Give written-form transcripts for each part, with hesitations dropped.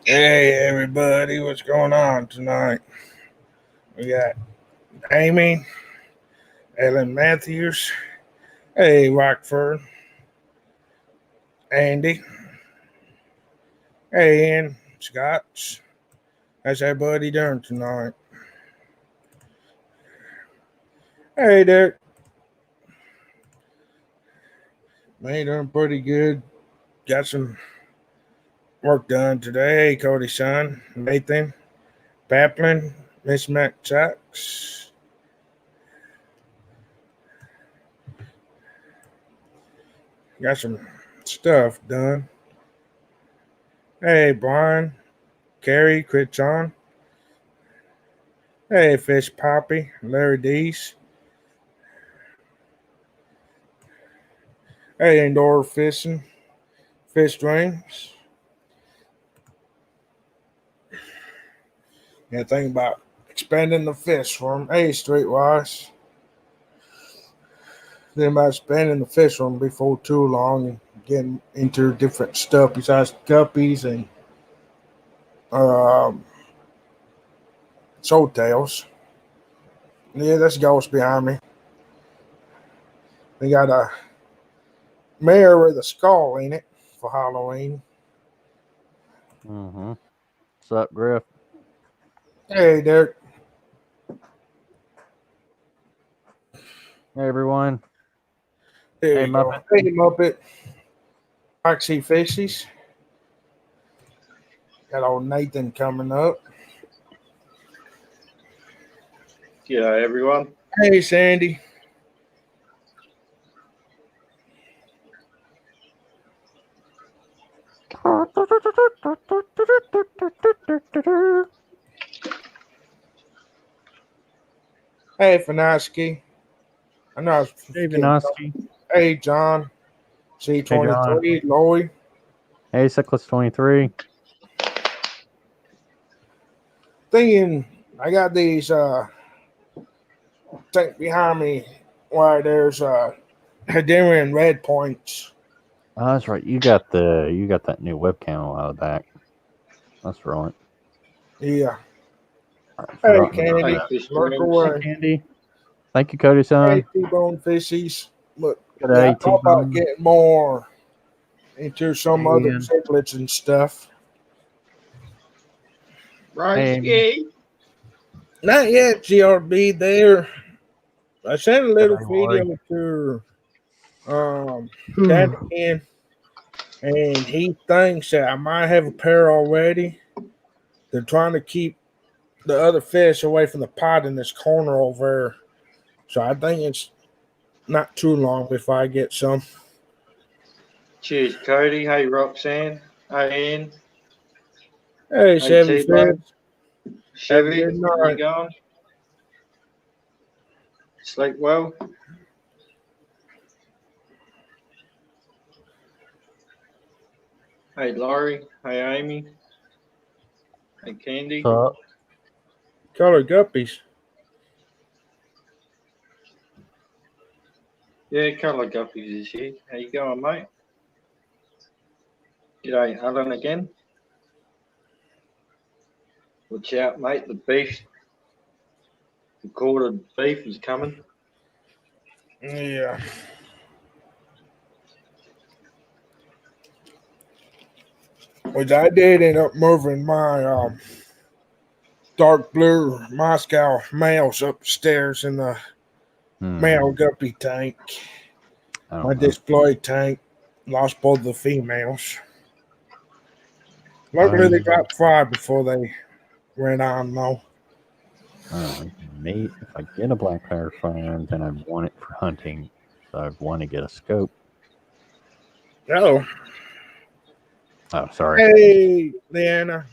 Hey everybody, what's going on tonight? We got Amy, Ellen Matthews, hey Rockford, Andy, hey Ian, Scotts. How's everybody doing tonight? Hey Derek, man, doing pretty good. Got some work done today. Hey Cody's son, Nathan, Paplin, Miss Mac Chucks. Got some stuff done. Hey Brian, Carrie, Chris on. Hey Fish Poppy, Larry Dees. Hey, indoor fishing, fish dreams. Yeah, think about expanding the fish room. Hey, Streetwise. Think about expanding the fish room before too long and getting into different stuff besides guppies and um, tails. Yeah, that's ghost behind me. They got a mare with a skull in it for Halloween. Mm-hmm. What's up, Griff? Hey, Derek. Hey, everyone. There Hey, you go. Muppet. Hey, Muppet. Foxy Fishies. Got old Nathan coming up. G'day, everyone. Hey, Sandy. Hey, Fanaski. I know I was Hey, forgetting. Vinoski. Hey, John. Hey, John. C23, Lloyd. Hey, Cyclist 23. Thinking, I got these tank behind me where there's Hadarian red points. Oh, that's right. You got that new webcam a while back. That's right. Yeah. I Hey, forgot about Candy. Hey, that. Fish Look Dreams. Hey, away. Candy. Thank you, Cody Hey, son. T-Bone Fishies. Look, yeah, I G'day, thought about T-Bone. getting more into some Hey, other Ian. cichlids and stuff. Hey, Amy. Broski. Not yet, GRB there. I sent a little G'day, Lori. video to Dad again, and he thinks that I might have a pair already. They're trying to keep the other fish away from the pot in this corner over there. So I think it's not too long before I get some. Cheers, Cody. Hey, Roxanne. Hey, Ian. Hey, Hey, Chevy Fish. T-Bone. Have a Chevy, good how you night. going? Sleep well? Hey, Laurie. Hey, Amy. Hey, Candy. What's up? Color guppies. Yeah, Colour Guppies is here. How you going, mate? G'day, Alan again. Watch out, mate. The quartered beef is coming. Yeah. Which I did end up moving my dark blue Moscow males upstairs in the male guppy tank. I My don't know. display tank lost both the females. Luckily, they I got fried before they went on, though. Mate, if I get a black firefly, then I want it for hunting. So I want to get a scope. Oh, Oh, sorry. hey, Leanna.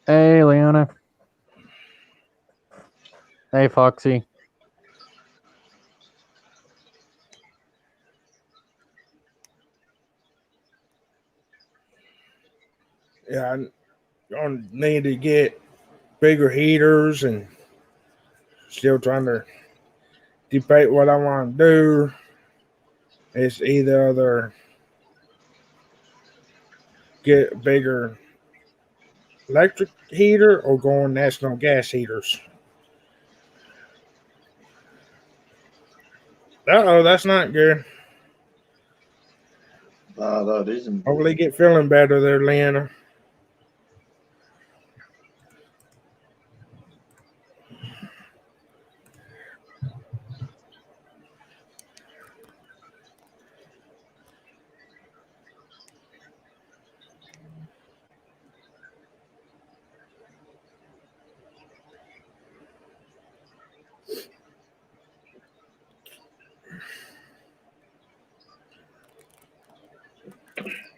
Hey, Leona. Hey, Foxy. Yeah, I'm gonna need to get bigger heaters and still trying to debate what I want to do. It's either get a bigger electric heater or go on national gas heaters. Uh-oh, that's not good. No, that isn't. Hopefully get feeling better there, Leanna.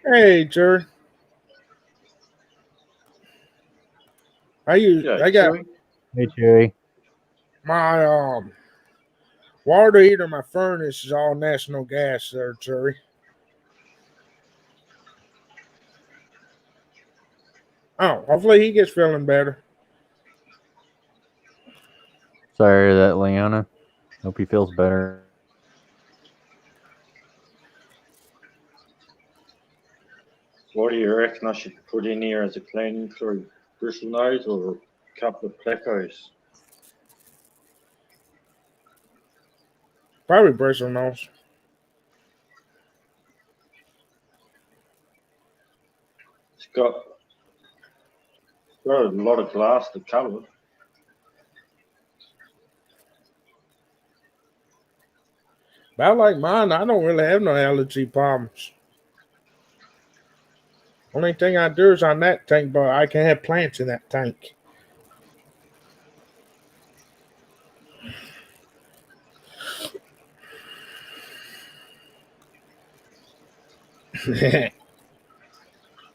Hey, Jerry. Yeah, I got Chewy. Hey, Chewy. my water heater, my furnace is all national gas there, Jerry. Oh, hopefully he gets feeling better. Sorry that, Leona. Hope he feels better. What do you reckon I should put in here as a cleaning fluid? Bristle nose or a couple of plecos? Probably bristle nose. It's got a lot of glass to cover. About like mine, I don't really have no allergy problems. Only thing I do is on that tank, but I can have plants in that tank.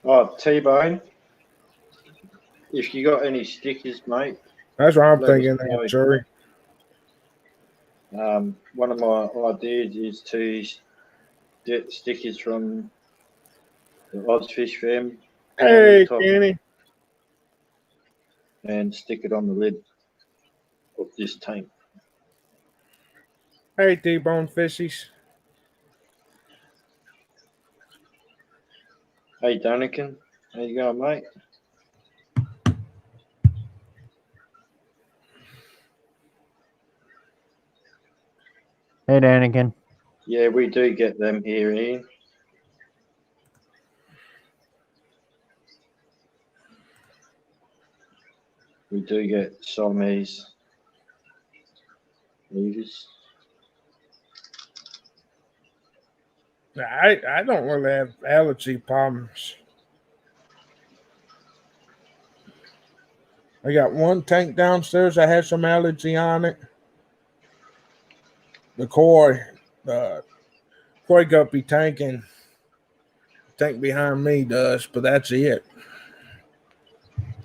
Oh, T-Bone, if you got any stickers, mate, That's what I'm let us thinking know. there, Jerry. One of my ideas is to get stickers from the Ozfish family Hey, top Kenny. and stick it on the lid of this tank. Hey, T-Bone Fishies. Hey, Daniken, how you going, mate? Hey, Daniken. Yeah, we do get them here, Ian. We do get Siamese levers. I don't really have allergy problems. I got one tank downstairs that has some allergy on it. The koi guppy tank behind me does, but that's it.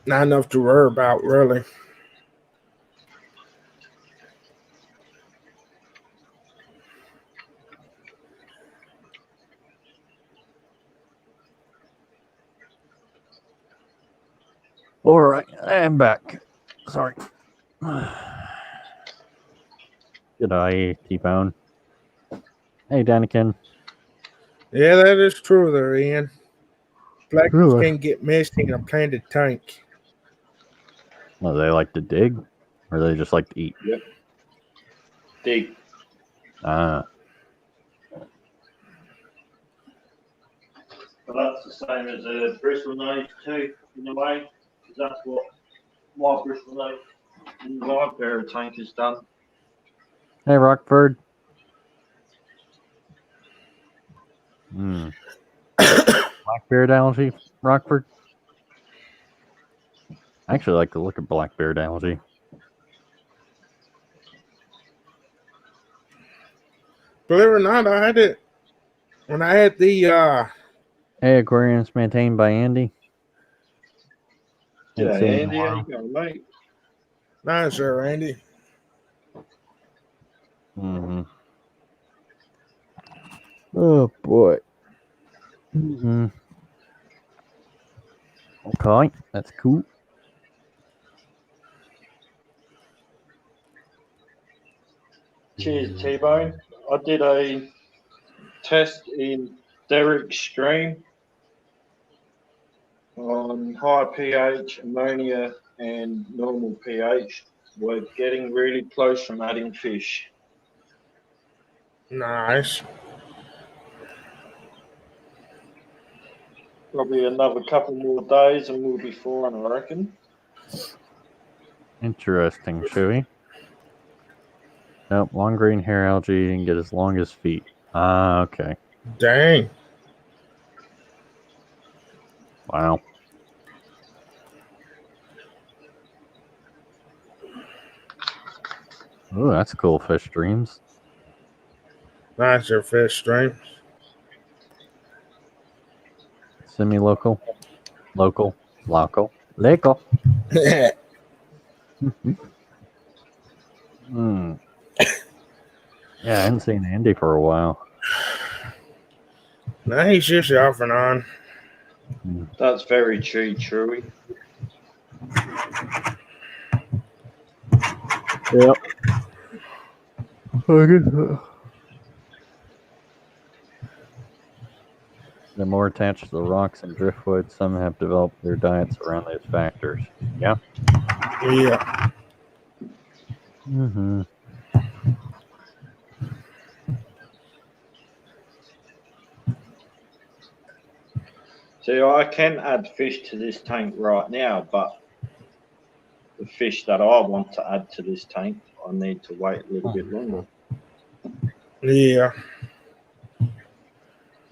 Not enough to worry about, really. All right, I'm back. Sorry. Good eye, T-Bone. Hey, Daniken. Yeah, that is true there, Ian. Blackfish Really? can get messy in a planted tank. Oh, they like to dig, or they just like to eat? Yep. Dig. Ah, But that's the same as a bristle nose too, in a way, because that's what my bristle nose in my pair of tank has done. hey, Rockford. Blackbeard algae, Rockford. I actually like to look at blackbeard algae. Believe it or not, I had it when I had the Hey, aquariums maintained by Andy. Haven't G'day, seen him in a Andy. How while. you going, mate? nice there, Randy. Mm-hmm. Oh boy. Mm-hmm. Okay, that's cool. Cheers, T-Bone. I did a test in Derek's stream On high pH, ammonia, and normal pH, we're getting really close from adding fish. Nice. Probably another couple more days and we'll be fine, I reckon. Interesting, Chewy. Nope, long green hair algae and get as long as feet. Ah, okay. Dang. Wow. Ooh, that's cool. Fish streams. Nice your fish streams. Semi-local. Local. Local. Local. Hmm. Yeah, I hadn't seen Andy for a while. Now he's usually off and on. That's very true, Chewy. Yep. They're more attached to the rocks and driftwood. Some have developed their diets around those factors. Yeah. Yeah. Mm-hmm. See, I can add fish to this tank right now, but the fish that I want to add to this tank, I need to wait a little bit longer Yeah.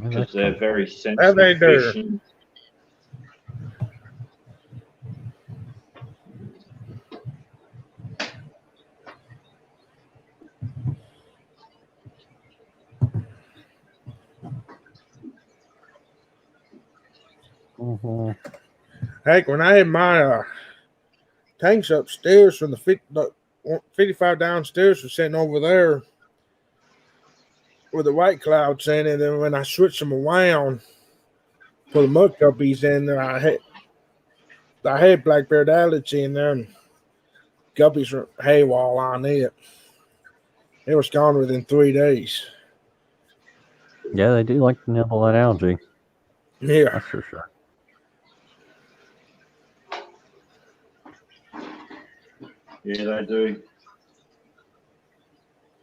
because they're very How sensitive they do? fish. And Mm-hmm. Heck, when I had my tanks upstairs from the 55 downstairs was sitting over there with the white clouds in it, and when I switched them around for the mud guppies in there, I had black beard algae in there, and guppies were haywall on it. It was gone within 3 days. Yeah, they do like to nibble at algae. Yeah. That's for sure. yeah, they do.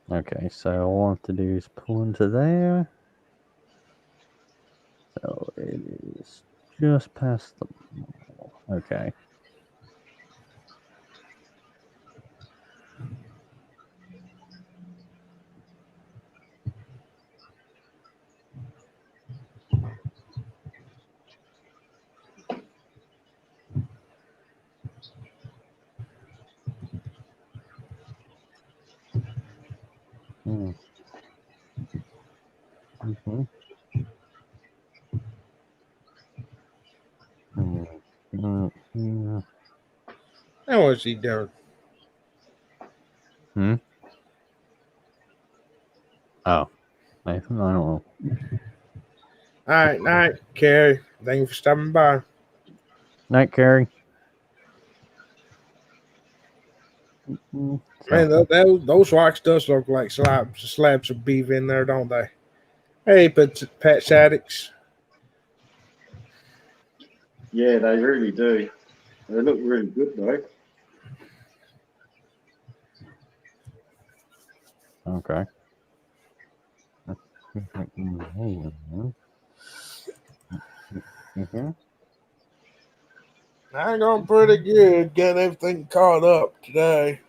Okay, so all I want to do is pull into there. So it is just past the mall. Okay. Hmm. Mm-hmm. Mm-hmm. How was he doing? Hmm? Oh, Nathan, I don't know. All right, night, Carrie. Thank you for stopping by. Night, Carrie. Mm-hmm. Man, those rocks does look like slabs of beef in there, don't they? Hey, Pat Shaddix. Yeah, they really do. They look really good though. Okay. Mm-hmm. I going pretty good. Got everything caught up today.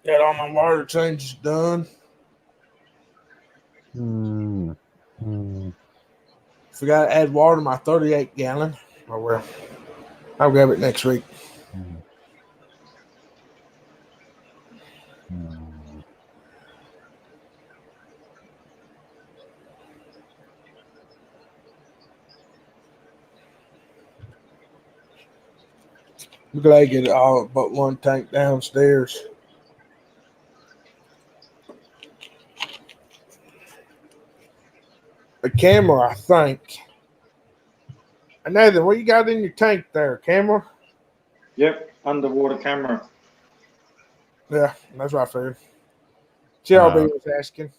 Got all my water changes done. Mm-hmm. Forgot to add water to my 38 gallon. Oh well, I'll grab it next week. I'm glad I get it all but one tank downstairs. The camera, I think. And Nathan, what you got in your tank there? Camera? Yep, underwater camera. Yeah, that's what I figured. CRB was asking.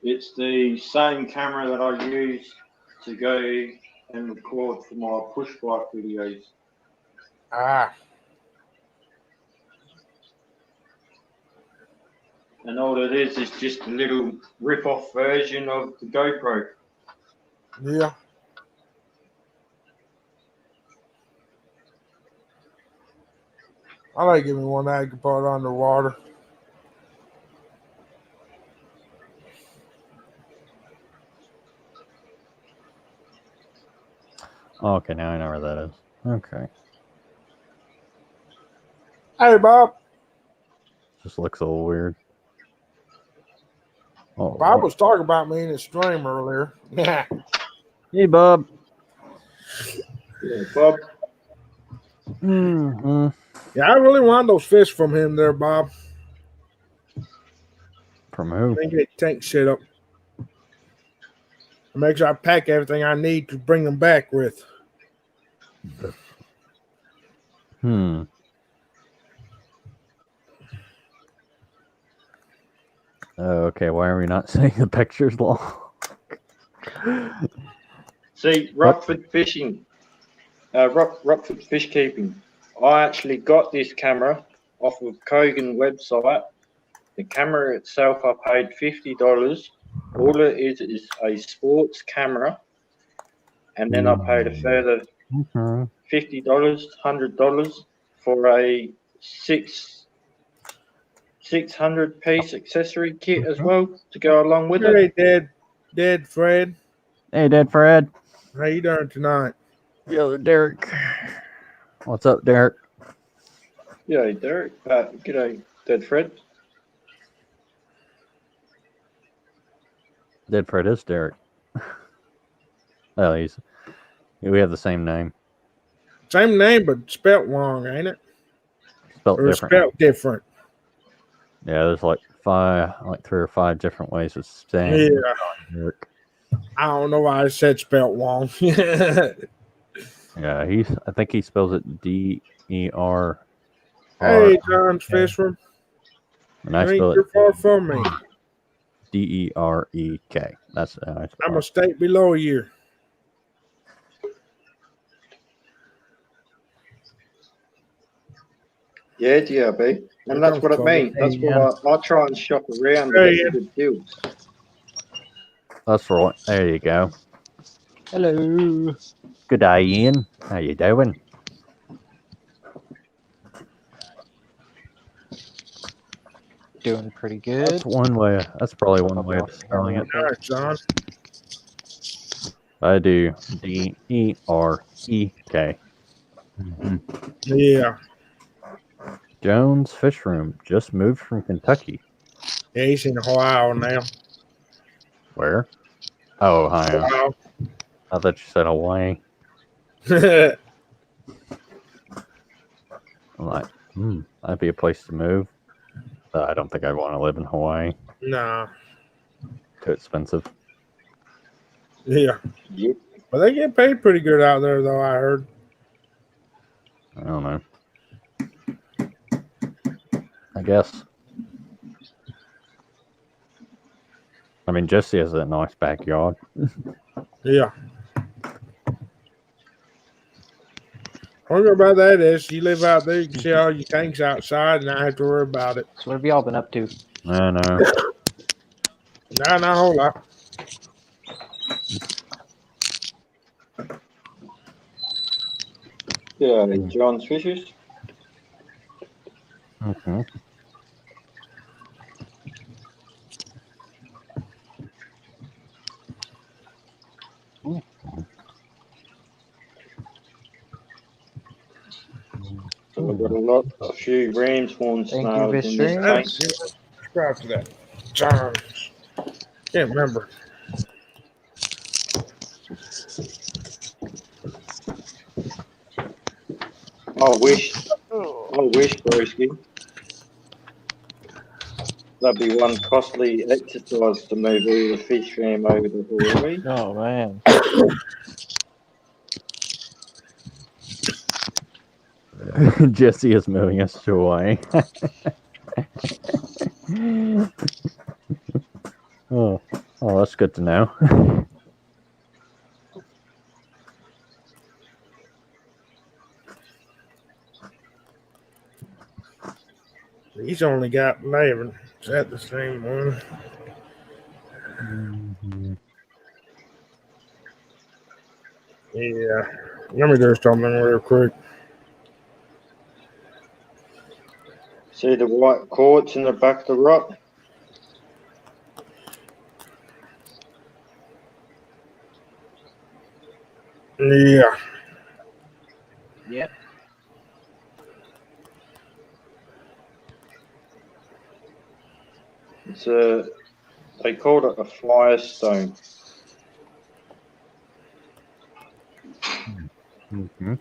It's the same camera that I use to go and record for my push bike videos. Ah, And all it is just a little rip-off version of the GoPro. yeah. I like giving me one that I can put underwater. Oh, okay, now I know where that is. Okay. Hey, Bob. Just looks a little weird. Oh, Bob was talking about me in his stream earlier. Yeah. hey, Bob. Yeah, Bob. Mm-hmm. Yeah, I really want those fish from him there, Bob. From who? They get tank shit up. Make sure I pack everything I need to bring them back with. Hmm. Oh, okay, why are we not saying the pictures long? See, Rockford Fishing, Rockford Fish Keeping. I actually got this camera off of Kogan website. The camera itself, I paid $50. All it is a sports camera, and then I paid a further Okay. $50, $100 for a 600 piece accessory kit as well to go along with it. Hey, Dead Fred. Hey, Dad Fred. How you doing tonight? Yo, Derek. What's up, Derek? Yeah, Derek. G'day, Dead Fred. Dead Fred is Derek. Oh, we have the same name. Same name, but spelt wrong, ain't it? Spelled Or different. spelt different. Yeah, there's like 3 or 5 different ways of saying Yeah. Derek. I don't know why I said spelt wrong. Yeah, I think he spells it D-E-R. Hey, John's Fish Room. And I You ain't spell too it far from me. D-E-R-E-K. That's how I spell I'm a it. state below you. Yeah, GRB. And that's what it means. That's why I try and shop around to get the good deals. That's right. There you go. Hello. Good day, Ian. How you doing? Doing pretty good. That's one way. That's probably one way of spelling it. All right, John. I do D-E-R-E-K. Mm-hmm. Yeah. Jones Fish Room just moved from Kentucky. Yeah, he's in Ohio now. Where? Oh, Ohio. Ohio. I thought you said Hawaii. I'm like, that'd be a place to move. I don't think I'd want to live in Hawaii. Nah. Too expensive. Yeah. Yep. But they get paid pretty good out there, though, I heard. I don't know. I guess. I mean, Jesse has a nice backyard. Yeah. One thing about that is you live out there, you can see all your tanks outside and not have to worry about it. So what have y'all been up to? I know. Not a whole lot. Yeah, John's Fishers. Mm-hmm. So I've got a few ram's horn Thank you, snails in this Vistry. tank. Subscribe to that. John. Can't remember. I wish, broski. That'd be one costly exercise to move all the fish fam over to Hawaii. Oh man. Jesse is moving us to Hawaii. Oh, Oh, that's good to know. He's only got 11. Is that the same one? Yeah. Let me do something real quick. See the white quartz in the back of the rock? Yeah. Yep. It's a, they called it a firestone. Mm-hmm.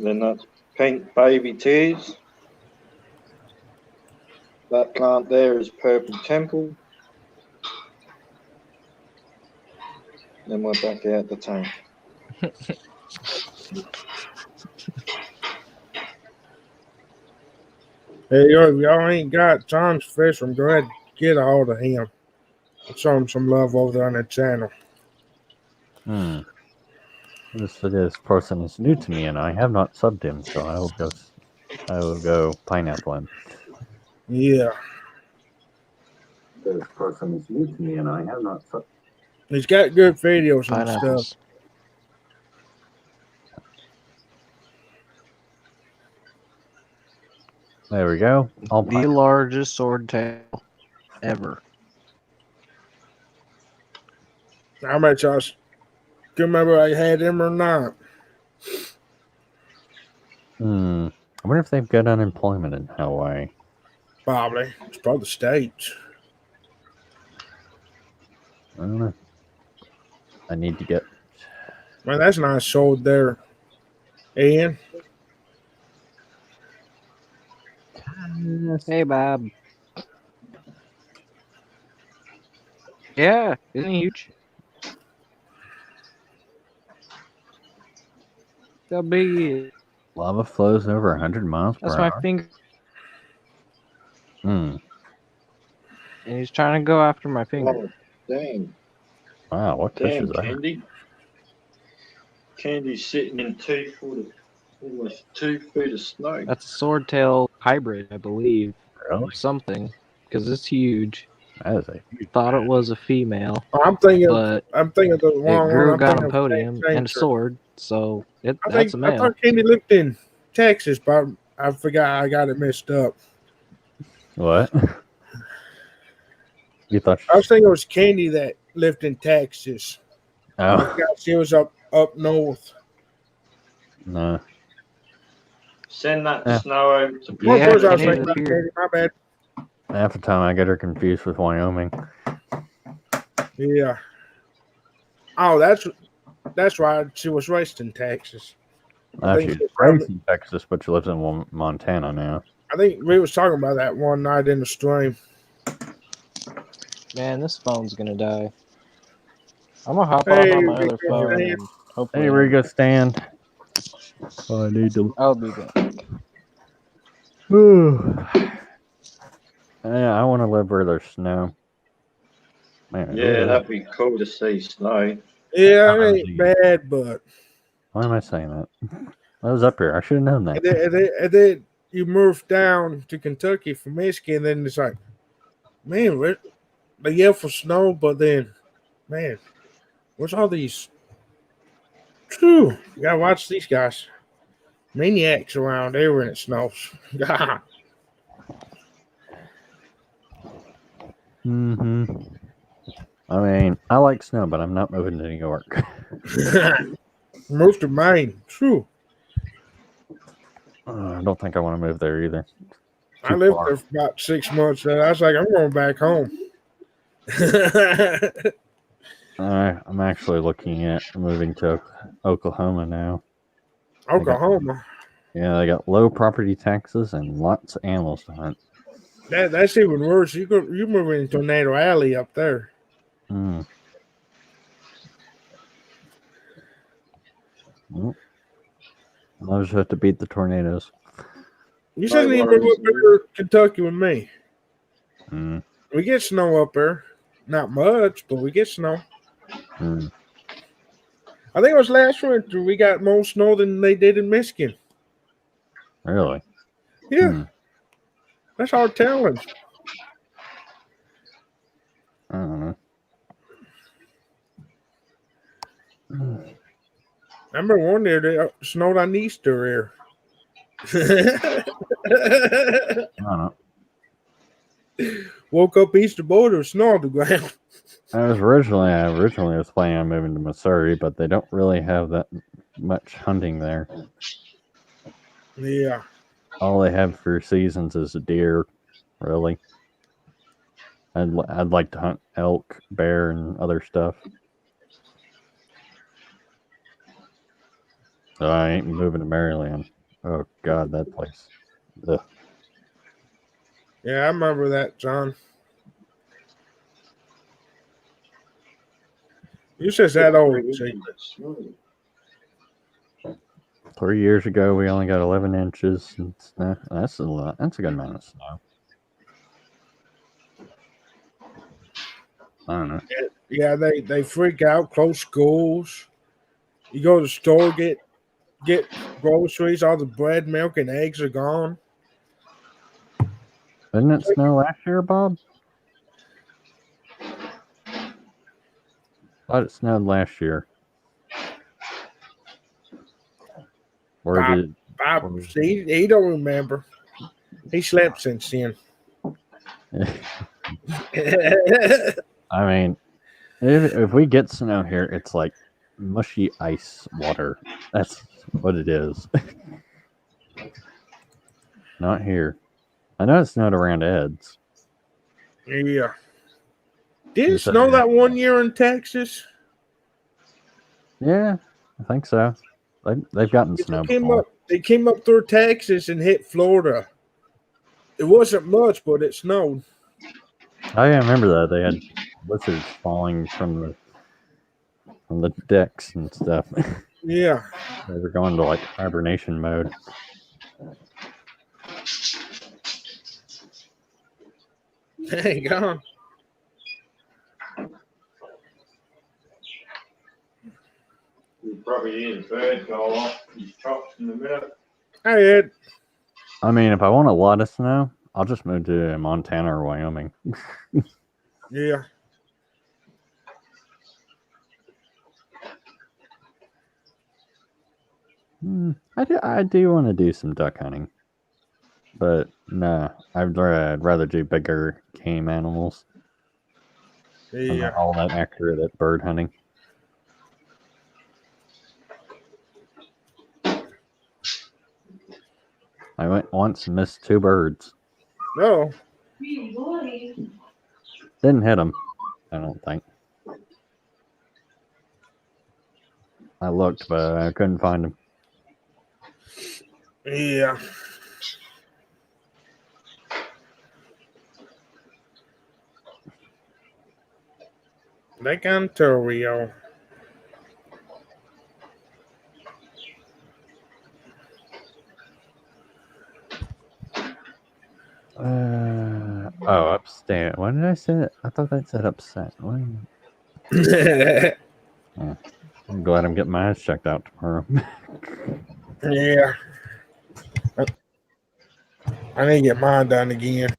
Then that's pink baby tears. That plant there is purple temple. Then we're back out the tank. Hey, yo, if y'all ain't got John's fish, I'm glad to get a hold of him. Show him some love over there on the channel. This person is new to me, and I have not subbed him, so I will go pineapple him. Yeah. This person is new to me, and I have not subbed. He's got good videos and Pineapples. stuff. There we go. The largest swordtail ever. How much I can remember I had him or not. I wonder if they've got unemployment in Hawaii. Probably. It's probably the States. I don't know. I need to get. Man, that's nice sword there, Ian. Hey, Bob. Yeah, isn't he huge? How big he is. Lava flows over 100 miles That's per my hour. finger. Hmm. And he's trying to go after my finger. Oh, dang. Wow, what fish Damn, is that? Candy. Candy's sitting in almost 2 feet of snow. That's a swordtail hybrid, I believe. Really? Or something. Because it's huge. That is a huge. Thought it was a female. I'm thinking But of the it wrong grew, one. I'm got thinking a of podium and a Sanctuary. sword. So I that's a male. thought Candy lived in Texas, but I forgot I got it messed up. What? You thought? I was thinking it was Candy that lived in Texas. I Oh forgot she was up north. no. Send that Yeah. snow over to Well, of Yeah, course I was Candy thinking about appeared. Candy. My bad. Half the time I get her confused with Wyoming. Yeah. Oh, that's why she was raised in Texas. I think She's she was raised in Texas, but she lives in Montana now. I think we was talking about that one night in the stream. Man, this phone's gonna die. I'm gonna hop Hey, on my other Rico, phone Stan. and hopefully Hey, Rigo, stand. Oh, I need to. I'll be back. Yeah, I want to live where there's snow. Man, Yeah, that'd be cool to see snow. Yeah, it ain't bad, but why am I saying that? I was up here. I should have known that. and then you move down to Kentucky from Michigan, then it's like, man, they yell for snow, but then, man, what's all these? Phew, you gotta watch these guys, maniacs around there when it snows. God. I mean, I like snow, but I'm not moving to New York. Move to Maine. True. I don't think I want to move there either. I lived there for about 6 months, and I was like, I'm going back home. I'm actually looking at moving to Oklahoma now. Oklahoma. They got low property taxes and lots of animals to hunt. That's even worse. You move into Tornado Alley up there. Well, I'll just have to beat the tornadoes. You shouldn't even move up to Kentucky with me. Mm. We get snow up there. Not much, but we get snow. Mm. I think it was last winter we got more snow than they did in Michigan. Really? Yeah, Hmm. that's our talent. I don't know. I remember one year they snowed on Easter here. I don't know. Woke up Easter morning, there was snow on the ground. I originally was planning on moving to Missouri, but they don't really have that much hunting there. Yeah. All they have for seasons is a deer, really. I'd like to hunt elk, bear, and other stuff. So I ain't moving to Maryland. Oh God, that place. Ugh. Yeah, I remember that, John. You just that old. See? 3 years ago, we only got 11 inches. And snow. That's a lot. That's a good amount of snow. I don't know. Yeah, they freak out, close schools. You go to the store, get groceries, all the bread, milk, and eggs are gone. Didn't it snow last year, Bob? Thought it snowed last year. Or Bob, see, he don't remember. He slept since then. I mean, if we get snow here, it's like mushy ice water. That's what it is. Not here. I know it snowed around Ed's. Yeah. Did it snow that one year in Texas? Yeah, I think so. They've gotten snow before. They came up through Texas and hit Florida. It wasn't much, but it snowed. I remember that. They had blizzards falling from the decks and stuff. Yeah. They were going to like hibernation mode. Hang on. You'll probably hear the bird go off his chops in a minute. Hey, Ed. I mean, if I want a lot of snow, I'll just move to Montana or Wyoming. Yeah. I do want to do some duck hunting. But no, I'd rather do bigger game animals. I'm Yeah. not all that accurate at bird hunting. I went once and missed 2 birds. No. Didn't hit them, I don't think. I looked, but I couldn't find them. Yeah. They can tell you. Upstairs. What did I say? I thought that said upset. Yeah. I'm glad I'm getting my eyes checked out tomorrow. Yeah. I need to get mine done again.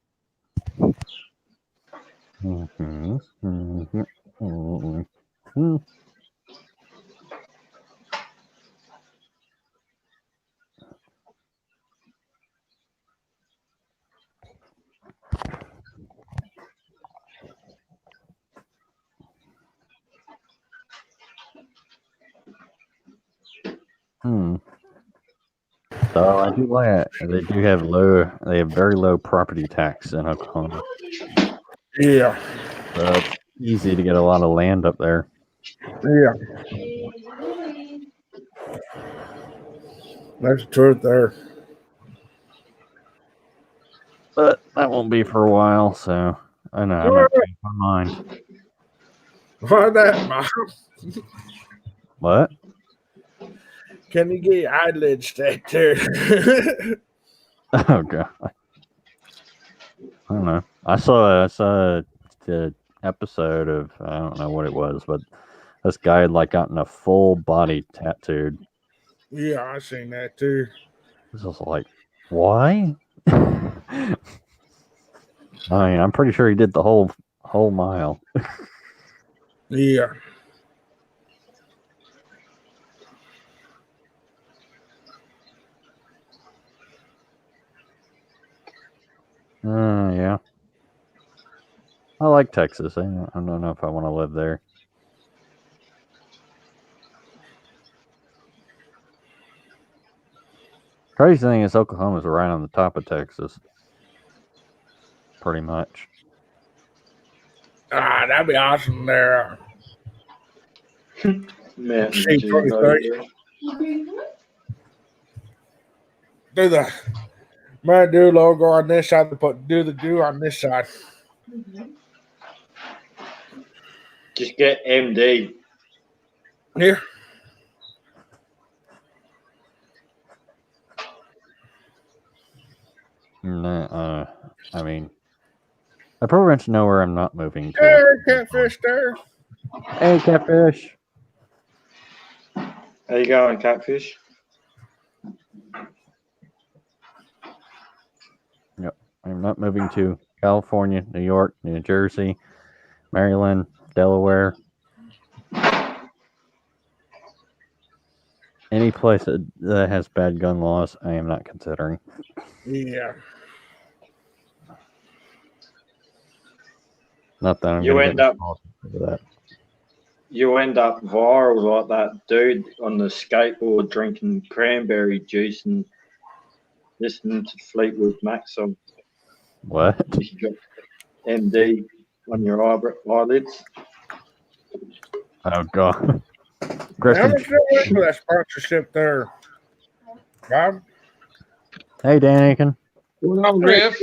So I do like they have very low property tax in Oklahoma. Yeah. So it's easy to get a lot of land up there. Yeah. That's the truth there. But that won't be for a while, so I know I might change my mind. Why that, Mom? What? Can you get your eyelids stacked there? Oh god. I don't know. I saw the episode of I don't know what it was, but this guy had like gotten a full body tattooed. Yeah, I seen that too. This was like, why? I mean, I'm pretty sure he did the whole mile. Yeah. Yeah. I like Texas. I don't know if I want to live there. Crazy thing is, Oklahoma's right on the top of Texas. Pretty much. Ah, that'd be awesome there. Mountains See, and probably over. do the might do logo on this side, but do the do on this side. Just get MD. Here. Nah, I mean, I pretty much know where I'm not moving to. There, catfish there. Hey, catfish. How you going, catfish? Yep, I'm not moving to California, New York, New Jersey, Maryland, Delaware. Any place that has bad gun laws, I am not considering. Yeah. Not that I'm You going to end get up- for that. You end up viral like that dude on the skateboard drinking cranberry juice and listening to Fleetwood Mac song. What? You got MD on your eyelids. Oh god. How Gretchen. much do we for that sponsorship there? Bob? Hey, Dan Aiken. Going on, Griff?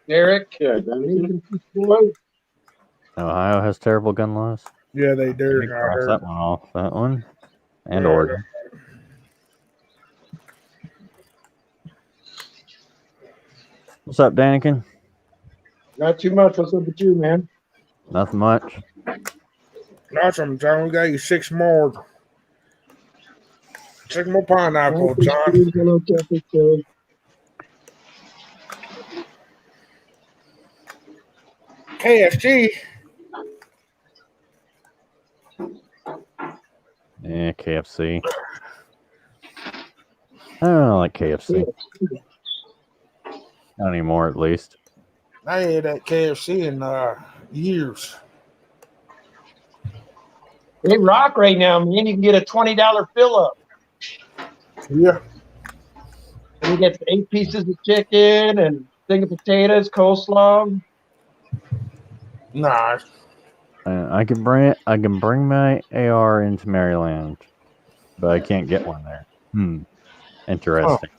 Derek? Yeah, don't Ohio has terrible gun laws. Yeah, they do. Big I cross heard. that one off. That one. And Yeah. Oregon. What's up, Daniken? Not too much. What's up with you, man? Nothing much. Awesome, John. We got you 6 more. 6 more pineapple, John. Hello, Catfish Dave. KFC. Yeah, KFC. I don't like KFC. Not anymore, at least. I ate at KFC in years. They rock right now, man. You can get a $20 fill up. Yeah. And you get 8 pieces of chicken and thing of potatoes, coleslaw. Nah. I can bring my AR into Maryland, but I can't get one there. Interesting.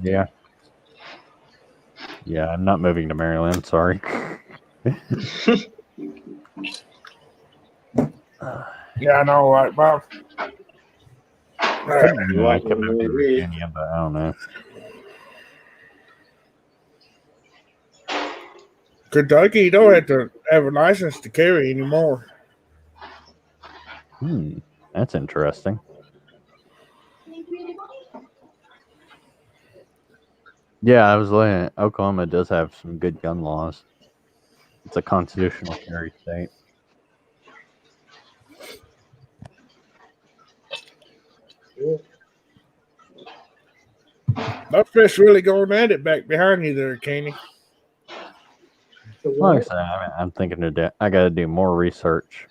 Yeah. Yeah, I'm not moving to Maryland. Sorry. Yeah, I know, right, Bob? I could move to Virginia, but I don't know. Kentucky, you don't have to have a license to carry anymore. That's interesting. Yeah, I was looking at Oklahoma does have some good gun laws. It's a constitutional carry state. That fish really going at it back behind you there, Kenny. Like I said, I'm thinking I got to do more research.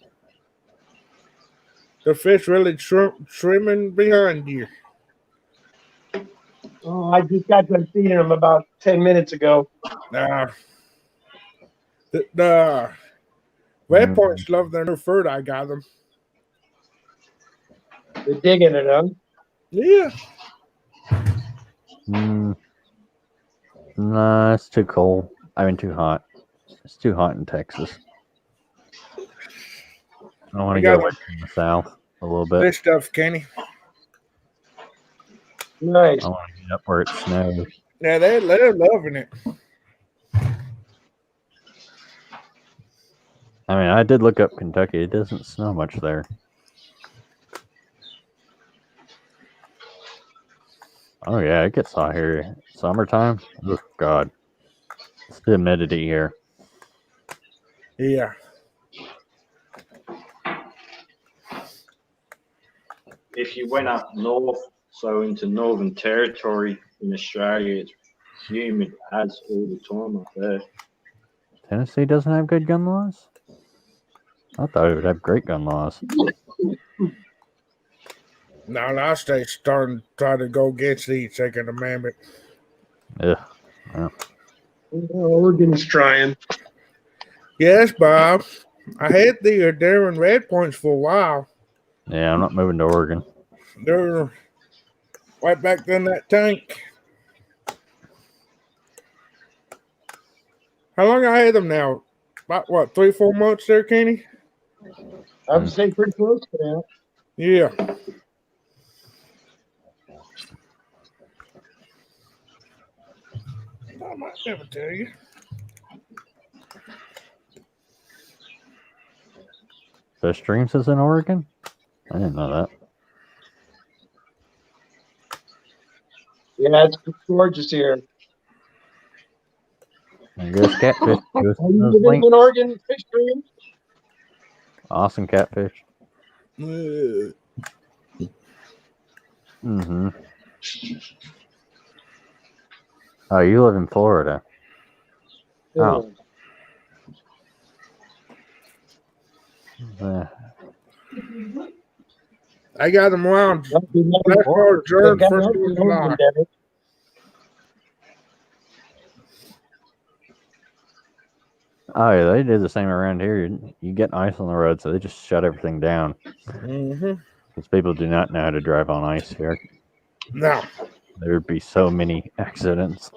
The fish really swimming behind you. Oh, I just got done feeding them about 10 minutes ago. The red points love their new fruit. I got them. They're digging it, huh? Yeah. Nah, it's too cold. I mean, too hot. It's too hot in Texas. I want to go away from the south a little bit. This stuff, Kenny. Nice. I want to get up where it snows. Yeah, they're loving it. I mean, I did look up Kentucky. It doesn't snow much there. Oh yeah, it gets hot here. Summertime. Oh God, it's the humidity here. Yeah. If you went up north, so into Northern Territory in Australia, it's humid as all the time up there. Tennessee doesn't have good gun laws. I thought it would have great gun laws. Now our state's starting to try to go against the Second Amendment. Ugh. Oregon's trying. Yes, Bob. I had the Darren Red Points for a while. Yeah, I'm not moving to Oregon. They're right back in that tank. How long I had them now? About what, 3-4 months there, Kenny? I would say pretty close to that. Yeah. I might never tell you. The streams is in Oregon? I didn't know that. Yeah, it's gorgeous here. There goes catfish. Goes Are you those living links. in Oregon fish streams? Awesome catfish. Uh, Mm-hmm. Oh, you live in Florida. Oh. I got them around. That'd be nice. That's our adjourned Got first out of the July. pandemic. Oh, yeah, they do the same around here. You get ice on the road, so they just shut everything down. Mm-hmm. Because people do not know how to drive on ice here. No. There would be so many accidents.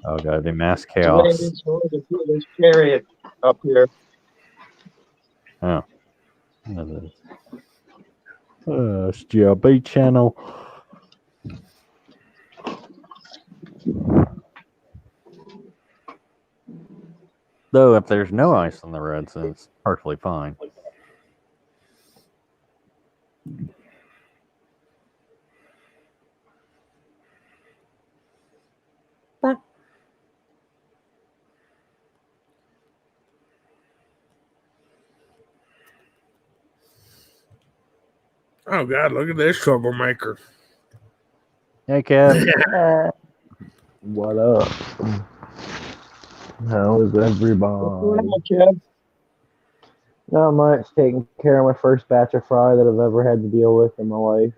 Oh, God, it'd be mass That's the way it chaos. is for Oregon, too. There's chariot up here. Oh. It's GLB channel. Though, if there's no ice on the roads, then it's perfectly fine. Oh, God, look at this troublemaker. Hey, Kev. What up? How is What's everybody? going on, Kev? Not much. Taking care of my first batch of fry that I've ever had to deal with in my life.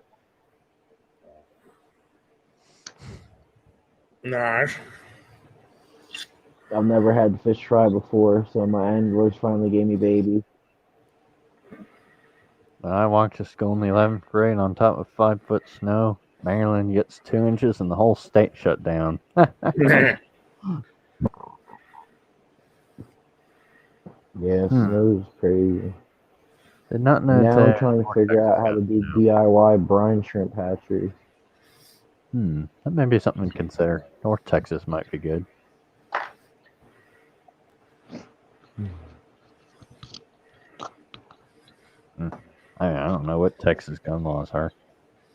Nice. I've never had fish fry before, so my anglers finally gave me babies. I walked to school in the 11th grade on top of 5-foot snow. Maryland gets 2 inches and the whole state shut down. Yeah, snow is crazy. Did not know Now that. I'm trying to figure out how to do DIY brine shrimp hatchery. That may be something to consider. North Texas might be good. I don't know what Texas gun laws are.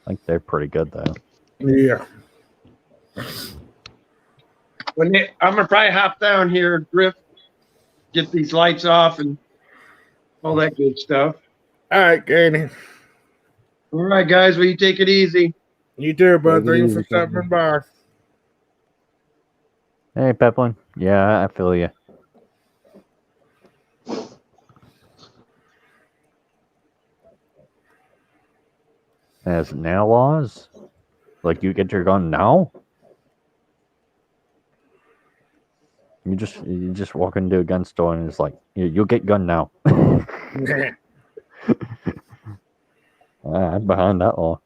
I think they're pretty good, though. Yeah. I'm gonna probably hop down here, Griff, get these lights off and all that good stuff. All right, Kenny. All right, guys. Well, you take it easy. You too, bud. Take it Thank you easy, for stopping by. Hey, Peplin. Yeah, I feel you. Has now laws? Like you get your gun now? You just walk into a gun store and it's like you'll get gun now. I'm behind that law.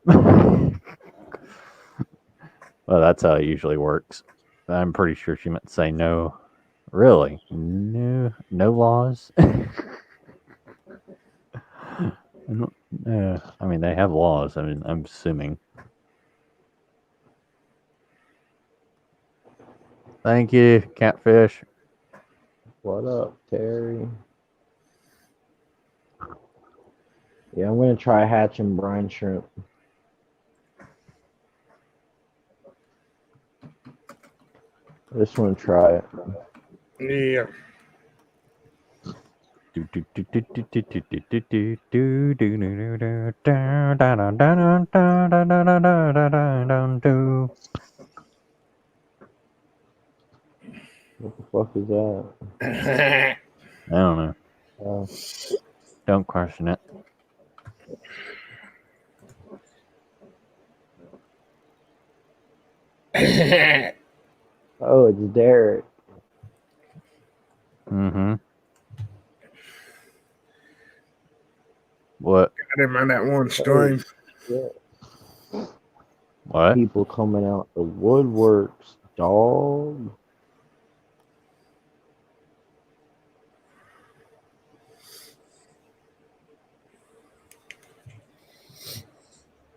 Well, that's how it usually works. I'm pretty sure she meant to say no. Really? No laws? I mean, they have laws. I mean, I'm assuming. Thank you, Catfish. What up, Terry? Yeah, I'm gonna try hatching brine shrimp. I just want to try it. Yeah. What the fuck is that? I don't know. Oh, Don't question it. oh, it's Derek. Mm-hmm. What? I didn't mind that one stream. Yeah. What? People coming out the woodworks, dog.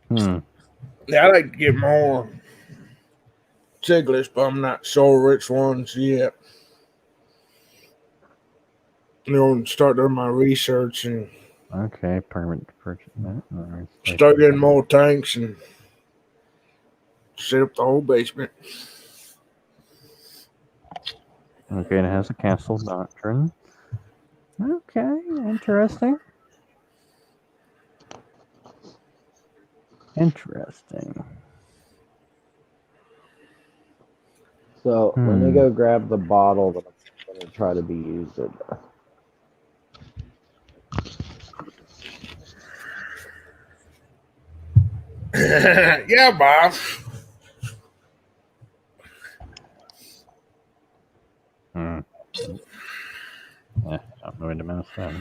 Hmm. Yeah, I'd like to get more Chiglets, but I'm not sure which ones yet. Start doing my research and Okay, permit purchase. start getting more tanks and set up the whole basement. Okay, it has a castle doctrine. Okay, interesting. Interesting. So let me go grab the bottle that I'm gonna try to be using. Yeah, Bob. Hmm. Don't know where to mouse that.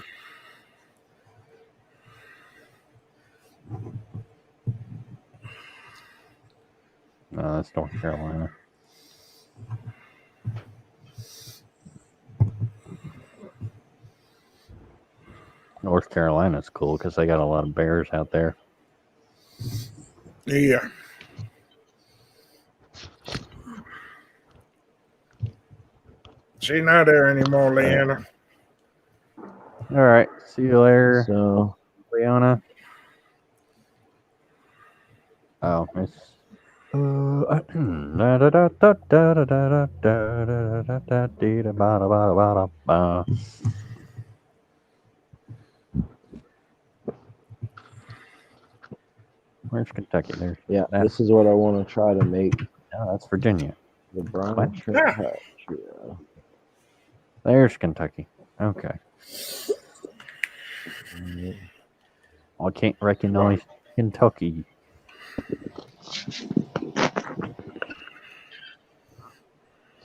No, that's North Carolina. North Carolina's cool because they got a lot of bears out there. Yeah. She's not there anymore, Leanna. All right, see you later, So Leona. Oh, it's. Where's Kentucky? There's this is what I want to try to make. Oh, that's Virginia. The brine What? shrimp Yeah. patch. Yeah. There's Kentucky. Okay. I can't recognize Kentucky.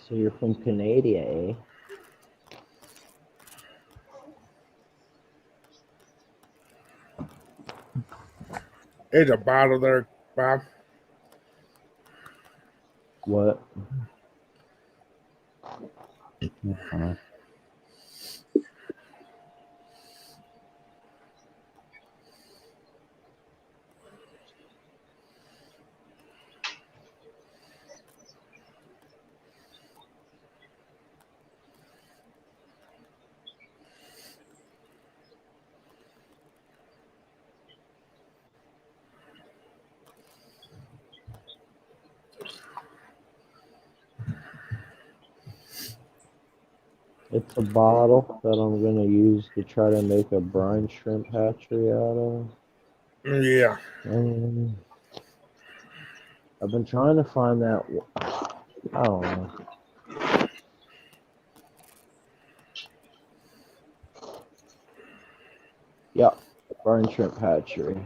So you're from Canada, eh? There's a bottle there, Bob. What? It's a bottle that I'm gonna use to try to make a brine shrimp hatchery out of. Yeah. I've been trying to find that. I don't know. Yeah, brine shrimp hatchery.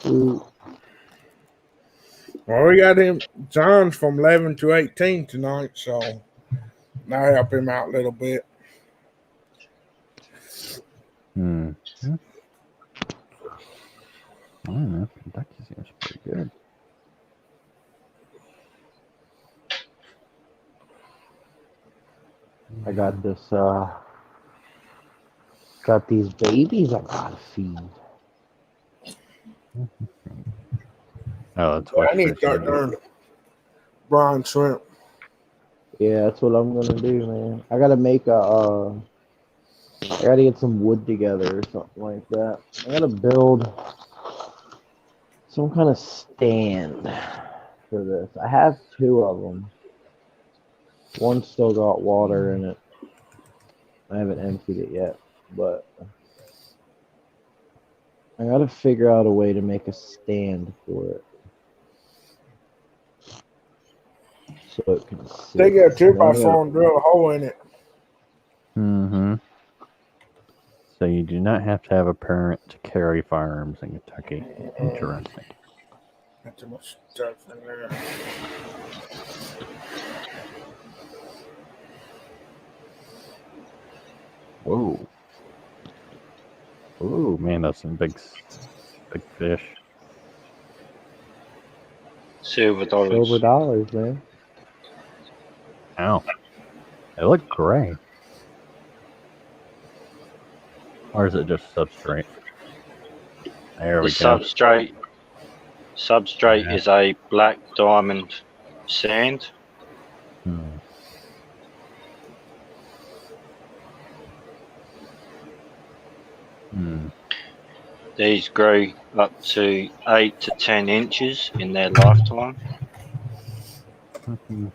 Ooh. Well, we got him. John's from 11 to 18 tonight, so I'll help him out a little bit. I don't know. Kentucky seems pretty good. I got this. Got these babies I gotta feed. Oh, that's I West need to start Virginia. doing brine shrimp. Yeah, that's what I'm gonna do, man. I gotta make I gotta get some wood together or something like that. I gotta build some kind of stand for this. I have two of them. One still got water in it. I haven't emptied it yet, but I gotta figure out a way to make a stand for it so it can They sit. got a 2 Then by I 4 gotta, and drill a hole in it. Mm-hmm. So you do not have to have a parent to carry firearms in Kentucky. Interesting. Got too much stuff in there. Whoa. Ooh, man, that's some big fish. Silver dollars. silver dollars, man. Ow. They look gray. Or is it just substrate? There The we go. substrate Yeah. is a black diamond sand. Hmm. Hmm. These grow up to 8 to 10 inches in their lifetime. Hmm.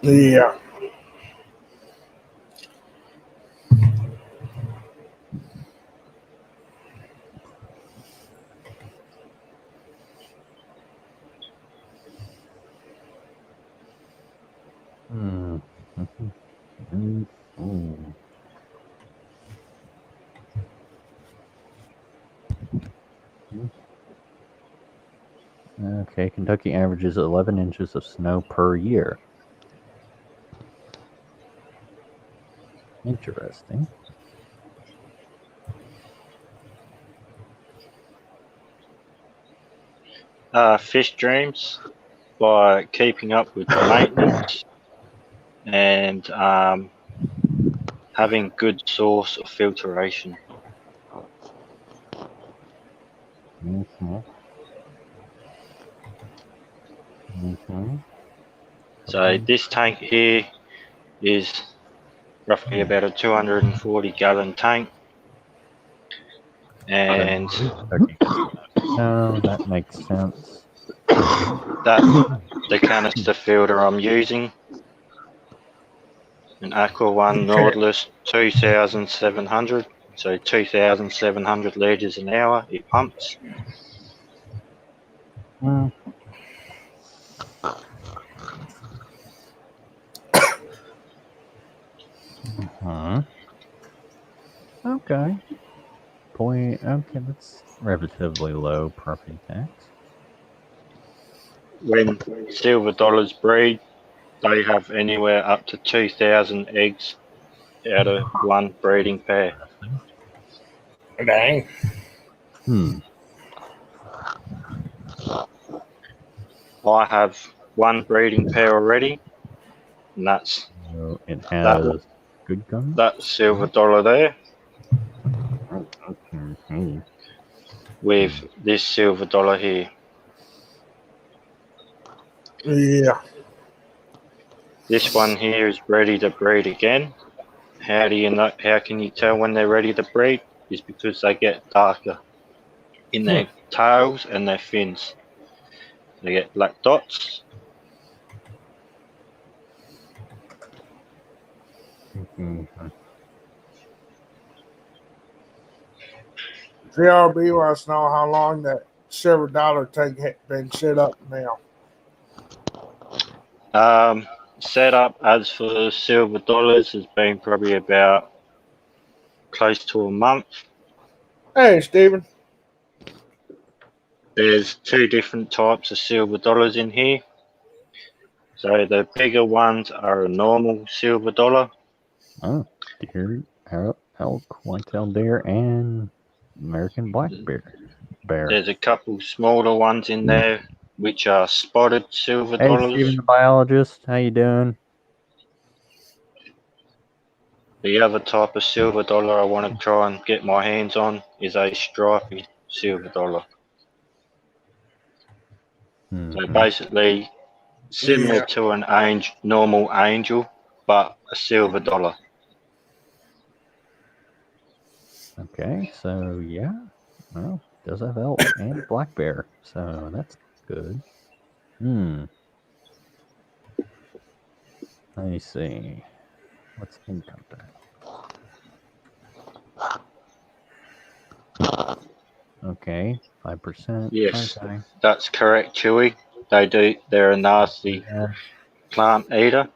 Yeah. Hmm. Hmm. Hmm. Okay, Kentucky averages 11 inches of snow per year. Interesting. Fish dreams by keeping up with the maintenance and having good source of filtration. Mm-hmm. Mm-hmm. So this tank here is roughly about a 240 gallon tank, and Kentucky. No, that makes sense. that the canister filter I'm using, an Aqua One Nautilus 2700, so 2700 liters an hour it pumps. Mm. Uh-huh. Okay. Okay, that's relatively low property tax. When silver dollars breed, they have anywhere up to 2,000 eggs out of one breeding pair. Dang. Hmm. I have one breeding pair already, and that's So it that has good guns. that silver dollar there Mm-hmm. with this silver dollar here. Yeah. This one here is ready to breed again. How do you know? How can you tell when they're ready to breed? Is because they get darker in their tails and their fins. They get black dots. Mm-hmm. GRB wants to know how long that silver dollar tank had been set up now. Setup as for silver dollars has been probably about close to a month. Hey, Stephen. There's two different types of silver dollars in here. So the bigger ones are a normal silver dollar. Oh, deer, elk, white-tailed deer, and American black bear. bear. There's a couple smaller ones in there, which are spotted silver Hey, dollars. Steven the biologist, how you doing? The other type of silver dollar I want to try and get my hands on is a stripy silver dollar. So basically, similar Yeah. to an normal angel, but a silver dollar. Okay, so yeah, well, does have elk and black bear, so that's good. Let me see. What's income tax? Okay, 5%. Yes, Okay. that's correct, Chewy. They're a nasty Yeah. plant eater.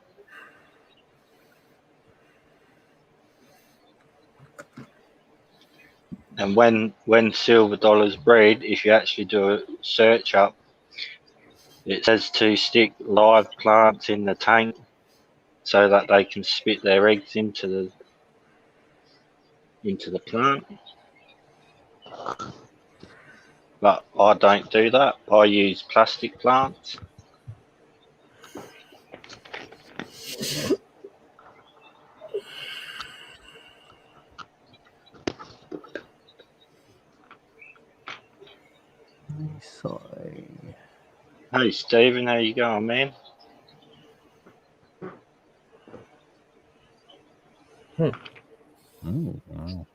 And when silver dollars breed, if you actually do a search up, it says to stick live plants in the tank so that they can spit their eggs into the plant. But I don't do that. I use plastic plants. Sorry. Hey Stephen, how you going, man? Wow.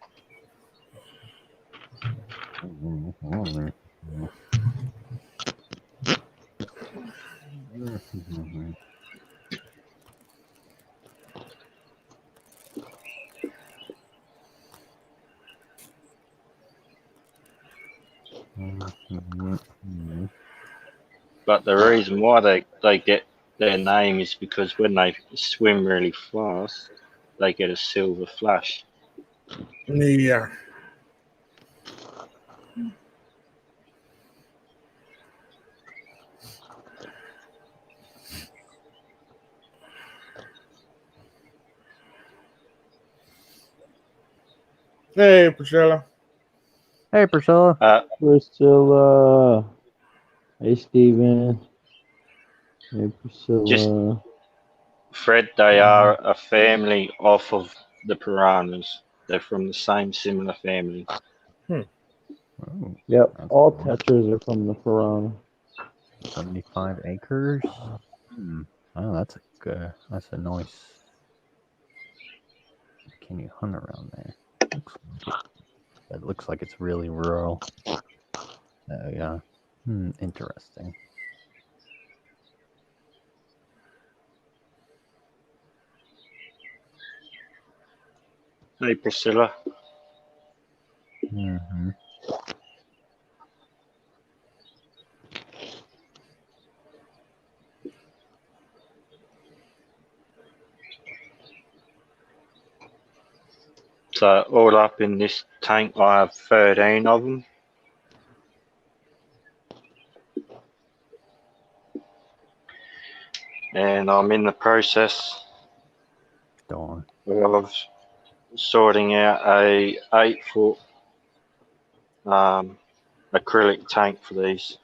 But the reason why they get their name is because when they swim really fast, they get a silver flash. Yeah. Hey, Priscilla. Hey, Priscilla. Priscilla. Hey, Steven. Hey, Just Priscilla. Fred, they are a family off of the piranhas. They're from the same similar family. Oh, Yep, that's all cool. tetras are from the piranha. 75 acres. Oh, that's a nice. Can you hunt around there? It looks like it's really rural. Oh yeah. Interesting. Hey Priscilla. Mm-hmm. So all up in this tank, I have 13 of them. And I'm in the process Dawn. of sorting out a 8-foot acrylic tank for these.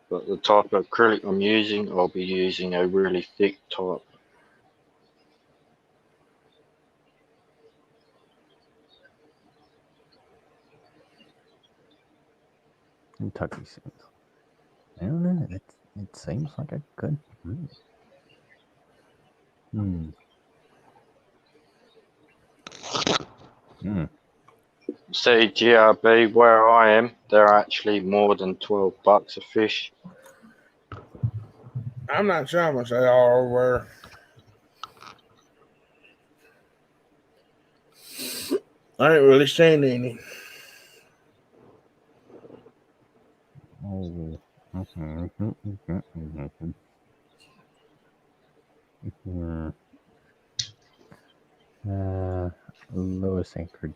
But the type of acrylic I'm using, I'll be using a really thick type. Kentucky seems. I don't know. It seems like a good. See, GRB, where I am, they're actually more than $12 a fish. I'm not sure how much they are over. I ain't really seen any. Oh. Lowest acreage.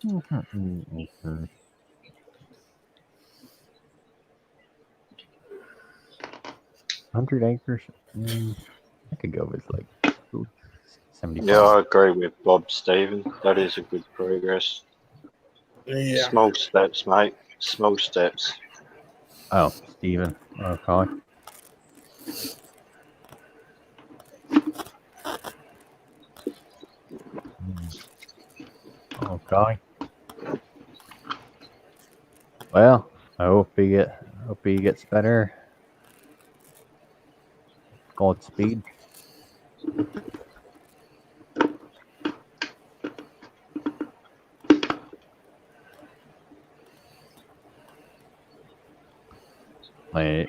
Mhm. 100 acres. I could go with like 75. Yeah, I agree with Bob Stephen. That is a good progress. Yeah. Small steps, mate. Small steps. Oh, Stephen. Okay. Okay. Well, I hope he gets better. Godspeed.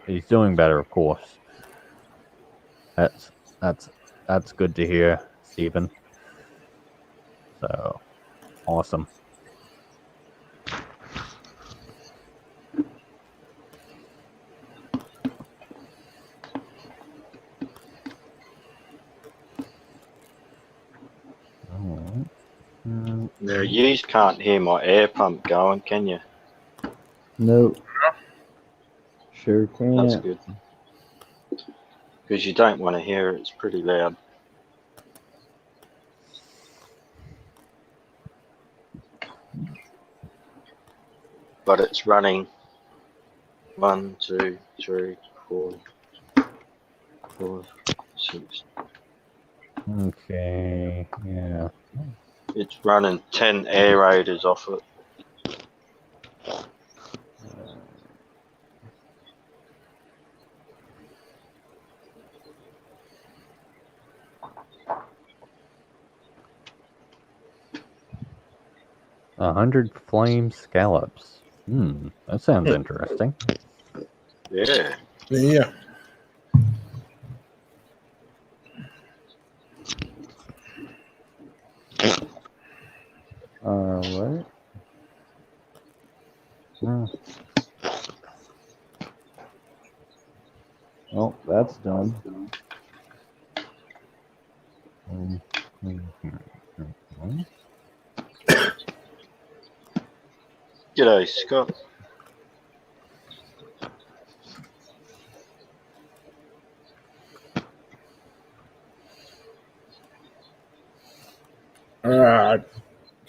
He's doing better, of course. That's that's that's good to hear, Stephen. So awesome. Alright. Now, you can't hear my air pump going, can you? Nope. Sure That's can't. good. Because you don't want to hear it. It's pretty loud. But it's running 1, 2, 3, 4, 5, 6. Okay. Yeah. It's running 10 aerators off it. A 100 flame scallops. That sounds interesting. Yeah. Yeah. Alright. Hmm. Well, that's done. G'day, Scott.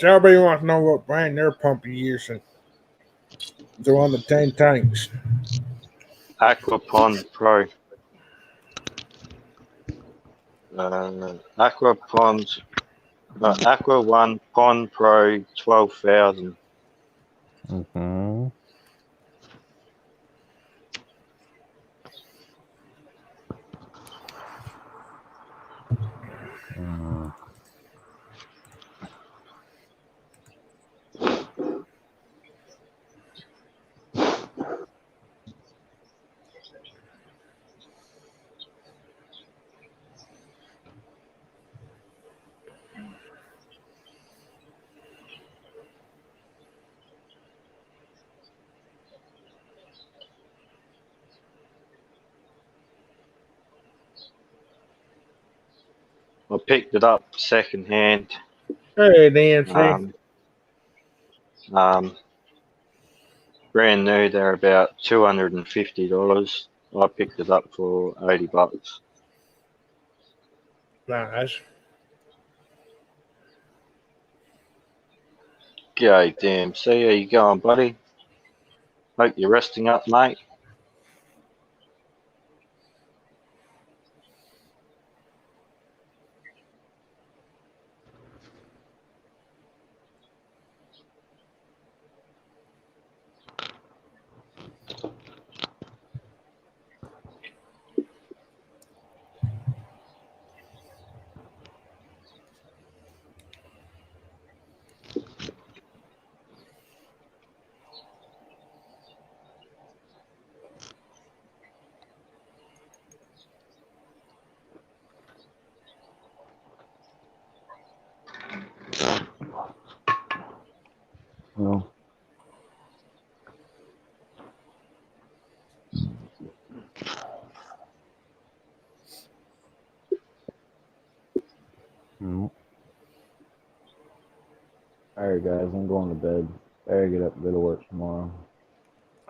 Everybody wants to know what brand their pump you're using. They're on the 10 tanks. Aquapond Pro. Aqua One Pond Pro 12,000. Mm-hmm. I picked it up second hand. Hey, Nancy. Brand new, they're about $250. I picked it up for $80. Nice. G'day, DMC. How you going, buddy? Hope you're resting up, mate. Well. Alright. right, guys, I'm going to bed. I gotta get up and go to work tomorrow.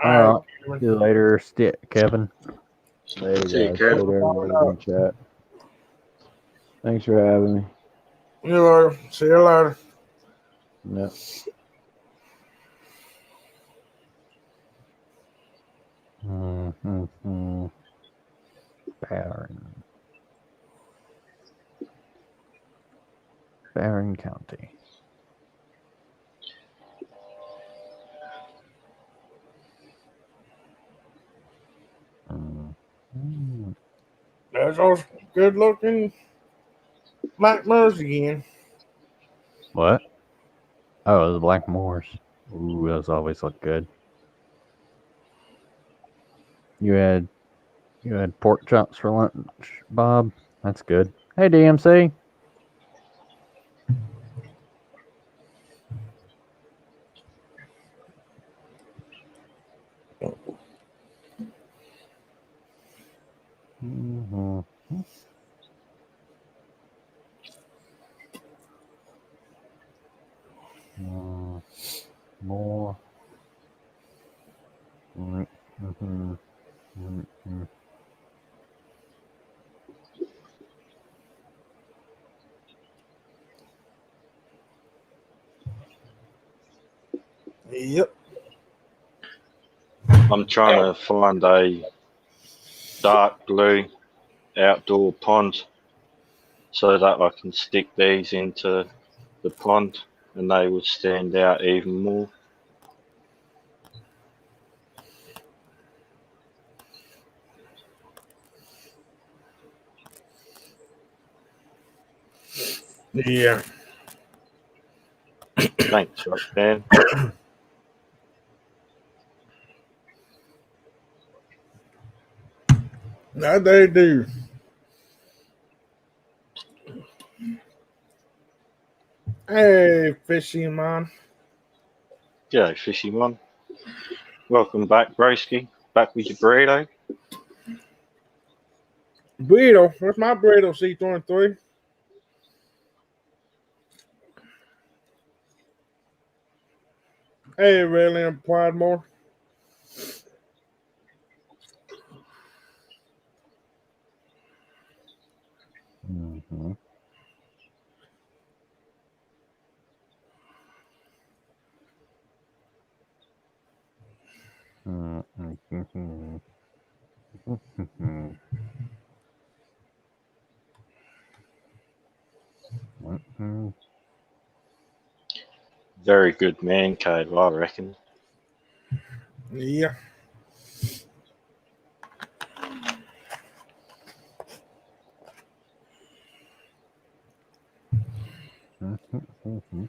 All right. See you later, Kevin. Later, See you, guys. Kev. Later, everybody in chat. Thanks for having me. See you later. Yep. Mm-hmm. Barron County. There's those good looking black Murs again. What? Oh, the Black Moors. Ooh, those always look good. You had pork chops for lunch, Bob. That's good. Hey, DMC. Mm-hmm. More. Mm-hmm. Mm-hmm. Yep. I'm trying to find a dark blue outdoor pond so that I can stick these into the pond and they would stand out even more. Yeah. Thanks, Roxanne. No, they do. Hey, fishy man. G'day, fishy one. Welcome back, Broski. Back with your burrito. Burrito. Where's my burrito, C23? Hey, really implied more. Mm-hmm. Mm-hmm. Mm-hmm. Very good man cave, I reckon. Yeah. Mm-hmm.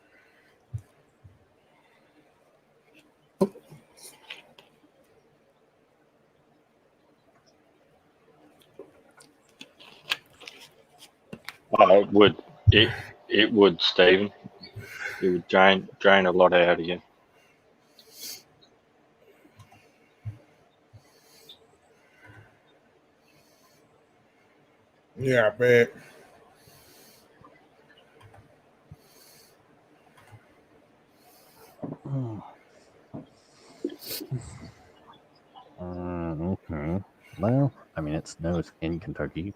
Oh, it would. It would, Stephen. It would drain a lot out of you. Yeah, I bet. Okay. Well, I mean, it snows in Kentucky.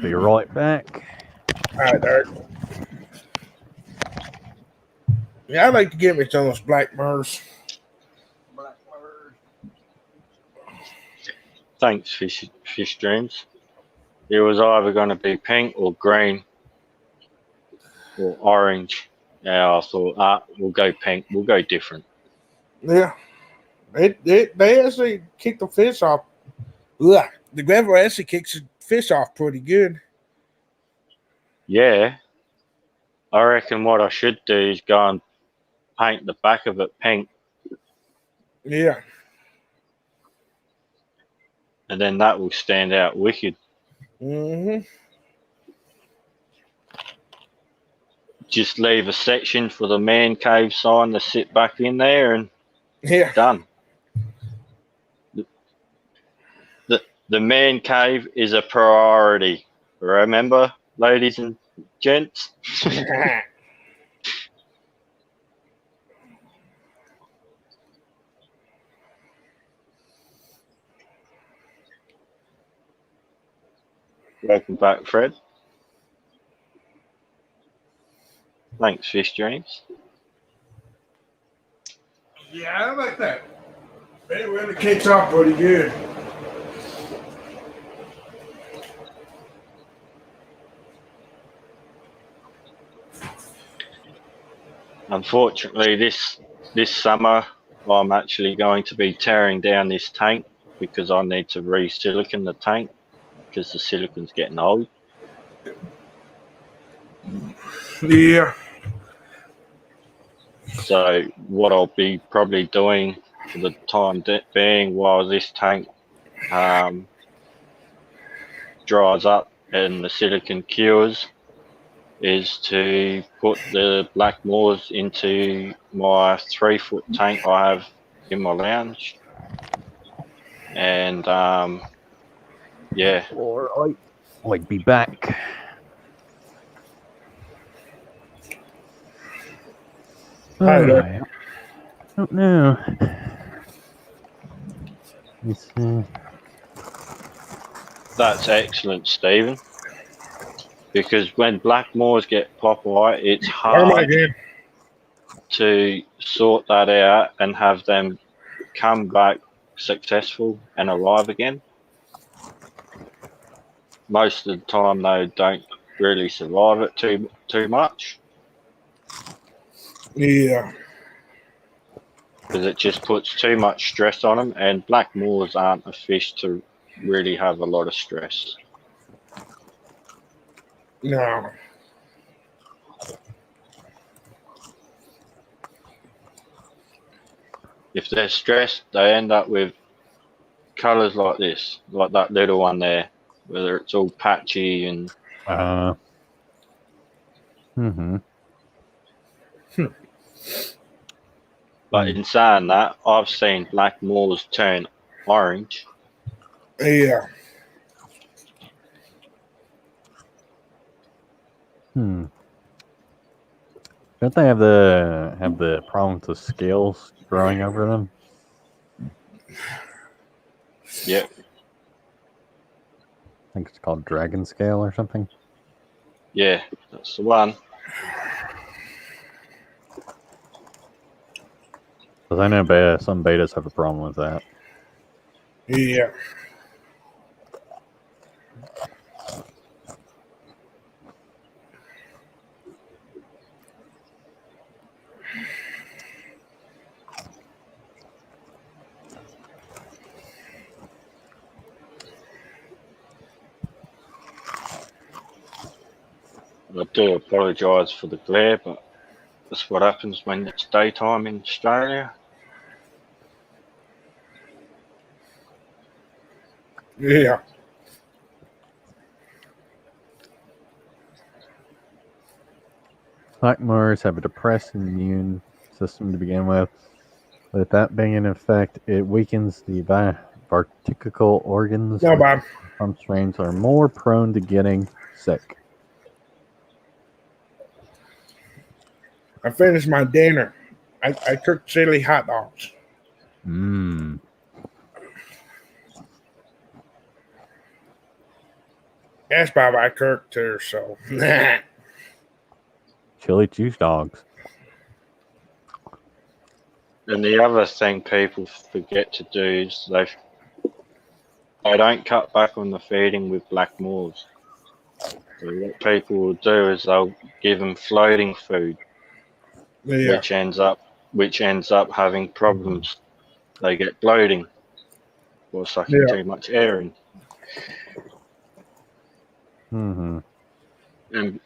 Be right back. All right, Derek. Yeah, I'd like to get me some of those black Murs. Thanks, fish dreams. It was either going to be pink or green or orange. Yeah, I thought, we'll go pink. We'll go different. Yeah. They actually kick the fish off. Ugh. The gravel actually kicks the fish off pretty good. Yeah, I reckon what I should do is go and paint the back of it pink, Yeah. and then that will stand out wicked. Mm-hmm. Just leave a section for the man cave sign to sit back in there, and Yeah. Done. The man cave is a priority. Remember, ladies and gents? Welcome back, Fred. Thanks, Fish Dreams. Yeah, I like that. It really kicks off pretty good. Unfortunately, this summer, I'm actually going to be tearing down this tank because I need to re-silicon the tank because the silicon's getting old. Yeah. So what I'll be probably doing for the time being while this tank dries up and the silicon cures is to put the black moors into my 3-foot tank I have in my lounge. And yeah. Or I'd be back. Hi there. I don't know. Let's see. That's excellent, Stephen. Because when black moors get popeye, it's Oh my hard God. to sort that out and have them come back successful and alive again. Most of the time, they don't really survive it too much Yeah. because it just puts too much stress on them. And black moors aren't a fish to really have a lot of stress. No. If they're stressed, they end up with colours like this, like that little one there, whether it's all patchy and Mm-hmm. But in saying that, I've seen black moors turn orange. Yeah. Don't they have the problem with the scales growing over them? Yep. I think it's called dragon scale or something. Yeah, that's the one. Because I know some betas have a problem with that. Yeah. I do apologise for the glare, but that's what happens when it's daytime in Australia. Yeah. Black moors have a depressed immune system to begin with. With that being in effect, it weakens the vertical organs. No, Bob. Some strains are more prone to getting sick. I finished my dinner. I cooked chili hot dogs. Mmm. Yes, Bob, I cooked too, so. Chili juice dogs. And the other thing people forget to do is they don't cut back on the feeding with black moors. So what people will do is they'll give them floating food, Yeah. which ends up having problems. They get bloating or sucking Yeah. too much air in. Mm-hmm. And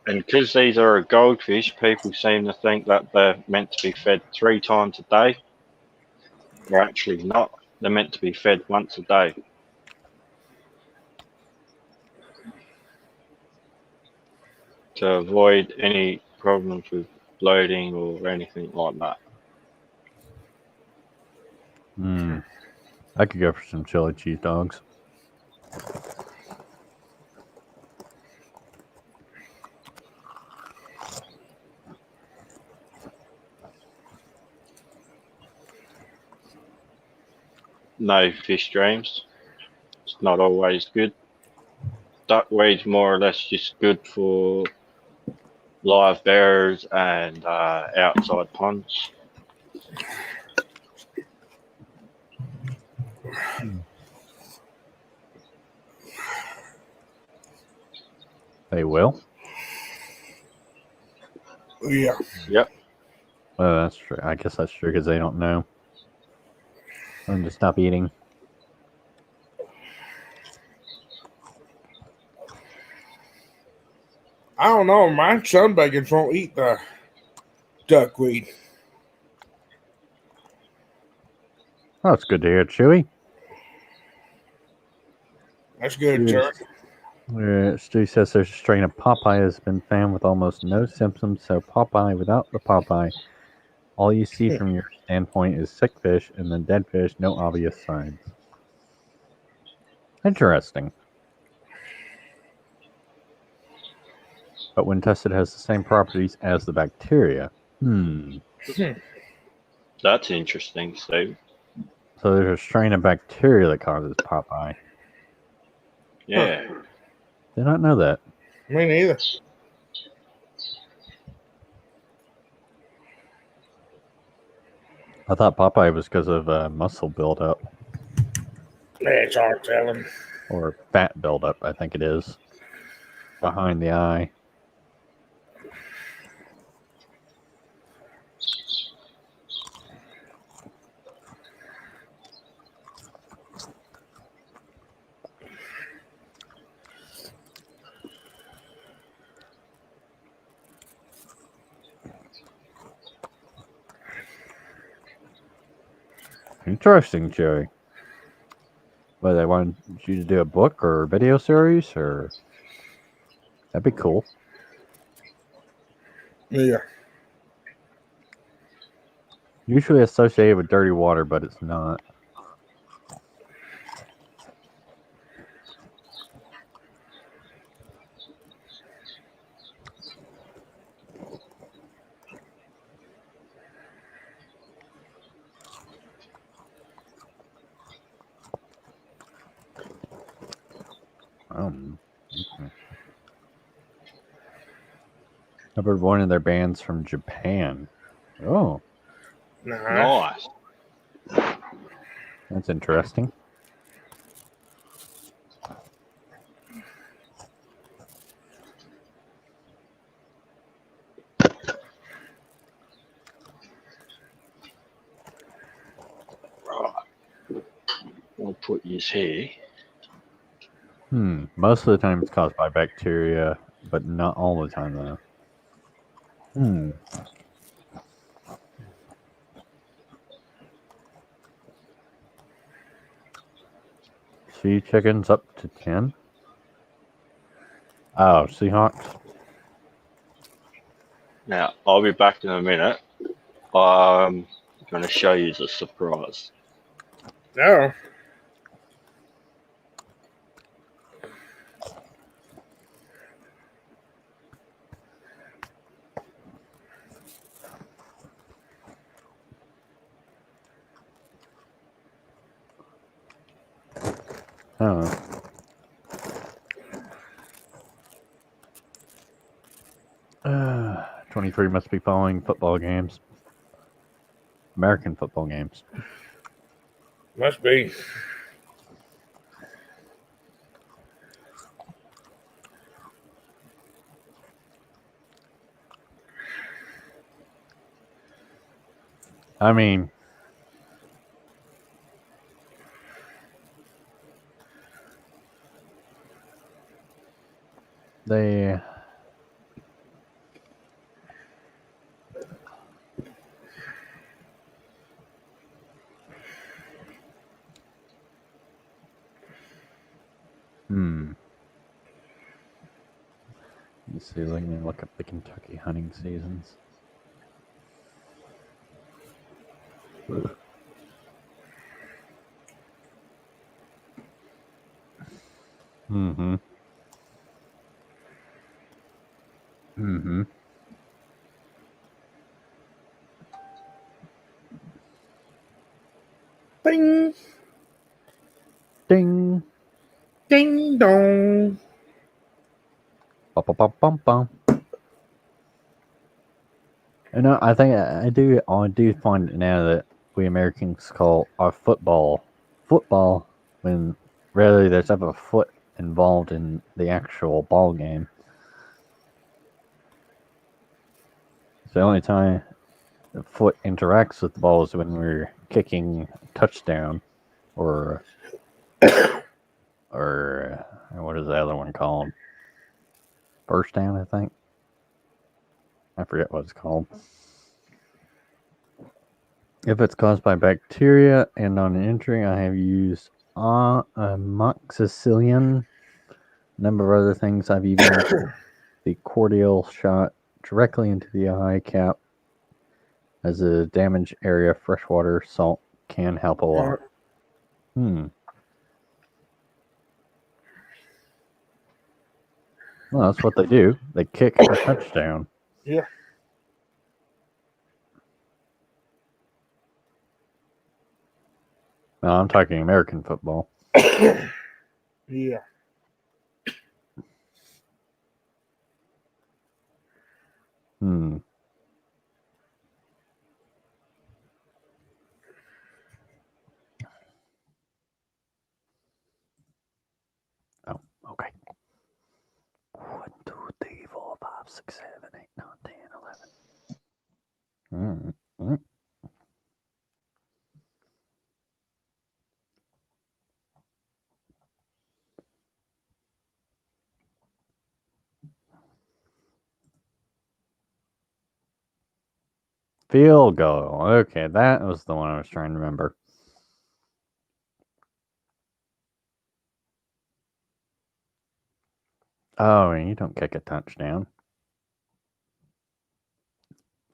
because these are a goldfish, people seem to think that they're meant to be fed 3 times a day. They're actually not. They're meant to be fed once a day. To avoid any problems with bloating or anything like that. I could go for some chili cheese dogs. No fish dreams. It's not always good. Duckweed's more or less just good for live bearers and outside ponds. They will? Yeah. Yep. Oh, that's true. I guess that's true because they don't know when to stop eating. I don't know. My sunbagons won't eat the duckweed. Oh, it's good to hear, Chewy. That's good, Chewy. Chuck. Stu says there's a strain of Popeye has been found with almost no symptoms, so Popeye without the Popeye. All you see from your standpoint is sick fish, and then dead fish, no obvious signs. Interesting. But when tested, has the same properties as the bacteria. That's interesting, Steve. So there's a strain of bacteria that causes Popeye. Yeah. Did not know that. Me neither. I thought Popeye was because of muscle buildup It's hard telling. or fat buildup. I think it is behind the eye. Interesting, Joey. Whether they wanted you to do a book or a video series, or that'd be cool. Yeah. Usually associated with dirty water, but it's not. Okay. I've heard one of their bands from Japan. Oh, Nice. Nice. that's interesting. Right. I'll put yours here. Most of the time it's caused by bacteria, but not all the time though. Sea chickens up to 10. Oh, Seahawks. Now, I'll be back in a minute. I'm going to show you a surprise. No. Oh. Uh, 23 must be following football games. American football games. Must be. I mean, they let's see, let me look up the Kentucky hunting seasons. Mm-hmm. Mm-hmm. Bing, Ding. ding dong. Bum, bum, bum, bum, bum. And I think I do find now that we Americans call our football when rarely there's ever a foot involved in the actual ball game. It's the only time the foot interacts with the ball is when we're kicking touchdown or what is the other one called? First down, I think. I forget what it's called. If it's caused by bacteria and on an injury, I have used amoxicillin. A number of other things. I've even used the cordial shot directly into the eye cap as a damaged area. Freshwater salt can help a lot. Well, that's what they do. They kick for touchdown. Yeah. No, I'm talking American football. Yeah. Oh, okay. 1, 2, 3, 4, 5, 6, 7, 8, 9, 10, 11. Field goal. Okay, that was the one I was trying to remember. Oh, and you don't kick a touchdown.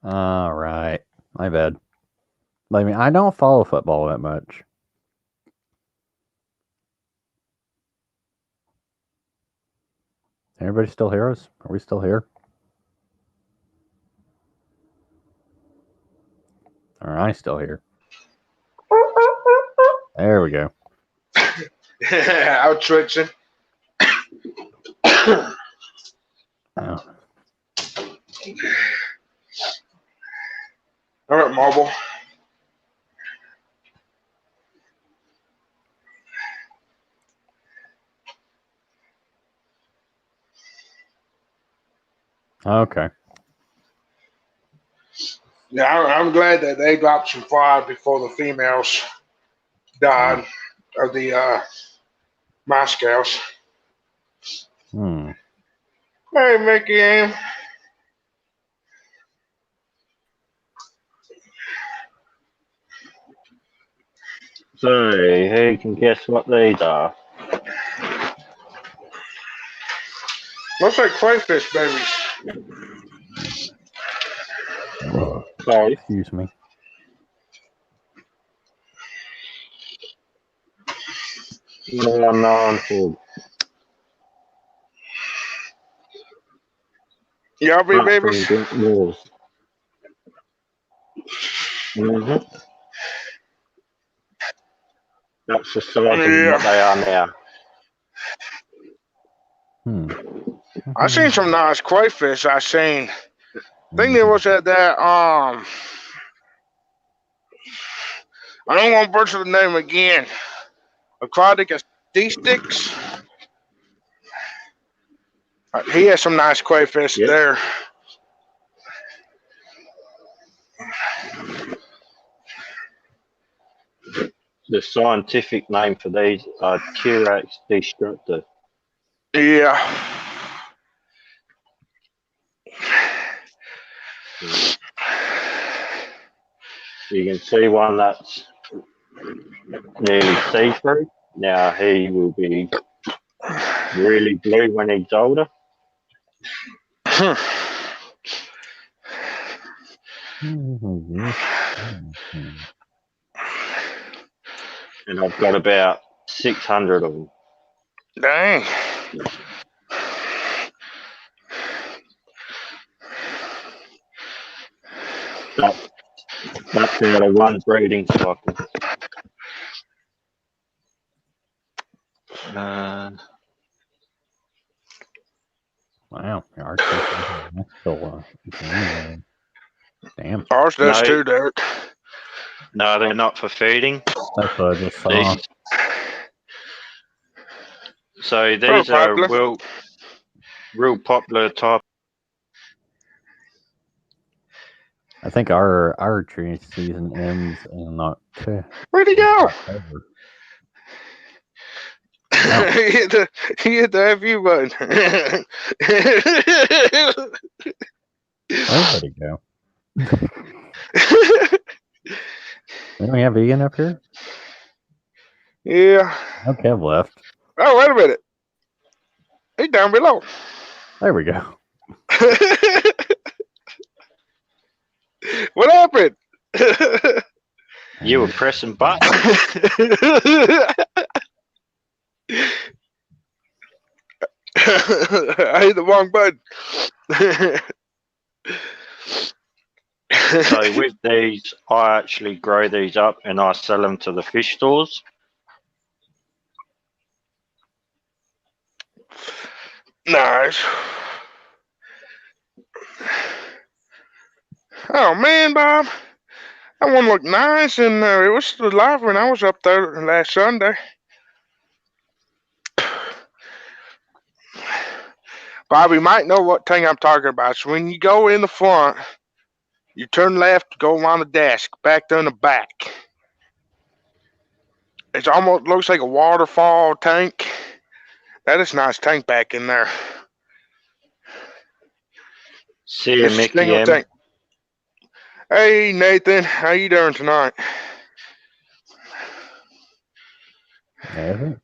All right. My bad. I mean, I don't follow football that much. Everybody still hear us? Are we still here? Or am I still here? There we go. Out twitching. Oh. All right, Marble. Okay. Yeah, I'm glad that they dropped some fire before the females died of the Moscows. Hey, Mickey. So, who can guess what these are? Looks like crayfish babies. Sorry. Excuse me. What are they known for? Yabby babies. Mm-hmm. That's the size of what Yeah. they are now. I seen some nice crayfish. I think there was at that I don't want to butcher the name again. Aquatic D-Sticks. He has some nice crayfish there. The scientific name for these are T-Rex destructor. Yeah. You can see one that's nearly see-through. Now he will be really blue when he's older. And I've got about 600 of them. Dang. That's out of one breeding cycle. Wow, our that's still January. Damn, Ours does No. too, Derek. No, they're not for feeding. that's what I just saw. These, so Real these are popular. real popular type. I think our tree season ends in October. Where'd he go? Oh. he hit the FU button. Where'd he go? Don't we have Ian up here? Yeah. No, Kev left. Oh, wait a minute. He's down below. There we go. What happened? You were pressing buttons. I hit the wrong button. So with these, I actually grow these up and I sell them to the fish stores. Nice. Oh man, Bob, that one looked nice, and it was live when I was up there last Sunday. Bob, you might know what thing I'm talking about. So when you go in the front, you turn left, go around the desk, back there in the back. It almost looks like a waterfall tank. That is a nice tank back in there. See you, It's a Mickey single M. tank. Hey Nathan, how you doing tonight? Nathan?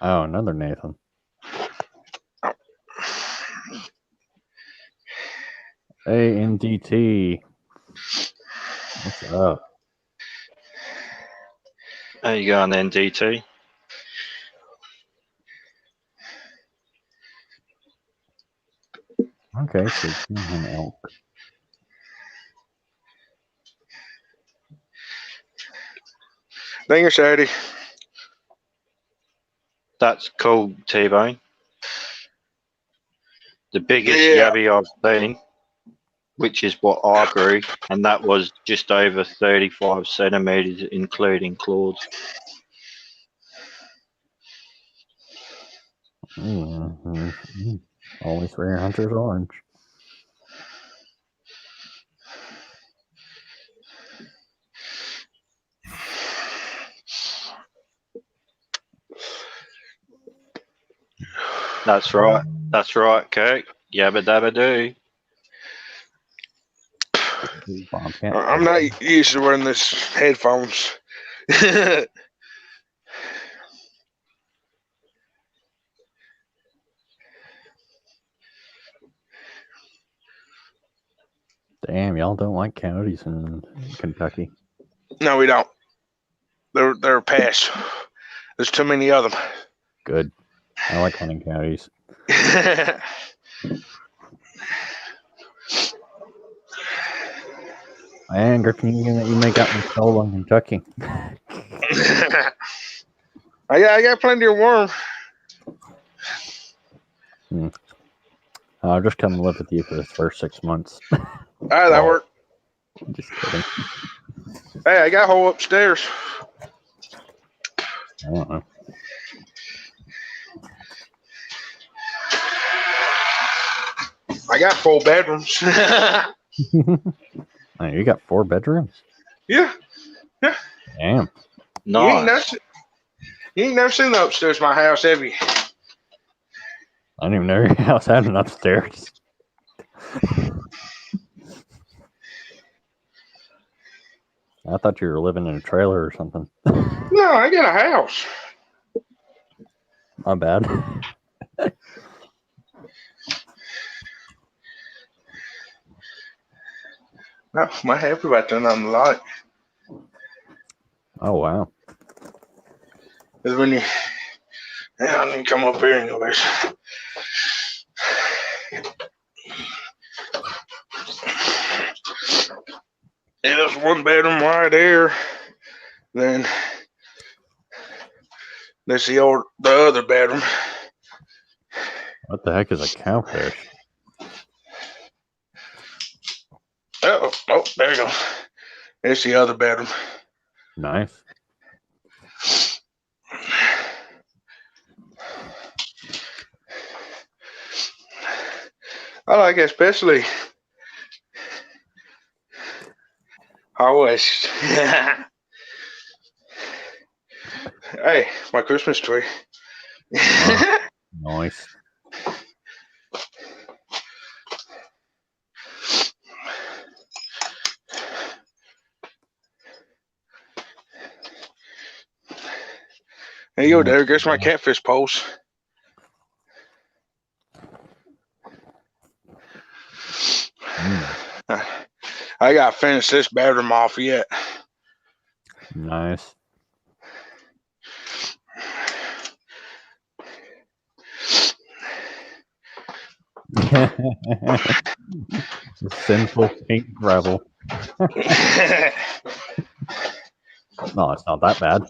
Oh, another Nathan. Hey, NDT. What's up? How you going then, DT? Okay, so an elk. Thank you, Sadie. That's cool, T-Bone. The biggest Yeah. yabby I've seen, which is what I grew, and that was just over 35 centimeters, including claws. Always rare hunter's orange. That's right. That's right, Kirk. Yabba dabba doo. Bobcat. I'm not used to wearing this headphones. Damn, y'all don't like coyotes in Kentucky. No, we don't. They're a pass. There's too many of them. Good. I like hunting coyotes. And Griffin, you make out in Soul in Kentucky. I got plenty of worm. I'll just come and live with you for the first 6 months. All right, that worked. Just kidding. Hey, I got a hole upstairs. I don't know. I got 4 bedrooms. Oh, you got 4 bedrooms? Yeah. Damn. Nice. You ain't never seen the upstairs of my house, have you? I didn't even know your house had an upstairs. I thought you were living in a trailer or something. No, I got a house. My bad. No, my happy about turning on the light. Oh, wow. Because when you Yeah, I need to come up here anyways. Yeah, there's one bedroom right there. Then there's the other bedroom. What the heck is a cowfish? Oh, there you go. There's the other bedroom. Nice. I like it especially. I wish. Hey, my Christmas tree. Nice. There you go, Derek. There's my catfish post. I gotta finish this bedroom off yet. Nice. The sinful pink gravel. No, it's not that bad.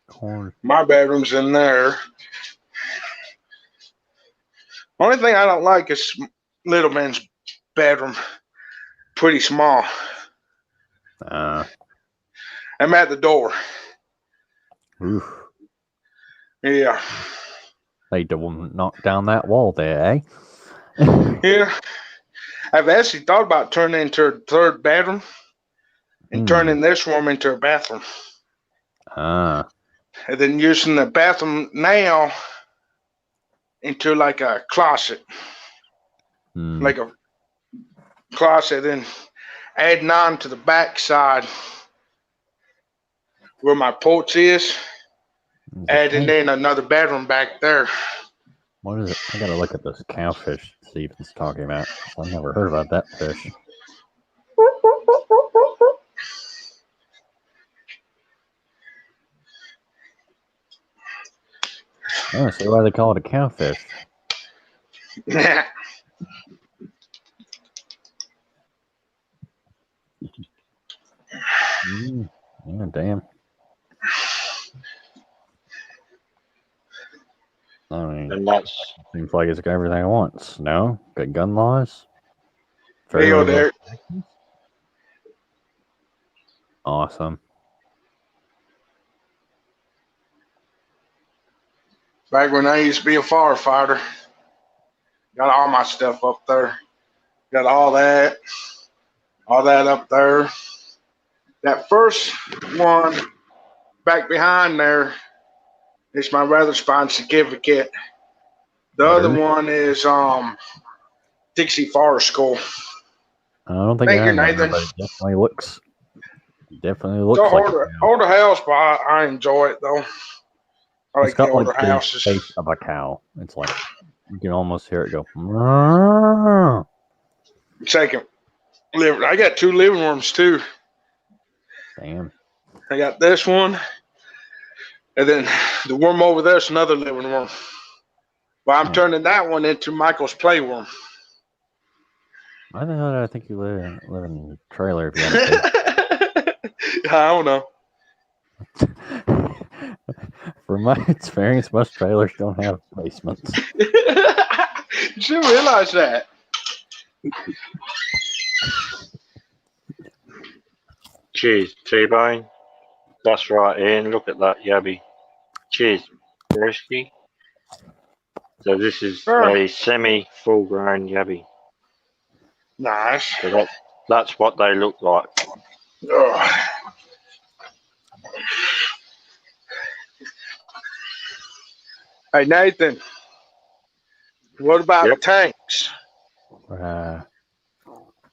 Corn. My bedroom's in there. Only thing I don't like is little man's bedroom. Pretty small. I'm at the door. Oof. Yeah. They don't knock down that wall there, eh? Yeah. I've actually thought about turning into a third bedroom and turning this room into a bathroom. And then using the bathroom now into like a closet. Like a closet, then adding on to the back side where my porch is, adding in another bedroom back there. What is it? I gotta look at this cowfish to see if it's talking about. I've never heard about that fish. I don't see why they call it a cowfish. Yeah, damn. I mean, And that's seems like it's got everything it wants. No? Got gun laws? There you go, Derek. Awesome. Back when I used to be a firefighter, got all my stuff up there. Got all that up there. That first one back behind there is my weather spine certificate. The other one is Dixie Fire School. I don't think Thank I you, have that, Nathan. but it definitely looks It's like an older house, but I enjoy it though. I it's like got the older like the houses. face of a cow. It's like you can almost hear it go. "Meow." Second, I got 2 living rooms too. Damn. I got this one, and then the room over there's another living room. But I'm turning that one into Michael's playroom. Why the hell did I think you live in a trailer if you had a I don't know. From my experience, most trailers don't have basements. You should realize that. cheers, T-Bone. That's right, Ian. Look at that yabby. Cheers, Brisky. So this is a semi-full grown yabby. Nice. So that's what they look like. Ugh. Hey, Nathan, what about tanks?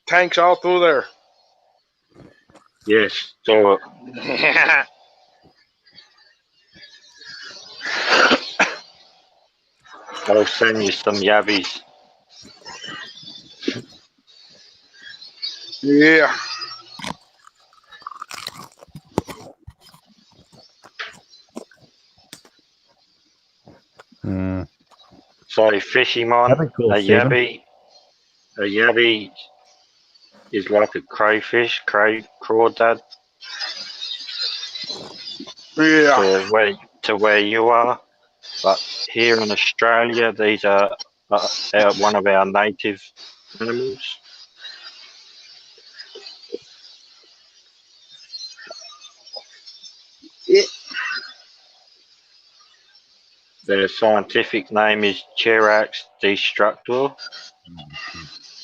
Tanks all through there. Yes, so I'll send you some yabbies. Yeah. Mm. So Fishymon, That'd be cool, Stephen. a yabby is like a crayfish, crawdad Yeah. to where you are. But here in Australia, these are one of our native animals. Their scientific name is Cherax destructor,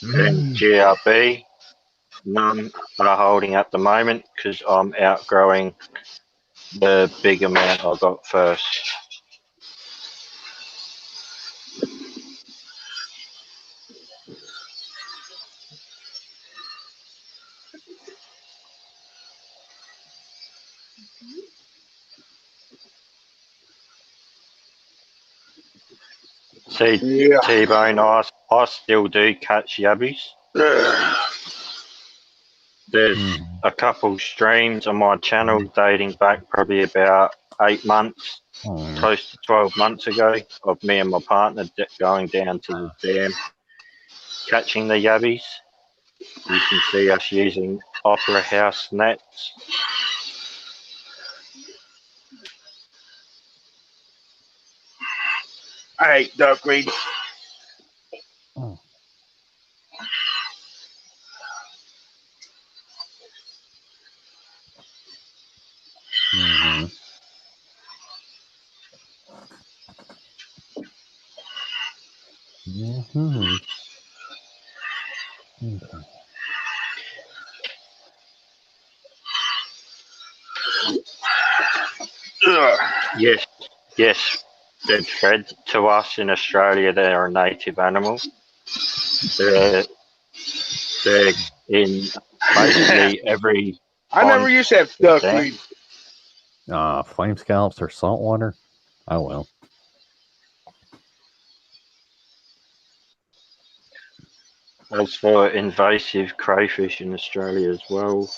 and GRB. None are holding at the moment because I'm outgrowing the big amount I got first. See, Yeah. T-Bone, I still do catch yabbies. There's a couple streams on my channel dating back probably about 8 months, close to 12 months ago, of me and my partner going down to the dam, catching the yabbies. You can see us using Opera House nets. I hate duckweed. Oh. Mm-hmm. Mm-hmm. Okay. Yes, said Fred. To us in Australia, they're a native animal. They're in basically every I never pond used to have or duckweed. dam. Flame scallops or saltwater? Oh well. As for invasive crayfish in Australia as well,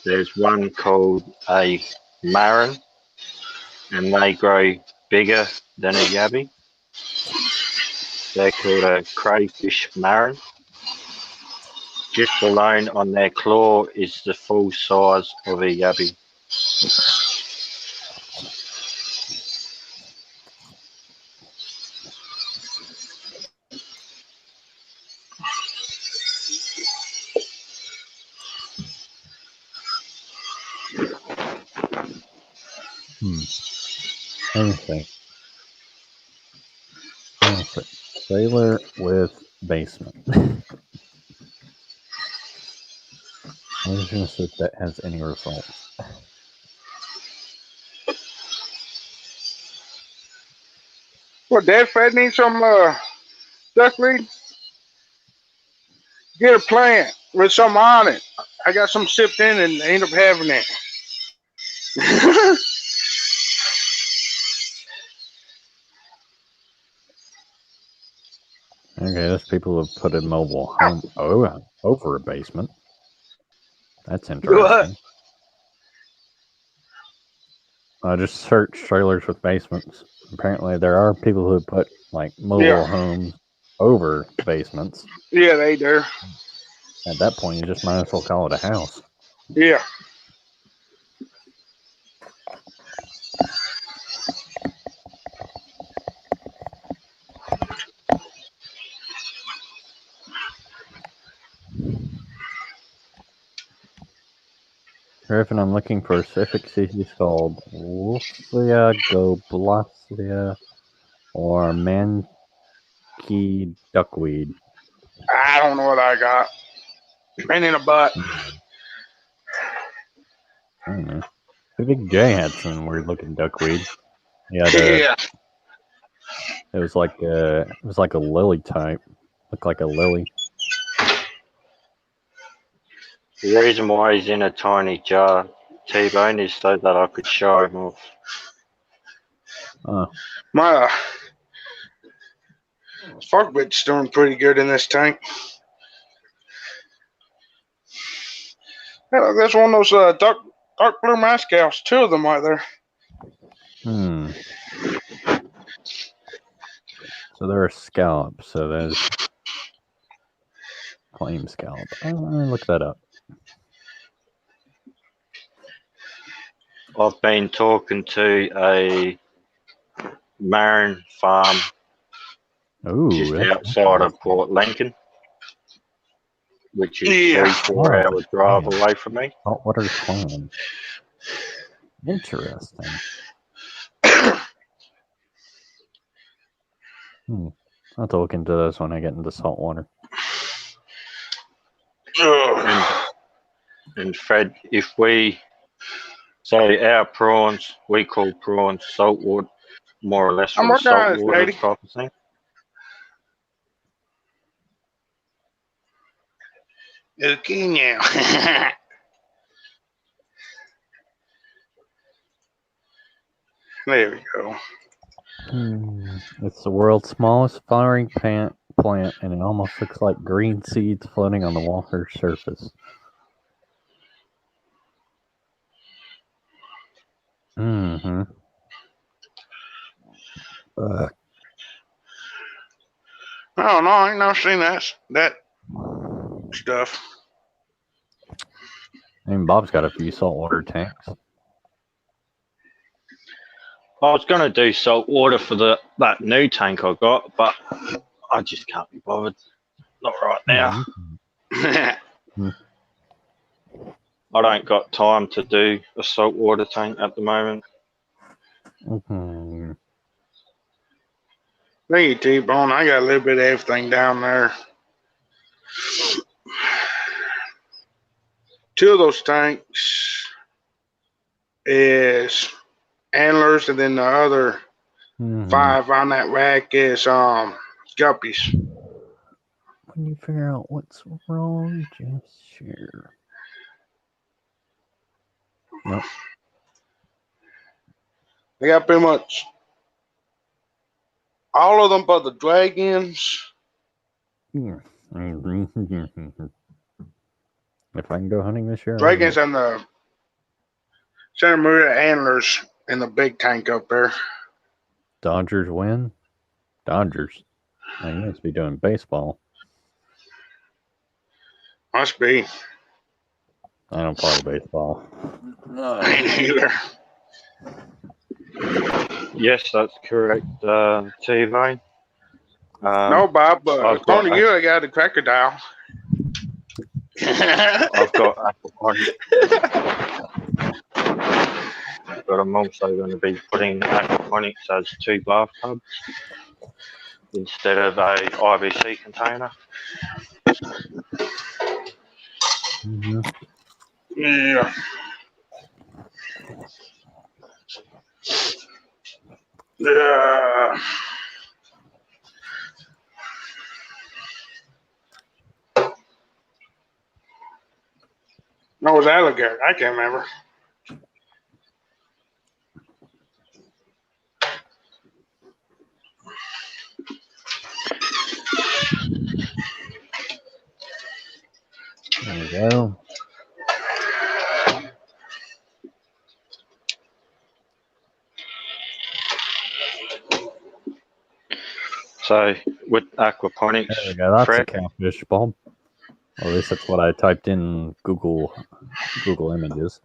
there's one called a marron, and they grow bigger than a yabby. They're called a crayfish marron. Just alone on their claw is the full size of a yabby. Anything. Sailor with basement. I'm just gonna see if that has any results. Well, Dad, Fred needs some duckweed. Get a plant with some on it. I got some sipped in and end up having it. Okay, there's people who have put a mobile home over a basement. That's interesting. I just searched trailers with basements. Apparently, there are people who put like mobile homes over basements. Yeah, they do. At that point, you just might as well call it a house. Yeah. Griffin, I'm looking for a specific species called Wolfia goblacia or Manky duckweed. I don't know what I got. Pain in the butt. I don't know. I think Jay had some weird looking duckweed. Yeah. It was like a lily type. Looked like a lily. The reason why he's in a tiny jar, T-Bone, is so that I could show him off. My spark bit's doing pretty good in this tank. Yeah, there's one of those dark blue mascows. 2 of them right there. So they're a scallop. So there's flame scallop. Look that up. I've been talking to a marine farm just outside of Port Lincoln, which is 3-4 hour drive away from me. Saltwater clam. Interesting. I'll have to look into this when I get into saltwater. And Fred, if we say our prawns, we call prawns saltwater, more or less from saltwater type of thing. Okay, now. There we go. It's the world's smallest flowering plant, and it almost looks like green seeds floating on the water's surface. I don't know. I ain't never seen that stuff. I mean, Bob's got a few saltwater tanks. I was going to do saltwater for that new tank I got, but I just can't be bothered. Not right now. I don't got time to do a saltwater tank at the moment. Thank you, T-Bone. I got a little bit of everything down there. 2 of those tanks is antlers, and then the other 5 on that rack is guppies. When you figure out what's wrong, just share. Nope. I got pretty much all of them but the dragons. If I can go hunting this year. Dragons and the Santa Maria antlers in the big tank up there. Dodgers win? Dodgers. Now, you must be doing baseball. Must be. I don't follow baseball. Me neither. Yes, that's correct, T-Vane. No, Bob, but according to you, I got a crocodile. I've got aquaponics. But I'm also going to be putting aquaponics as 2 bathtubs instead of a IBC container. Yeah. No, it was alligator. I can't remember. There we go. So with aquaponics, there we go. That's Fred, a catfish, Bob. Or at least that's what I typed in Google Images.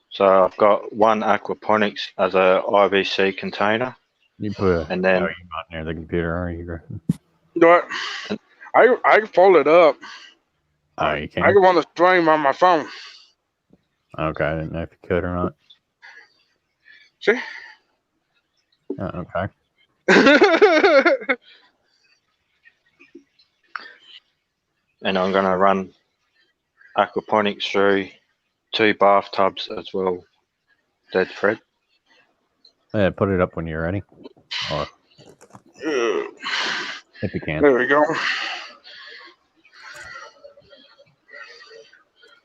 So I've got 1 aquaponics as a IBC container. You put and then you're not near the computer, are you, Griffin? What? I can fold it up. Oh, you can? I can run the stream on my phone. Okay, I didn't know if you could or not. See? Oh, okay. And I'm going to run aquaponics through 2 bathtubs as well. Dead Fred. Yeah, put it up when you're ready. Or if you can. There we go.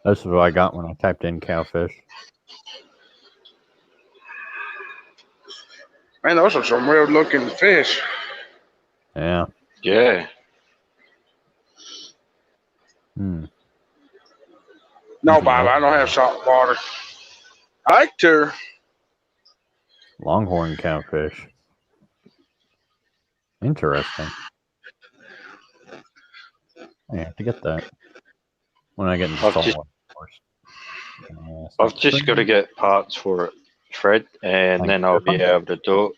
This is what I got when I typed in cowfish. Man, those are some weird looking fish. Yeah. Yeah. Hmm. No, Bob, I don't have salt water. I like to. Longhorn catfish. Interesting. I have to get that when I get into I've saltwater, just- of course. I've just got to get parts for it, Fred, and then I'll be able to do it.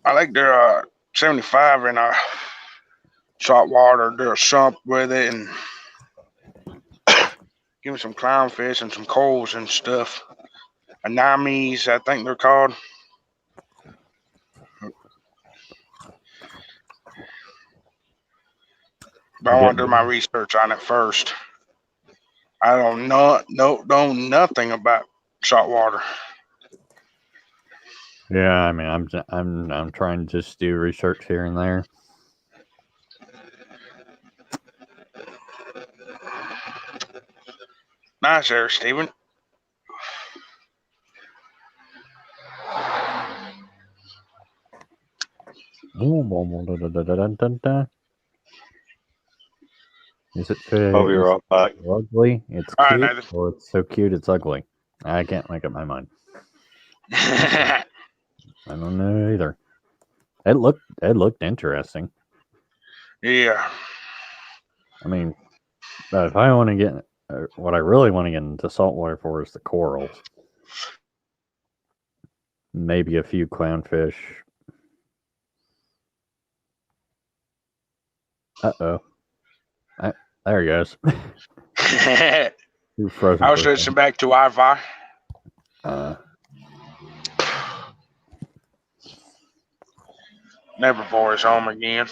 I like their 75 in salt water. Do a sump with it and give me some clownfish and some coals and stuff. Anamis, I think they're called. But I want to do my research on it first. I don't know nothing about salt water. Yeah, I mean, I'm trying to just do research here and there. Nice there, Steven. Is it I'll be right back. ugly? It's All right, cute, Nathan. or it's so cute it's ugly. I can't make up my mind. Yeah. I don't know either. It looked interesting. I mean, if I want to get what I really want to get into saltwater for is the corals. Maybe a few clownfish. Uh-oh. There he goes. You're frozen. I was listening back to Wi-Fi. Never boys home again.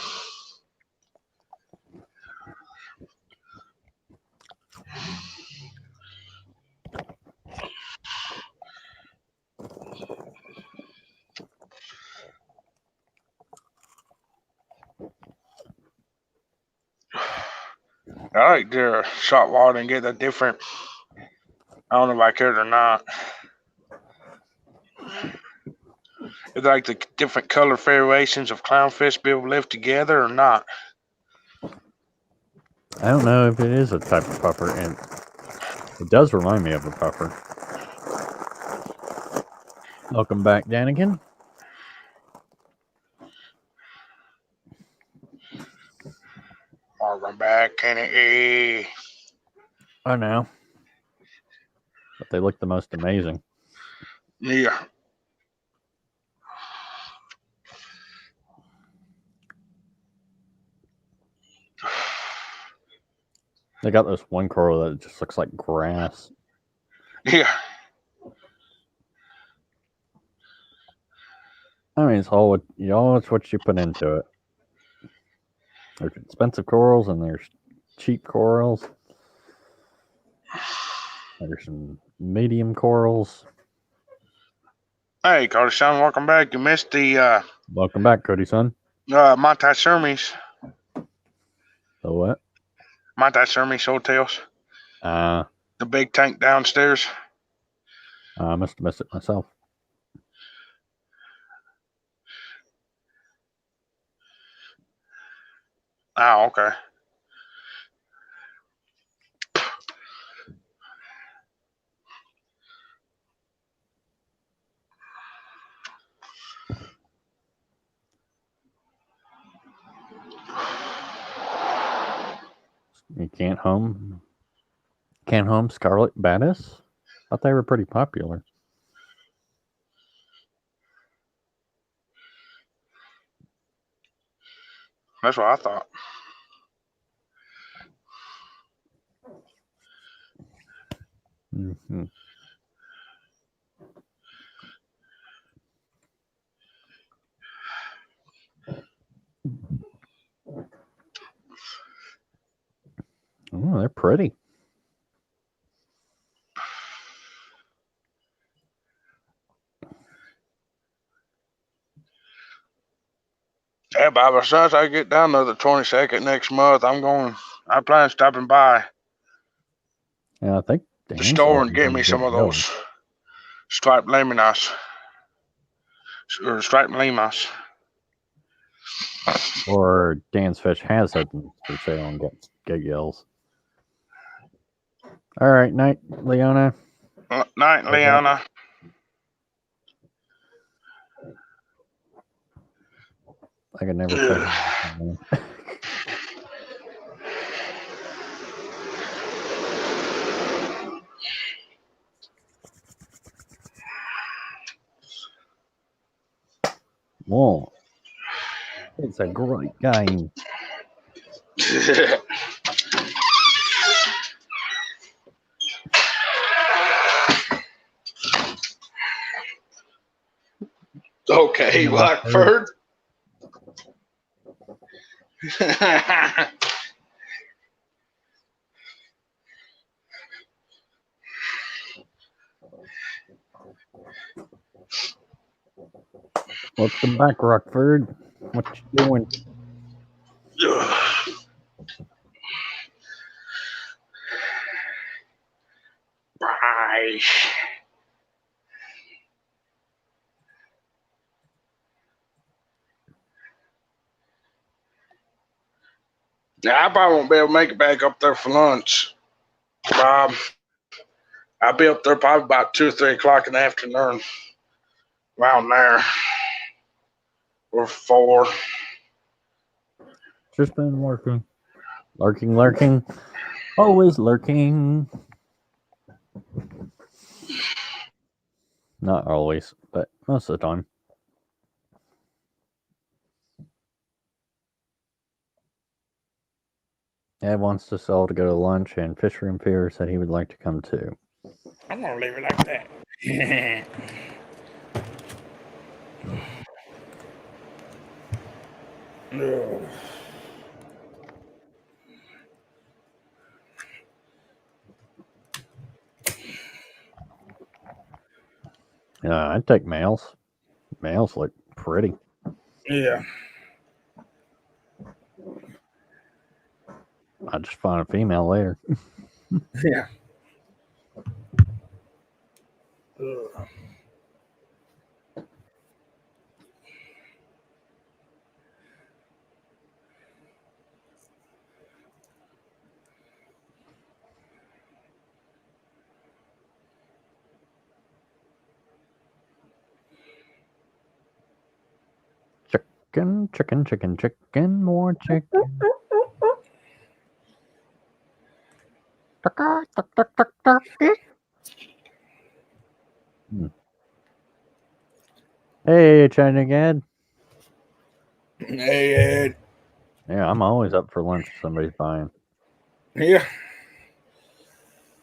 I like their salt water and get a different. I don't know if I cared or not. It's like the different color variations of clownfish be able to live together or not. I don't know if it is a type of puffer, and it does remind me of a puffer. Welcome back, Daniken. Welcome back, Kenny. I know. But they look the most amazing. Yeah. They got this one coral that just looks like grass. Yeah. I mean, it's all what you put into it. There's expensive corals and there's cheap corals. There's some medium corals. Hey, Cody son, welcome back. You missed the Welcome back, Cody son. Monty Sermies. The what? Monty Sermies hotels. The big tank downstairs. I must have missed it myself. Oh, okay. You can't home Scarlet Badass? Thought they were pretty popular. That's what I thought. Mm-hmm. Oh, they're pretty. Yeah, Bob, as soon as I get down to the 22nd next month, I plan on stopping by Yeah, I think the store and get me some of those striped laminas. or striped limas. Or Dan's Fish has had them for sale on Get Gills. All right, night, Leona. Night, Leona. I could never say her. Whoa. It's a great game. Okay, Blackford. Welcome back, Rockford. What you doing? Bye. Now, I probably won't be able to make it back up there for lunch. I'll be up there probably about 2 or 3 o'clock in the afternoon. Around there. Or 4. Just been working. Lurking. Always lurking. Not always, but most of the time. Ed wants us all to go to lunch, and Fisher and Fear said he would like to come too. I'm gonna leave it like that. Ugh. I'd take males. Males look pretty. Yeah. I'll just find a female later. Yeah. Ugh. Chicken, more chicken. Hey, China Ed. Hey, Ed. Yeah, I'm always up for lunch if somebody's buying. Yeah.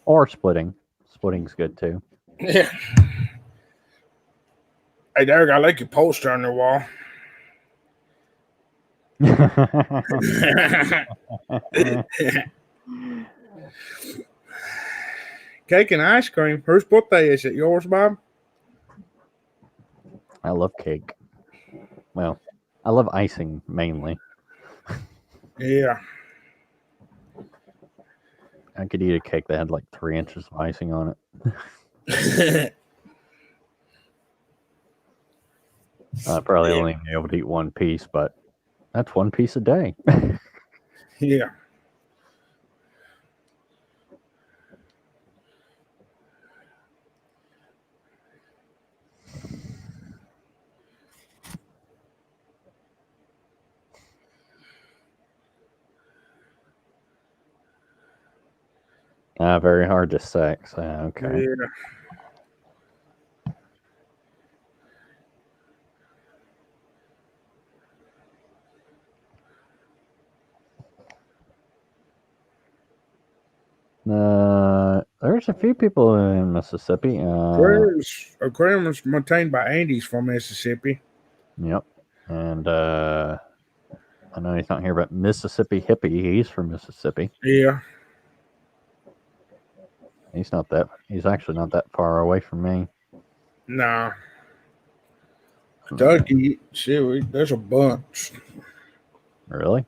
Or splitting. Splitting's good too. Yeah. Hey, Derek, I like your poster on the wall. Cake and ice cream. Whose birthday is it? Yours, Bob? I love cake. Well, I love icing mainly. Yeah. I could eat a cake that had like 3 inches of icing on it. I probably only be able to eat 1 piece, but that's 1 piece a day. Yeah. Very hard to sex. Okay. Yeah. There's a few people in Mississippi. Aquarium was maintained by Andy's from Mississippi. Yep. And I know he's not here, but Mississippi Hippie, he's from Mississippi. Yeah. He's actually not that far away from me. Nah. Kentucky, shit, there's a bunch. Really?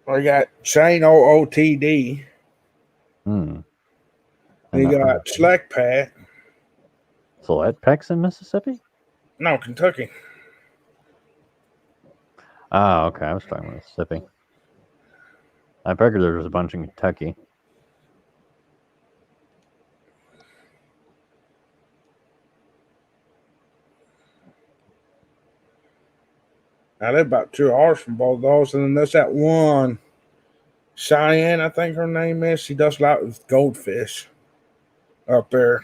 We got Shane OOTD. We got Slack Pat. So that Peck's in Mississippi? No, Kentucky. Oh, okay. I was talking Mississippi. I figured there was a bunch in Kentucky. Now they're about 2 hours from both of those, and then there's that one, Cheyenne, I think her name is. She does a lot with goldfish up there.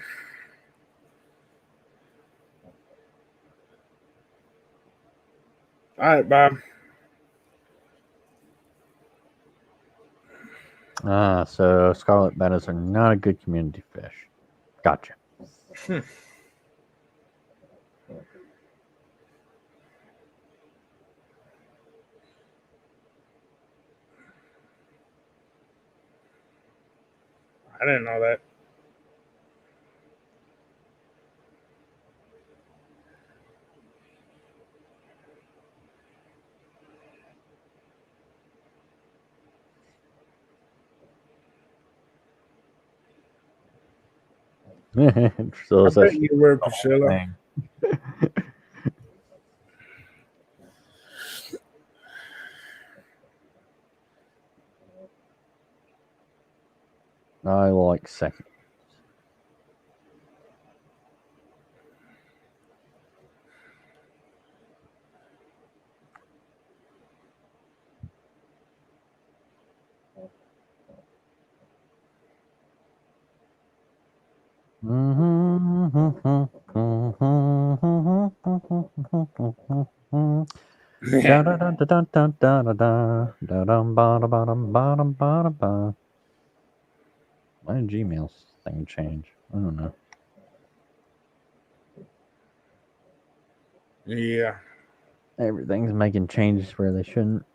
All right, Bob. So scarlet bettas are not a good community fish. Gotcha. I didn't know that. So I it's bet you were, Priscilla. thing. I like second. Yeah. Why did Gmail's thing change? I don't know. Yeah. Everything's making changes where they shouldn't.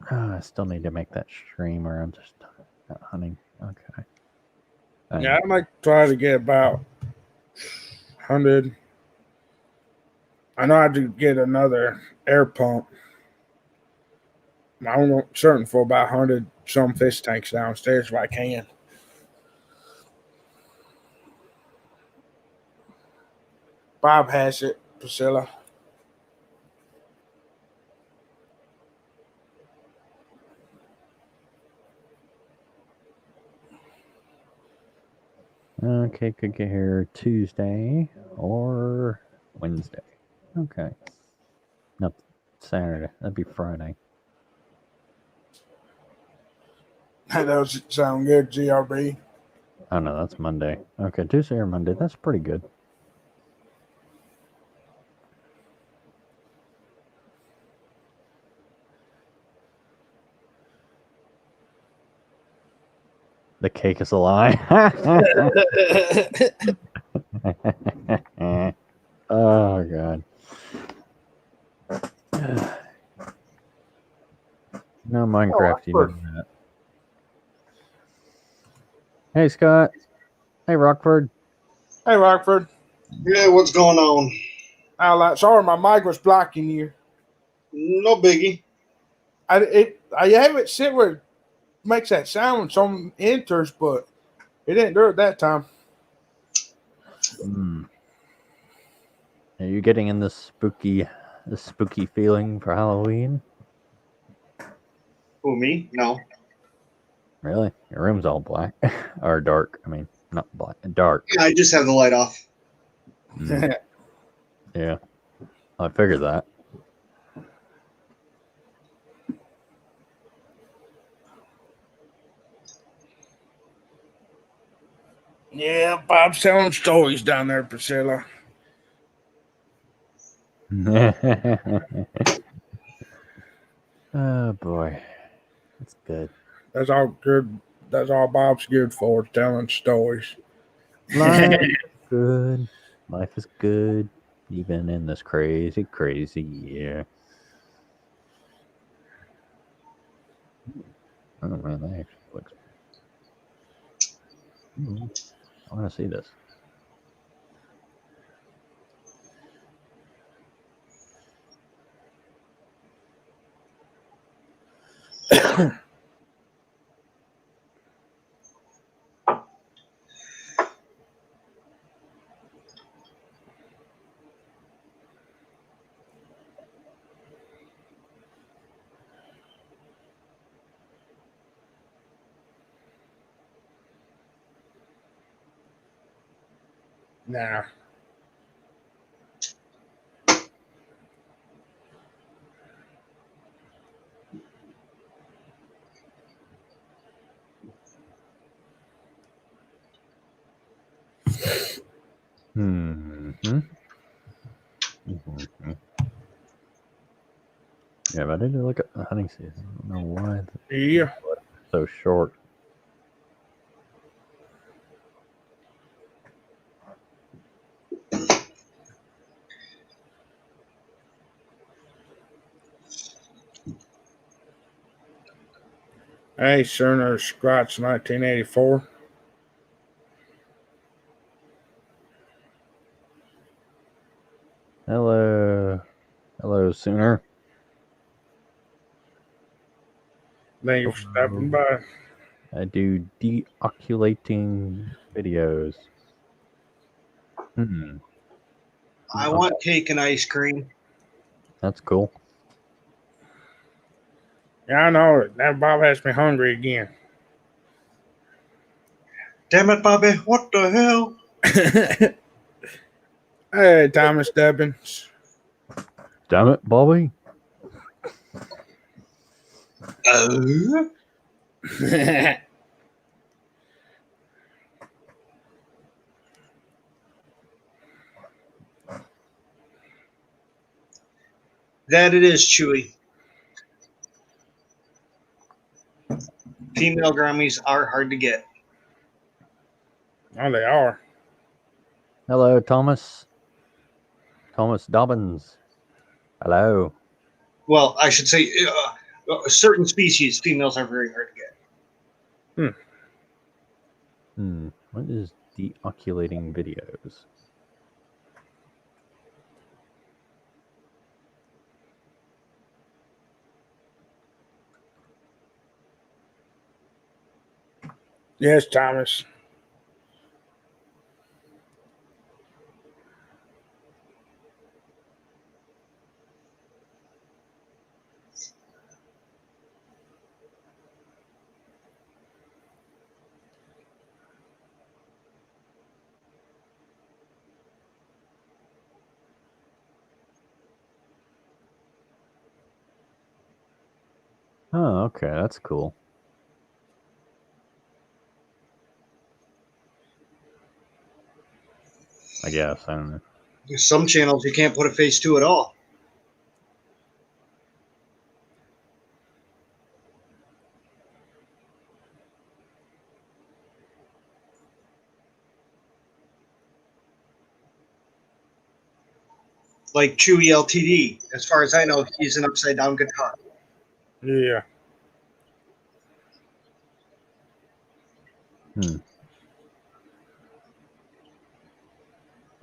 I still need to make that stream or I'm just not hunting. Okay. Yeah, I might try to get about 100. I know I have to get another air pump. I'm certain for about 100 some fish tanks downstairs if I can. Bob has it, Priscilla. Okay, could get here Tuesday or Wednesday. Okay. Not Saturday. That'd be Friday. That doesn't sound good, GRB. Oh no, that's Monday. Okay, Tuesday or Monday. That's pretty good. The cake is a lie. Oh god. No Minecraft, you know that. Hey Scott. Hey Rockford. Hey, Rockford. Yeah, what's going on? Sorry, my mic was blocking you. No biggie. I have it sit where it makes that sound when someone enters, but it didn't do it that time. Are you getting in the spooky feeling for Halloween? Who, me? No. Really? Your room's all black or dark. I mean, not black, dark. Yeah, I just have the light off. Yeah, I figured that. Yeah, Bob's telling stories down there, Priscilla. Oh boy, that's good. That's all good. That's all Bob's good for, telling stories. Life is good. Life is good, even in this crazy, crazy year. Oh man, that actually looks. I want to see this. Nah. Mm-hmm. Yeah, but I did look at the hunting season. I don't know why Yeah. it's so short. Hey, Cerner Scratch 1984. Hello. Hello, Sooner. Thank you for stopping by. I do deoculating videos. I want cake and ice cream. That's cool. Yeah, I know it. That Bob has me hungry again. Damn it, Bobby. What the hell? Hey, Thomas Stebbins. Damn it, Bobby. That it is, Chewy. Female Grammys are hard to get. Oh, they are. Hello, Thomas. Thomas Dobbins. Hello. Well, I should say certain species, females are very hard to get. What is deoculating videos? Yes, Thomas. Oh, okay, that's cool. I guess, I don't know. There's some channels you can't put a face to at all. Like Chewy LTD. As far as I know, he's an upside down guitar. Yeah.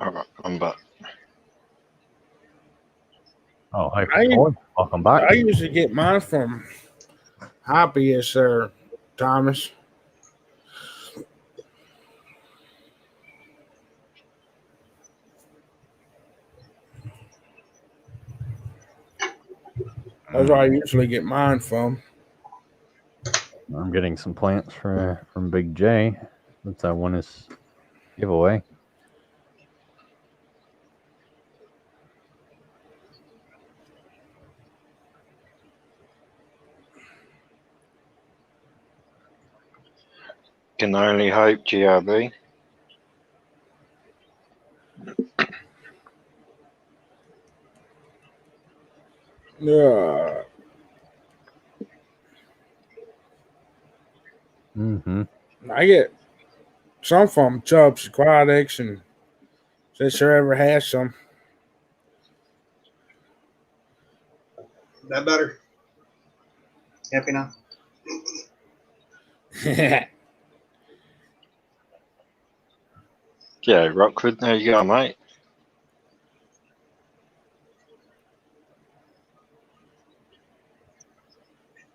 All right, I'm back. Oh, hey, boy. Welcome back. I usually get mine from hobbyists there, Thomas. That's where I usually get mine from. I'm getting some plants from Big J. Since I won his giveaway. Can only hope, GRB. Yeah. I get some from Chubbs Aquatics and since there ever has some. That better? Happy now? Yeah, Rockwood, there you go, mate.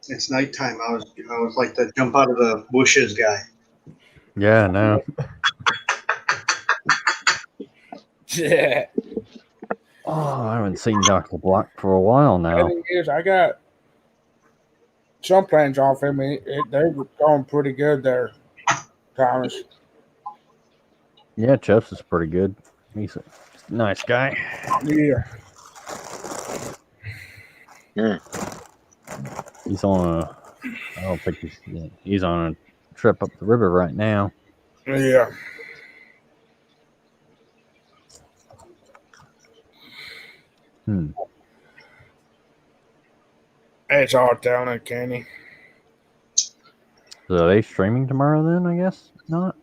It's nighttime. I was like the jump out of the bushes guy. Yeah, no. Yeah. Oh, I haven't seen Dr. Block for a while now. The thing is, I got some plants off him. They were going pretty good there, Thomas. Yeah, Chubbs is pretty good. He's a nice guy. Yeah. He's on a. I don't think he's on a trip up the river right now. Yeah. It's hard down in Kenny. So are they streaming tomorrow then? I guess not.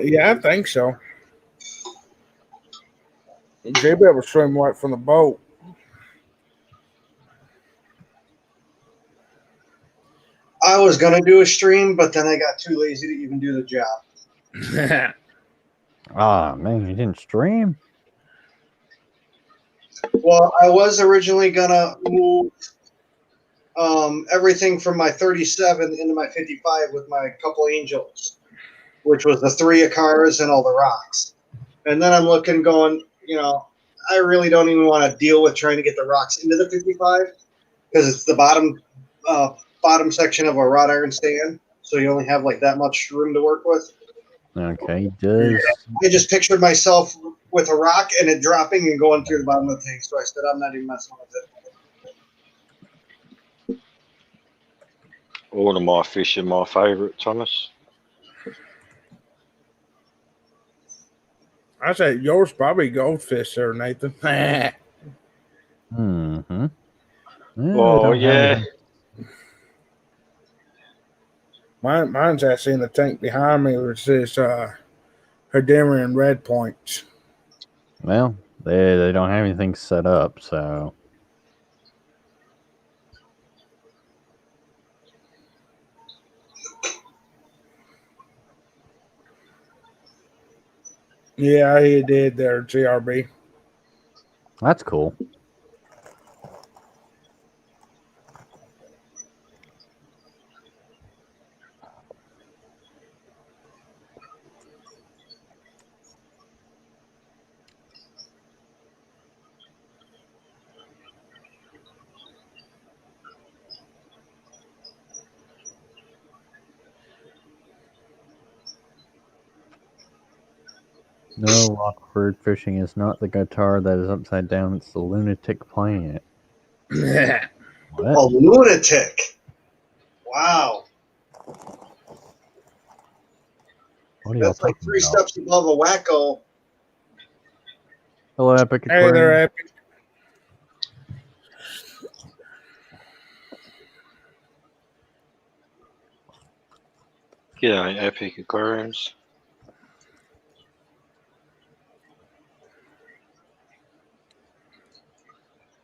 Yeah, I think so. JB was streaming right from the boat. I was gonna do a stream, but then I got too lazy to even do the job. Ah, man, you didn't stream? Well, I was originally gonna move everything from my 37 into my 55 with my couple angels, which was the 3 of cars and all the rocks. And then I'm looking, going, I really don't even want to deal with trying to get the rocks into the 55 because it's the bottom section of a wrought iron stand, so you only have like that much room to work with. Okay, does I just pictured myself with a rock and it dropping and going through the bottom of the tank, so I said I'm not even messing with it. All of my fish are my favourite, Thomas. I say yours probably goldfish there, Nathan. mm-hmm. Oh, yeah. Mine's actually in the tank behind me, which is Herdarian red points. Well, they don't have anything set up, so Yeah, he did there, GRB. that's cool. No, Rockford fishing is not the guitar that is upside down. It's the lunatic playing it. What? A lunatic. Wow. What are y'all That's like talking 3 about? steps above a wacko. Hello, Epic Hey Aquarium. there, Epic. G'day, Epic Aquariums.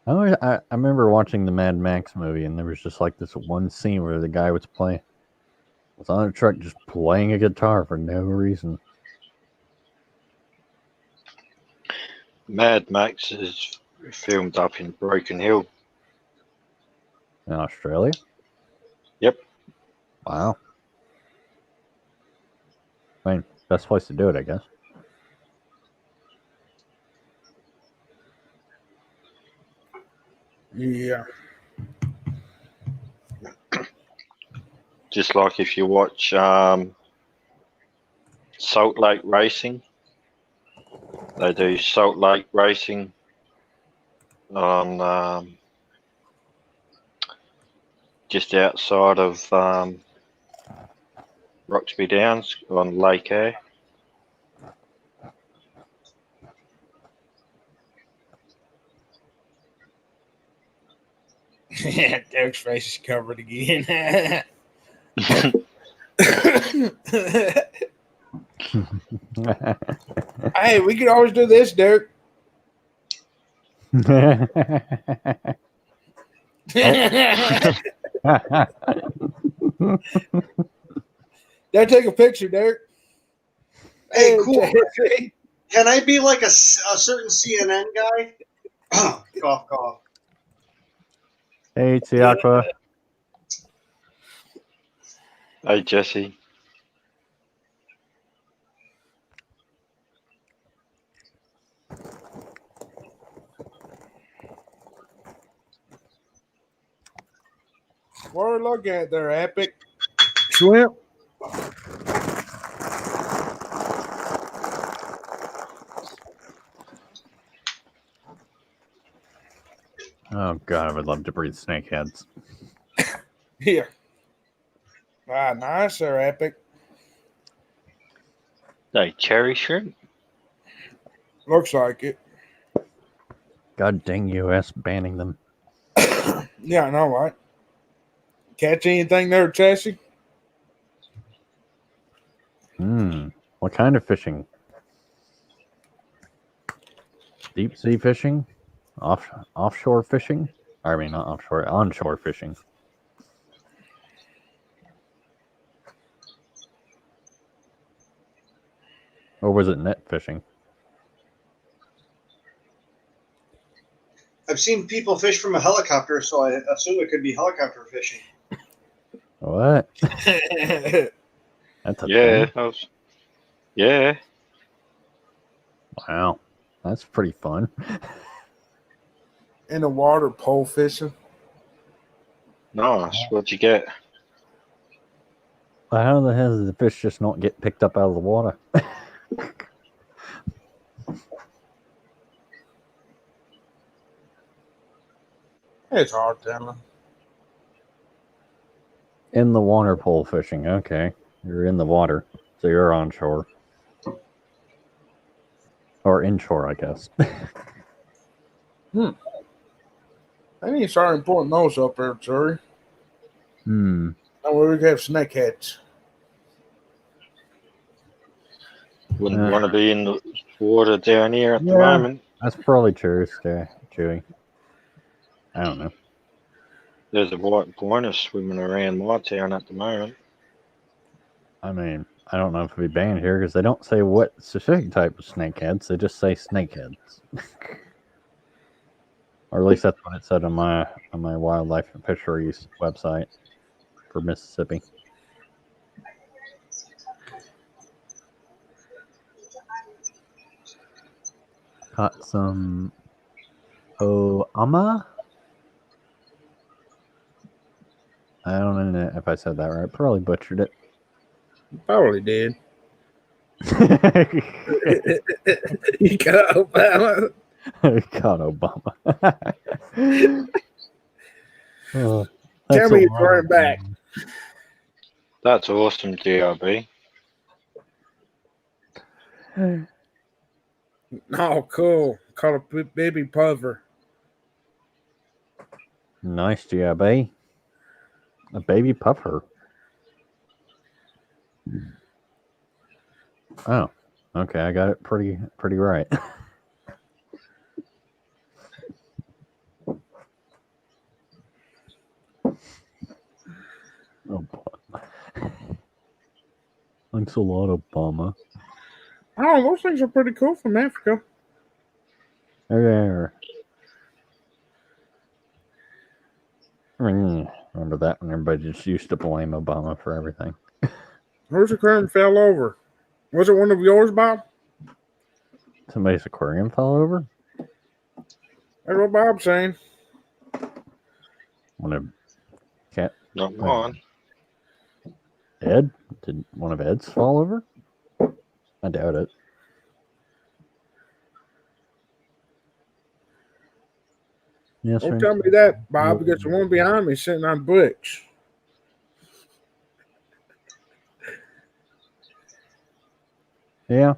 I remember watching the Mad Max movie, and there was just like this one scene where the guy was on a truck just playing a guitar for no reason. Mad Max is filmed up in Broken Hill. In Australia? Yep. Wow. I mean, best place to do it, I guess. Yeah. Just like if you watch Salt Lake Racing, they do Salt Lake Racing on just outside of Roxby Downs on Lake Air. Derek's face is covered again. Hey, we could always do this, Derek. Dad, take a picture, Derek. Hey, cool. Jesse. Can I be like a certain CNN guy? Cough, cough. Hey, Tiakwa. Hey, Jesse. What are we looking at there, Epic? Shrimp? Oh god, I would love to breathe snakeheads. Yeah. Ah, nice there, Epic. Like cherry shrimp? Looks like it. God dang US banning them. Yeah, I know, right? Catch anything there, Chessie? What kind of fishing? Deep sea fishing? Offshore fishing? I mean, not offshore, onshore fishing. Or was it net fishing? I've seen people fish from a helicopter, so I assume it could be helicopter fishing. What? That's a Yeah, thing? yeah. Wow. That's pretty fun. In the water, pole fishing. Nice. What'd you get? Well, how the hell does the fish just not get picked up out of the water? It's hard telling. In the water pole fishing. Okay. You're in the water. So you're onshore. Or inshore, I guess. I need to start importing those up there, Missouri. Hmm. That way we can have snakeheads. Wouldn't want to be in the water down here at the Yeah. moment. That's probably true, Chewy. I don't know. There's a white iguana swimming around my town at the moment. I mean, I don't know if it'd be banned here because they don't say what specific type of snakeheads. They just say snakeheads. Or at least that's what it said on my wildlife and fisheries website for Mississippi. Caught some Oama. I don't know if I said that right. Probably butchered it. Probably did. You got Obama. Caught Obama. Oh, Tell me you're running back. That's awesome, DRB. Oh, cool. Caught a baby puffer. Nice, GIB. A baby puffer. Oh, okay. I got it pretty right. Oh, thanks a lot, Obama. Oh, those things are pretty cool from Africa. Okay. Remember that when everybody just used to blame Obama for everything. Where's the aquarium fell over? Was it one of yours, Bob? Somebody's aquarium fell over? That's what Bob's saying. One of cat. Not mine. Ed? Did one of Ed's fall over? I doubt it. Yes, Don't tell me that, Bob, because the one behind me is sitting on Butch. Yeah.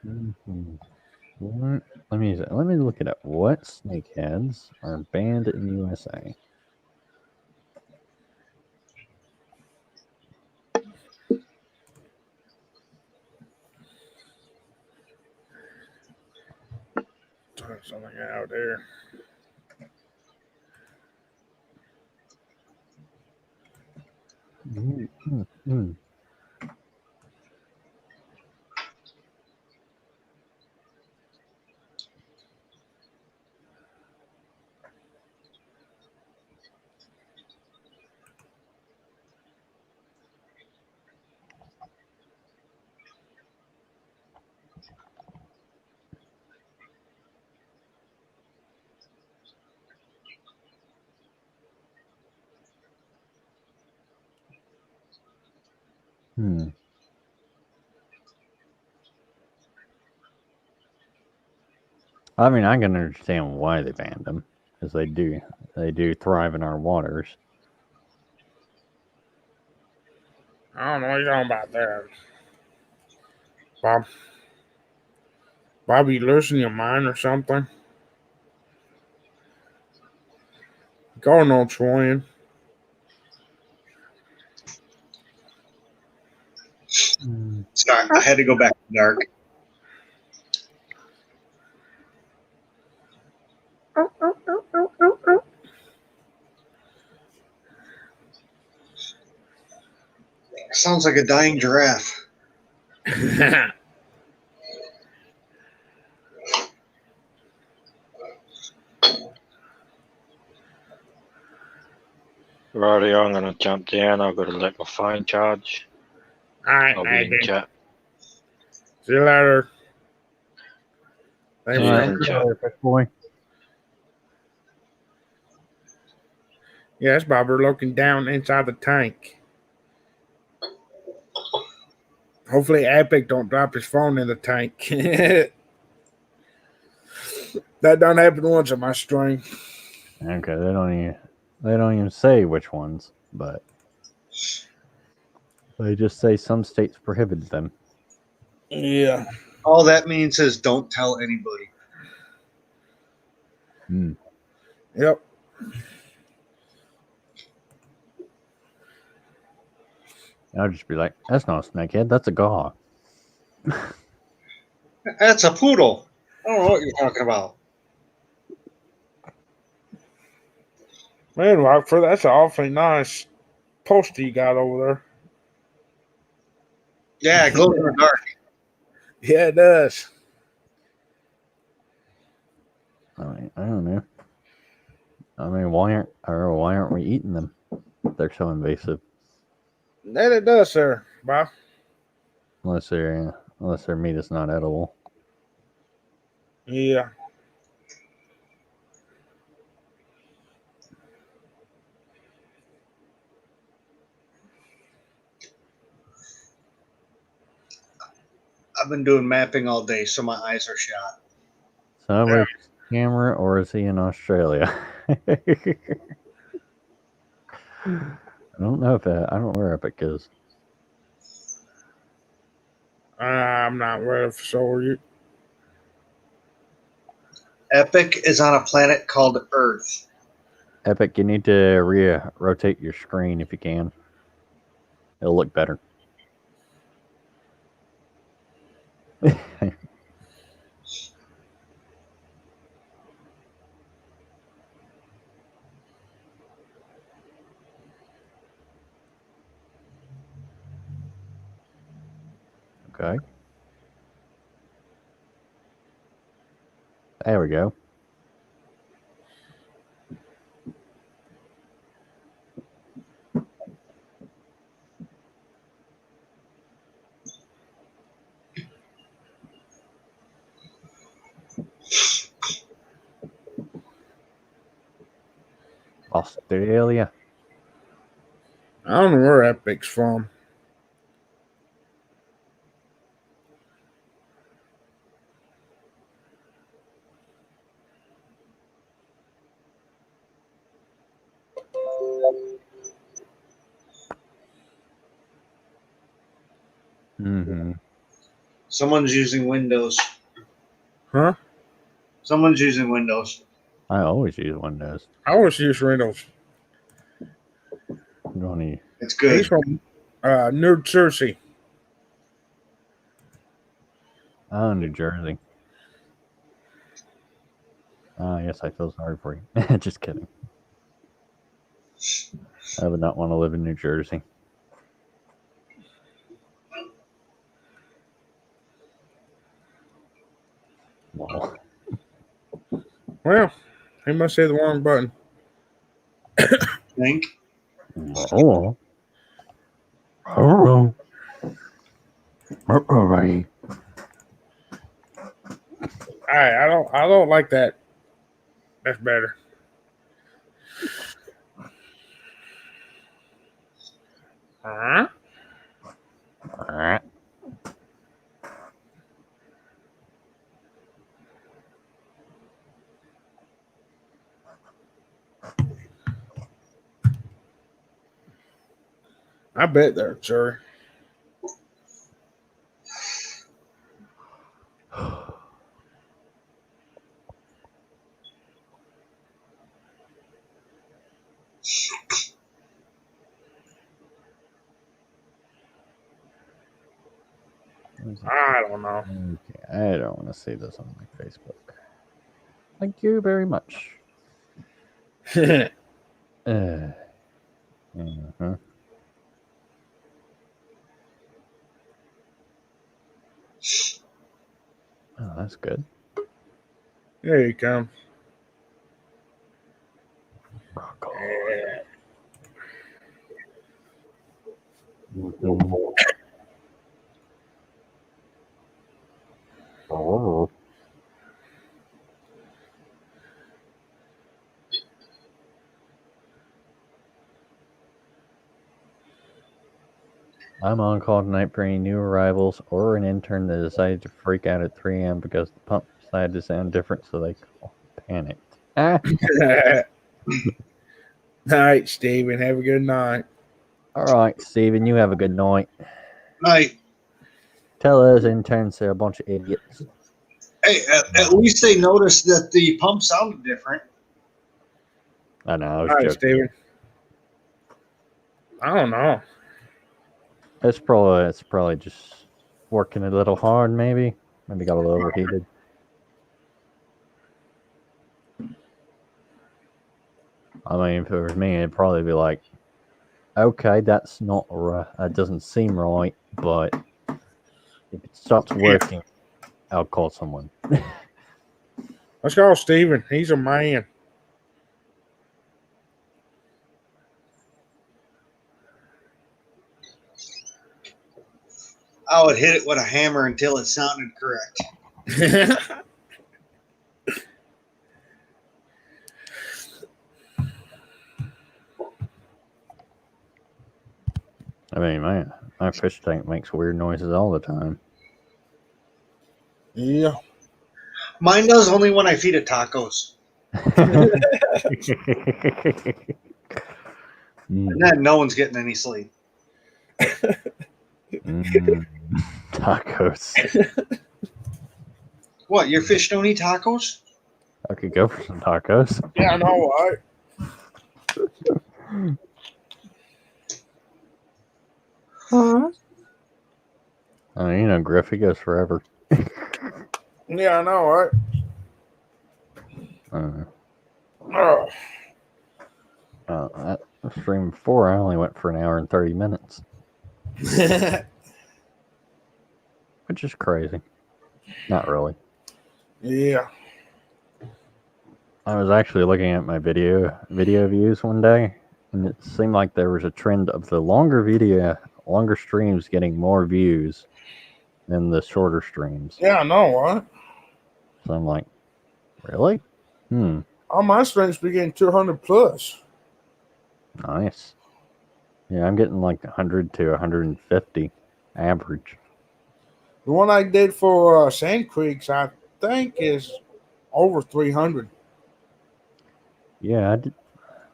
Mm-hmm. Let me look it up. What snakeheads are banned in the USA? Something out there. Mm-hmm. I mean, I can understand why they banned them, because they do thrive in our waters. I don't know what you're talking about there, Bob. Bob, you losing your mind or something? Going on, Troyan. Sorry, I had to go back to dark. Sounds like a dying giraffe. Righty, I'm gonna jump down. I've got to let my phone charge. All right, I'll be in Nathan. chat. See you later. Thanks See for you coming. in chat. Fish boy. Yes, Bob, we're looking down inside the tank. Hopefully Epic don't drop his phone in the tank. That done happened once on my stream. Okay, they don't even say which ones, but they just say some states prohibit them. Yeah. All that means is don't tell anybody. Yep. I'll just be like, that's not a snakehead, that's a gaw. That's a poodle. I don't know what you're talking about. Man, Rockford, that's an awfully nice poster you got over there. Yeah, it glows in the dark. Yeah, it does. I don't know. I mean, why aren't we eating them? They're so invasive. That it does, sir, Bob. Unless their meat is not edible. Yeah. I've been doing mapping all day, so my eyes are shot. So yeah. Camera, or is he in Australia? I don't know I don't know where Epic is. I'm not ready for you. Epic is on a planet called Earth. Epic, you need to rotate your screen if you can. It'll look better. Okay. There we go. Australia. I don't know where Epic's from. Mm-hmm. Someone's using Windows. Huh? Someone's using Windows. I always use Windows. I always use Windows. It's good. He's from New Jersey. Oh, New Jersey. Yes, I feel sorry for you. Just kidding. I would not want to live in New Jersey. Wow. Well, he must say the wrong button. Think. Oh. Oh. Alright. I don't like that. That's better. Huh? I bet they're sure. I don't know. Okay, I don't want to see this on my Facebook. Thank you very much. Uh-huh. Oh, that's good. Here he comes. Rock on. Yeah. Oh. I'm on call tonight for any new arrivals or an intern that decided to freak out at 3 a.m. because the pump decided to sound different, so they panicked. Ah. Night, Steven. Have a good night. All right, Steven, you have a good night. Night. Tell those interns they're a bunch of idiots. Hey, at least they noticed that the pump sounded different. I know, I was Night, joking. Steven. I don't know. It's probably just working a little hard, maybe. Maybe got a little overheated. I mean, if it was me, it'd probably be like, okay, that's not right. That doesn't seem right, but if it stops working, I'll call someone. Let's call Steven. He's a man. I would hit it with a hammer until it sounded correct. I mean, my fish tank makes weird noises all the time. Yeah. Mine does only when I feed it tacos. And then no one's getting any sleep. Tacos. What, your fish don't eat tacos? I could go for some tacos. Yeah, I know, right? I mean, Griffey goes forever. Yeah, I know, right? Oh. That stream before, I only went for an hour and 30 minutes. Which is crazy. Not really. Yeah. I was actually looking at my video views one day, and it seemed like there was a trend of the longer streams getting more views than the shorter streams. Yeah, I know, right? So I'm like, really? All my streams be getting 200 plus. Nice. Yeah, I'm getting like 100 to 150 average. The one I did for Sand Creeks, I think, is over 300. Yeah, I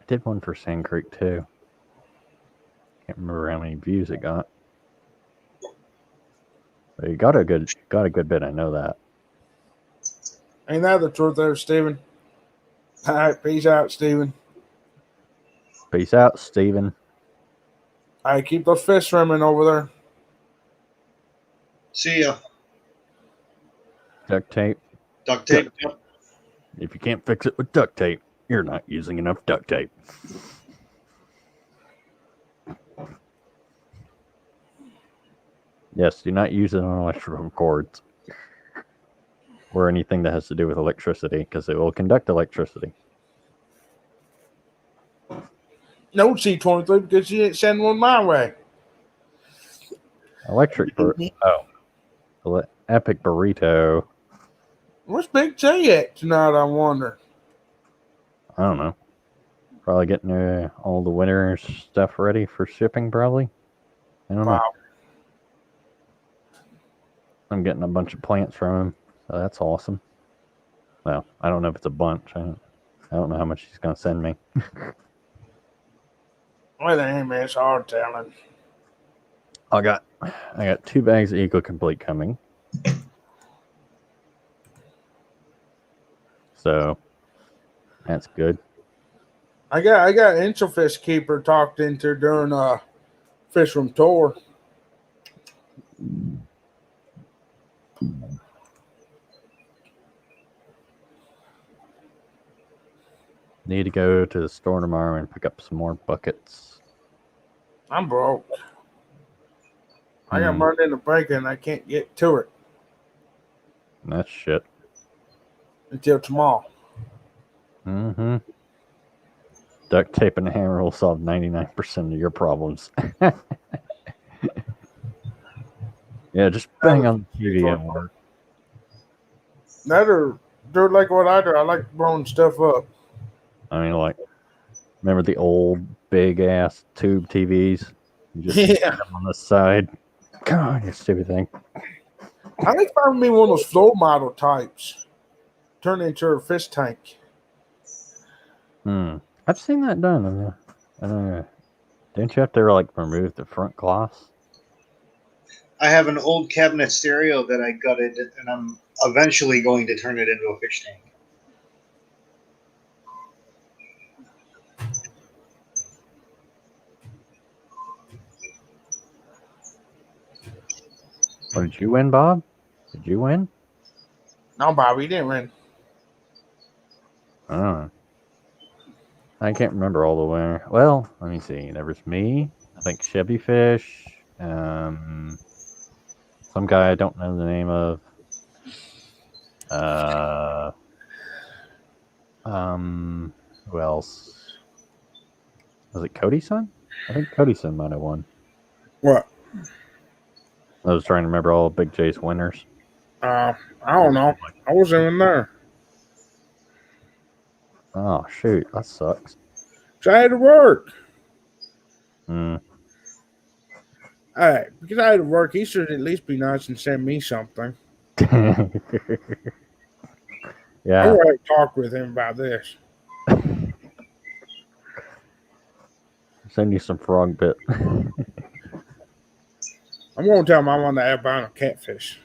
did one for Sand Creek too. Can't remember how many views it got. But you got a good bit, I know that. Ain't that the truth there, Steven? All right, peace out, Steven. Peace out, Steven. All right, keep those fish swimming over there. See ya. Duct tape. Duct tape. Yep. If you can't fix it with duct tape, you're not using enough duct tape. Yes, do not use it on electrical cords or anything that has to do with electricity, because it will conduct electricity. No C-23 because you didn't send one my way. Epic burrito. Where's Big J at tonight, I wonder? I don't know. Probably getting all the winter stuff ready for shipping, probably. I don't know. I'm getting a bunch of plants from him, so that's awesome. Well, I don't know if it's a bunch. I don't know how much he's going to send me. Well, damn, it's hard telling. I got 2 bags of Eco Complete coming. So that's good. I got Angel Fish Keeper talked into during a fish room tour. Need to go to the store tomorrow and pick up some more buckets. I'm broke. I got burned in the break and I can't get to it That's shit. until tomorrow. Mm-hmm. Duct tape and a hammer will solve 99% of your problems. Yeah, just bang on the TV at work. Neither do like what I do. I like blowing stuff up. I mean, like, remember the old big ass tube TVs? You just stick them on the side. God, you stupid thing. I think finding me one of those floor model types. Turn into a fish tank. I've seen that done. Didn't you have to like remove the front glass? I have an old cabinet stereo that I gutted, and I'm eventually going to turn it into a fish tank. Or did you win, Bob? Did you win? No, Bobby didn't win. Oh. I can't remember all the winners. Well, let me see. There was me. I think Chevy Fish. Some guy I don't know the name of. Who else? Was it Cody's son? I think Cody's son might have won. What? I was trying to remember all of Big J's winners. I don't know. I wasn't even there. Oh, shoot. That sucks. So I had to work. Hmm. Alright, because I had to work, he should at least be nice and send me something. Yeah. I'm going to talk with him about this. Send you some frog bit. I'm going to tell him I want the albino catfish.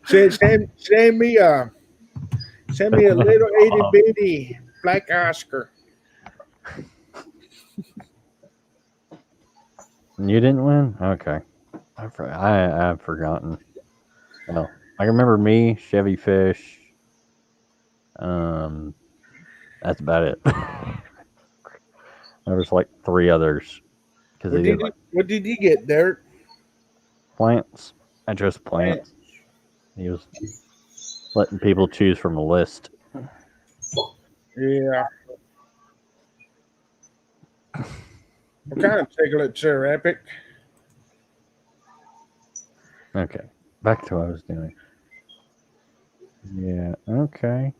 Send me a little itty bitty black Oscar. You didn't win? Okay. I've forgotten. Well, I remember me, Chevy Fish. That's about it. There was like 3 others. What did you get, Derek? Plants. I chose plants. He was letting people choose from a list. Yeah. What kind of ticklet, sir, Epic? Okay. Back to what I was doing. Yeah, okay.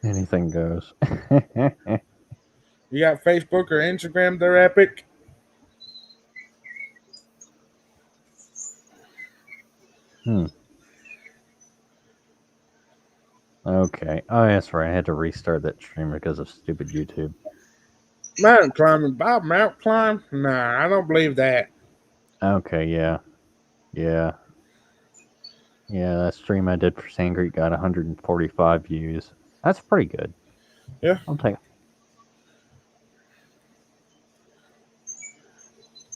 Anything goes. You got Facebook or Instagram there, Epic? Okay. Oh, that's right. I had to restart that stream because of stupid YouTube. Mountain climbing. Bob mountain climb? Nah, I don't believe that. Okay, yeah. Yeah, that stream I did for Sangreek got 145 views. That's pretty good. Yeah. I'll take it.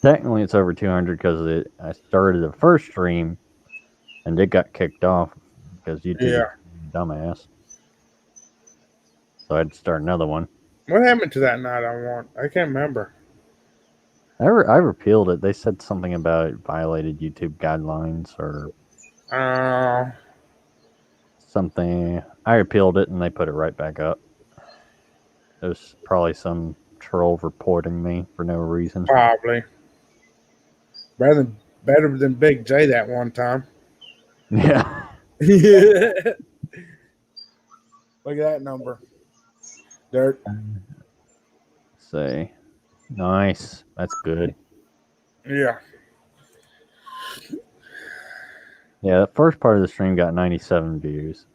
Technically, it's over 200 because I started the first stream and it got kicked off because YouTube is a dumbass. So I had to start another one. What happened to that night I can't remember. I repealed it. They said something about it violated YouTube guidelines or something. I repealed it and they put it right back up. There's probably some troll reporting me for no reason. Probably. Better than Big J that one time. Yeah. Look at that number. Dirt. Say. Nice. That's good. Yeah. Yeah, the first part of the stream got 97 views.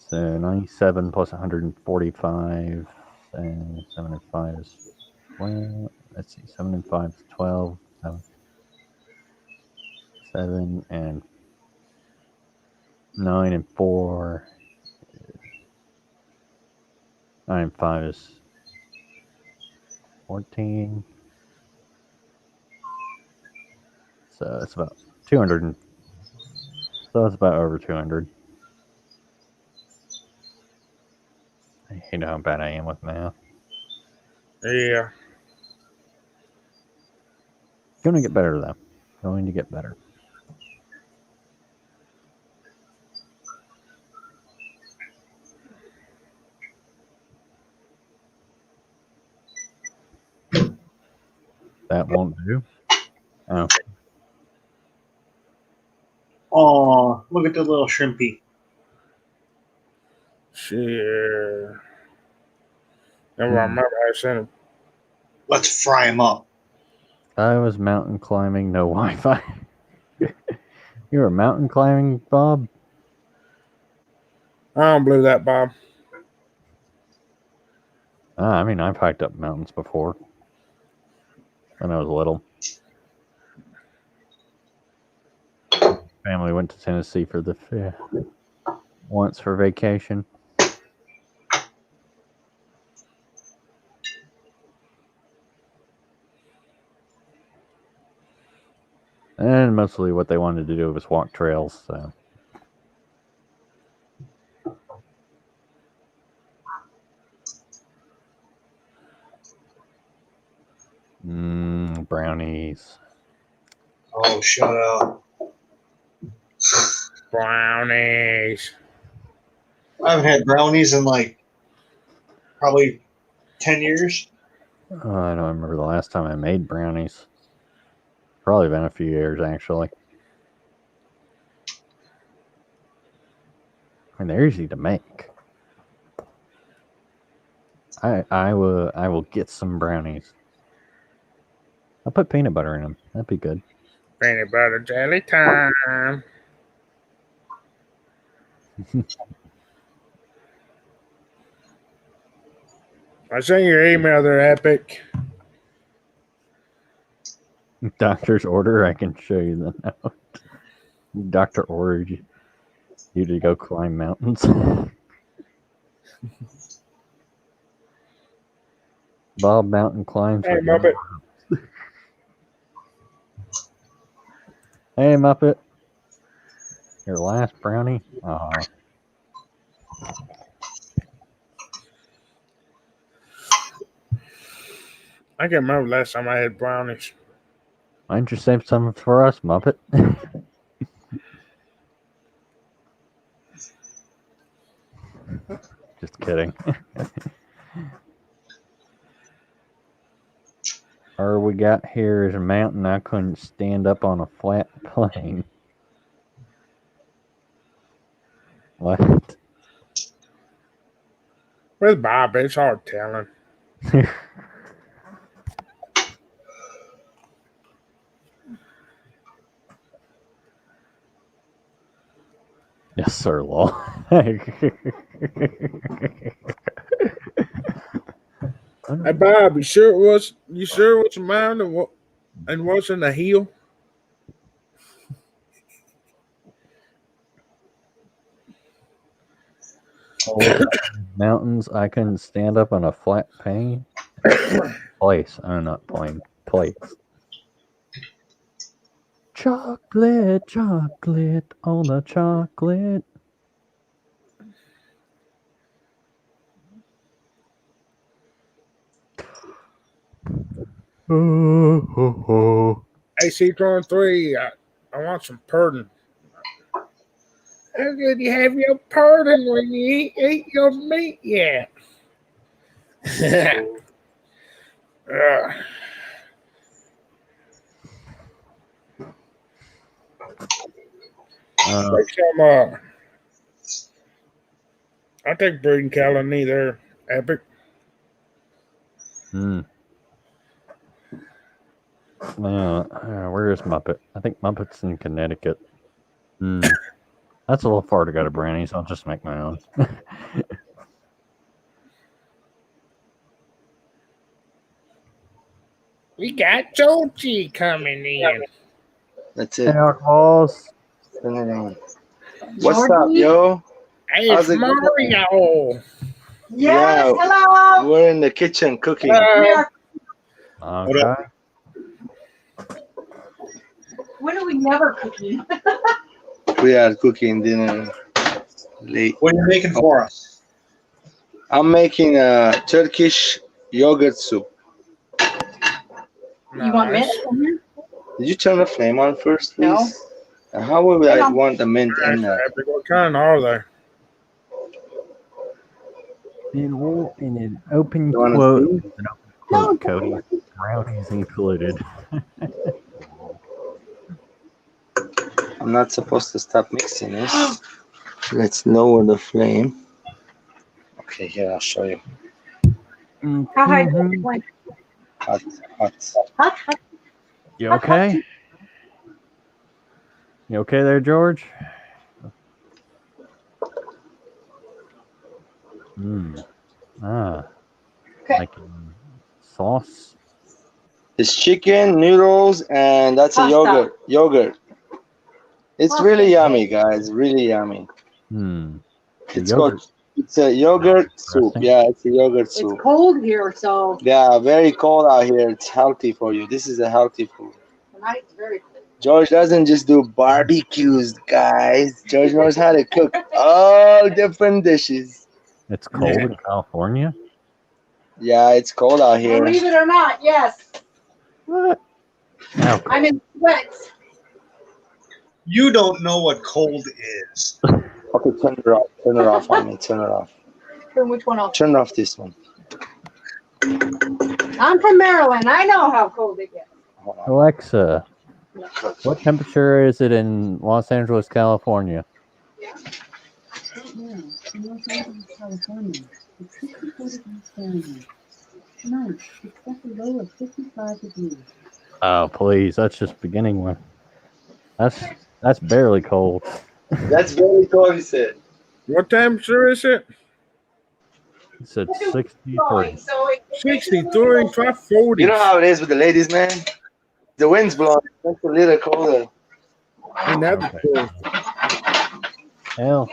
So 97 plus 145, and 7 and 5 is 12. Let's see, 7 and 5 is 12. 7 and 9 and 4. 9 and 5 is 14. So it's about 200. So it's about over 200. You know how bad I am with math. Yeah. Going to get better, though. Going to get better. That won't do. Oh. Oh, look at the little shrimpy. Shit. Never Hmm. remember I sent him. Let's fry him up. I was mountain climbing, no Wi-Fi. You were mountain climbing, Bob? I don't believe that, Bob. I mean, I've hiked up mountains before when I was little. Family went to Tennessee for once for vacation. And mostly what they wanted to do was walk trails, so. Brownies. Oh, shut up. Brownies. I haven't had brownies in like probably 10 years. Oh, I don't remember the last time I made brownies. Probably been a few years, actually. I mean, they're easy to make. I will get some brownies. I'll put peanut butter in them. That'd be good. Peanut butter jelly time. I sent your email there, Epic. Doctor's order. I can show you the note. Doctor ordered you to go climb mountains. Bob Mountain climbs. Hey, Muppet. Hey, Muppet. Your last brownie? I can't remember last time I had brownies. Why don't you save some for us, Muppet? Just kidding. All we got here is a mountain I couldn't stand up on a flat plane. What? With Bob, it's hard telling. Yes, sir, lol. Hey, Bob, you sure it was a mountain and wasn't a hill? Mountains I couldn't stand up on a flat plane. Place. Oh, not plane. Place. Chocolate, chocolate, all the chocolate. Hey, Citron 3, I want some pudding. How good you have your pudding when you eat your meat yet? Take some, I'll take breeding colony there, Epic. Where is Muppet? I think Muppet's in Connecticut. That's a little far to go to Brandy's. I'll just make my own. We got Joji coming in. That's it. Balls. What's up, yo? Hey, How's it's it going? Mario. Yeah, hello. we're in the kitchen cooking. Okay. When are we never cooking? We are cooking dinner late. What are you making for us? I'm making a Turkish yogurt soup. You want mint in here? Did you turn the flame on first, please? No. And how would I want the mint in there? What kind are they? In an open You wanna quote, see? Cody, brownies included. I'm not supposed to stop mixing this. Let's lower the flame. Okay, here, I'll show you. How high is it? Like, Hot. hot. You okay? You okay there, George? Making sauce. It's chicken, noodles, and that's a Pasta. yogurt. It's Pasta. really yummy, guys. Really yummy. It's a yogurt soup. Yeah, it's a yogurt soup. It's cold here, so Yeah, very cold out here. It's healthy for you. This is a healthy food. tonight it's very cold. George doesn't just do barbecues, guys. George knows how to cook all different dishes. It's cold in California? Yeah, it's cold out here. Believe it or not, yes. What? No. I'm in sweats. You don't know what cold is. Okay, turn it off. Turn it off on me. Turn it off. Turn which one off? Turn off this one. I'm from Maryland. I know how cold it gets. Alexa, what temperature is it in Los Angeles, California? Right now, in Los Angeles, California, it's 64 degrees Fahrenheit. Tonight, expect a low of 55 degrees. Oh, please. That's just beginning with. That's barely cold. That's very cold, he said. What temperature is it? It said 63. 63, try 40. You know how it is with the ladies, man? The wind's blowing. It's a little colder. And that's cool. Hell.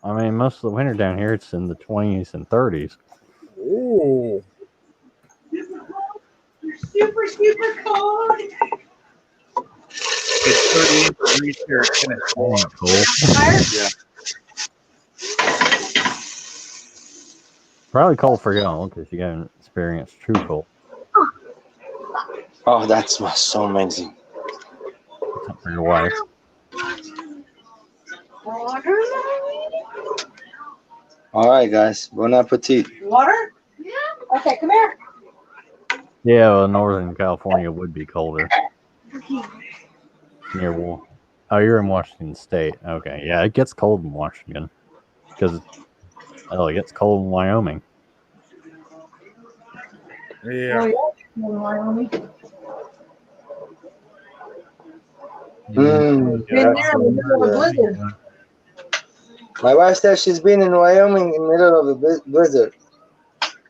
I mean, most of the winter down here, it's in the 20s and 30s. Ooh. You're super, super cold. It's 38 degrees here. It's gonna That ain't cold. Yeah. Probably cold for y'all because you haven't experienced true cold. Oh, that smells so amazing. Except for your wife. Water? All right, guys. Bon appetit. Water? Yeah. Okay, come here. Yeah, well, Northern California would be colder. Oh, you're in Washington State. Okay, yeah, it gets cold in Washington because it gets cold in Wyoming. Yeah. Oh, yeah. In Wyoming. Mm. Been there in the middle of a blizzard. My wife said she's been in Wyoming in the middle of a blizzard.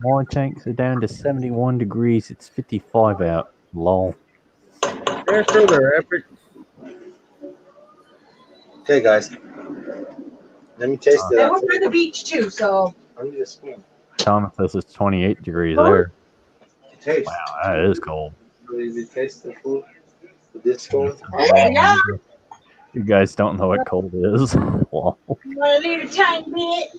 Water tanks are down to 71 degrees. It's 55 out. Lol. Yeah, sure, they're epic. Okay, guys. Let me taste it. They were by the beach too, so. I need a spoon. Thomas says it's 28 degrees there. Taste. Wow, that is cold. Did you taste the food with this spoon? Yeah. You guys don't know what cold is. Lol. You want to leave a tiny bit?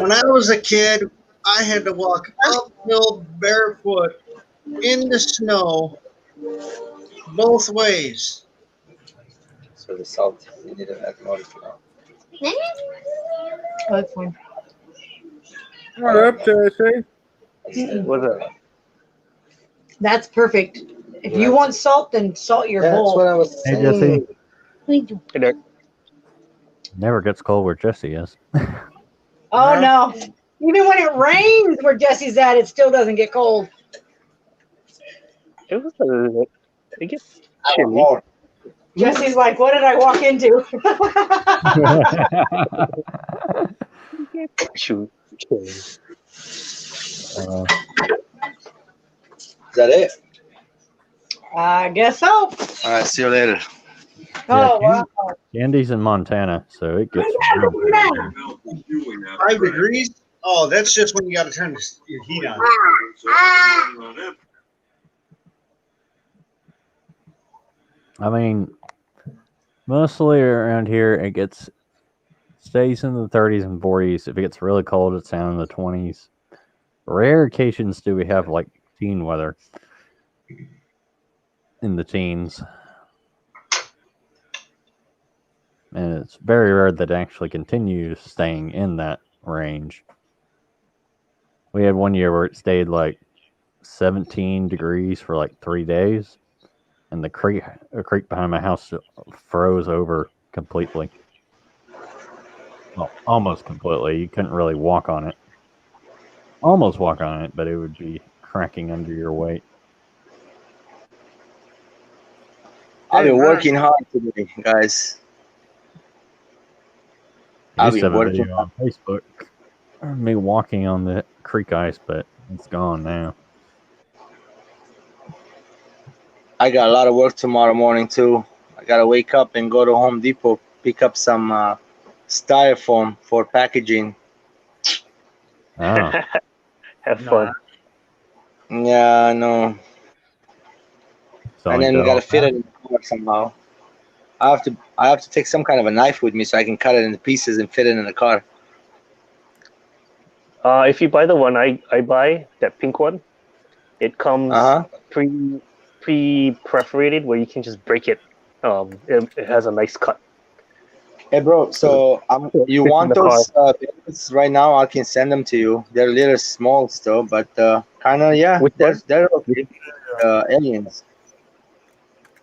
When I was a kid, I had to walk uphill barefoot in the snow both ways. So the salt, you need to add more if you want. Oh, that's fine. What up, Jesse? What's up? That's perfect. If you want salt, then salt your That's bowl. what I was Hey, saying. Jesse. Never gets cold where Jesse is. Oh, no. Even when it rains where Jesse's at, it still doesn't get cold. It was a little. It gets I want chilly. more. Jesse's like, what did I walk into? It gets chilly. Uh, Is that it? I guess so. All right. See you later. Oh, wow. Candy's in Montana, so it gets real bad. 5 degrees? Oh, that's just when you got to turn your heat on. I mean, mostly around here it stays in the 30s and 40s. If it gets really cold, it's down in the 20s. Rare occasions do we have like teen weather in the teens. And it's very rare that it actually continues staying in that range. We had one year where it stayed like 17 degrees for like 3 days, and the creek behind my house froze over completely. Well, almost completely. You couldn't really walk on it. Almost walk on it, but it would be cracking under your weight. I've been working hard today, guys. I I've used to been have a working video on Facebook of me walking on the creek ice, but it's gone now. I got a lot of work tomorrow morning too. I gotta wake up and go to Home Depot, pick up some styrofoam for packaging. Oh. Have fun. Yeah, I know. And then we gotta fit it in the car somehow. I have to take some kind of a knife with me so I can cut it into pieces and fit it in the car. If you buy the one I buy, that pink one, it comes pre-perforated where you can just break it. It has a nice cut. Hey, bro. So you Fits in want the car. those bits right now? I can send them to you. They're a little small still, but kind of Which one? they're okay. Aliens.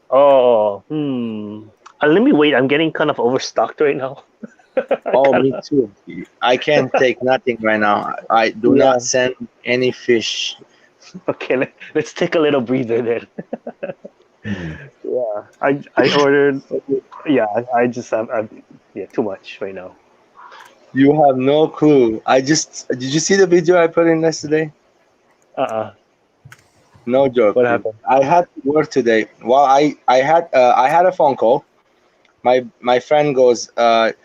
Oh, let me wait. I'm getting kind of overstocked right now. Oh, me too. I can't take nothing right now. I do Yeah. not send any fish. Okay, let's take a little breather then. Yeah, I ordered. Yeah, I just have too much right now. You have no clue. Did you see the video I put in yesterday? No joke. What dude. happened? I had to work today. Well, I had a phone call. My friend goes, the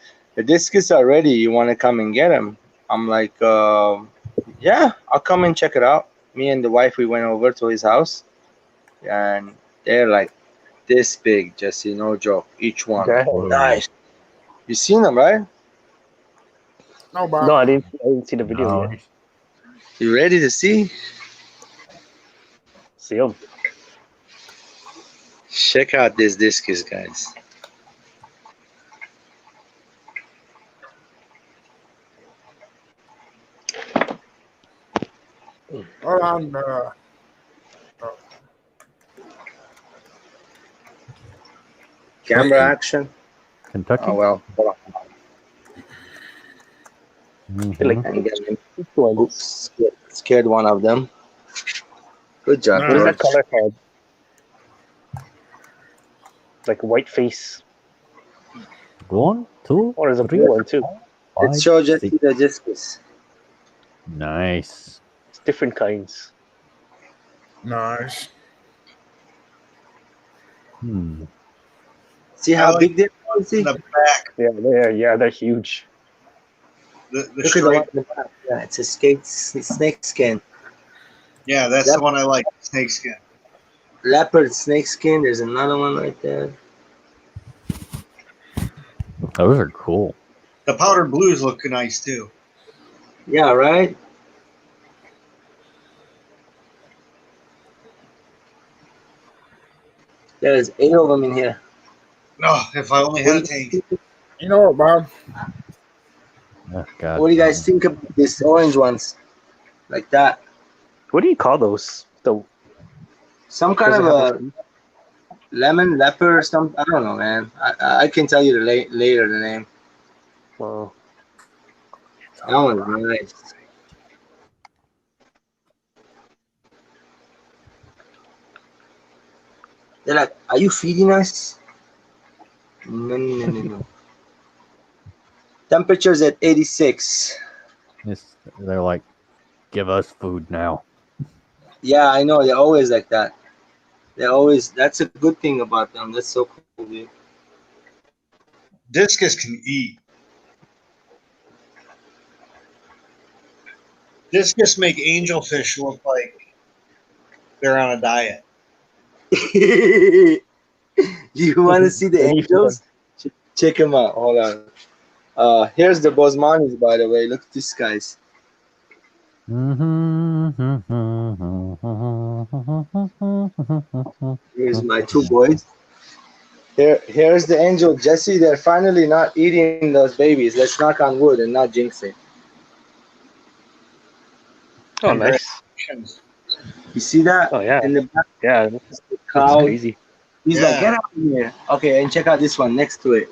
discs are ready. You want to come and get them? I'm like, yeah, I'll come and check it out. Me and the wife, we went over to his house, and they're like this big, Jesse. No joke. Each one. Damn. Nice. You seen them, right? No, Bob. No, I didn't see the video yet. You ready to see? See them. Check out this discus, guys. Hold on. Camera action. Kentucky. Oh well. Hold on. Oops, scared one of them. Good job. What is that George. color called? Like white face. 1, 2, Or is a 3, blue one too? Let's show Jesse the discus. Nice. It's different kinds. Nice. See how big they are? See? The back. Yeah, they're huge. The Look at the stripe. one in the back. Yeah, it's a snake skin. Yeah, that's the one I like. Snake skin. Leopard snake skin. There's another one right there. Those are cool. The powdered blues look nice too. Yeah, right? There's 8 of them in here. No, if I only had a tank. You know what, Bob? Oh, God. What do you guys think about these orange ones? Like that. What do you call those? Some kind of a lemon leopard or something. I don't know, man. I can tell you later the name. Wow. That one's nice. They're like, "Are you feeding us?" No. Temperature's at 86. They're like, give us food now. Yeah, I know. They're always like that. They're always. That's a good thing about them. That's so cool, dude. Discus can eat. Discus make angelfish look like they're on a diet. You want to see the Any angels? Check them out. Hold on. Here's the Bosmanis, by the way. Look at these guys. Here's my two boys. Here's the angel Jesse. They're finally not eating those babies. Let's knock on wood and not jinx it. Oh, nice. You see that? Oh, yeah. In the back, Yeah, the that's cloud. crazy. He's like, get out of here. Okay, and check out this one next to it.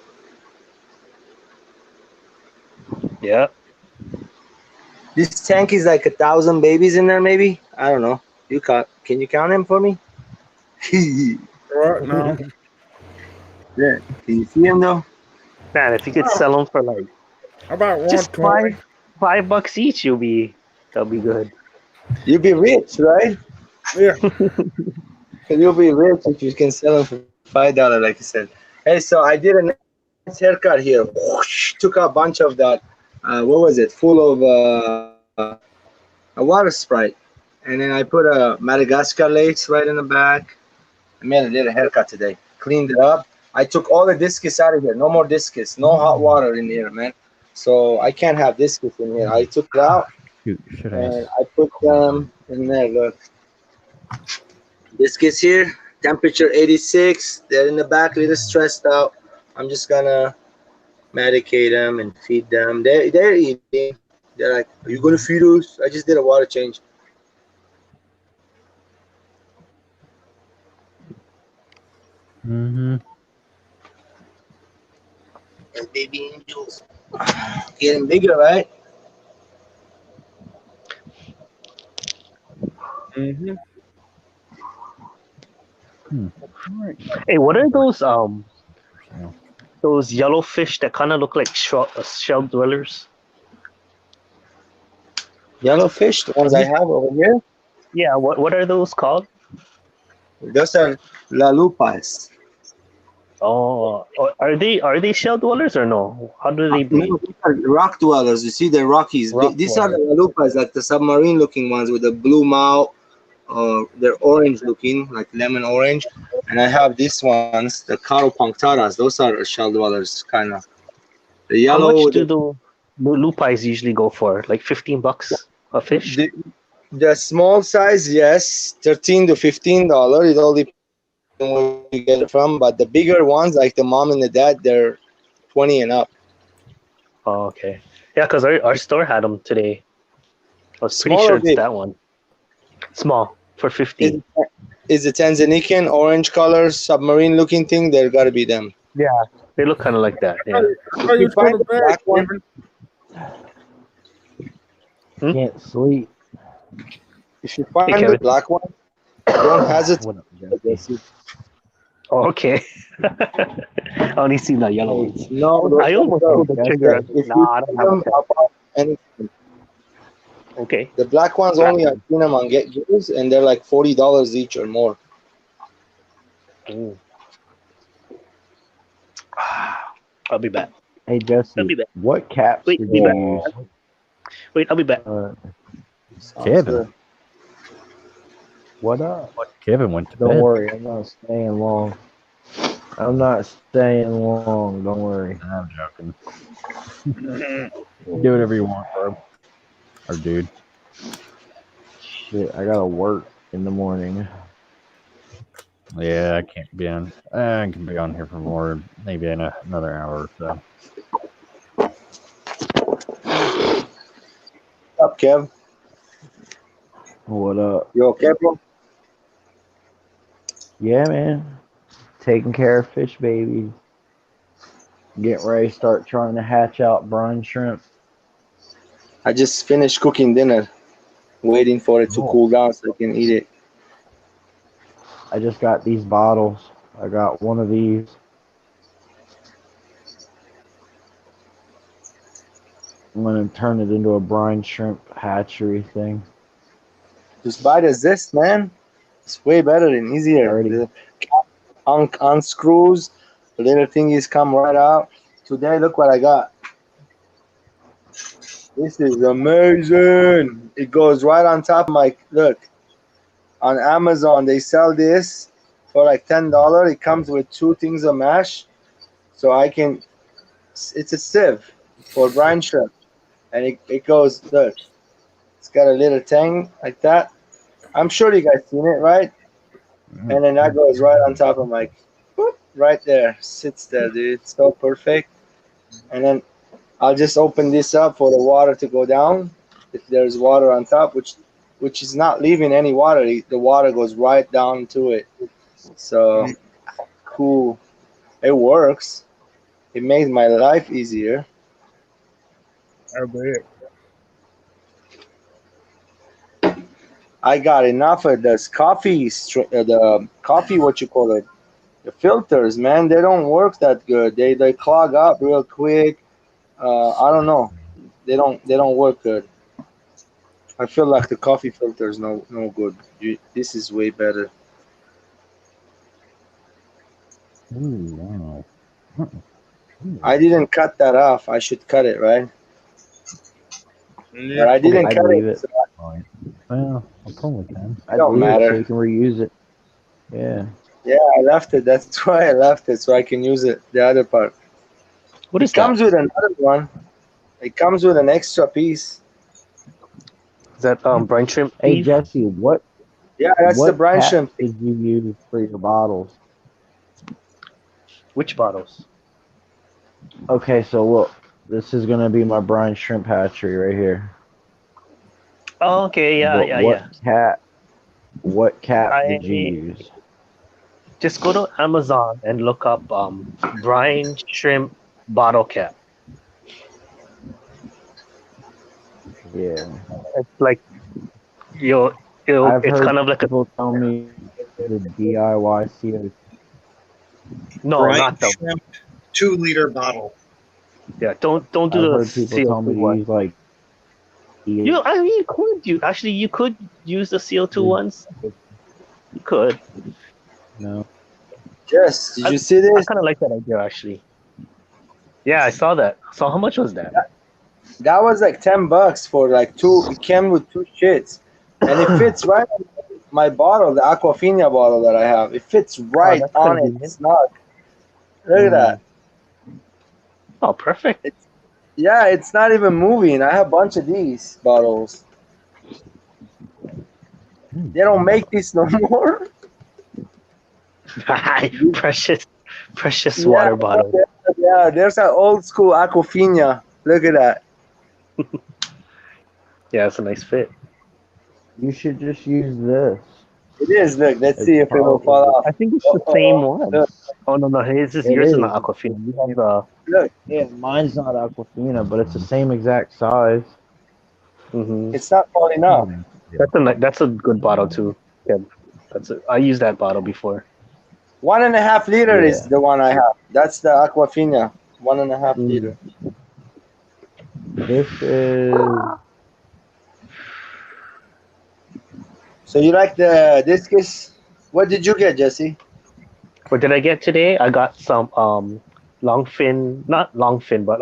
Yeah. This tank is like 1,000 babies in there, maybe. I don't know. Can you count them for me? Right now. Yeah. Can you see them though? Man, if you could sell them for like About just 120. $5 each, that'll be good. You'll be rich, right? Yeah. You'll be rich if you can sell them for $5, like you said. Hey, so I did a nice haircut here. Whoosh, took a bunch of that. What was it? Full of a water Sprite, and then I put a Madagascar lace right in the back. Man, I did a haircut today. Cleaned it up. I took all the discus out of here. No more discus. No hot water in here, man. So I can't have discus in here. I took it out and I put them in there. Look, discus here. Temperature 86. They're in the back, a little stressed out. I'm just gonna medicate them and feed them. They're eating. They're like, "Are you gonna feed us?" I just did a water change. Mm-hmm. And baby angels getting bigger, right? Mm-hmm. Hey, what are those yellow fish that kind of look like shell dwellers? Yellowfish, the ones I have over here. Yeah, what are those called? Those are la lupas. Oh, are they shell dwellers or no? How do they breed? No, these are rock dwellers. You see the Rockies. These are the la lupas, like the submarine-looking ones with the blue mouth. They're orange-looking, like lemon orange. And I have these ones, the caro punctaras. Those are shell dwellers, kind of. The yellow. How much do the lupais usually go for? Like $15 a fish? The small size, yes, $13 to $15. It all depends on where you get it from. But the bigger ones, like the mom and the dad, they're 20 and up. Oh, okay. Yeah, because our store had them today. I was pretty Small sure or it's big? that one. Small for 15. Is the Tanzanican orange color submarine looking thing? There gotta be them. Yeah, they look kind of like that. Yeah. If you find the black one, Can't sleep. if you find the black one, don't hesitate. Oh, okay. I only see the yellow ones. No, I almost pulled the trigger. If Nah, you I don't see have them, a I'll buy anything. Okay. The black ones only I've seen them on Get Givers, and they're like $40 each or more. I'll be back. Hey Jesse, I'll be back. what caps Wait, did be you back. use? Wait, I'll be back. Kevin. What up? Kevin went to Don't bed. worry, I'm not staying long. I'm not staying long. Don't worry. I'm joking. Do whatever you want, bro. Or dude. Shit, I gotta work in the morning. Yeah, I can't be on. I can be on here for more, maybe in another hour or so. What's up, Kev? What up? You okay, bro? Yeah, man. Taking care of fish babies. Getting ready to start trying to hatch out brine shrimp. I just finished cooking dinner, waiting for it to cool down so I can eat it. I just got these bottles. I got one of these. I'm gonna turn it into a brine shrimp hatchery thing. Just buy the zest, man. It's way better and easier. Already. The unscrews, the little thingies come right out. Today, look what I got. This is amazing. It goes right on top of my, look. On Amazon, they sell this for like $10. It comes with 2 things of mash. So I can, it's a sieve for brine shrimp. And it goes, look. It's got a little thing like that. I'm sure you guys seen it, right? And then that goes right on top of my, boop, right there. Sits there, dude. It's so perfect. And then I'll just open this up for the water to go down. If there's water on top, which is not leaving any water. The water goes right down to it. So cool. It works. It makes my life easier. I bet. I got enough of this coffee, the coffee, what you call it, the filters, man. They don't work that good. They clog up real quick. I don't know. They don't work good. I feel like the coffee filter is no good. This is way better. Ooh, wow. I didn't cut that off. I should cut it, right? Yeah. But I didn't I'd cut leave it. it. So Well, I probably can. I'd don't leave it so matter. you can reuse it. Yeah. Yeah, I left it. That's why I left it, so I can use it. The other part. What is It comes that? with another one. It comes with an extra piece. Is that brine shrimp Hey beef? Jesse, what Yeah, that's the what brine caps shrimp. did you use for your bottles? Which bottles? Okay, so look, this is gonna be my brine shrimp hatchery right here. Oh, okay, yeah, But yeah, yeah. what cap I did you use? just go to Amazon and look up brine shrimp bottle cap. Yeah. It's like I've it's heard kind of like a people tell me the DIY CO2. no, Brine not the shrimp 2-liter bottle. yeah. Don't do I've the heard people tell CO2 me to one. use like I mean, you could use the CO2 ones. You could. no. Yes, did I you see I this? kind of like that idea actually. Yeah, I saw that. So how much was that? That was like $10 for like 2. It came with 2 shits, and it fits right on my bottle, the Aquafina bottle that I have. It fits Oh, right that's on it. convenient. Snug. Look at that. Oh, perfect. Yeah, it's not even moving. I have a bunch of these bottles. They don't make this no more. precious Yeah, water bottle. yeah. There's an old school Aquafina. Look at that. Yeah, it's a nice fit. You should just use this. It is. Look, let's It's see if it will fall probably off. I think it's the same one. Look, Oh no, yours it is is. not Aquafina. You have the look. Yeah, mine's not Aquafina, but it's the same exact size. It's not falling off. That's a good bottle too. Yeah, I used that bottle before. 1.5 liter is Yeah. the one I have. That's the Aquafina. 1.5 liter. This is So you like the discus? What did you get, Jesse? What did I get today? I got some long fin, not long fin, but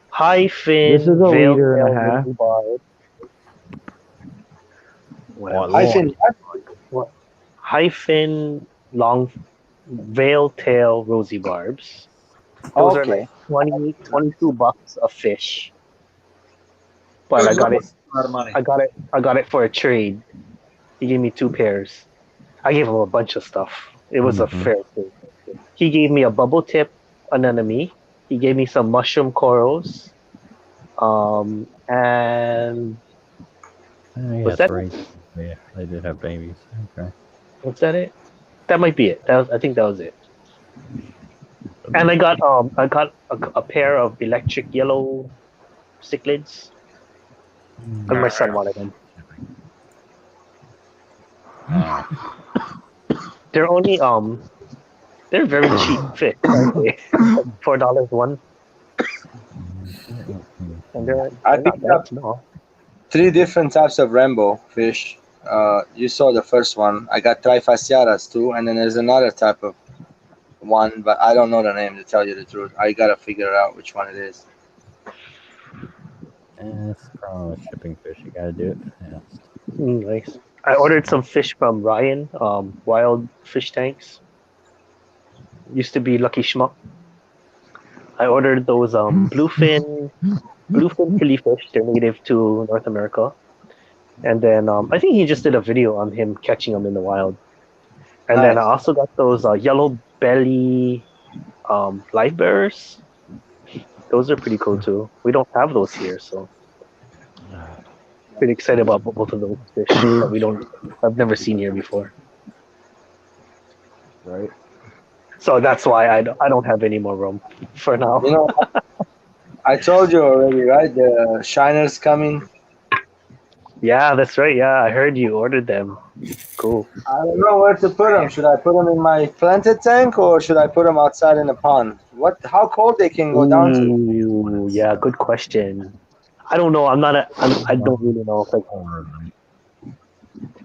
high fin this is a veil liter and a tail half. Ruby barb. Whatever. Hyphen. What? Hyphen long veil tail rosy barbs. Those are like Okay. $22 a fish. But Good I got lord, it. that's a lot of money. I got it for a trade. He gave me 2 pairs. I gave him a bunch of stuff. It was a fair trade. He gave me a bubble tip anemone. He gave me some mushroom corals. And was that it? Yeah, they did have babies. Okay. Was that it? That might be it. I think that was it. And I got a pair of electric yellow cichlids. Because my son wanted them. They're only they're very cheap fish, aren't they? Like $4 one, and they're I not picked that up small. 3 different types of rainbow fish. You saw the first one. I got trifasciatas too, and then there's another type of one, but I don't know the name to tell you the truth. I gotta figure out which one it is. It's probably shipping fish. You gotta do it fast. Nice. I ordered some fish from Ryan, wild fish tanks. Used to be Lucky Schmuck. I ordered those bluefin killifish. They're native to North America. And then I think he just did a video on him catching them in the wild. And then I Nice. also got those yellow belly live bearers. Those are pretty cool too. We don't have those here, so pretty excited about both of those fish that I've never seen here before. Right. So that's why I don't have any more room for now. You know, I told you already, right? The Shiner's coming. Yeah, that's right. Yeah, I heard you ordered them. Cool. I don't know where to put them. Should I put them in my planted tank or should I put them outside in the pond? How cold they can go down to? Ooh, yeah, good question. I don't know. I don't really know.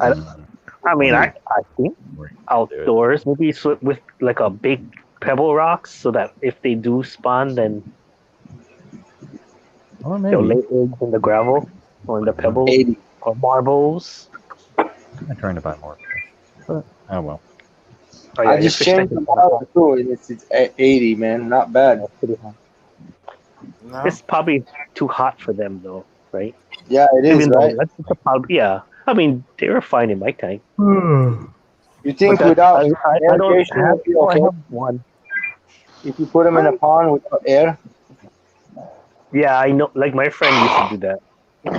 I mean, I think outdoors, maybe with like a big pebble rocks, so that if they do spawn, then Or they'll lay maybe. eggs in the gravel or in the pebbles 80. or marbles. I'm trying to buy more fish. But, oh well. Oh, yeah, I your just fish changed tank the is kinda model too. It's 80, man. Not bad. pretty hot. No. It's probably too hot for them, though, right? Yeah, it is, Even though right? that's probably, yeah. I mean, they were fine in my tank. You But think that without I don't irrigation have. would be Oh, I okay? have one. If you put them in a pond without air? Yeah, I know. Like my friend used to do that.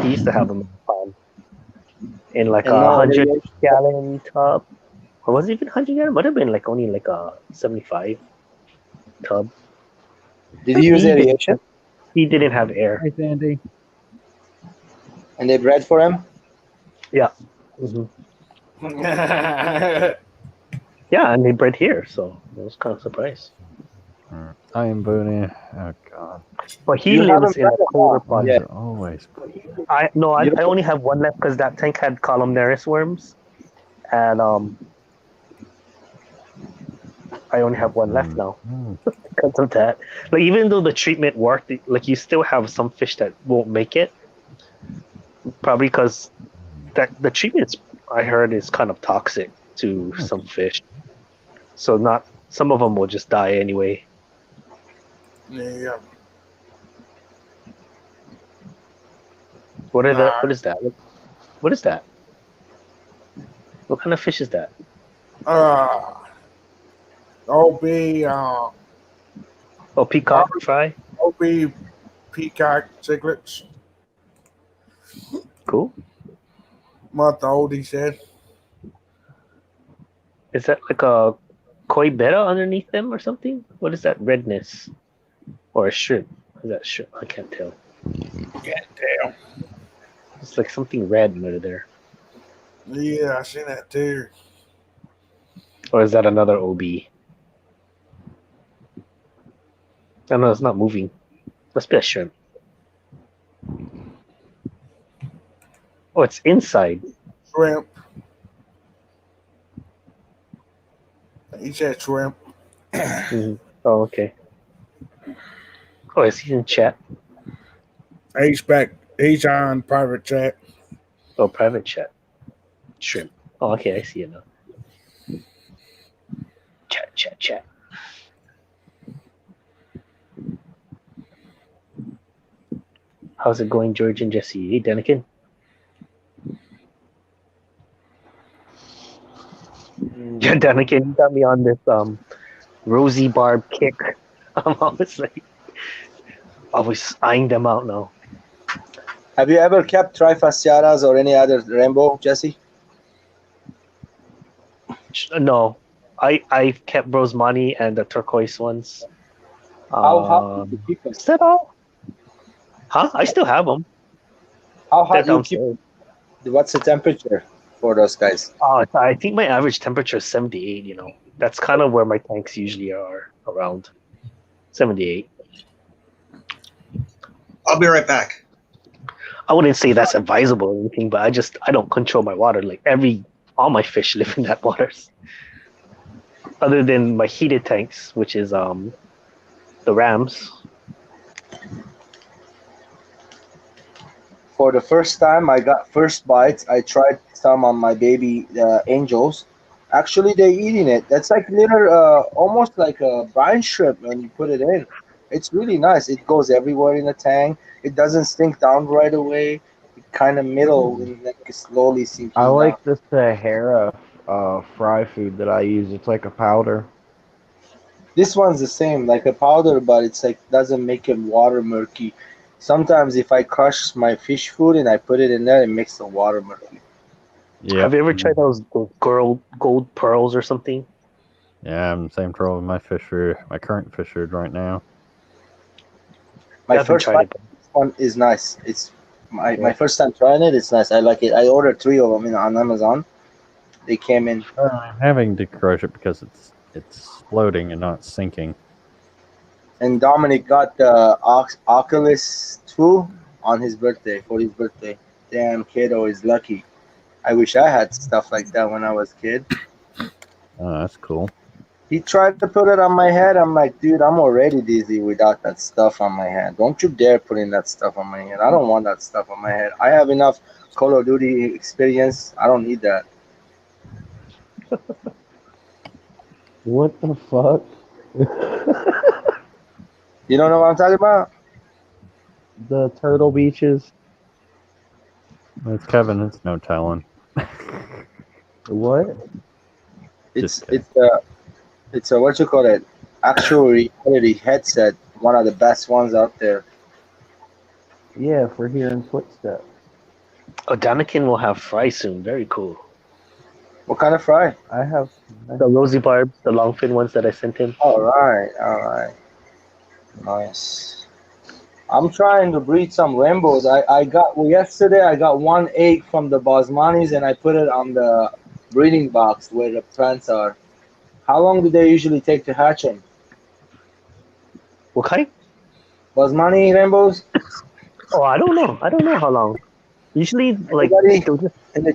He used to have them in the pond in like And a no 100-gallon tub. Or was it even 100 gallon? Would have been like only like a 75 tub. Did you use aeration? He didn't have air. Hey, Sandy. And they bred for him? Yeah. Yeah, and they bred here, so I was kind of surprised. I am Booney. Oh God. But he You lives haven't in a bred colder them Why pond. is yet. it always? I You don't- only have one left because that tank had columnaris worms, and I only have one left now because of that. Like even though the treatment worked, like you still have some fish that won't make it, probably because that the treatment I heard is kind of toxic to some fish. So not some of them will just die anyway. Yeah. What Nah. What is that? What is that? What kind of fish is that? OB, Oh, peacock fry. OB peacock cichlids. Cool. Month old, he said. Is that like a koi betta underneath them or something? What is that redness? Or a shrimp? Is that shrimp? I can't tell. Can't tell. It's like something red under there. Yeah, I seen that too. Or is that another OB? Oh, no, it's not moving. Must be a shrimp. Oh, it's inside. Shrimp. He said shrimp. Mhm. Oh, okay. Oh, is he in chat? He's back. He's on private chat. Oh, private chat. Shrimp. Oh, okay, I see it now. Chat. How's it going, George and Jesse? Hey, Danikin. Yeah, Danikin, you got me on this Rosie Barb kick. I'm always eyeing them out now. Have you ever kept trifasciatas or any other rainbow, Jesse? No, I kept Rosemani and the turquoise ones. How did you keep them? Is that all? Huh? I still have them. How hot They're you keep downstairs. them? What's the temperature? for those guys? I think my average temperature is 78. You know, that's kind of where my tanks usually are, around 78. I'll be right back. I wouldn't say that's advisable or anything, but I don't control my water. Like all my fish live in that waters. Other than my heated tanks, which is the rams. For the first time, I got first bites. I tried some on my baby angels. Actually, they're eating it. That's like little, almost like a brine shrimp when you put it in. It's really nice. It goes everywhere in the tank. It doesn't sink down right away. It kind of middle and like slowly I sinking down. like the Sahara fry food that I use. It's like a powder. This one's the same, like a powder, but it's like doesn't make it water murky. Sometimes if I crush my fish food and I put it in there, it makes the water murky. Yeah. Have you ever tried those gold pearls or something? Yeah, I'm same trouble with my fish food, my current fish food right now. My haven't first tried bite, it, but this one is nice. It's my yeah. first time trying it. It's nice. I like it. I ordered 3 of them on Amazon. They came in. I'm having to crush it because it's floating and not sinking. And Dominic got the Oculus 2 on his birthday, for his birthday. Damn, kiddo is lucky. I wish I had stuff like that when I was a kid. Oh, that's cool. He tried to put it on my head. I'm like, dude, I'm already dizzy without that stuff on my head. Don't you dare put in that stuff on my head. I don't want that stuff on my head. I have enough Call of Duty experience. I don't need that. What the fuck? You don't know what I'm talking about? The Turtle Beaches. It's Kevin. It's no telling. What? It's a what you call it? Actual reality headset. One of the best ones out there. Yeah, for hearing footsteps. Oh, Danikin will have fry soon. Very cool. What kind of fry? I have The rosy barbs, the longfin ones that I sent him. All right. Nice. I'm trying to breed some rainbows. Yesterday I got 1 egg from the Basmanis and I put it on the breeding box where the plants are. How long do they usually take to hatch them? What kind? Basmani rainbows? Oh, I don't know. I don't know how long. Usually, like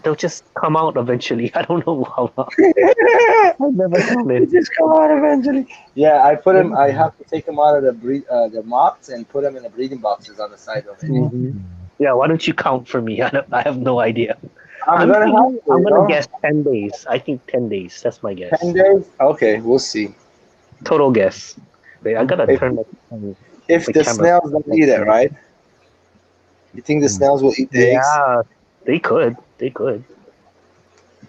they'll just come out eventually. I don't know how long. I've never counted. They just come out eventually. Yeah, I put them. I have to take them out of the mops and put them in the breeding boxes on the side of it. Mm-hmm. Yeah, why don't you count for me? I have no idea. I'm gonna guess 10 days. I think 10 days. That's my guess. 10 days? Okay, we'll see. Total guess. Wait, I gotta turn if the snails don't eat it, right? You think the snails will eat the eggs? Yeah, they could. They could.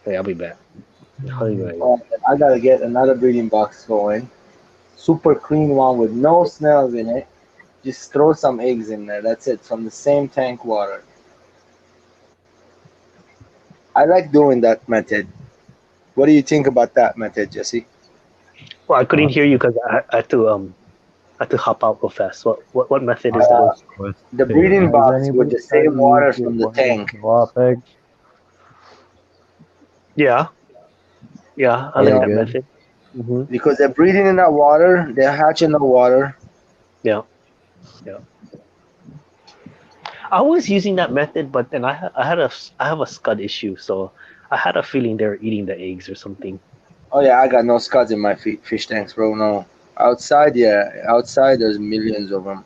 Hey, I'll be back. I gotta get another breeding box going. Super clean one with no snails in it. Just throw some eggs in there. That's it. From the same tank water. I like doing that method. What do you think about that method, Jesse? Well, I couldn't hear you because I had to hop out real fast. What method is that? The breeding box with the same water from the tank. Yeah, I like that method. Mm-hmm. Because they're breeding in that water, they're hatching the water. Yeah. I was using that method, but then I have a scud issue, so I had a feeling they were eating the eggs or something. Oh yeah, I got no scuds in my fish tanks, bro. No, outside there's millions of them.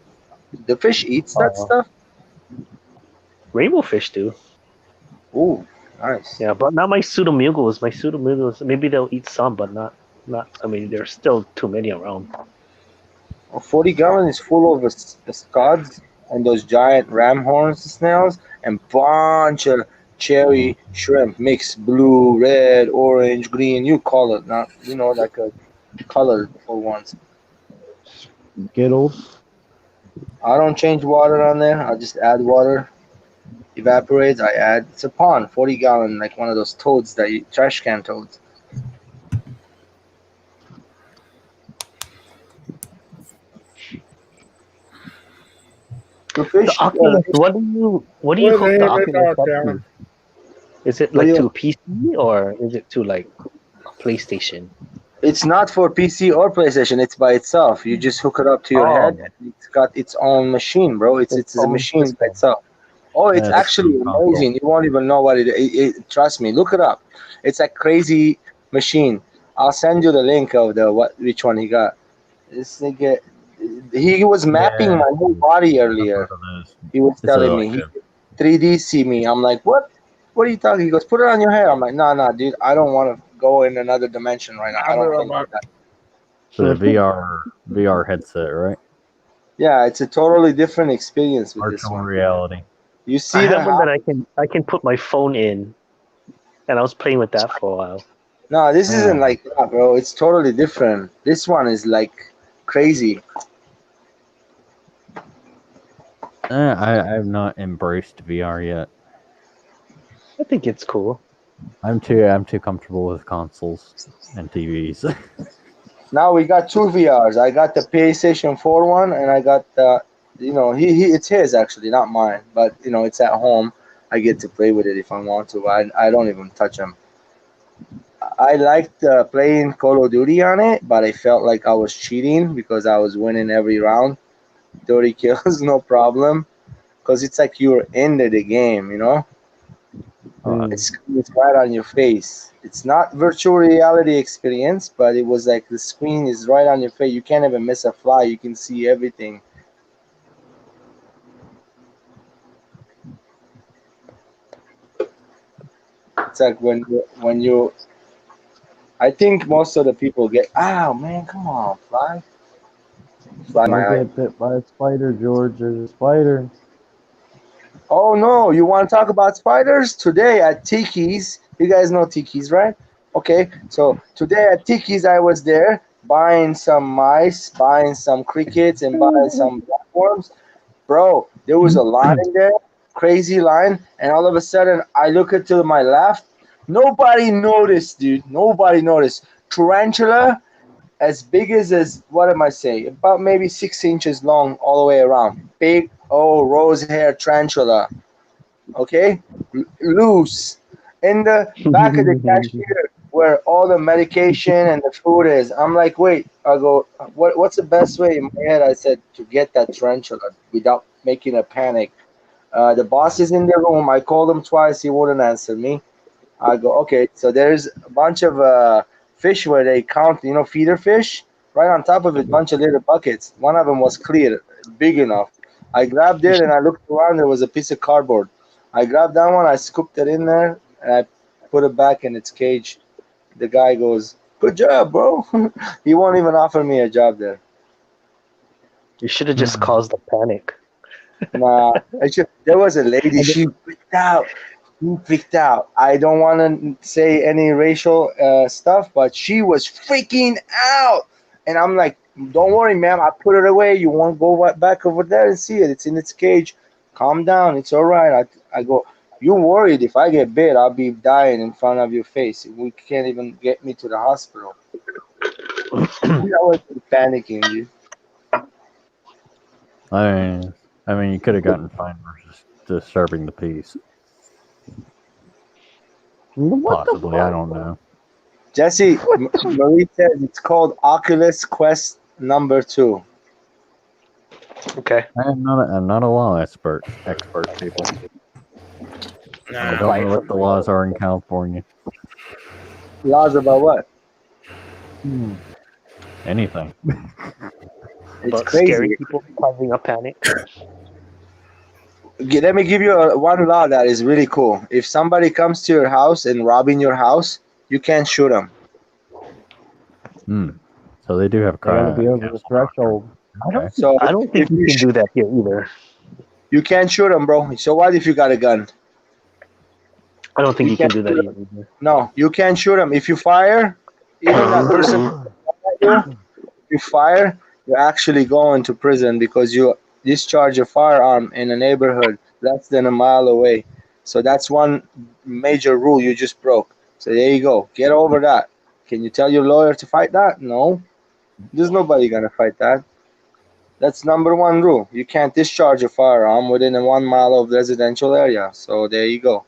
The fish eats that stuff. Rainbow fish do. Ooh, nice. Yeah, but not my pseudomugos. My pseudomugos, maybe they'll eat some, but not. I mean, there's still too many around. 40 gallon is full of scuds and those giant ram horns snails and bunch of cherry shrimp mix, blue, red, orange, green. You call it, not like a color for once. Skittles. I don't change water on there. I just add water. Evaporates. I add. It's a pond, 40 gallon, like one of those toads that you trash can toads. The Oculus, what do you hook the Oculus up to? Is it What do like you- to PC or is it to like PlayStation? It's not for PC or PlayStation. It's by itself. You just hook it up to your head. Oh, And it's got its own machine, bro. It's a own machine by system. itself. Oh, it's That's actually from console. amazing. You won't even know what trust me, look it up. It's a crazy machine. I'll send you the link of which one he got. This nigga, he was mapping my whole body earlier. He was telling me he 3D see me. I'm like, what? What are you talking? He goes, put it on your head. I'm like, no, dude, I don't want to go in another dimension right now. I don't feel like that. So the VR headset, right? Yeah, it's a totally different experience with this Virtual one. reality. You I see have one that I can put my phone in, and I was playing with that for a while. No, this isn't like that, bro. It's totally different. This one is like crazy. I've not embraced VR yet. I think it's cool. I'm too comfortable with consoles and TVs. Now we got two VRs. I got the PlayStation 4 one, and I got the, it's his actually, not mine. But it's at home. I get to play with it if I want to. I don't even touch them. I liked playing Call of Duty on it, but I felt like I was cheating because I was winning every round. 30 kills, no problem. Because it's like you're into the game, It's right on your face. It's not virtual reality experience, but it was like the screen is right on your face. You can't even miss a fly. You can see everything. It's like when you I think most of the people get, oh man, come on, fly. Fly my Don't eye. get bit by a spider, George. There's a spider. Oh no, you want to talk about spiders? Today at Tiki's, you guys know Tiki's, right? Okay, so today at Tiki's, I was there buying some mice, buying some crickets, and buying some platforms. Bro, there was a line there, crazy line, and all of a sudden I look to my left. Nobody noticed, dude. Nobody noticed. Tarantula as big as what am I saying? About maybe 6 inches long all the way around. Big rose hair tarantula. Okay, loose in the back of the cashier where all the medication and the food is. I'm like, wait. I go, what's the best way? In my head, I said to get that tarantula without making a panic. The boss is in the room. I called him twice. He wouldn't answer me. I go, okay. So there's a bunch of fish where they count, feeder fish. Right on top of it, bunch of little buckets. One of them was clear, big enough. I grabbed it and I looked around. There was a piece of cardboard. I grabbed that one. I scooped it in there and I put it back in its cage. The guy goes, "Good job, bro." He won't even offer me a job there. You should have just caused a panic. Nah, there was a lady. She freaked out. I don't want to say any racial stuff, but she was freaking out. And I'm like, don't worry, ma'am. I put it away. You won't go back over there and see it. It's in its cage. Calm down. It's all right. I go, you worried if I get bit, I'll be dying in front of your face. We can't even get me to the hospital. I was panicking, dude. I mean, you could have gotten fined for just disturbing the peace. Possibly, I don't know. Jesse, Marie says it's called Oculus Quest number 2. Okay. I'm not a law expert, people. I don't know what the laws are in California. Laws about what? Anything. It's About crazy. scary people causing a panic. Let me give you one law that is really cool. If somebody comes to your house and robbing your house, you can't shoot them. So they do have They're gonna be over the threshold. I don't think you can do that here either. You can't shoot them, bro. So what if you got a gun? I don't think you can do that either. No, you can't shoot them. If you fire, even that person, if you fire, you're actually going to prison because you discharge a firearm in a neighborhood less than a mile away. So that's one major rule you just broke. So there you go. Get over that. Can you tell your lawyer to fight that? No. There's nobody gonna fight that. That's number 1 rule. You can't discharge a firearm within a 1 mile of residential area. So there you go.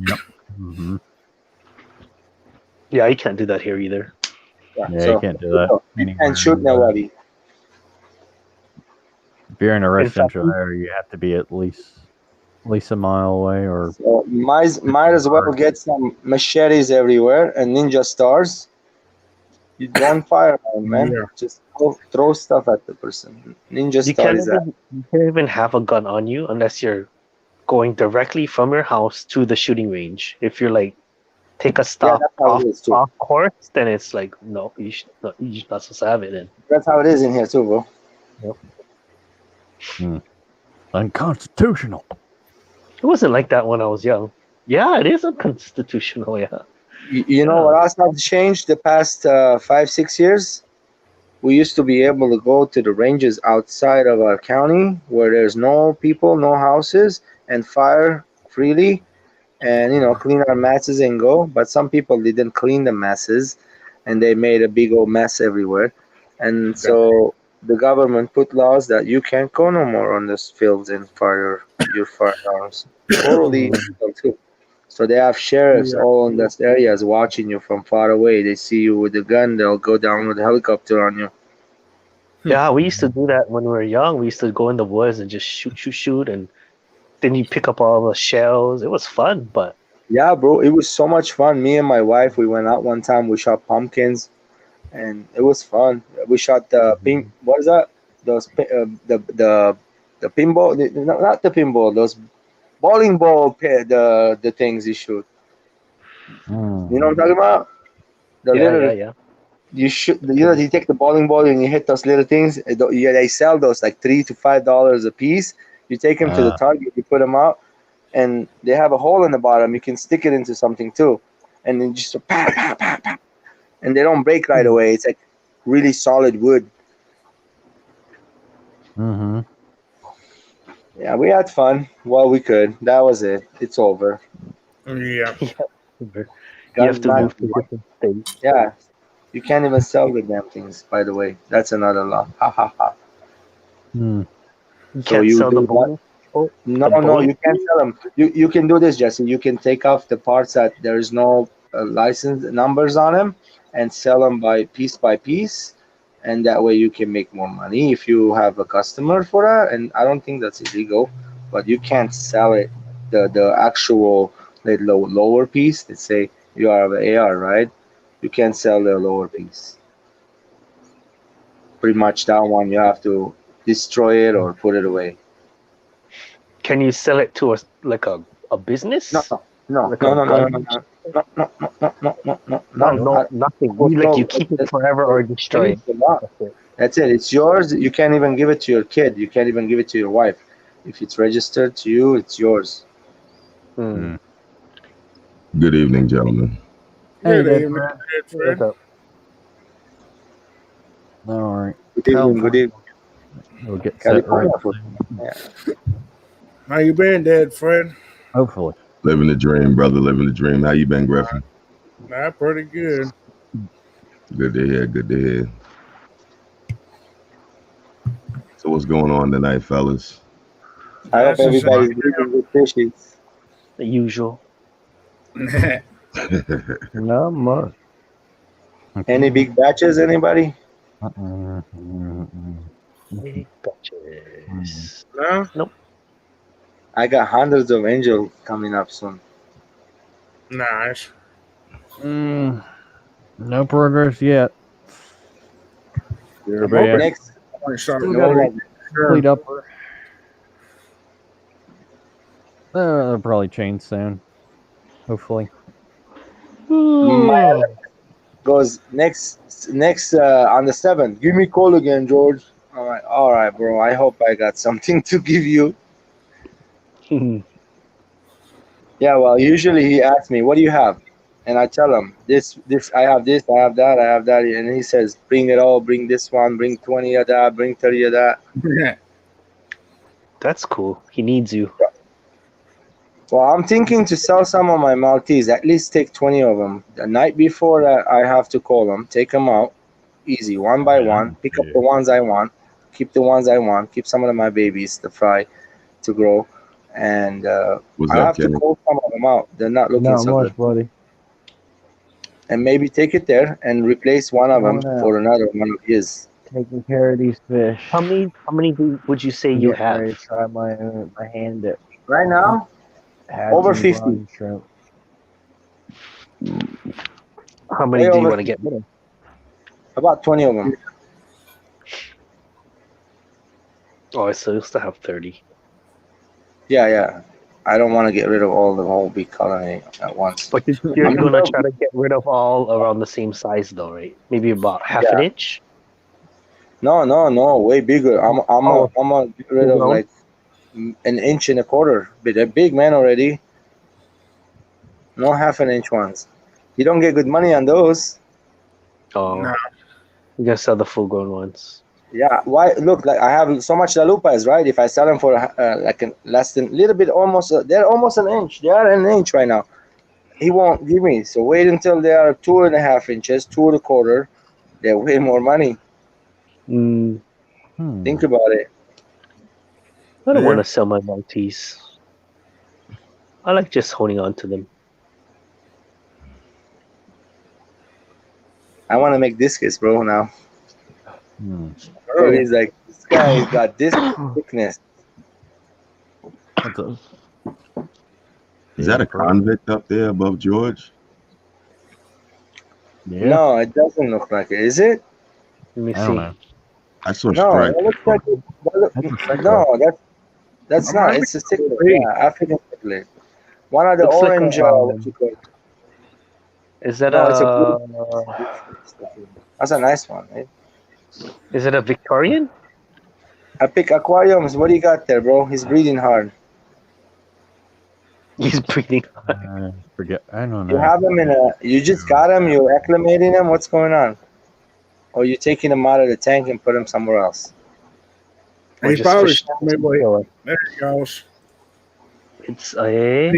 Yep. Mm-hmm. Yeah, you can't do that here either. Yeah, you So can't do that anywhere. and shoot nobody. If you're in a In fact, residential area, you have to be at least a mile away, or So might as well get some machetes everywhere and ninja stars. You don't fire on man. Yeah. Just throw stuff at the person. Ninja you star can't is that. even you can't even have a gun on you unless you're going directly from your house to the shooting range. If you're like take a Yeah, stop that's how it is too. off course, then it's like no, you're not supposed to have it in. That's how it is in here too, bro. unconstitutional. It wasn't like that when I was young. Yeah, it is unconstitutional. Yeah. You know what else has changed the past 5-6 years? We used to be able to go to the ranges outside of our county where there's no people, no houses, and fire freely, and clean our masses and go. But some people didn't clean the masses, and they made a big old mess everywhere. And so the government put laws that you can't go no more on those fields and fire your firearms. Totally illegal too. So they have sheriffs all in those areas watching you from far away. They see you with a gun, they'll go down with a helicopter on you. Yeah, we used to do that when we were young. We used to go in the woods and just shoot, and then you pick up all the shells. It was fun, but Yeah, bro, it was so much fun. Me and my wife, we went out one time. We shot pumpkins, and it was fun. We shot the pin. What is that? Those the pinball. Not the pinball. Those bowling ball. The things you shoot. You know what I'm talking about? The little. yeah. You shoot. You take the bowling ball and you hit those little things. They sell those like $3 to $5 a piece. You take them to the target. You put them out, and they have a hole in the bottom. You can stick it into something too, and then just pa pa pa pa, and they don't break right away. It's like really solid wood. Mm-hmm. Yeah, we had fun while we could. That was it. It's over. Yeah. You have to move to different states. Yeah, you can't even sell the damn things. By the way, that's another law. Ha ha ha. Hmm. You So can't you sell do the what? bowling. Oh, No, the no, bowling. you can't sell them. You can do this, Jesse. You can take off the parts that there's no license numbers on them and sell them by piece, and that way you can make more money if you have a customer for that. And I don't think that's illegal, but you can't sell it the actual lower piece. Let's say you have an AR, right? You can't sell the lower piece. Pretty much that one you have to destroy it or put it away. Can you sell it to a business? No, Like no, a no, no, gun? no, no, no, no, no, no, no, no, No, nothing. You keep it forever or destroy it. That's it. That's it. It's yours. You can't even give it to your kid. You can't even give it to your wife. If it's registered to you, it's yours. Hmm. Good evening, gentlemen. Hey, Good Dead evening, Fred. Dead Fred. All right. Good evening. Good evening. We'll get set right. Yeah. How you been, Dead Fred? Hopefully. Living the dream, brother. Living the dream. How you been, Griffin? Nah, pretty good. Good to hear. Good to hear. So what's going on tonight, fellas? I hope everybody's eating good fishes. The usual. Not much. Any big batches, anybody? Big batches. No? Nope. I got hundreds of angel coming up soon. Nice. No progress yet. Next, Still gotta complete upper. They'll probably change soon. Hopefully. My goes next on the 7th. Give me a call again, George. All right, bro. I hope I got something to give you. Yeah, well, usually he asks me, "What do you have?" And I tell him, "This. I have this. I have that. I have that." And he says, "Bring it all. Bring this one. Bring 20 of that. Bring 30 of that." That's cool. He needs you. Well, I'm thinking to sell some of my Maltese. At least take 20 of them. The night before that, I have to call them, take them out, easy, one by one. Pick up the ones I want. Keep the ones I want. Keep some of my babies to fry, to grow. and What's I up, have to Kenny? call some of them out. They're not looking Not so much, good. buddy. And maybe take it there and replace one of them Going for out, another one of his. taking care of these fish. How many would you say I'm you getting ready have? to try my hand at Right now, had over some 50. brine shrimp. How many Way do you over want to 50. get rid of? About 20 of them. Oh, so you still have 30. Yeah. I don't want to get rid of all the whole big colony at once. But you're going to try to get rid of all around the same size, though, right? Maybe about half an Yeah. inch? No, way bigger. I'm gonna get rid of Full-grown? like an inch and a quarter. But they're big, man, already. No half an inch ones. You don't get good money on those. Oh, No. you got to sell the full-grown ones. Yeah. Why? Look, like I have so much lalupas, right? If I sell them for like less than little bit, almost they're almost an inch. They are an inch right now. He won't give me. So wait until they are 2.5 inches, 2.25. They're way more money. Think about it. I don't Yeah. want to sell my Maltese. I like just holding on to them. I want to make discus, bro. Now. So Oh. he's like, this guy's got this thickness. What's up? Is that a convict up there above George? Yeah. No, it doesn't look like it. Is it? Let me I don't know. I saw No, stripes. it looks like it. No, that's not. It's a cichlid. Yeah, African cichlid. One of the Looks like orange. a, What you call it? is that No, it's a a... blue. That's a nice one. Eh? Is it a Victorian? I pick aquariums. What do you got there, bro? He's breathing hard. He's breathing Forget. I don't You know. have him in a. You just got him. You're acclimating him. What's going on? Or you taking him out of the tank and put him somewhere else? Or He's just probably fish- showing me what. There he goes. It's a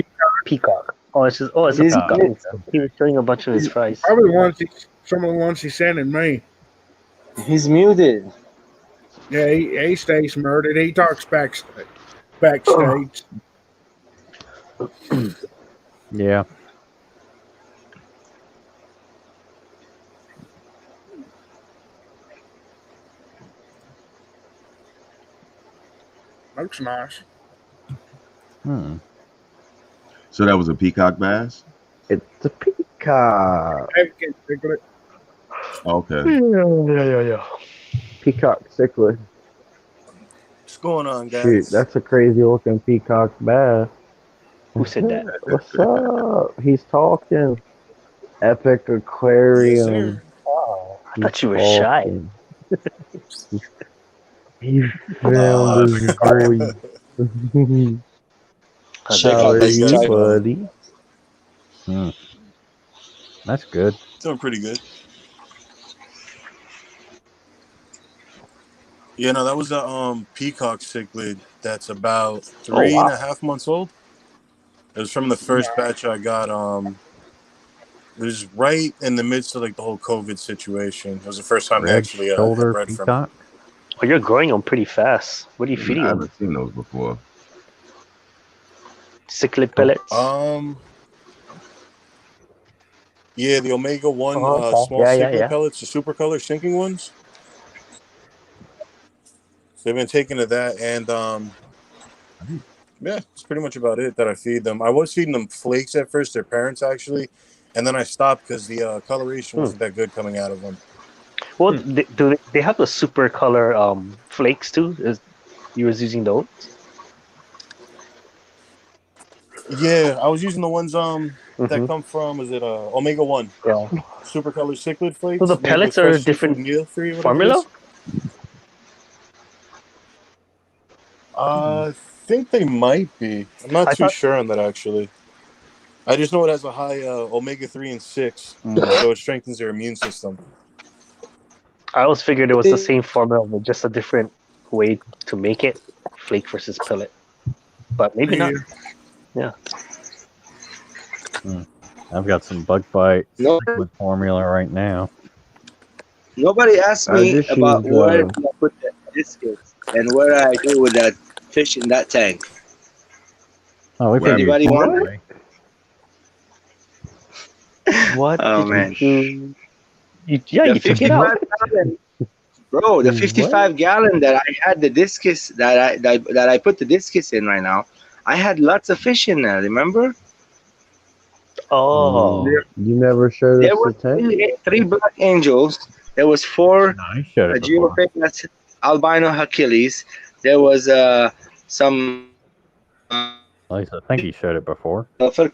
peacock. Oh, it's just, it's a He's- peacock. He was showing a bunch of his fries. Probably some of the ones he's sending me. He's muted. Yeah, he stays murdered. He talks backstage. Yeah. Looks nice. So that was a peacock bass? It's a peacock. African cichlid. Okay. Yeah. Peacock cichlid. What's going on, guys? Shoot, that's a crazy looking peacock bass. Who said that? What's up? He's talking. Epic aquarium. Oh, I thought you were shy. He found his boy. How are you, buddy? That's good. Doing pretty good. Yeah, no, that was a peacock cichlid that's about 3.5 months old. It was from the first batch I got. It was right in the midst of like the whole COVID situation. It was the first time they Red actually shoulder bred from. peacock. Oh, you're growing them pretty fast. What are you feeding I them? haven't seen those before. Cichlid pellets? Yeah, the Omega 1 okay. small cichlid pellets, the super color sinking ones. So they've been taking to that, and yeah, that's pretty much about it that I feed them. I was feeding them flakes at first, their parents actually, and then I stopped because the coloration wasn't that good coming out of them. Well, do they have the super color flakes too? You was using those? Yeah, I was using the ones that come from, is it Omega 1? Yeah. Super color cichlid flakes. So the pellets are a different formula? I think they might be. I'm not too sure on that actually. I just know it has a high omega 3 and 6, so it strengthens your immune system. I always figured it was the same formula, but just a different way to make it, flake versus pellet. But maybe not. Yeah. I've got some bug bite with formula right now. Nobody asked I me just about used, where I put the discus and what I do with that fish in that tank. Oh, we figured Anybody you want? right. What Oh did man, you do? You the took it out. 55-gallon, bro. The 55-gallon that I had the discus that I put the discus in right now. I had lots of fish in there. Remember? Oh. You never showed There us the was tank. three black angels. There was four No, you showed it before. geophytes, albino Achilles. There was some. At least I think he showed it before. It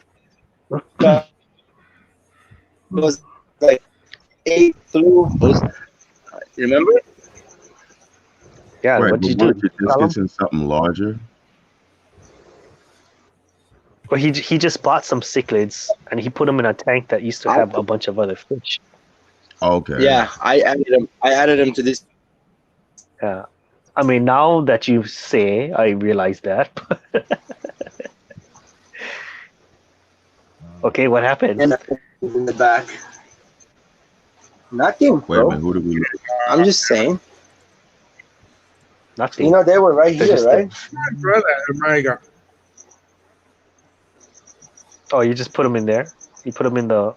was like 8 through. Remember? Yeah, Right, what but did you do? weren't you just Tell him? getting something larger? Well, he just bought some cichlids and he put them in a tank that used to have a bunch of other fish. Okay. Yeah, I added them. I added them to this. Yeah. I mean, now that you say, I realize that. Okay, what happened? And in the back. Nothing, Wait a bro. minute, who did we? I'm just saying. Nothing. You know they were right They're here, just right? Oh, you just put them in there? You put them in the...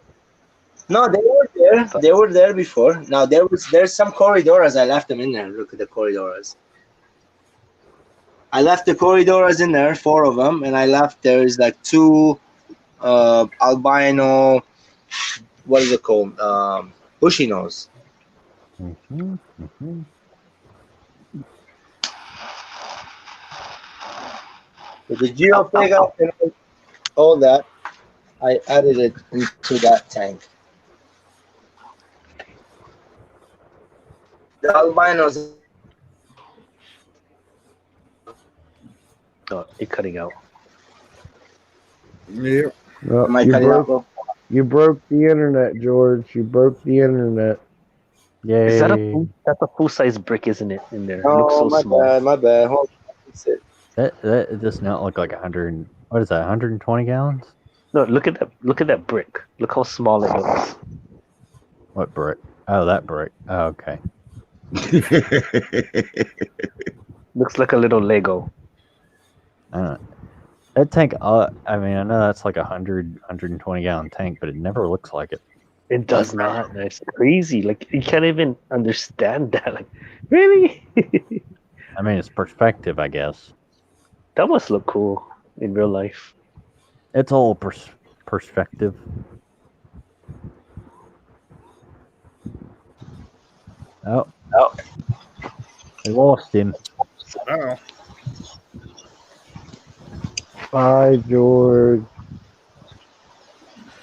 No, they were there. They were there before. Now there's some corridoras. I left them in there. Look at the corridoras. I left the corridoras in there, 4 of them, and I left there's like 2 albino. What is it called? Bushy nose. Mm-hmm, mm-hmm. With the geopega and all that, I added it into that tank. The albinos. Oh, you're cutting out. Yeah. No, Am I cutting out, bro? You broke the internet, George. You broke the internet. Yay. Is that that's a full-size brick, isn't it, in there? It looks Oh, so small. my bad. Hold on. That's it. That does not look like 100. What is that? 120 gallons? No, look at that. Look at that brick. Look how small it looks. What brick? Oh, that brick. Oh, okay. Looks like a little Lego. I don't know. That tank. I mean, I know that's like 120 gallon tank, but it never looks like it. It does not. It's crazy. Like you can't even understand that. Like, really? I mean, it's perspective, I guess. That must look cool in real life. It's all perspective. Oh, I lost him. Oh. Bye, George.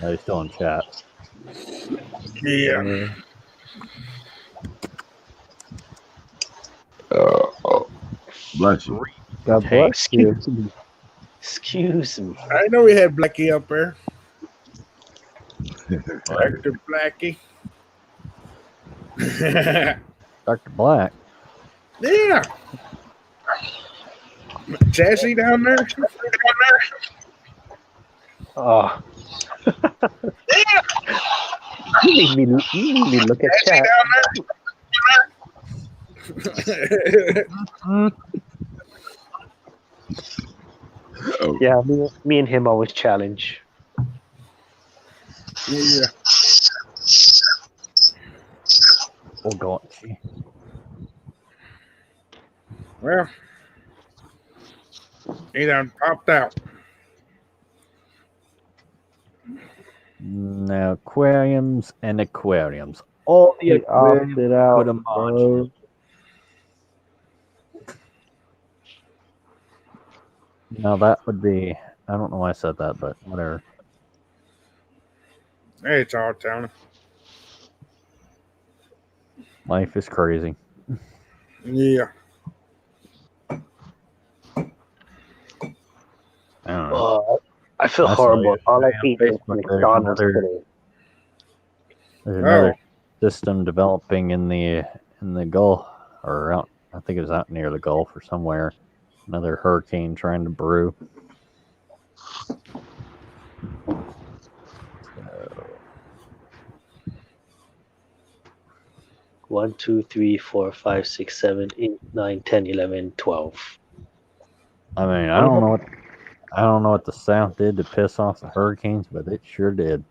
Oh, he's still in chat. Yeah. Bless you. God Hey, bless you. Excuse me. I know we had Blackie up there. Dr. Blackie. Dr. Black. Yeah. Chassis down there? Oh. You made me look at chat. Oh. Yeah, me and him always challenge. Yeah. Oh, God. Well, he done popped out. Now, aquariums and aquariums. All the He aquariums opted out, put them on. bro. Now, that would be... I don't know why I said that, but whatever. Hey, it's all Tony. Life is crazy. Yeah. I don't know. Oh, I feel I saw horrible. All I yesterday ate was on Facebook, McDonald's today. There's another system developing in the Gulf, or out. I think it was out near the Gulf or somewhere. Another hurricane trying to brew. 1, 2, 3, 4, 5, 6, 7, 8, 9, 10, 11, 12. I mean, I don't know what. I don't know what the South did to piss off the hurricanes, but it sure did.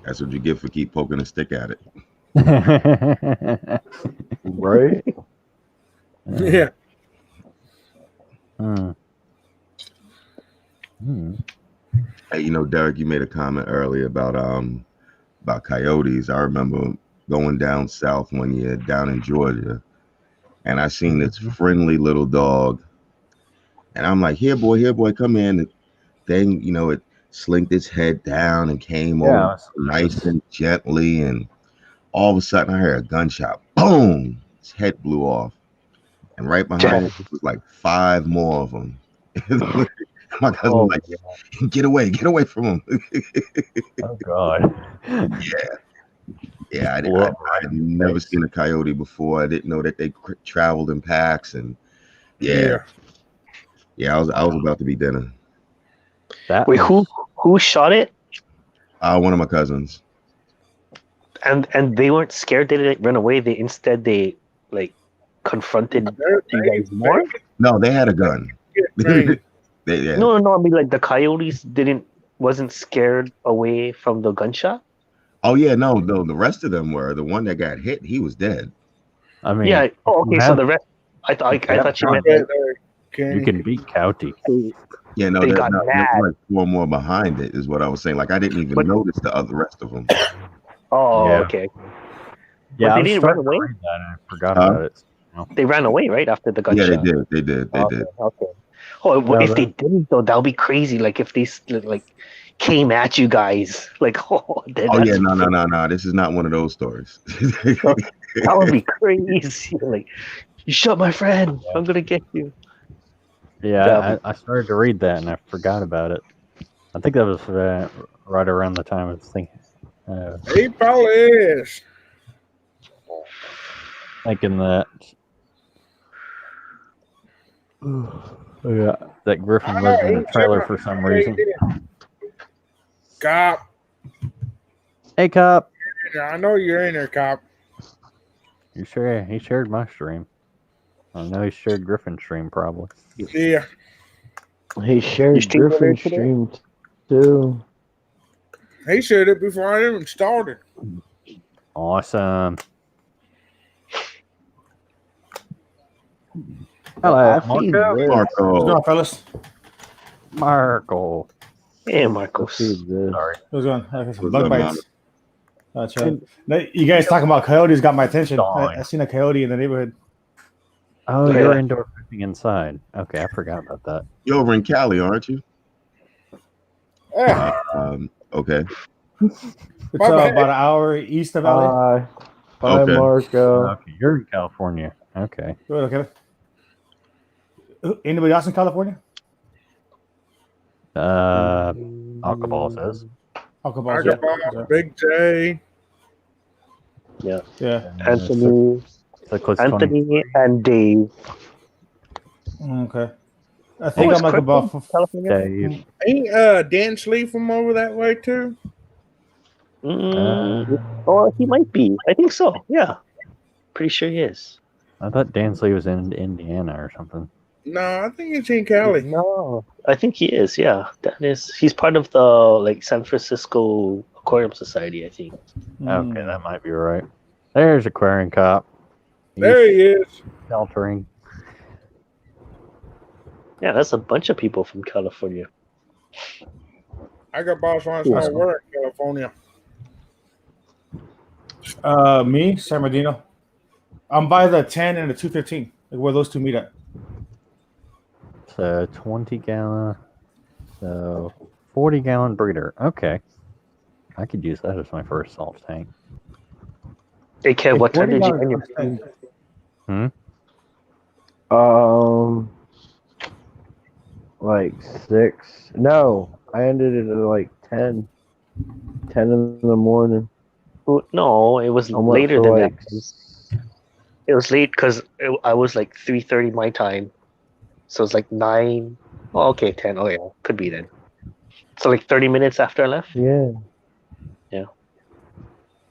That's what you get for keep poking a stick at it. Right? Yeah. Hey, you know, Derek, you made a comment earlier about coyotes. I remember going down south one year, down in Georgia, and I seen this friendly little dog, and I'm like, here, boy, come in. The thing, you know, it slinked its head down and came over nice and gently, and all of a sudden I heard a gunshot. Boom! His head blew off. And right behind it was like 5 more of them. My cousin was like, get away from him. Oh, God. Yeah, I'd never seen a coyote before. I didn't know that they traveled in packs. And yeah, I was about to be dinner. Wait, who shot it? One of my cousins. And they weren't scared. They didn't run away. They like confronted you guys more. No, they had a gun. No. I mean, like the coyotes wasn't scared away from the gunshot. Oh yeah, no. The rest of them were. The one that got hit, he was dead. I mean, yeah. Oh, okay. So the rest, I thought you meant you can beat Cowty. Yeah, no, they there got mad. was like 4 more behind it, is what I was saying. Like I didn't even notice the rest of them. Oh, Yeah. okay. Yeah, But I they was didn't run starting to away. read that and I forgot about it. They ran away right after the Yeah, gunshot. they did. Okay. Oh, well, if they didn't though, that would be crazy. Like if they like came at you guys, like then Oh yeah, that's no. This is not one of those stories. that would be crazy. Like you shot my friend, I'm gonna get you. Yeah, I started to read that and I forgot about it. I think that was right around the time I was thinking. He probably is. Thinking that. Yeah, that Griffin lives in a trailer for some reason. Cop. Hey, Cop. I know you're in there, Cop. You sure? He shared my stream. I know he shared Griffin's stream probably. Yeah. He shared Griffin's stream too. He shared it before I even started. Awesome. Hello, Marco. What's going on, fellas? Marco. Hey, Marcos. Sorry. What's going on? Some bug bites. You guys talking about coyotes got my attention. I seen a coyote in the neighborhood. Oh, you're indoor fishing inside. Okay, I forgot about that. You're over in Cali, aren't you? Yeah. Okay. It's about an hour east of LA. Bye, Okay. Marco. Okay, you're in California. Okay. Okay. Anybody else in California? Alcohol says. Alcohol, Alcohol, Big J. Yeah. Yeah. Anthony and Dave. Okay. I think I'm like about Dave. Ain't Dan Slee from over that way too? Or he might be. I think so. Yeah. Pretty sure he is. I thought Dansley was in Indiana or something. No, I think it's in Cali. No, I think he is. Yeah, he's part of the San Francisco Aquarium Society. I think. Okay, that might be right. There's Aquarium Cop. There he is. Sheltering. Yeah, that's a bunch of people from California. I got boss wants to know where in California. Me, San Bernardino. I'm by the 10 and the 215, like where those two meet at. So 20 gallon, so 40 gallon breeder. Okay, I could use that as my first salt tank. Hey, Kev, what time did you end your Like 6. No, I ended it at like 10. 10 in the morning. No, it was later than that. It was late because I was like 3:30 my time. So it's like 9. Oh, okay, 10. Oh, yeah. Could be then. So like 30 minutes after I left? Yeah. Yeah.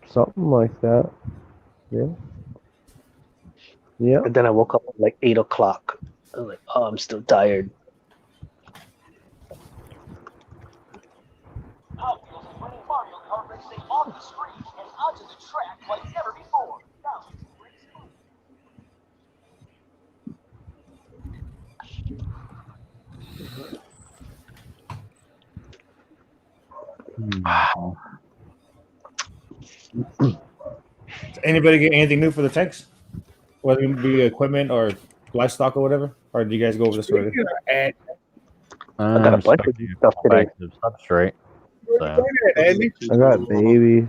Something like that. Yeah. Yeah. And then I woke up at like 8 o'clock. I was like, oh, I'm still tired. Anybody get anything new for the tanks? Whether it be equipment or livestock or whatever? Or do you guys go over this already? I got a bunch of new stuff today. Back to substrate. So. I got babies.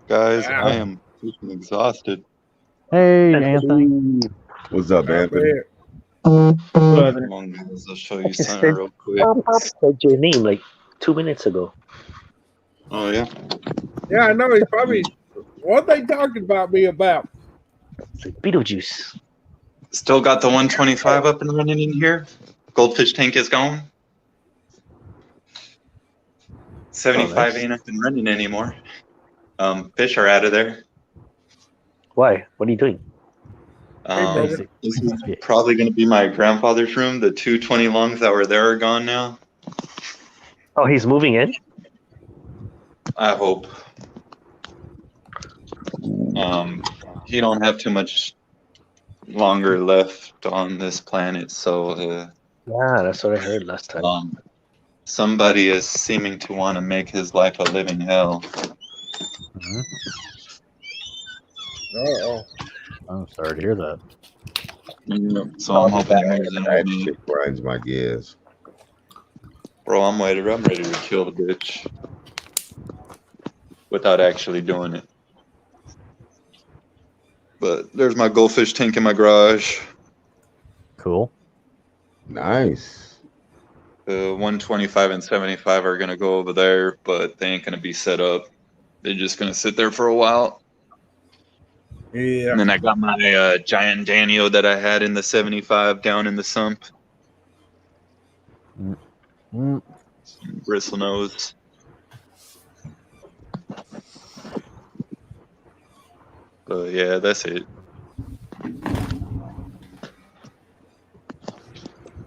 Guys, I am freaking exhausted. Hey, Anthony. What's up, Anthony? Come on, guys, I'll show you something real quick. Pop said your name like 2 minutes ago. Oh, yeah? Yeah, I know. He probably. What they talking about me about? It's like Beetlejuice. Still got the 125 up and running in here. Goldfish tank is gone. 75 ain't up and running anymore. Fish are out of there. Why? What are you doing? This is probably going to be my grandfather's room. The 220 lungs that were there are gone now. Oh, he's moving in? I hope. He don't have too much longer left on this planet, so yeah, that's what I heard last time. Somebody is seeming to want to make his life a living hell. Uh-oh. I'm sorry to hear that. So I'm hoping he moves in with me. Shit grinds my gears. Bro, I'm ready to kill the bitch without actually doing it. But there's my goldfish tank in my garage. Cool. Nice. The 125 and 75 are gonna go over there, but they ain't gonna be set up. They're just gonna sit there for a while. Yeah. And then I got my giant Danio that I had in the 75 down in the sump. Bristle nose. But yeah, that's it.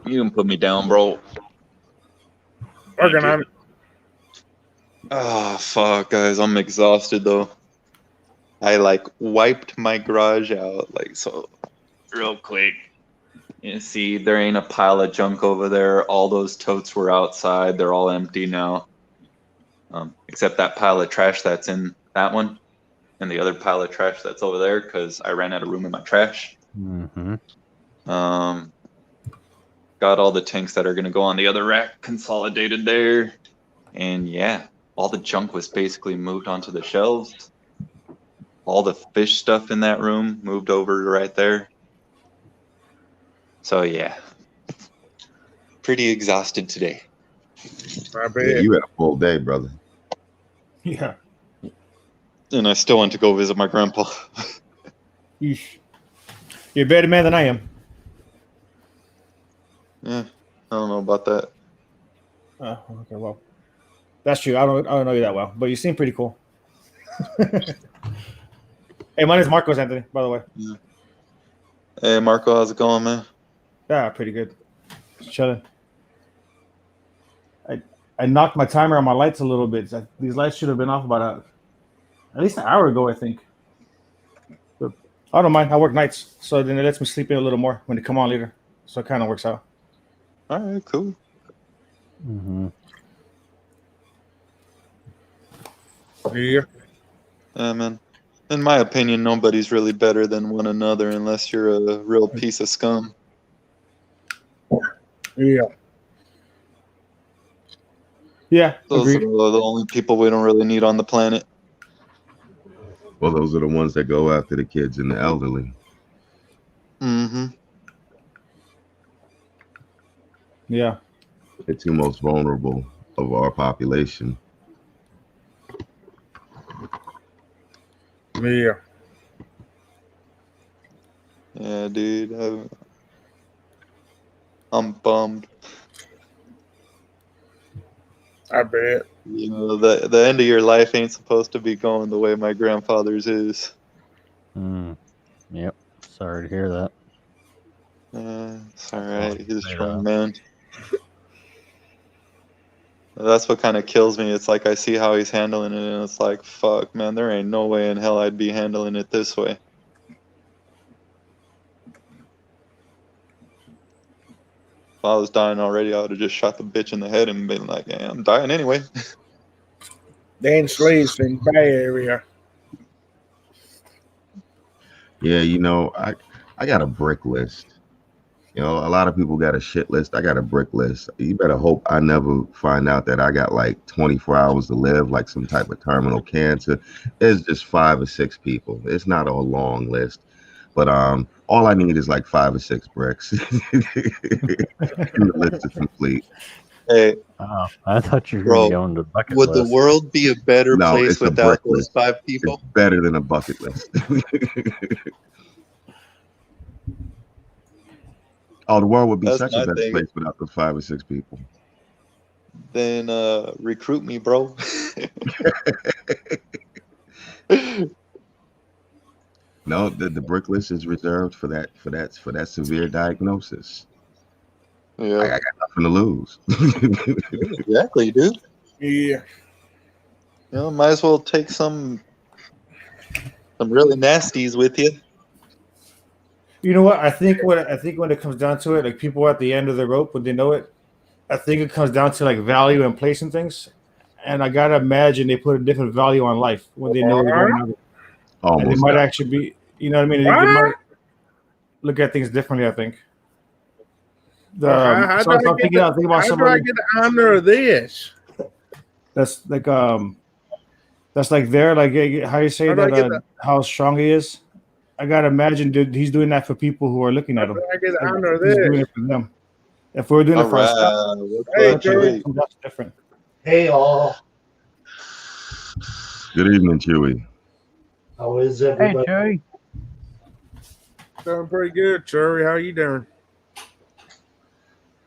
You can put me down, bro. Working on it. Oh, fuck, guys. I'm exhausted, though. I, wiped my garage out, so real quick. You see, there ain't a pile of junk over there. All those totes were outside. They're all empty now. Except that pile of trash that's in that one. And the other pile of trash that's over there, because I ran out of room in my trash. Got all the tanks that are going to go on the other rack consolidated there. And yeah, all the junk was basically moved onto the shelves. All the fish stuff in that room moved over right there. So yeah, pretty exhausted today. I bet. Yeah, you had a full day, brother. Yeah. And I still want to go visit my grandpa. Yeesh. You're a better man than I am. Yeah, I don't know about that. Oh, okay, well, that's true. I don't know you that well, but you seem pretty cool. Hey, my name's Marcos, Anthony, by the way. Yeah. Hey, Marco, how's it going, man? Yeah, pretty good. Just chilling. I knocked my timer on my lights a little bit. These lights should have been off about at least an hour ago, I think. But I don't mind. I work nights, so then it lets me sleep in a little more when they come on later. So it kind of works out. All right, cool. Yeah. Man. In my opinion, nobody's really better than one another unless you're a real piece of scum. Yeah. Yeah. Those are the only people we don't really need on the planet. Well, those are the ones that go after the kids and the elderly. Yeah. The two most vulnerable of our population. Yeah. Yeah, dude. I'm bummed. I bet. You know, the end of your life ain't supposed to be going the way my grandfather's is. Yep. Sorry to hear that. It's alright. He's a strong man. That's what kind of kills me. It's like I see how he's handling it, and it's like, fuck, man, there ain't no way in hell I'd be handling it this way. If I was dying already, I would have just shot the bitch in the head and been like, yeah, I'm dying anyway. Dan Sleeves in Bay Area. Yeah, I got a brick list. A lot of people got a shit list. I got a brick list. You better hope I never find out that I got like 24 hours to live, like some type of terminal cancer. It's just 5 or 6 people. It's not a long list, but all I need is like 5 or 6 bricks. And the list is complete. Hey, I thought you were bro, going to go on the bucket would list. the world be a better No, place it's a without brick those list. 5 people? It's better than a bucket list. Oh, the world would be That's such a my better thing. place without those 5 or 6 people. Then recruit me, bro. No, the brick list is reserved for that severe diagnosis. Yeah. I got nothing to lose. Exactly, dude. Yeah. Might as well take some really nasties with you. You know what? I think when it comes down to it, like people at the end of the rope when they know it, I think it comes down to like value and place and things. And I gotta imagine they put a different value on life when they know they're going out. And they Almost might definitely. actually be, you know what I mean? They might look at things differently. I think. How So I'm thinking about do I somebody get the honor of this? that's like there, like how you say How do I that get how strong he is. I gotta imagine he's doing that for people who are looking at him. I get the Like, honor of he's doing this? it for them. If we're doing it for ourselves, Hey, Joey. that's different. Hey, all. Good evening, Chewy. How is everybody? Joey. Doing pretty good, Cherry. How you doing?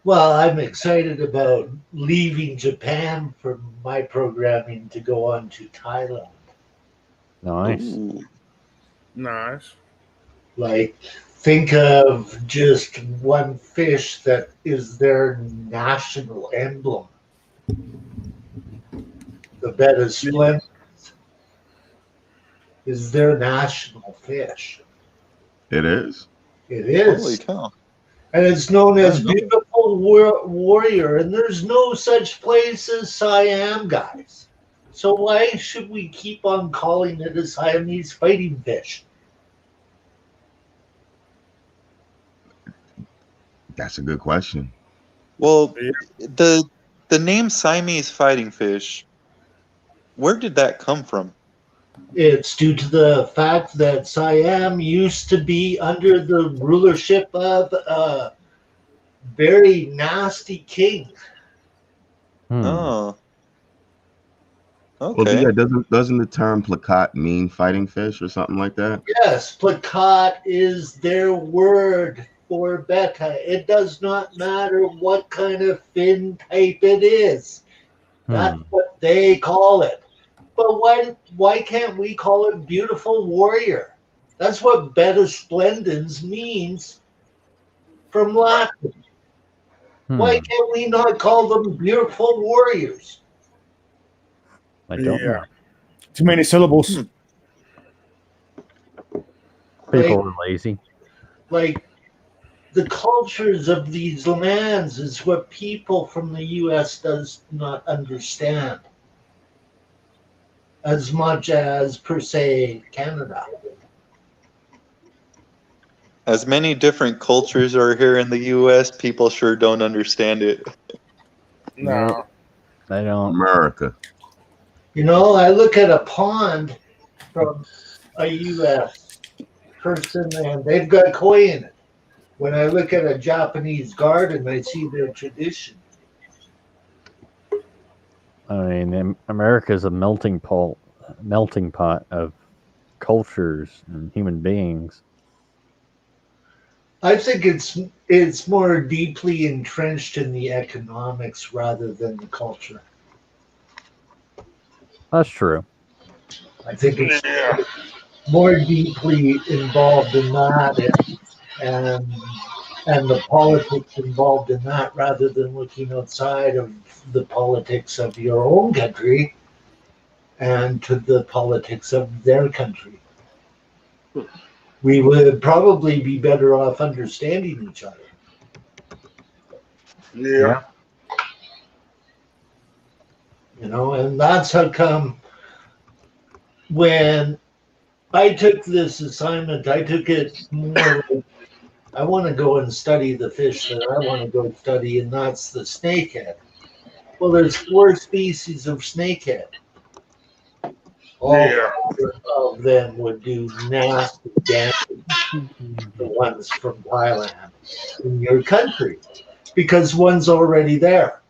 Well, I'm excited about leaving Japan for my programming to go on to Thailand. Nice. Ooh. Nice. Like, think of just one fish that is their national emblem. The betta splendens is their national fish. It is. It is. Holy cow. And it's known as beautiful warrior, and there's no such place as Siam, guys. So why should we keep on calling it a Siamese fighting fish? That's a good question. Well, the name Siamese fighting fish, where did that come from? It's due to the fact that Siam used to be under the rulership of a very nasty king. Oh. Okay. Well, yeah, doesn't the term plakat mean fighting fish or something like that? Yes, plakat is their word for betta. It does not matter what kind of fin type it is. That's what they call it. But why can't we call it beautiful warrior? That's what betta splendens means from Latin. Why can't we not call them beautiful warriors? I don't know. Too many syllables. People are lazy. Like the cultures of these lands is what people from the U.S. does not understand as much as, per se, Canada. As many different cultures are here in the U.S., people sure don't understand it. No. I don't. America. You know, I look at a pond from a U.S. person and they've got koi in it. When I look at a Japanese garden, I see their tradition. I mean, America is a melting pot of cultures and human beings. I think it's more deeply entrenched in the economics rather than the culture. That's true. I think it's more deeply involved in that and and the politics involved in that rather than looking outside of the politics of your own country and to the politics of their country. We would probably be better off understanding each other. Yeah. You know, and that's how come when I took this assignment, I took it more like I want to go and study the fish that I want to go study, and that's the snakehead. Well, there's 4 species of snakehead. All Yeah. 4 of them would do nasty damage to the ones from Thailand in your country because one's already there.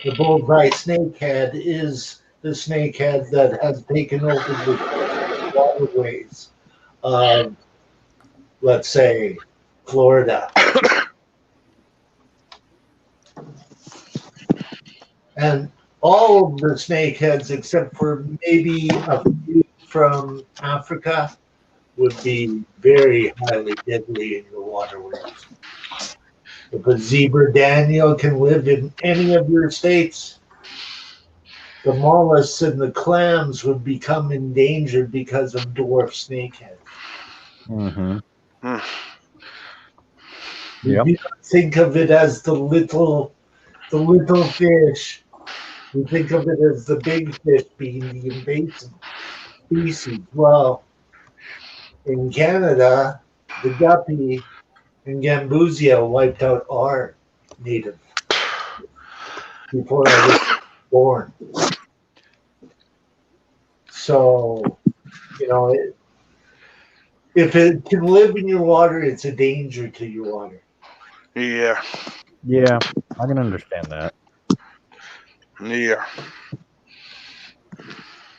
The bullseye snakehead is the snakehead that has taken over the waterways of, let's say, Florida. And all of the snakeheads, except for maybe a few from Africa, would be very highly deadly in your waterways. If a zebra Daniel can live in any of your states, the mollusks and the clams would become endangered because of dwarf snakeheads. Mm-hmm. You Yep. do not think of it as the little fish. You think of it as the big fish being the invasive species. Well, in Canada, the guppy and gambusia wiped out our native before I was born. So, you know, if it can live in your water, it's a danger to your water. Yeah. Yeah, I can understand that. Yeah.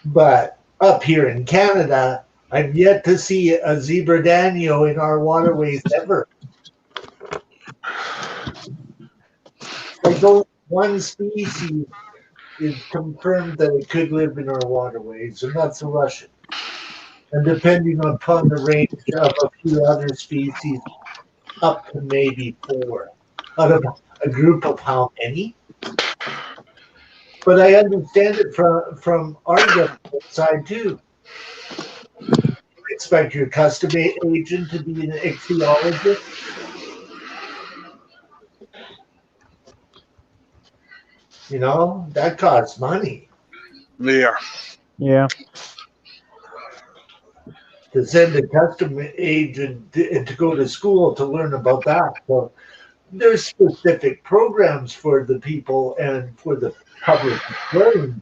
But up here in Canada, I've yet to see a zebra danio in our waterways ever. Like only one species is confirmed that it could live in our waterways, and that's a Russian. And depending upon the range of a few other species, up to maybe 4 out of a group of how many? But I understand it from our government side too. You expect your custom agent to be an ichthyologist? You know, that costs money. Yeah. Yeah. To send a custom agent to go to school to learn about that. So there's specific programs for the people and for the public learning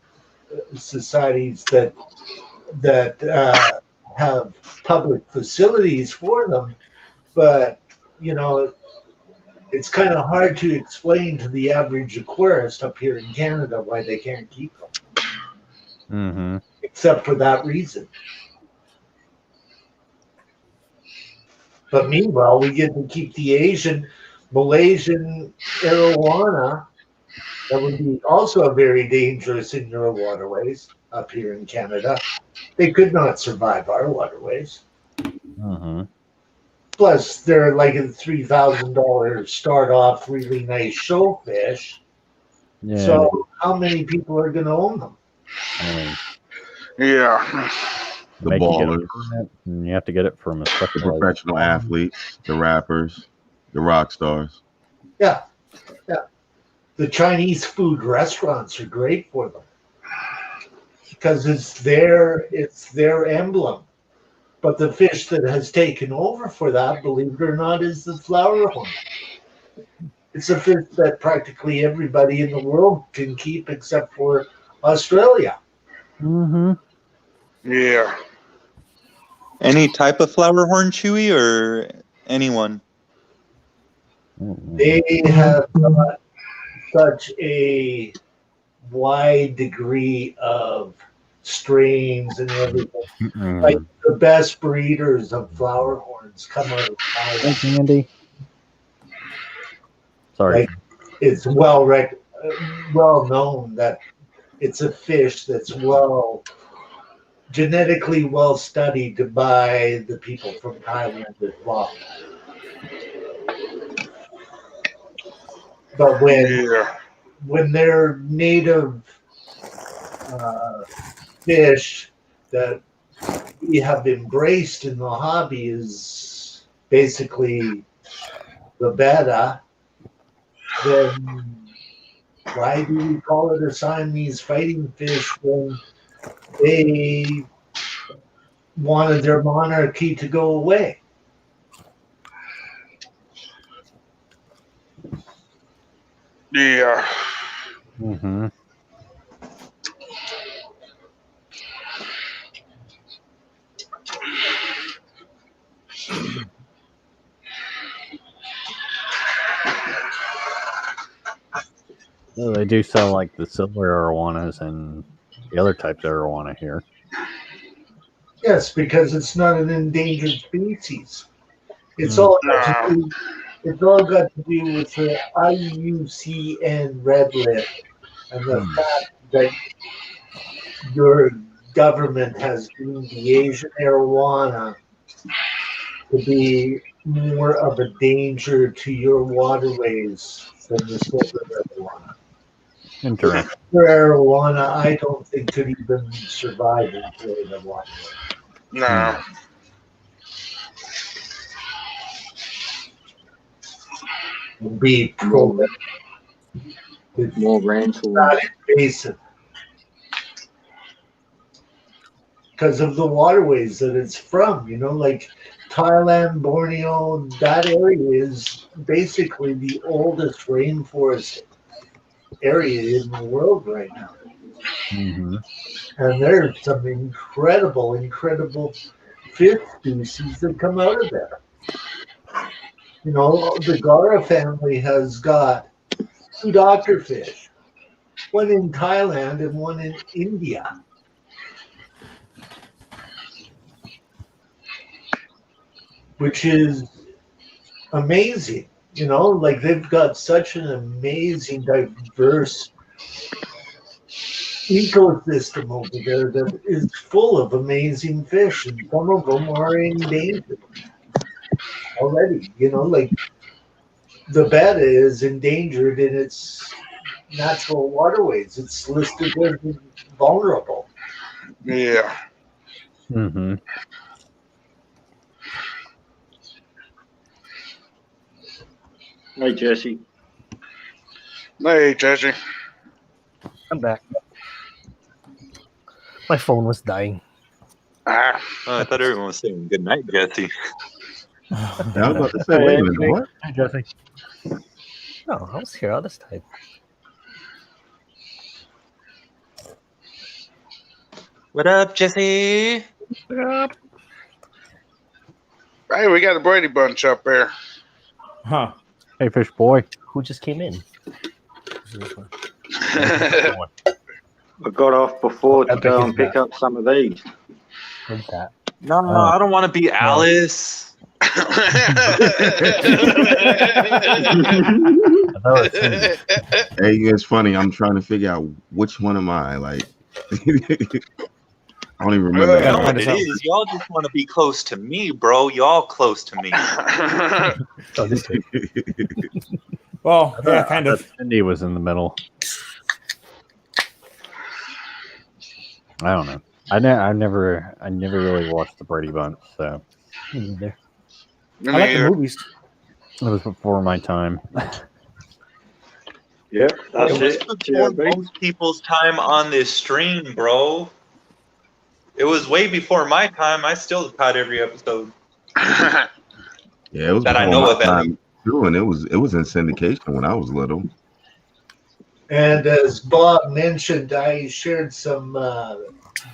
societies that have public facilities for them, but you know it's kind of hard to explain to the average aquarist up here in Canada why they can't keep them, Mm-hmm. except for that reason. But meanwhile, we get to keep the Asian, Malaysian arowana. That would be also very dangerous in your waterways up here in Canada. They could not survive our waterways. Mm-hmm. Plus, they're like a $3,000 start off really nice showfish. Yeah. So, how many people are going to own them? I mean, Yeah. The make you get a ballers, permit, and you have to get it from a the specialized professional athletes, the rappers, the rock stars. Yeah, yeah. The Chinese food restaurants are great for them because it's their emblem. But the fish that has taken over for that, believe it or not, is the flower horn. It's a fish that practically everybody in the world can keep except for Australia. Mm-hmm. Yeah. Any type of flower horn, Chewy, or anyone? They have got such a wide degree of strains and everything. Like the best breeders of flower horns come out of Thanks, Thailand. Andy. Sorry. Like it's well known that it's a fish that's well genetically well studied by the people from Thailand as well. But when they're native fish that we have embraced in the hobby is basically the betta, then why do we call it a Siamese fighting fish when they wanted their monarchy to go away? Yeah. Mm-hmm. Well, they do sell like the silver arowanas and the other types of arowana here. Yes, because it's not an endangered species. It's Mm. all got to do. It's all got to do with the IUCN red list and the fact that your government has deemed the Asian arowana to be more of a danger to your waterways than the silver arowana. Interesting. Silver arowana, I don't think could even survive in Florida waterways. No. Be prolific. More rainfall. Not invasive. Because of the waterways that it's from, like Thailand, Borneo, that area is basically the oldest rainforest area in the world right now. Mm-hmm. And there's some incredible fish species that come out of there. The Gara family has got 2 doctorfish, one in Thailand and one in India. Which is amazing. Like they've got such an amazing, diverse ecosystem over there that is full of amazing fish, and some of them are endangered already. Like the betta is endangered in its natural waterways. It's listed as vulnerable. Yeah. Mm-hmm. Hey, Jesse. Hey, Jesse. I'm back. My phone was dying. Oh, I thought everyone was saying good night, Jesse. I was about to say, wait a minute, what? Hi, Jesse. No, I was here all this time. What up, Jesse? What up? Hey, we got a Brady Bunch up there. Huh. Hey, fish boy. Who just came in? I got off before to go and pick up some of these. What's that? No, I don't want to be Alice. Hey, it's funny. I'm trying to figure out which one am I. Like, I don't even remember. You know what it is? Y'all just want to be close to me, bro. Y'all close to me. Oh, this way. Well, yeah, kind of. Cindy was in the middle. I don't know. I never really watched the Brady Bunch, so. Me neither. I like the movies. It was before my time. Yep, that's It was it. before most people's time on this stream, bro. It was way before my time. I still caught every episode. Yeah, it was That I before know my of, at time too, and it was in syndication when I was little. And as Bob mentioned, I shared some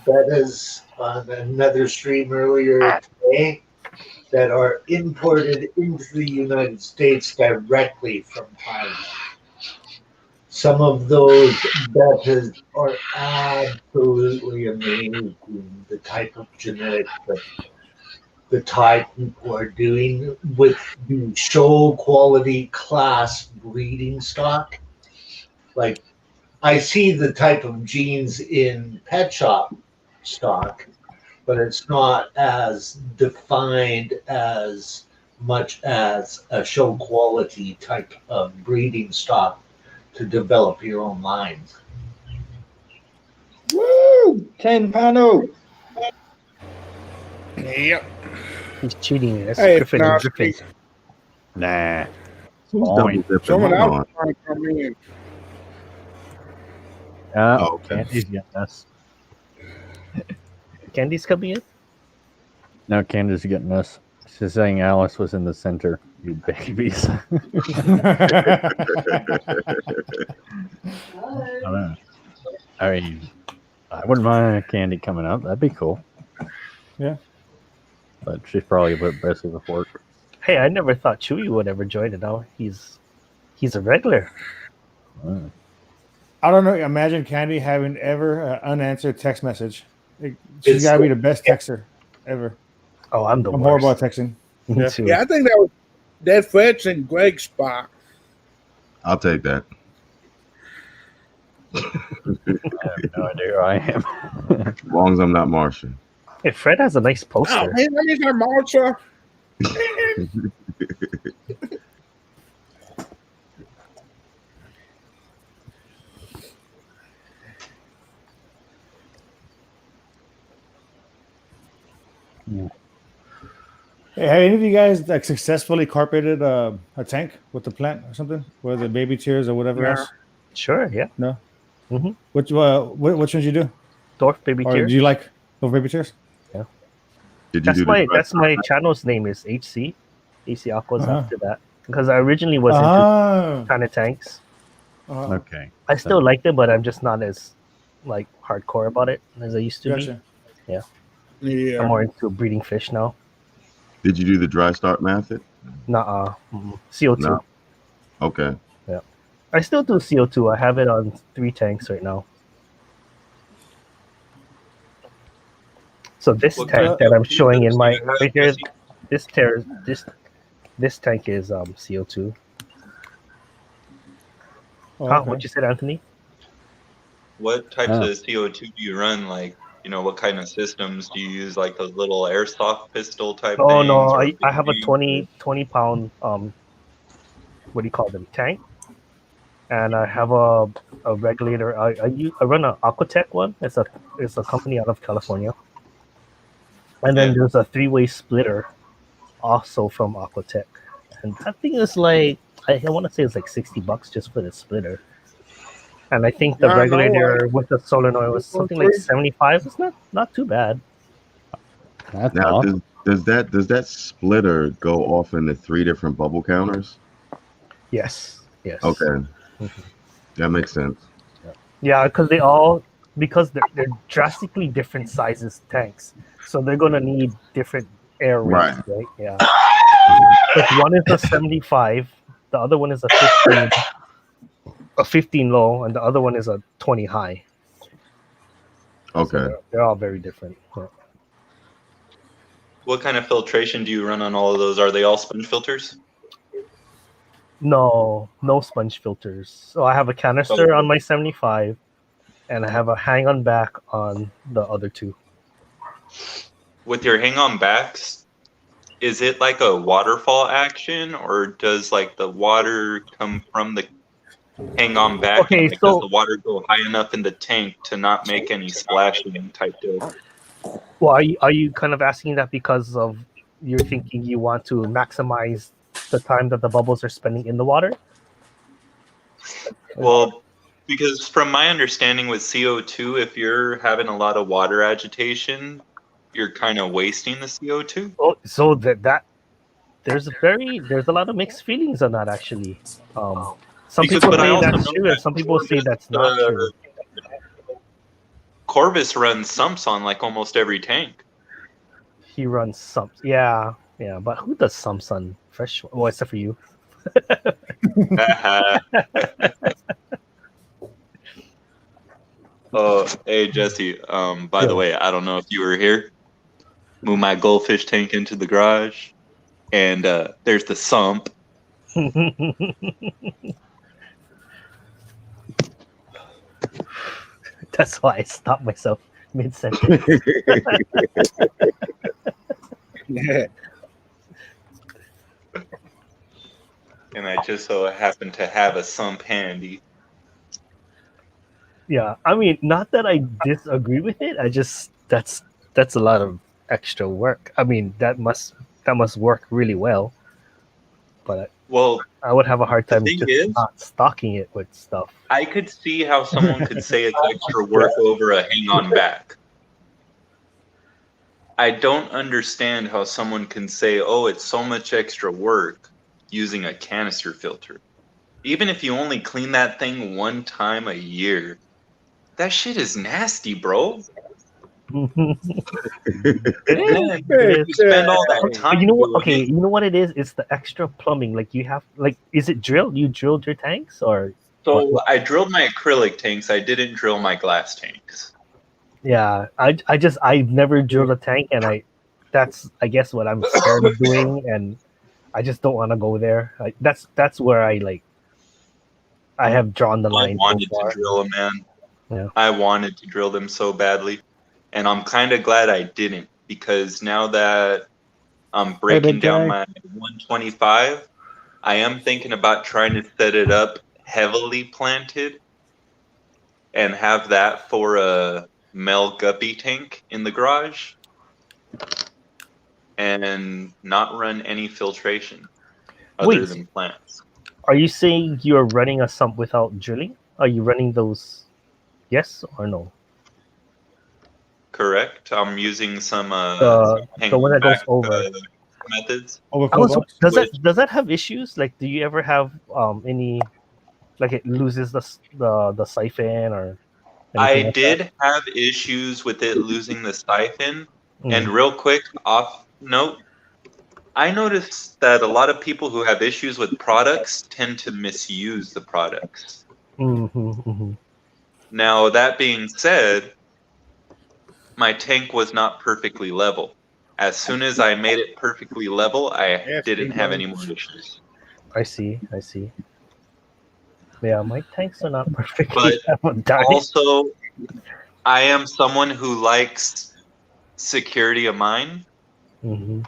bettas on another stream earlier today that are imported into the United States directly from Thailand. Some of those bettas are absolutely amazing. The type of genetics that the Thai people are doing with the show quality class breeding stock. Like, I see the type of genes in pet shop stock, but it's not as defined as much as a show quality type of breeding stock to develop your own lines. Woo! 10 panel. Yep. He's cheating. That's Hey, Griffin now and Griffin. Nah. Who's double dipping? someone Hold else on. trying to come in. Oh, okay. Candy's getting us. Candy's coming in? No, Candy's getting us. She's saying Alice was in the center, you babies. I don't know. I mean, I wouldn't mind Candy coming up. That'd be cool. Yeah. But she's probably a bit busy with work. Hey, I never thought Chewy would ever join it. Now he's a regular. I don't know. Imagine Candy having ever unanswered text message. She's got to be the best texter ever. Oh, I'm the horrible at worst. texting. Me Yeah. too. Yeah, I think that was that Fletch and Greg's spot. I'll take that. I have no idea who I am. As long as I'm not Martian. Hey, Fred has a nice poster. Oh man, that is our Marcha. Hey, have any of you guys like successfully carpeted a tank with the plant or something, whether baby tears or whatever Yeah. else? Sure, yeah. No. Mm-hmm. Which ones did you do? Dwarf baby Or tears. do you like Dwarf baby tears? Yeah. Did you That's my channel's name is HC. HC Aqua's Uh-huh. after that. Because I originally was Ah. into kind of tanks. Okay. I still liked it, but I'm just not as like hardcore about it as I used to Gotcha. be. Yeah. Yeah. I'm more into breeding fish now. Did you do the dry start method? Nuh-uh. CO2. No. Okay. Yeah. I still do CO2. I have it on 3 tanks right now. So this What tank kind that of I'm showing in my CO2 right here, this tank is CO2. Oh, Huh? okay. What you said, Anthony? What types Oh. of CO2 do you run? Like, what kind of systems do you use? Like those little airsoft pistol type Oh things? no, or I have a big 20 pound what do you call them, tank, and I have a regulator. I run an Aquatech one. It's a company out of California, and then there's a 3-way splitter, also from Aquatech, and that thing is like I want to say it's like $60 just for the splitter, and I think the Yeah, I know, regulator with the solenoid was something like 75. It's not too bad. That's Now, awesome. does that splitter go off into 3 different bubble counters? Yes. Okay. Mhm. That makes sense. Yeah, because they're drastically different sizes tanks, so they're gonna need different air rates, right? Yeah. Like one is a 75, the other one is a 15 low, and the other one is a 20 high. Okay. They're all very different. Yeah. What kind of filtration do you run on all of those? Are they all sponge filters? No sponge filters. So I have a canister on my 75, and I have a hang on back on the other 2. With your hang on backs, is it like a waterfall action, or does like the water come from the hang on back? Okay, and, like, does the water go high enough in the tank to not make any splashing type deal? Well, are you kind of asking that because of you're thinking you want to maximize the time that the bubbles are spending in the water? Well, because from my understanding with CO2, if you're having a lot of water agitation, you're kind of wasting the CO2. Oh, so that there's a lot of mixed feelings on that actually. Some Because- people but I say also that's know true, and some people say that's not true. Corvus runs sumps on like almost every tank. He runs sumps, yeah, but who does sumps on fresh? Well, except for you. Oh, hey Jesse. By the way, I don't know if you were here. Move my goldfish tank into the garage, and there's the sump. That's why I stopped myself mid sentence. Yeah. And I just so happen to have a sump handy. Yeah, I mean, not that I disagree with it. I just that's a lot of extra work. I mean, that must work really well, but Well, I would have a hard the time thing just is, not stocking it with stuff. I could see how someone could say it's extra work over a hang on back. I don't understand how someone can say, oh, it's so much extra work using a canister filter. Even if you only clean that thing one time a year, that shit is nasty, bro. It And is. then It is. you spend all that But time you know what? doing Okay, it. you know what it is? It's the extra plumbing. Like you have, like, is it drilled? You drilled your tanks, or So I drilled my acrylic tanks. I didn't drill my glass tanks. yeah, I've never drilled a tank, and that's I guess what I'm scared of doing, and I just don't want to go there. That's where I have drawn the I line so wanted to far. drill them, man. Yeah. I wanted to drill them so badly. And I'm kind of glad I didn't, because now that I'm breaking big down guy. my 125, I am thinking about trying to set it up heavily planted and have that for a Mel Guppy tank in the garage and not run any filtration other Wait, than plants. are you saying you're running a sump without drilling? Are you running those? Yes or no? Correct. I'm using some The one that goes back over. methods. Does that have issues? Like, do you ever have any, like, it loses the siphon or anything I like that? did have issues with it losing the siphon. And Mm. real quick, off note, I noticed that a lot of people who have issues with products tend to misuse the products. Mm-hmm. Now, that being said, my tank was not perfectly level. As soon as I made it perfectly level, I didn't have any more issues. I see. Yeah, my tanks are not perfectly But level. Darn it. also, I am someone who likes security of mine. Mm-hmm.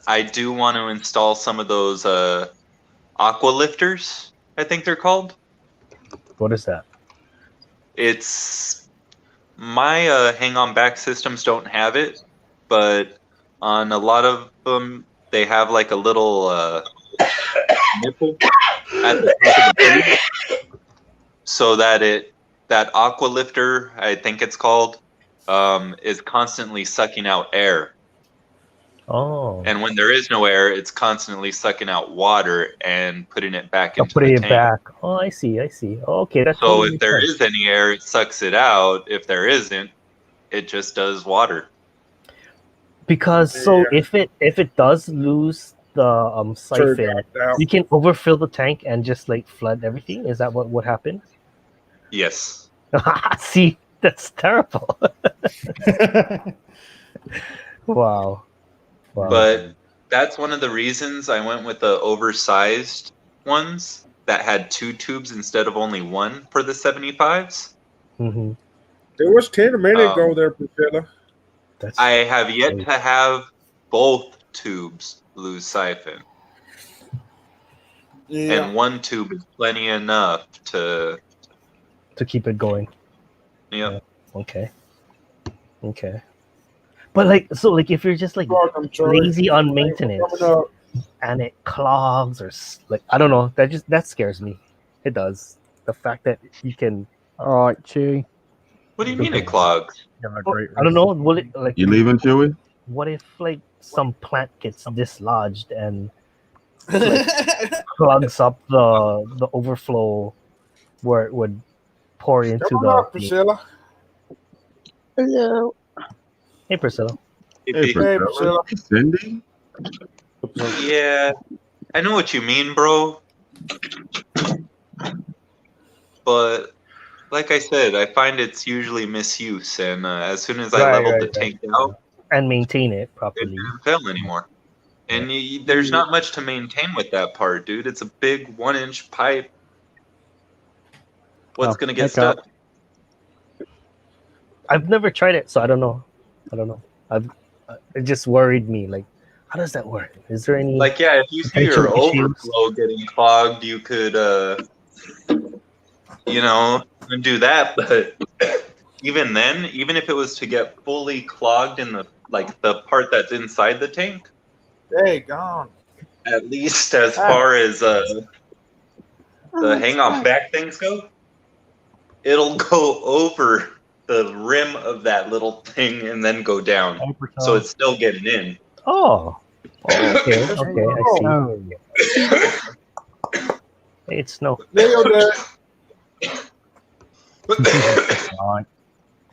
I do want to install some of those aqua lifters, I think they're called. What is that? It's my hang on back systems don't have it, but on a lot of them they have like a little nipple at the top of the tube, so that aqua lifter, I think it's called, is constantly sucking out air. Oh. And when there is no air, it's constantly sucking out water and putting it back into Putting the it tank. back. Oh, I see. Okay, that's So totally if makes there sense. is any air, it sucks it out. If there isn't, it just does water. Because so if it does lose the siphon, you can overfill the tank and just like flood everything. Is that what happened? Yes. See, that's terrible. Wow. But that's one of the reasons I went with the oversized ones that had 2 tubes instead of only 1 for the 75s. Mm-hmm. There was 10 a minute ago there, Priscilla. I have yet to have both tubes lose siphon. Yeah. And 1 tube is plenty enough to keep it going. Yep. Okay. But like if you're just like lazy on maintenance and it clogs or like I don't know, that scares me. It does. The fact that you can. All right, Chewy. What do you mean it clogs? I don't know. Will it like? You leaving, Chewy? What if like some plant gets dislodged and like, clogs up the overflow where it would pour into Come the. on up, Priscilla. Hello. Hey, Priscilla. Hey, Priscilla. Cindy? Yeah, I know what you mean, bro. But like I said, I find it's usually misuse, and as soon as I leveled the tank out and maintain it properly, it didn't fail anymore. And there's not much to maintain with that part, dude. It's a big 1-inch pipe. What's gonna get stuck? I've never tried it, so I don't know. It just worried me. Like, how does that work? Is there any Like, yeah, if you see potential your issues? overflow getting clogged, you could, do that. But even then, even if it was to get fully clogged in the part that's inside the tank, Hey, gone. at least as far as the hang off back things go, it'll go over the rim of that little thing and then go down. So it's still getting in. Oh, okay, I see. Hey, it's snow. Nailed it.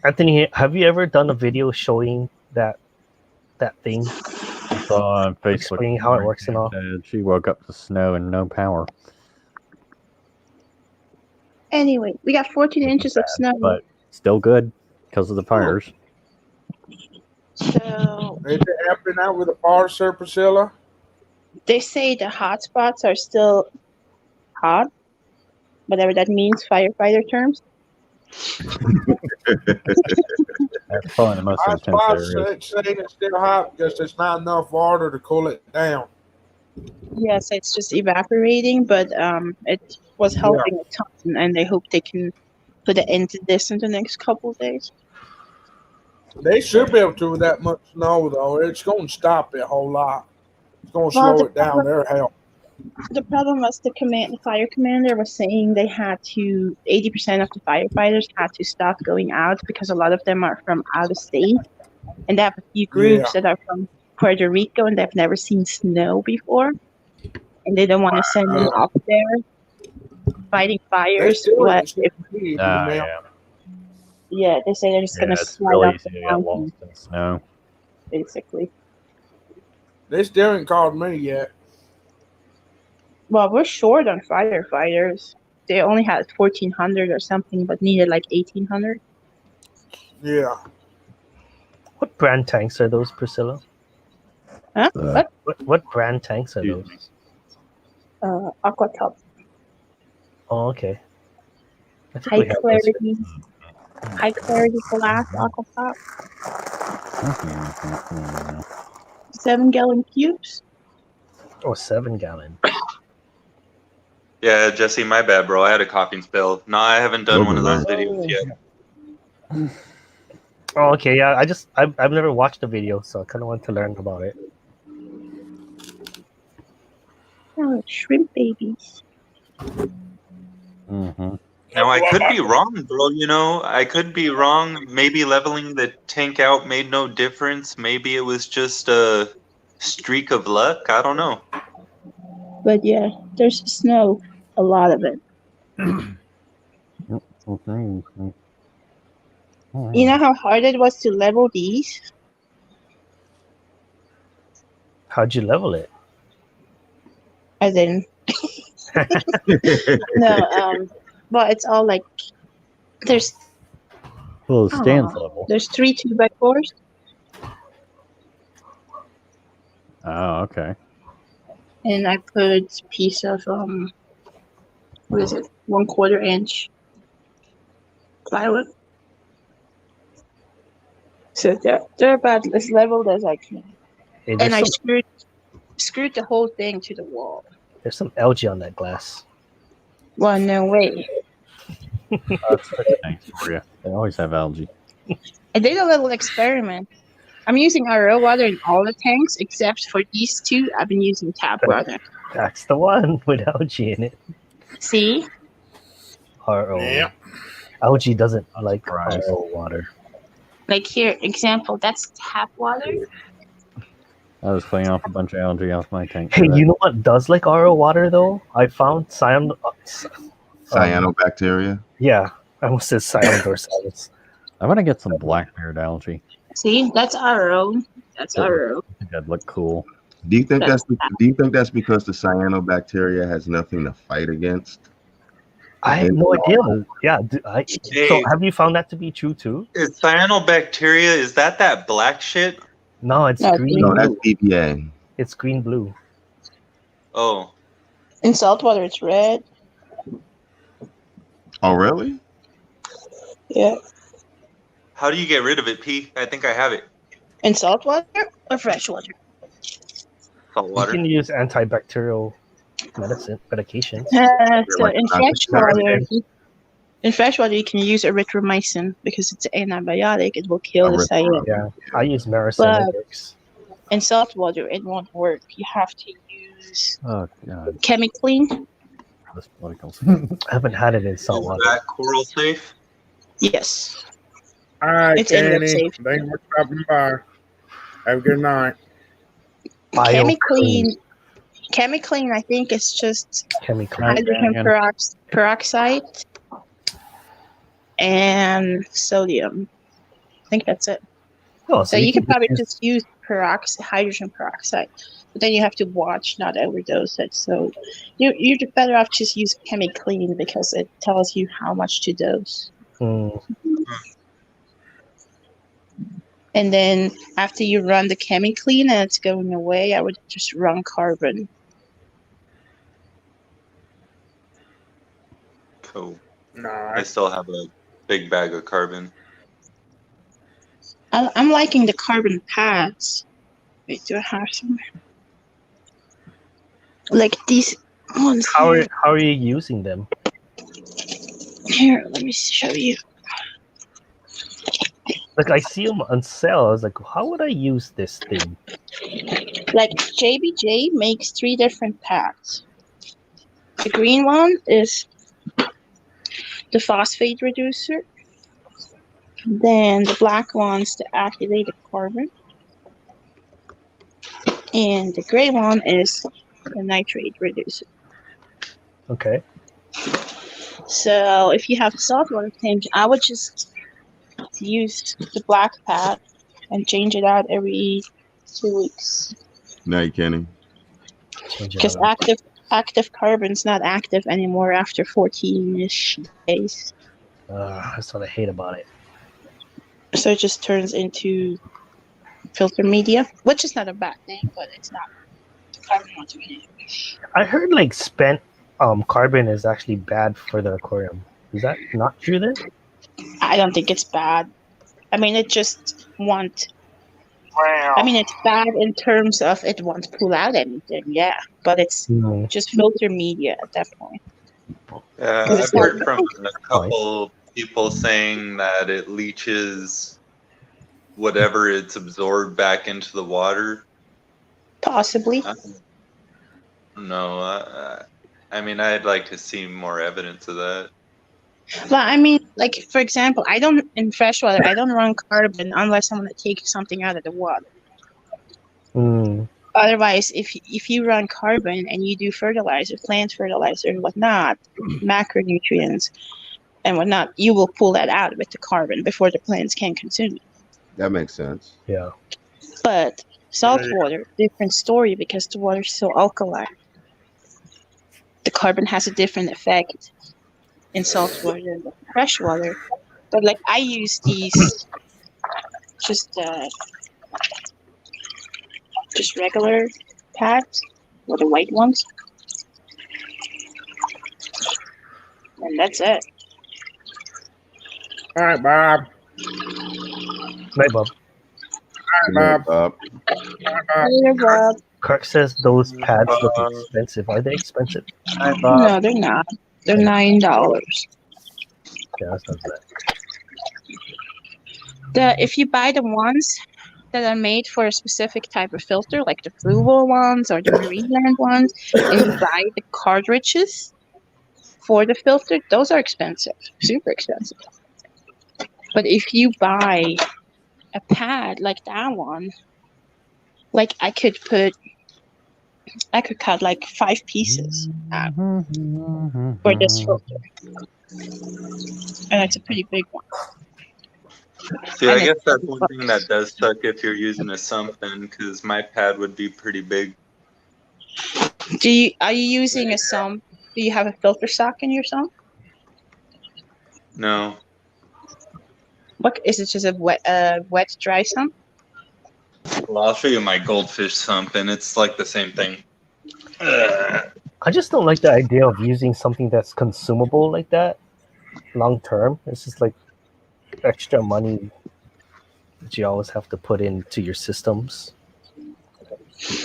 Anthony, have you ever done a video showing that thing? I saw on Facebook Explaining how it works and all. She woke up to snow and no power. Anyway, we got 14 inches of snow. But still good because of the fires. So Is it happening out with the fire, Sir Priscilla? they say the hot spots are still hot, whatever that means, firefighter terms. That's probably the most Hot intense spots area. saying it's still hot because there's not enough water to cool it down. Yes, it's just evaporating, but it was helping a ton, and I hope they can put an end to this in the next couple of days. They should be able to with that much snow, though. It's going to stop it a whole lot. It's going to Well, slow it down. Their help. The problem was the fire commander was saying they had to 80% of the firefighters had to stop going out because a lot of them are from out of state, and they have a few groups that are from Puerto Rico and they've never seen snow before, and they don't want to send them up there fighting fires. Yeah, they say they're just gonna it's slide really up easy the to get mountain, lost in snow. basically. They still haven't called me yet. Well, we're short on firefighters. They only had 1,400 or something, but needed like 1,800. Yeah. What brand tanks are those, Priscilla? Huh? What brand tanks are those? Aqua Top. Oh, okay. I think we have those. High clarity glass Aqua Top. 7-gallon cubes. Oh, 7-gallon. Yeah, Jesse, my bad, bro. I had a coughing spell. No, I haven't done one of those videos yet. Oh, okay. Yeah, I've never watched the video, so I kind of want to learn about it. Oh, shrimp babies. Mm-hmm. Now, I could be wrong, bro. I could be wrong. Maybe leveling the tank out made no difference. Maybe it was just a streak of luck. I don't know. But yeah, there's snow. A lot of it. You know how hard it was to level these? How'd you level it? As in, no, well, it's all like there's. Well, it stands level. There's 3 2x4s. Oh, okay. And I put a piece of what is it? 1/4 inch plywood. So they're about as leveled as I can. Hey, And I screwed the whole thing to the wall. There's some algae on that glass. Well, no way. That's thanks for you. They always have algae. I did a little experiment. I'm using RO water in all the tanks except for these 2. I've been using tap water. That's the one with algae in it. See? RO. Yeah. Algae doesn't like RO water. Like here, example, that's tap water. I was cleaning off a bunch of algae off my tank. Hey, you know what does like RO water though? I found cyanobacteria. Yeah, I almost said cyanodorsalis. I want to get some black-beard algae. See, that's RO. That's RO. I think that'd look cool. Do you think that's because the cyanobacteria has nothing to fight against? I have no idea. Yeah, so have you found that to be true too? Is cyanobacteria, is that black shit? No, it's green. No, that's BPA. It's green blue. Oh. In saltwater, it's red. Oh, really? Yeah. How do you get rid of it, P? I think I have it. In salt water or fresh water? Salt You water. can use antibacterial medications. So in fresh water, you can use erythromycin because it's an antibiotic. It will kill the cyanide. Yeah, I use Maricin. But It works. in salt water, it won't work. You have to use Oh god. ChemiClean. This bloody comes. I haven't had it in salt Is water. that coral safe? Yes. All right, It's inlet Kenny. safe. Thanks for stopping by. Have a good night. ChemiClean, I think it's just hydrogen peroxide and sodium. I think that's it. Oh, so you can probably just use hydrogen peroxide, but then you have to watch not overdose it. So you're better off just use ChemiClean because it tells you how much to dose. And then after you run the ChemiClean and it's going away, I would just run carbon. Cool. Nah. I still have a big bag of carbon. I'm liking the carbon pads. Wait, do I have some? Like these ones. How are you using them? Here, let me show you. Like I see them on sale. I was like, how would I use this thing? Like JBJ makes 3 different pads. The green one is the phosphate reducer. Then the black one's the activated carbon. And the gray one is the nitrate reducer. Okay. So if you have a saltwater tank, I would just use the black pad and change it out every 2 weeks. Night, Kenny. Because active carbon's not active anymore after 14-ish days. That's what I hate about it. So it just turns into filter media, which is not a bad thing, but it's not. The carbon won't do anything. I heard like spent carbon is actually bad for the aquarium. Is that not true then? I don't think it's bad. I mean, it just won't. I mean, it's bad in terms of it won't pull out anything, yeah, but it's just filter media at that point. I've heard from a couple people saying that it leaches whatever it's absorbed back into the water. Possibly. No, I mean, I'd like to see more evidence of that. Well, I mean, like, for example, in freshwater, I don't run carbon unless I'm going to take something out of the water. Otherwise, if you run carbon and you do fertilizer, plant fertilizer and whatnot, macronutrients and whatnot, you will pull that out with the carbon before the plants can consume it. That makes sense. Yeah. But salt water, different story because the water is so alkaline. The carbon has a different effect in salt water than fresh water. But like I use these just regular pads, or the white ones. And that's it. All right, Bob. Night, Bob. All right, Bob. Later, Bob. Kirk says those pads look expensive. Are they expensive? No, they're not. They're $9. Yeah, that's not bad. If you buy the ones that are made for a specific type of filter, like the Fluval ones or the Marineland ones, and you buy the cartridges for the filter, those are expensive, super expensive. But if you buy a pad like that one, like I could cut like 5 pieces out for this filter, and it's a pretty big one. See, I guess that's one thing that does suck if you're using a sump then, because my pad would be pretty big. Are you using a sump? Do you have a filter sock in your sump? No. What is it? Just a wet, dry sump? Well, I'll show you my goldfish sump, and it's like the same thing. I just don't like the idea of using something that's consumable like that long term. It's just like extra money that you always have to put into your systems.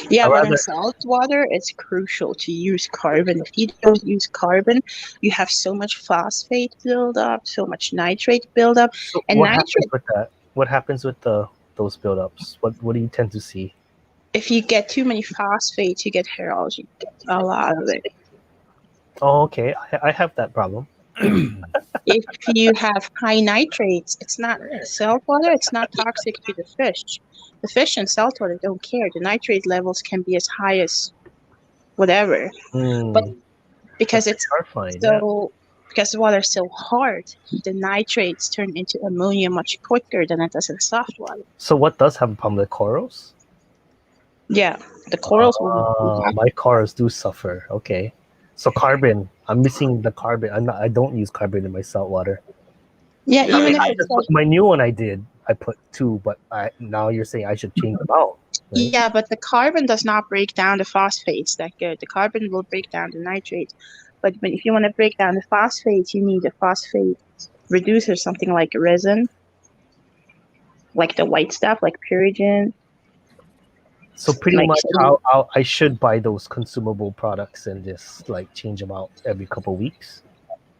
Yeah, I but in rather salt water, it's crucial to use carbon. If you don't use carbon, you have so much phosphate buildup, so much nitrate buildup, so and what happens nitrate. with that? What happens with those buildups? What do you tend to see? If you get too many phosphates, you get hair algae. A lot of it. Oh, okay. I have that problem. If you have high nitrates, it's not salt water. It's not toxic to the fish. The fish in salt water don't care. The nitrate levels can be as high as whatever, but because That's it's terrifying. Yeah. so because the water's so hard, the nitrates turn into ammonia much quicker than it does in soft water. So what does have a problem with corals? Yeah, the corals will do that. My corals do suffer. Okay. So carbon. I'm missing the carbon. I don't use carbon in my salt water. Yeah, I even mean, if I it's just like put my new one. I did. I put 2, but now you're saying I should change them out, right? yeah, but the carbon does not break down the phosphates that good. The carbon will break down the nitrates, but if you want to break down the phosphates, you need a phosphate reducer, something like resin, like the white stuff, like Purigen. So pretty Like much, I should buy those consumable products and just like change them out every couple weeks.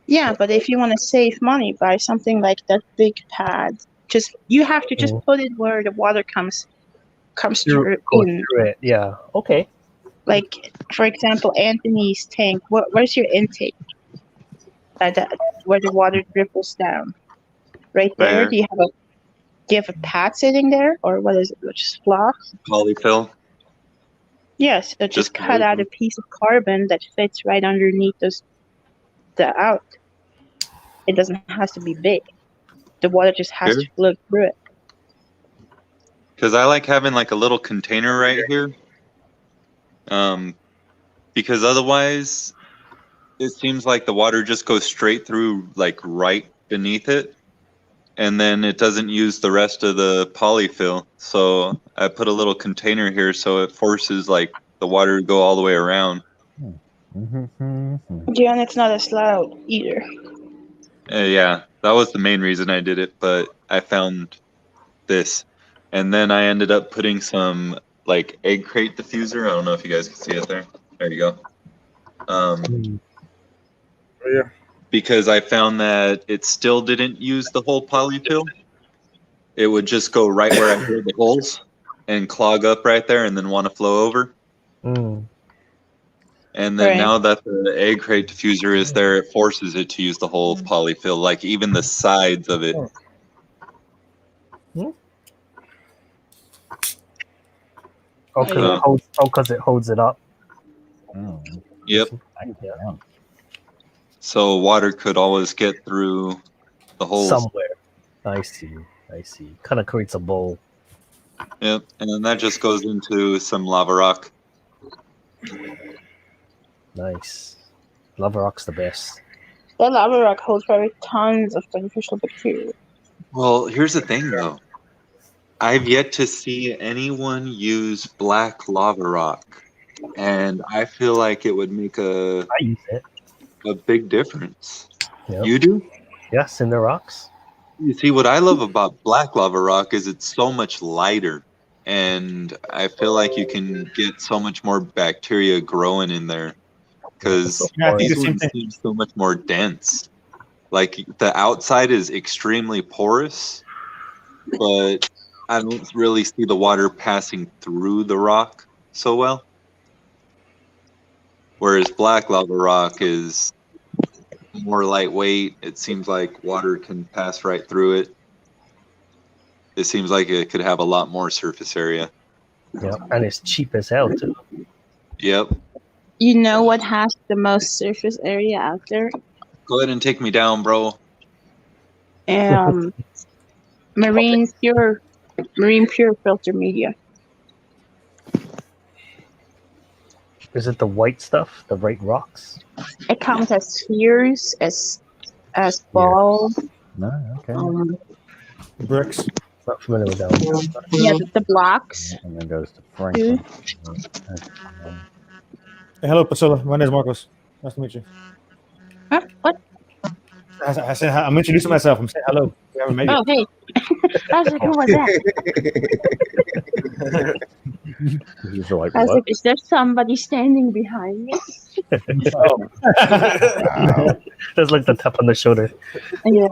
yeah, but if you want to save money, buy something like that big pad. You have to just put it where the water comes through Go in. through it. Yeah. Okay. Like for example, Anthony's tank. Where's your intake? Where the water dribbles down. Right there. There. Do you have a pad sitting there, or what is it? Just flock? Polyfill. Yes. So just cut out a piece of carbon that fits right underneath the out. It doesn't have to be big. The water just has to flow through it. Because I like having like a little container right here. Because otherwise it seems like the water just goes straight through like right beneath it. And then it doesn't use the rest of the polyfill. So I put a little container here so it forces like the water to go all the way around. Yeah, and it's not as loud either. Yeah, that was the main reason I did it, but I found this. And then I ended up putting some like egg crate diffuser. I don't know if you guys can see it there. There you go. Yeah. Because I found that it still didn't use the whole polyfill. It would just go right where I drilled the holes and clog up right there and then want to flow over. And then now that the egg crate diffuser is there, it forces it to use the whole polyfill, like even the sides of it. Because it holds it up. Yep. Yeah. So water could always get through the holes. Somewhere. I see. Kind of creates a bowl. Yep. And then that just goes into some lava rock. Nice. Lava rock's the best. That lava rock holds probably tons of beneficial bacteria. Well, here's the thing though. I've yet to see anyone use black lava rock. And I feel like it would make a big difference. Yep. You do? Yes, in the rocks. You see, what I love about black lava rock is it's so much lighter. And I feel like you can get so much more bacteria growing in there. Because these ones seem so much more dense. Like the outside is extremely porous, but I don't really see the water passing through the rock so well. Whereas black lava rock is more lightweight. It seems like water can pass right through it. It seems like it could have a lot more surface area. Yeah, and it's cheap as hell too. Yep. You know what has the most surface area out there? Go ahead and take me down, bro. Marine pure filter media. Is it the white stuff, the white rocks? It comes as spheres, as balls. No, okay. Bricks. Not familiar with that one. Yeah, the blocks. And then goes to Franklin. Hey, hello, Priscilla. My name is Marcos. Nice to meet you. Huh? What? I said I'm introducing myself. I'm saying hello. We haven't met Oh, yet. hey. I was like, who was that? He's like, I was what? like, is there somebody standing behind me? That's like the tap on the shoulder. Yeah.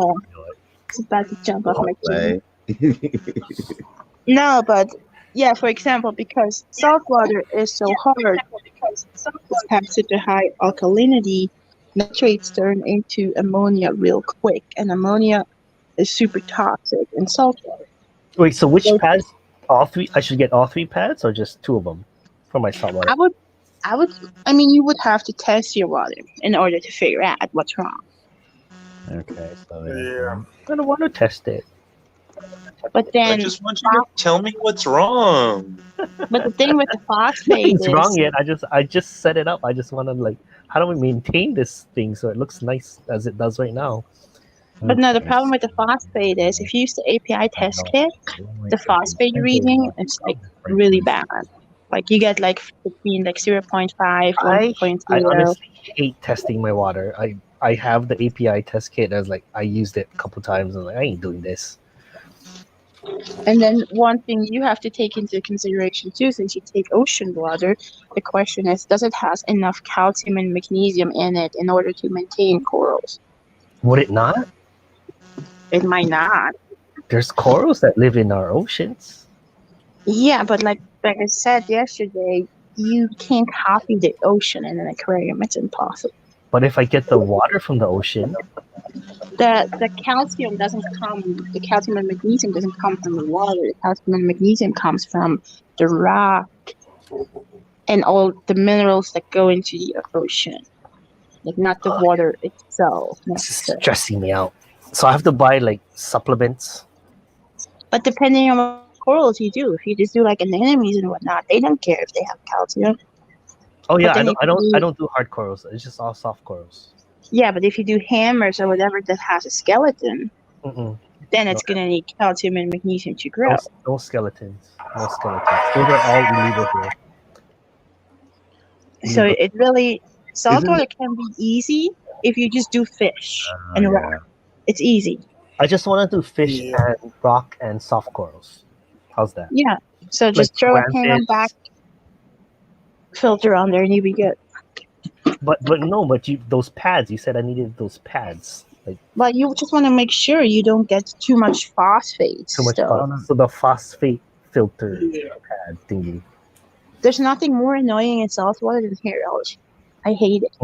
It's about to jump off my chin. No, but yeah, for example, because salt water is so hard, it's have such a high alkalinity, nitrates turn into ammonia real quick, and ammonia is super toxic in salt water. Wait, so which So pads? All three? I should get all three pads, or just two of them for my saltwater? I mean, you would have to test your water in order to figure out what's wrong. Okay, so Yeah. I don't want to test it. But I then, just want you to tell me what's wrong. but the thing with the phosphate Nothing's wrong is, yet. I just set it up. I just want to like, how do we maintain this thing so it looks nice as it does right now? but no, the problem with the phosphate is if you use the API test kit, the phosphate reading is like really bad. Like you get like between like 0.5, I 1.0. honestly hate testing my water. I have the API test kit. I used it a couple times. And like, I ain't doing this. And then one thing you have to take into consideration too, since you take ocean water, the question is, does it has enough calcium and magnesium in it in order to maintain corals? Would it not? It might not. There's corals that live in our oceans. Yeah, but like I said yesterday, you can't copy the ocean in an aquarium. It's impossible. But if I get the water from the ocean, The calcium doesn't come. The calcium and magnesium doesn't come from the water. The calcium and magnesium comes from the rock and all the minerals that go into the ocean, like not the water itself this is necessarily. stressing me out. So I have to buy like supplements. But depending on what corals you do, if you just do like anemones and whatnot, they don't care if they have calcium. Oh yeah, But then I don't do hard corals. It's just all soft corals. Yeah, but if you do hammers or whatever that has a skeleton, Mm-mm. then it's gonna need calcium and magnesium to grow. No skeletons. No skeletons. Those are all illegal here. So it really Isn't saltwater can be easy if you just do fish and rock. It's easy. I just want to do fish and rock and soft corals. How's that? Yeah. So just throw a pan back, filter on there, and you'll be good. But those pads. You said I needed those pads. Like But you just want to make sure you don't get too much phosphate too much. stuff. So the phosphate filter pad thingy. There's nothing more annoying in saltwater than hair allergy. I hate it.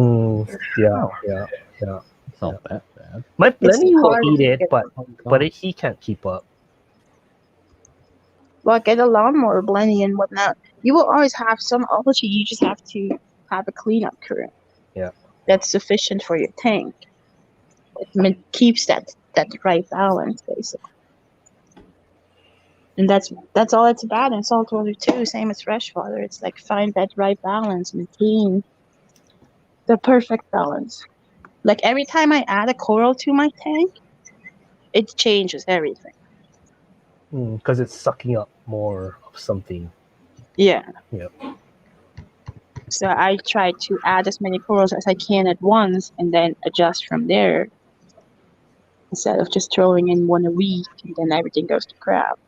Yeah. It's not that bad. My Lenny will hard eat to it, get but he can't keep up. Well, get a lawnmower blending and whatnot. You will always have some allergy. You just have to have a cleanup crew. Yeah. That's sufficient for your tank. It keeps that right balance, basically. And that's all it's about in saltwater too. Same as freshwater. It's like find that right balance, maintain the perfect balance. Like every time I add a coral to my tank, it changes everything. Because it's sucking up more of something. Yeah. Yep. So I try to add as many corals as I can at once and then adjust from there instead of just throwing in one a week and then everything goes to crap.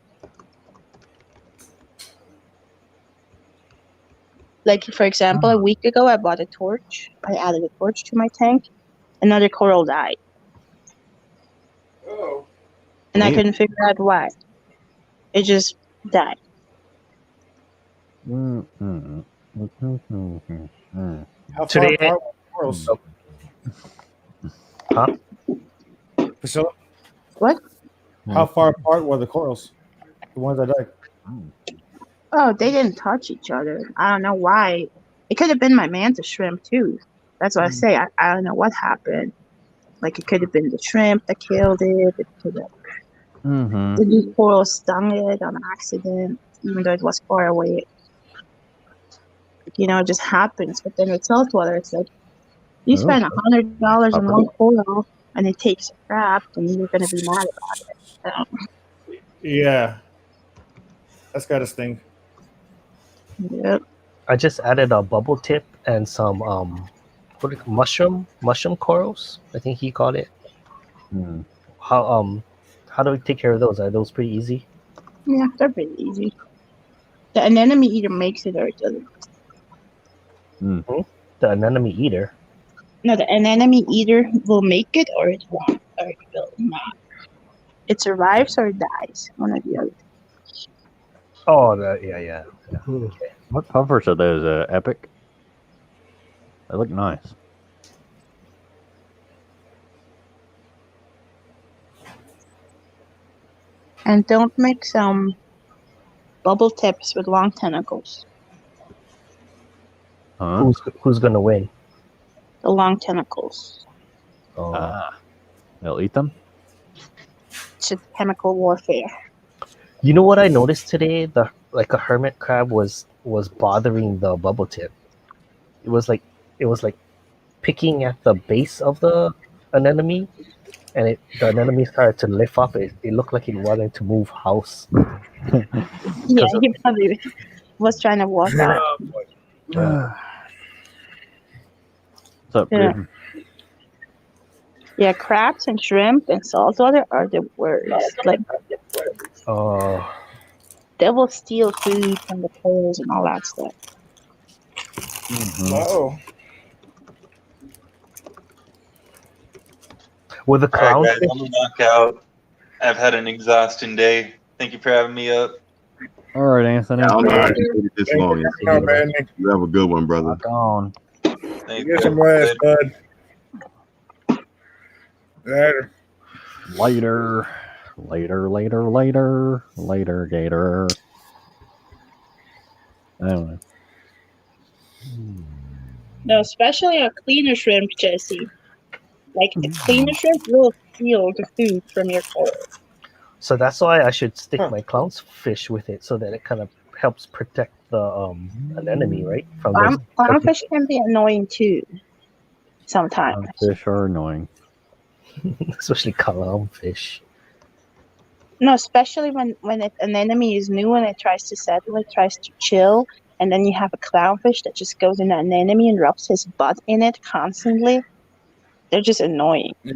Like, for example, a week ago, I bought a torch. I added a torch to my tank. Another coral died. Oh. And I couldn't figure out why. It just died. How How far Today- apart were the corals? Huh? Priscilla? What? How far apart were the corals? The ones that died? Oh, they didn't touch each other. I don't know why. It could have been my mantis shrimp, too. That's what I say. I don't know what happened. Like, it could have been the shrimp that killed it. It could have... The new coral stung it on accident, even though it was far away. You know, it just happens. But then with saltwater, it's like, you spend $100 on one coral, and it takes a crap, and you're going to be mad about it. Yeah. That's got to sting. Yep. I just added a bubble tip and some mushroom corals. I think he called it. How How do we take care of those? Are those pretty easy? Yeah, they're pretty easy. The anemone either makes it or it doesn't. The anemone eater. No, the anemone either will make it or it won't, or it will not. It survives or it dies. One or the other. Oh, yeah. Okay. What puffers are those? Epic? They look nice. And don't mix bubble tips with long tentacles. Huh? Who's gonna win? The long tentacles. They'll eat them? It's just chemical warfare. You know what I noticed today? A hermit crab was bothering the bubble tip. It was like picking at the base of the anemone, and the anemone started to lift up. It looked like it wanted to move house. Yeah, he probably was trying to walk out. What's up, Yeah. dude? Yeah, crabs and shrimp and saltwater are the worst. Like, they will steal food from the players and all that stuff. Oh. With the All right, clown guys, I'm gonna knock out. I've had an exhausting day. Thank you for having me up. All right, Anthony. I'm All glad right. you made it this Thank long. you for coming, Anthony. man. You have a good one, brother. Gone. Thank Get some rest, bud. Later. Later, Gator. Anyway. No, especially a cleaner shrimp, Jesse. Like, the cleaner shrimp will steal the food from your coral. So that's why I should stick my clownfish with it, so that it kind of helps protect the anemone, right? From those Clownfish can be annoying too. Sometimes. Fish are annoying. especially clownfish. No, especially when an enemy is new and it tries to settle, it tries to chill, and then you have a clownfish that just goes in an enemy and rubs his butt in it constantly. They're just annoying. Yeah.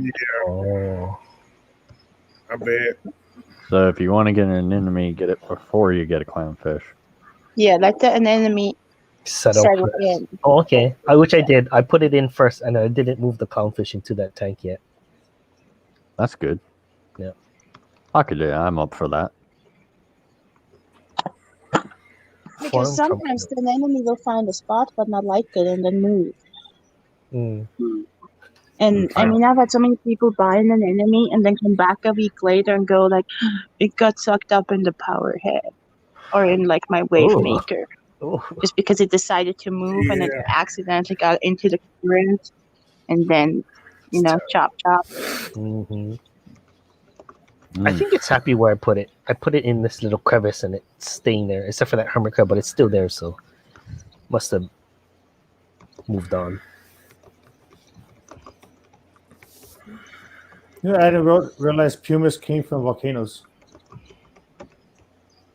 Oh. I bet. So if you want to get an enemy, get it before you get a clownfish. Yeah, let the enemy Settle in. Oh, okay. Which I did. I put it in first, and I didn't move the clownfish into that tank yet. That's good. Yeah. I could do that. I'm up for that. Because sometimes the enemy will find a spot but not like it and then move. And I mean, I've had so many people buy an enemy and then come back a week later and go like, it got sucked up in the power head or in like my wave maker. Just because it decided to move and it accidentally got into the current and then, chop. I think it's happy where I put it. I put it in this little crevice and it's staying there, except for that hermit crab, but it's still there, so must have moved on. Yeah, I didn't realize pumice came from volcanoes. Did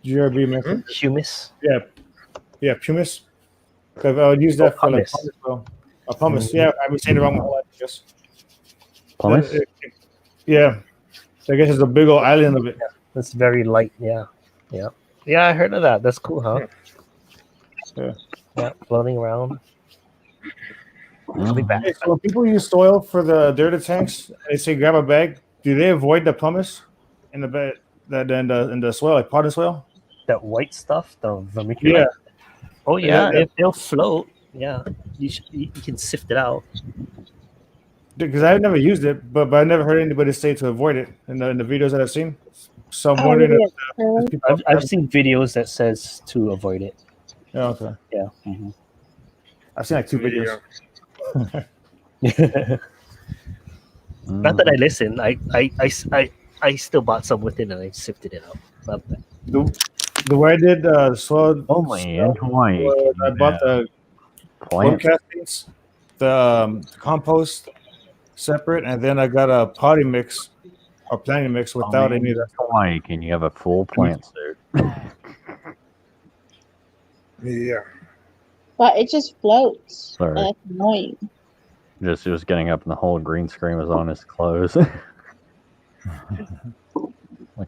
you ever be mentioned? Humus? Yeah, pumice. Because I would use that for like pumice. pumice. Yeah, I've been saying it wrong my whole life, I guess. Pumice? Yeah. So I guess it's a big old island of it. It's very light, yeah. Yeah, I heard of that. That's cool, huh? Yeah, floating around. I'll be back. Hey, so when people use soil for the dirty tanks, they say grab a bag. Do they avoid the pumice in the bed in the soil, like potting soil? That white stuff, the vermiculite. Yeah. Oh yeah, Yeah. it'll float. Yeah, you can sift it out. Because I've never used it, but I never heard anybody say to avoid it in the videos that I've seen. So I'm wondering if I've seen videos that says to avoid it. Yeah, okay. Yeah. I've seen like 2 videos. Not that I listen. I still bought some with it and I sifted it out. Not that. The way I did soil. Only in Hawaii. I bought the Plant. castings, the compost separate, and then I got a potting mix or planting mix without any of that. Hawaii, can you have a full plant suit? Yeah. But it just floats. Sorry. And it's annoying. Just getting up and the whole green screen was on his clothes.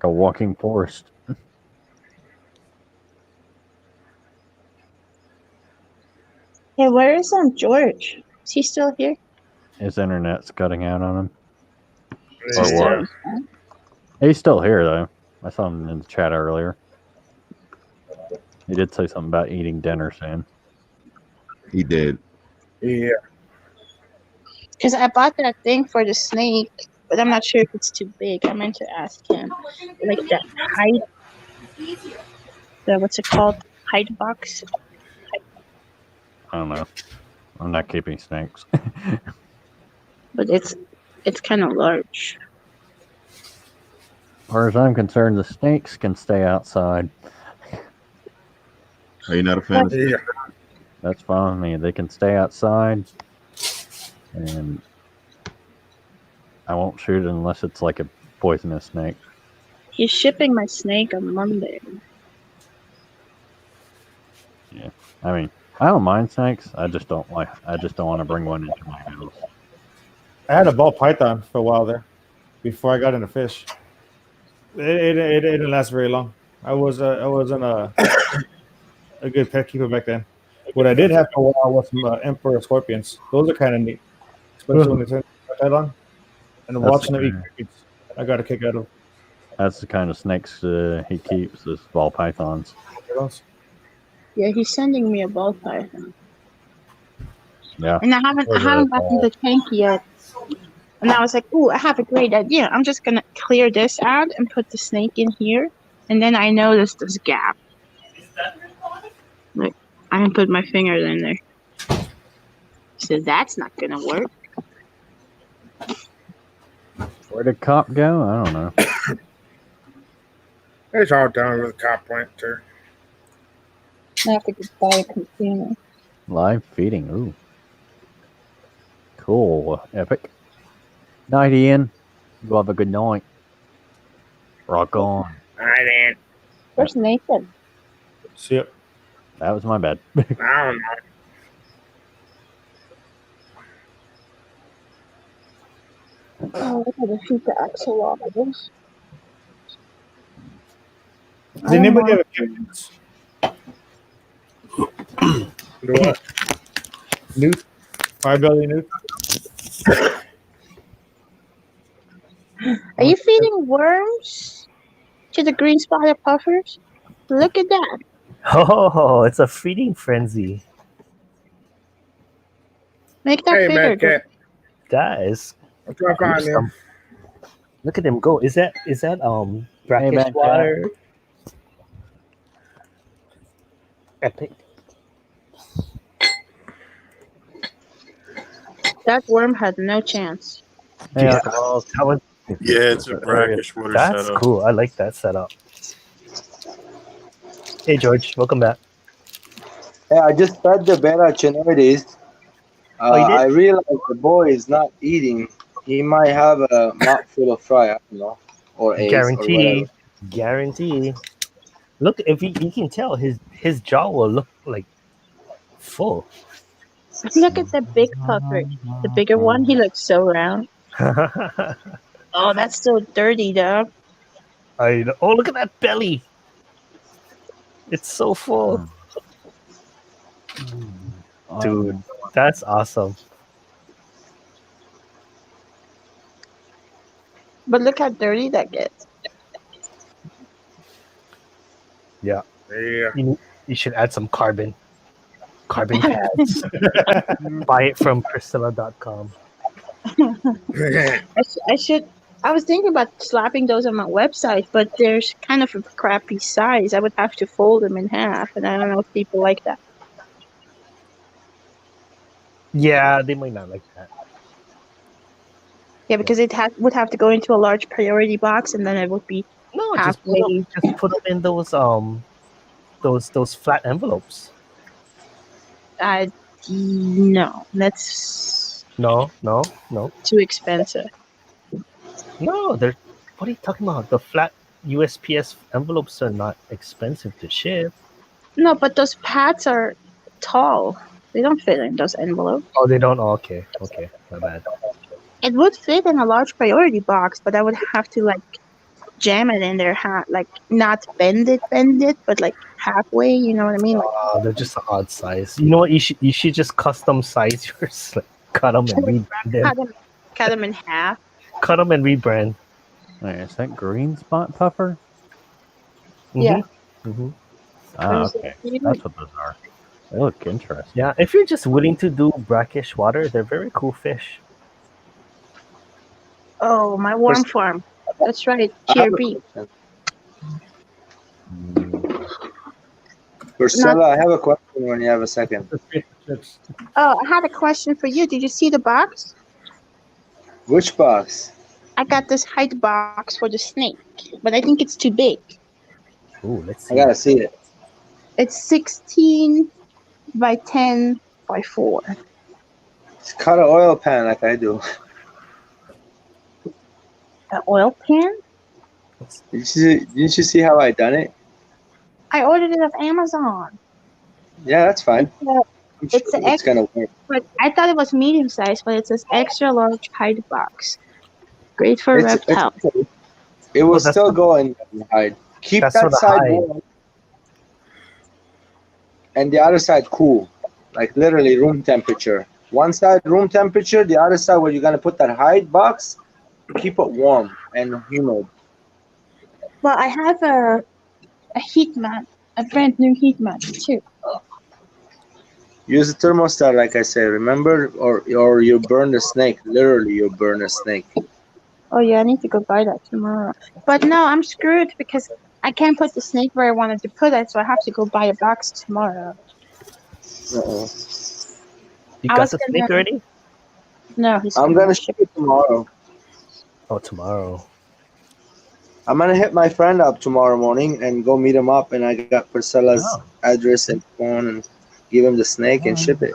like a walking forest. Hey, where is George? Is he still here? His internet's cutting out on him. Is Or he still was. He's still here though. I saw him in the chat earlier. He did say something about eating dinner soon. He did. Yeah. Because I bought that thing for the snake, but I'm not sure if it's too big. I meant to ask him. Like that hide, what's it called? Hide box? I don't know. I'm not keeping snakes. But it's kind of large. As far as I'm concerned, the snakes can stay outside. Are you not a fan of snakes? That's fine with me. They can stay outside, and I won't shoot it unless it's like a poisonous snake. He's shipping my snake on Monday. Yeah, I mean, I don't mind snakes. I just don't want to bring one into my house. I had a ball python for a while there, before I got into fish. It didn't last very long. I wasn't a good pet keeper back then. What I did have for a while was some emperor scorpions. Those are kind of neat, especially when they turn their head on. And That's watching the them eat kind- crickets, I got a kick out of. That's the kind of snakes he keeps, is ball pythons. Yeah, he's sending me a ball python. Yeah. And I haven't gotten the tank yet. And I was like, ooh, I have a great idea. I'm just gonna clear this out and put the snake in here. And then I noticed this gap. Like, I can put my finger in there. So that's not gonna work. Where did Cop go? I don't know. It's all done with the cop went to. I have to go buy a container. Live feeding. Ooh. Cool. Epic. Night, Ian. You have a good night. Rock on. All right, Aunt. Where's Nathan? See ya. That was my bad. I don't know. Oh, I gotta shoot the axolotls. Does anybody have a kittens? What? Newt? 5 billion Newt? Are you feeding worms to the green spotted puffers? Look at that. Oh, it's a feeding frenzy. Make that Hey, bigger. Mad Cat. Guys. I'm trying to find him. Look at him go. Is that brackish Mad Cat. water? Epic. That worm had no chance. Yeah, it's a brackish water That's setup. cool. I like that setup. Hey, George. Welcome back. Hey, I just fed the beta Chinorides. Oh, you did? I realized the boy is not eating. He might have a mouthful of fry, I don't know, or eggs or whatever. Guarantee. Look, if you can tell, his jaw will look like full. Look at the big puffer. The bigger one, he looks so round. Oh, that's so dirty, though. Oh, look at that belly. It's so full. Dude, that's awesome. But look how dirty that gets. Yeah. Yeah. You should add some carbon pads. Buy it from Priscilla.com. I should. I was thinking about slapping those on my website, but there's kind of a crappy size. I would have to fold them in half, and I don't know if people like that. Yeah, they might not like that. Yeah, because it would have to go into a large priority box, and then it would be No, halfway. just put them in those flat envelopes. No, that's No. too expensive. No, they're. What are you talking about? The flat USPS envelopes are not expensive to ship. No, but those pads are tall. They don't fit in those envelopes. Oh, they don't. Oh, okay, my bad. It would fit in a large priority box, but I would have to jam it in their hat, like not bend it, but like halfway. You know what I mean? Like They're just an odd size. You know what? You should just custom size yours. Like, cut them and rebrand them. cut them in half. Cut them and rebrand. Wait, is that green spot puffer? Yeah. Mm-hmm. Ah, okay. That's what those are. They look interesting. Yeah, if you're just willing to do brackish water, they're very cool fish. Oh, my worm farm. That's right. Tier B. Priscilla, I have a question when you have a second. Oh, I had a question for you. Did you see the box? Which box? I got this height box for the snake, but I think it's too big. Ooh, let's see. I gotta see it. It's 16 by 10 by 4. Just cut an oil pan like I do. An oil pan? Didn't you see how I done it? I ordered it off Amazon. Yeah, that's fine. It's an It's gonna work. but I thought it was medium size, but it says extra large height box. Great for reptiles. It will still go in the hide. Keep That's for that the side hide. warm and the other side cool, like literally room temperature. One side room temperature, the other side where you're gonna put that hide box, keep it warm and humid. Well, I have a heat mat, a brand new heat mat too. Use a thermostat, like I said. Remember, or you burn the snake. Literally, you burn a snake. Oh yeah, I need to go buy that tomorrow. But no, I'm screwed because I can't put the snake where I wanted to put it, so I have to go buy a box tomorrow. Uh-oh. You I got was the gonna- snake already? No, he's I'm gonna ship it tomorrow. Oh, tomorrow. I'm gonna hit my friend up tomorrow morning and go meet him up, and I got Priscilla's address and phone, and give him the snake and ship it.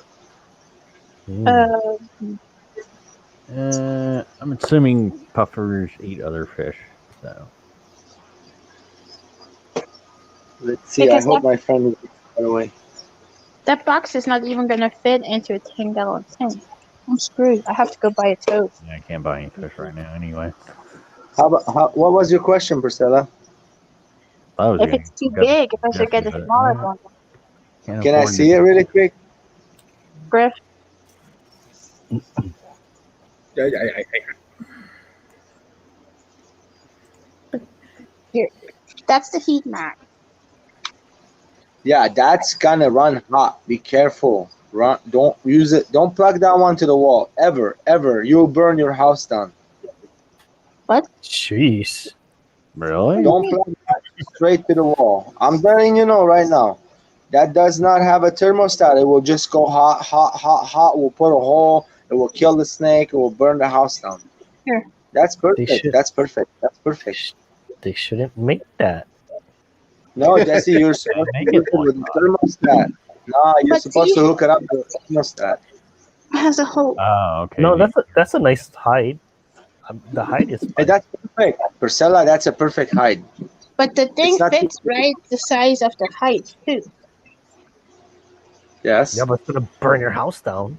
I'm assuming puffers eat other fish, so. Let's see. I Because hope my friend will get it away. that box is not even gonna fit into a $10 tank. I'm screwed. I have to go buy a tote. Yeah, I can't buy any fish right now anyway. What was your question, Priscilla? If it's too big, if I should get a smaller one. Can I see it really quick? Griff, here. That's the heat mat. Yeah, that's gonna run hot. Be careful. Run. Don't use it. Don't plug that one to the wall. Ever. You'll burn your house down. What? Jeez. Really? Don't plug that straight to the wall. I'm letting you know right now. That does not have a thermostat. It will just go hot. We'll put a hole. It will kill the snake. It will burn the house down. Here. That's perfect. That's perfect. They shouldn't make that. No, Jesse, you're supposed to hook it with the thermostat. No, you're supposed to hook it up with the thermostat. It has a hole. Oh, okay. No, that's a nice hide. The hide is. Hey, that's perfect. Priscilla, that's a perfect hide. But the thing It's not fits right the size of the height too. Yes. Yeah, but it's gonna burn your house down.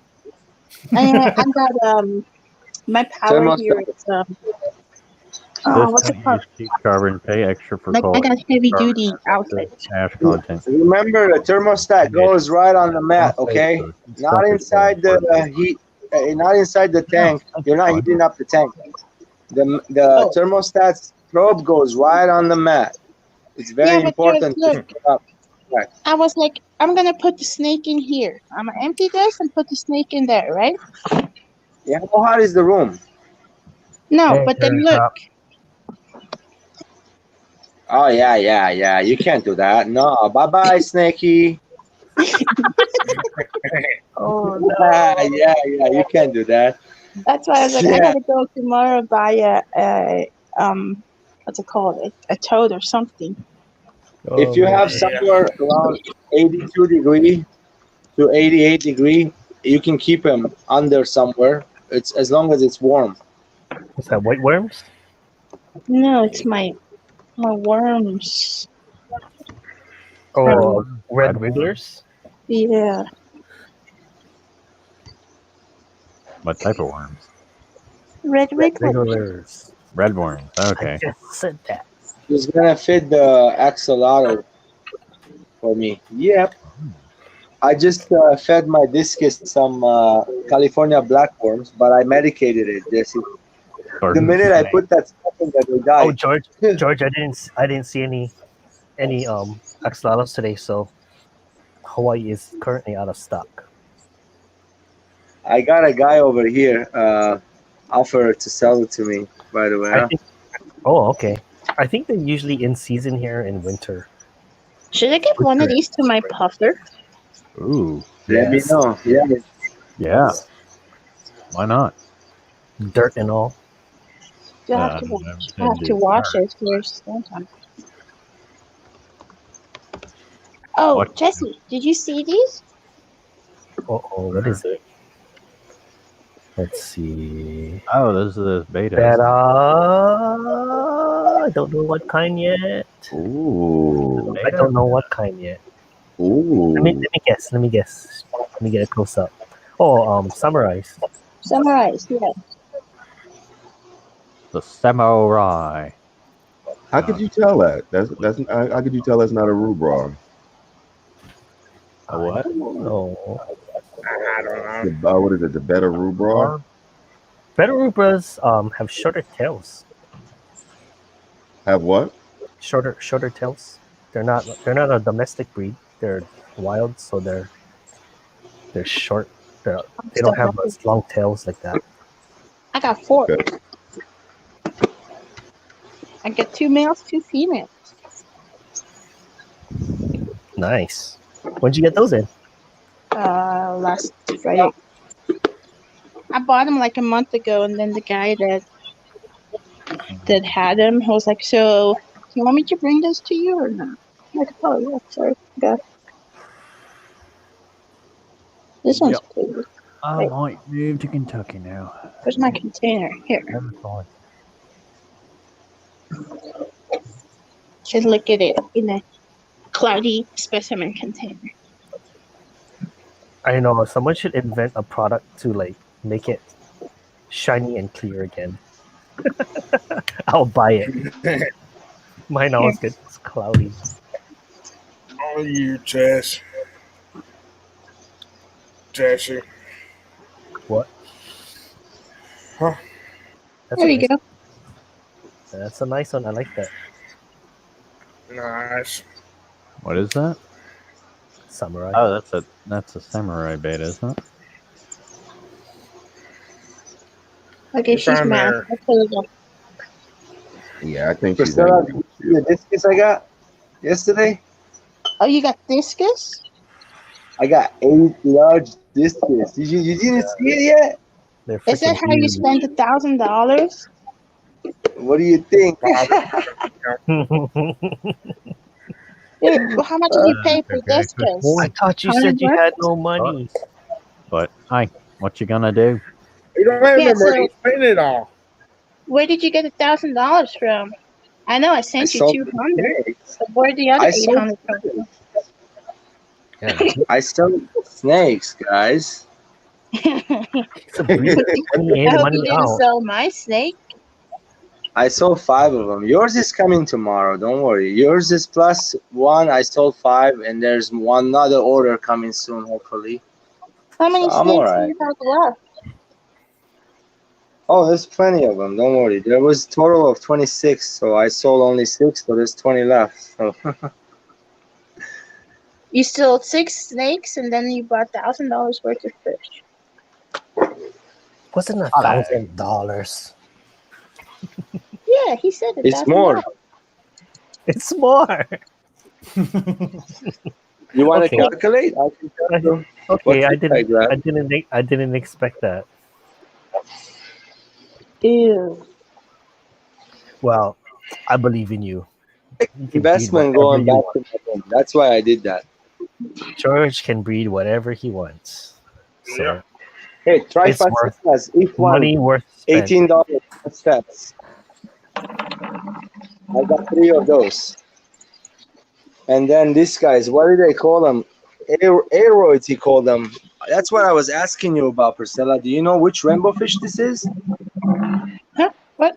I got my power Thermostat. here. It's what's it called? Cheap carbon, pay extra for Like I coal. got heavy duty outlet. Ash content. Remember, the thermostat goes right on the mat, okay? Not inside the heat, not inside the tank. You're not heating up the tank. The thermostat's probe goes right on the mat. It's very important to hook it up. Right. I was like, I'm gonna put the snake in here. I'm gonna empty this and put the snake in there, right? Yeah, how hot is the room? No, Hey, but then turn it look. up. Oh, yeah. You can't do that. No, bye-bye, Snakey. Oh no. Yeah, you can't do that. That's why I was like, I gotta go tomorrow buy a what's it called? A toad or something. If you have somewhere around 82 degree to 88 degree, you can keep them under somewhere. It's as long as it's warm. Is that white worms? No, it's my worms. Oh, red wigglers? Yeah. What type of worms? Red wigglers. Wigglers. Red worms. Okay. I just said that. He's gonna fit the axolotl for me. Yep. I just fed my discus some California blackworms, but I medicated it, Jesse. The minute I put that stuff in there, they die. Oh, George, I didn't see any axolotls today, so Hawaii is currently out of stock. I got a guy over here offer to sell it to me, by the way. I think, oh, okay. I think they're usually in season here in winter. Should I give one of these to my puffer? Ooh. Let me know. Yeah. Yeah. Why not? Dirt and all. Do I have to wash? I have to wash it first. Oh, What? Jesse, did you see these? Oh, what is it? Let's see. Oh, this is beta. Beta. I don't know what kind yet. Ooh. I don't know what kind yet. Ooh. Let me guess. Let me guess. Let me get a close up. Oh, samurais. Samurais, yeah. The samurai. How could you tell that? That's how could you tell that's not a rubrar? A what? No. I don't know. What is it? The beta rubrar? Beta rubras have shorter tails. Have what? Shorter tails. They're not a domestic breed. They're wild, so they're short. They don't have long tails like that. I got 4. Okay. I got 2 males, 2 females. Nice. When'd you get those in? Last Friday. I bought them like a month ago, and then the guy that had them was like, "So, do you want me to bring this to you or not?" I'm like, "Oh yeah, sorry, God." This one's pretty. I Wait, might move to Kentucky now. where's my container? Here. Never thought. Should look at it in a cloudy specimen container. I know someone should invent a product to like make it shiny and clear again. I'll buy it. Mine always gets cloudy. Oh, you, Jesse. Jesse. What? Huh? That's There you go. That's a nice one. I like that. Nice. What is that? Samurai. Oh, that's a samurai beta, isn't it? Okay, she's found mad. her. Yeah, I think she's Priscilla, angry. the discus I got yesterday? Oh, you got discus? I got 8 large discus. You didn't see it yet? Is that how you spent $1,000? What do you think? Dude, how much did you pay for discus? I thought you said you had no money. But hi, what you gonna do? You don't have Yeah, no money. so- You spend it all. Where did you get $1,000 from? I know I sent you sold 200. But where the other I sold 800 come from? I sell snakes, guys. I hope you didn't sell my snake. I sold 5 of them. Yours is coming tomorrow. Don't worry. Yours is plus 1. I sold 5, and there's another order coming soon, hopefully. How many So I'm snakes alright. do you have left? Oh, there's plenty of them. Don't worry. There was a total of 26, so I sold only 6, so there's 20 left. So You sold 6 snakes and then you bought $1,000 worth of fish. Wasn't $1,000? Yeah, he said it. it's more. It's more. You want Okay. to calculate? I can tell you. Okay, What's I didn't expect that. Ew. Well, I believe in you. You can breed Investment whatever going you back to my home. That's why I did that. George can breed whatever he wants. So Hey, try it's worth facetas. Each one money worth spending. $18 steps. I got 3 of those. And then these guys, what do they call them? Aeroids, he called them. That's what I was asking you about, Priscilla. Do you know which rainbow fish this is? Huh? What?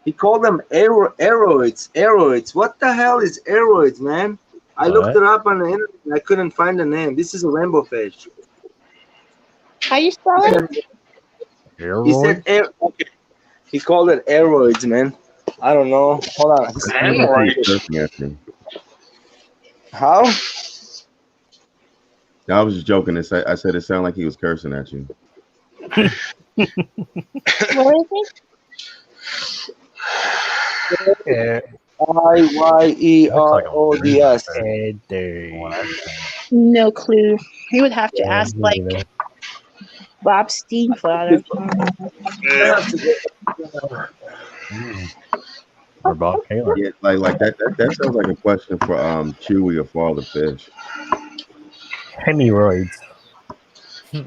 He called them aeroids. Aeroids. What the hell is aeroids, man? I looked What? it up on the internet. And I couldn't find the name. This is a rainbow fish. How you spell He it? said, he said okay. He called it aeroids, man. I don't know. Hold on. It sounded like he was cursing at you. How? I was just joking. I said it sounded like he was cursing at you. Where is it? IYERODS. No clue. You would have to Yeah, ask me like neither. Bob Steenfather. Or Bob Taylor. Yeah, like that sounds like a question for Chewy or Father Fish. Hemorrhoids.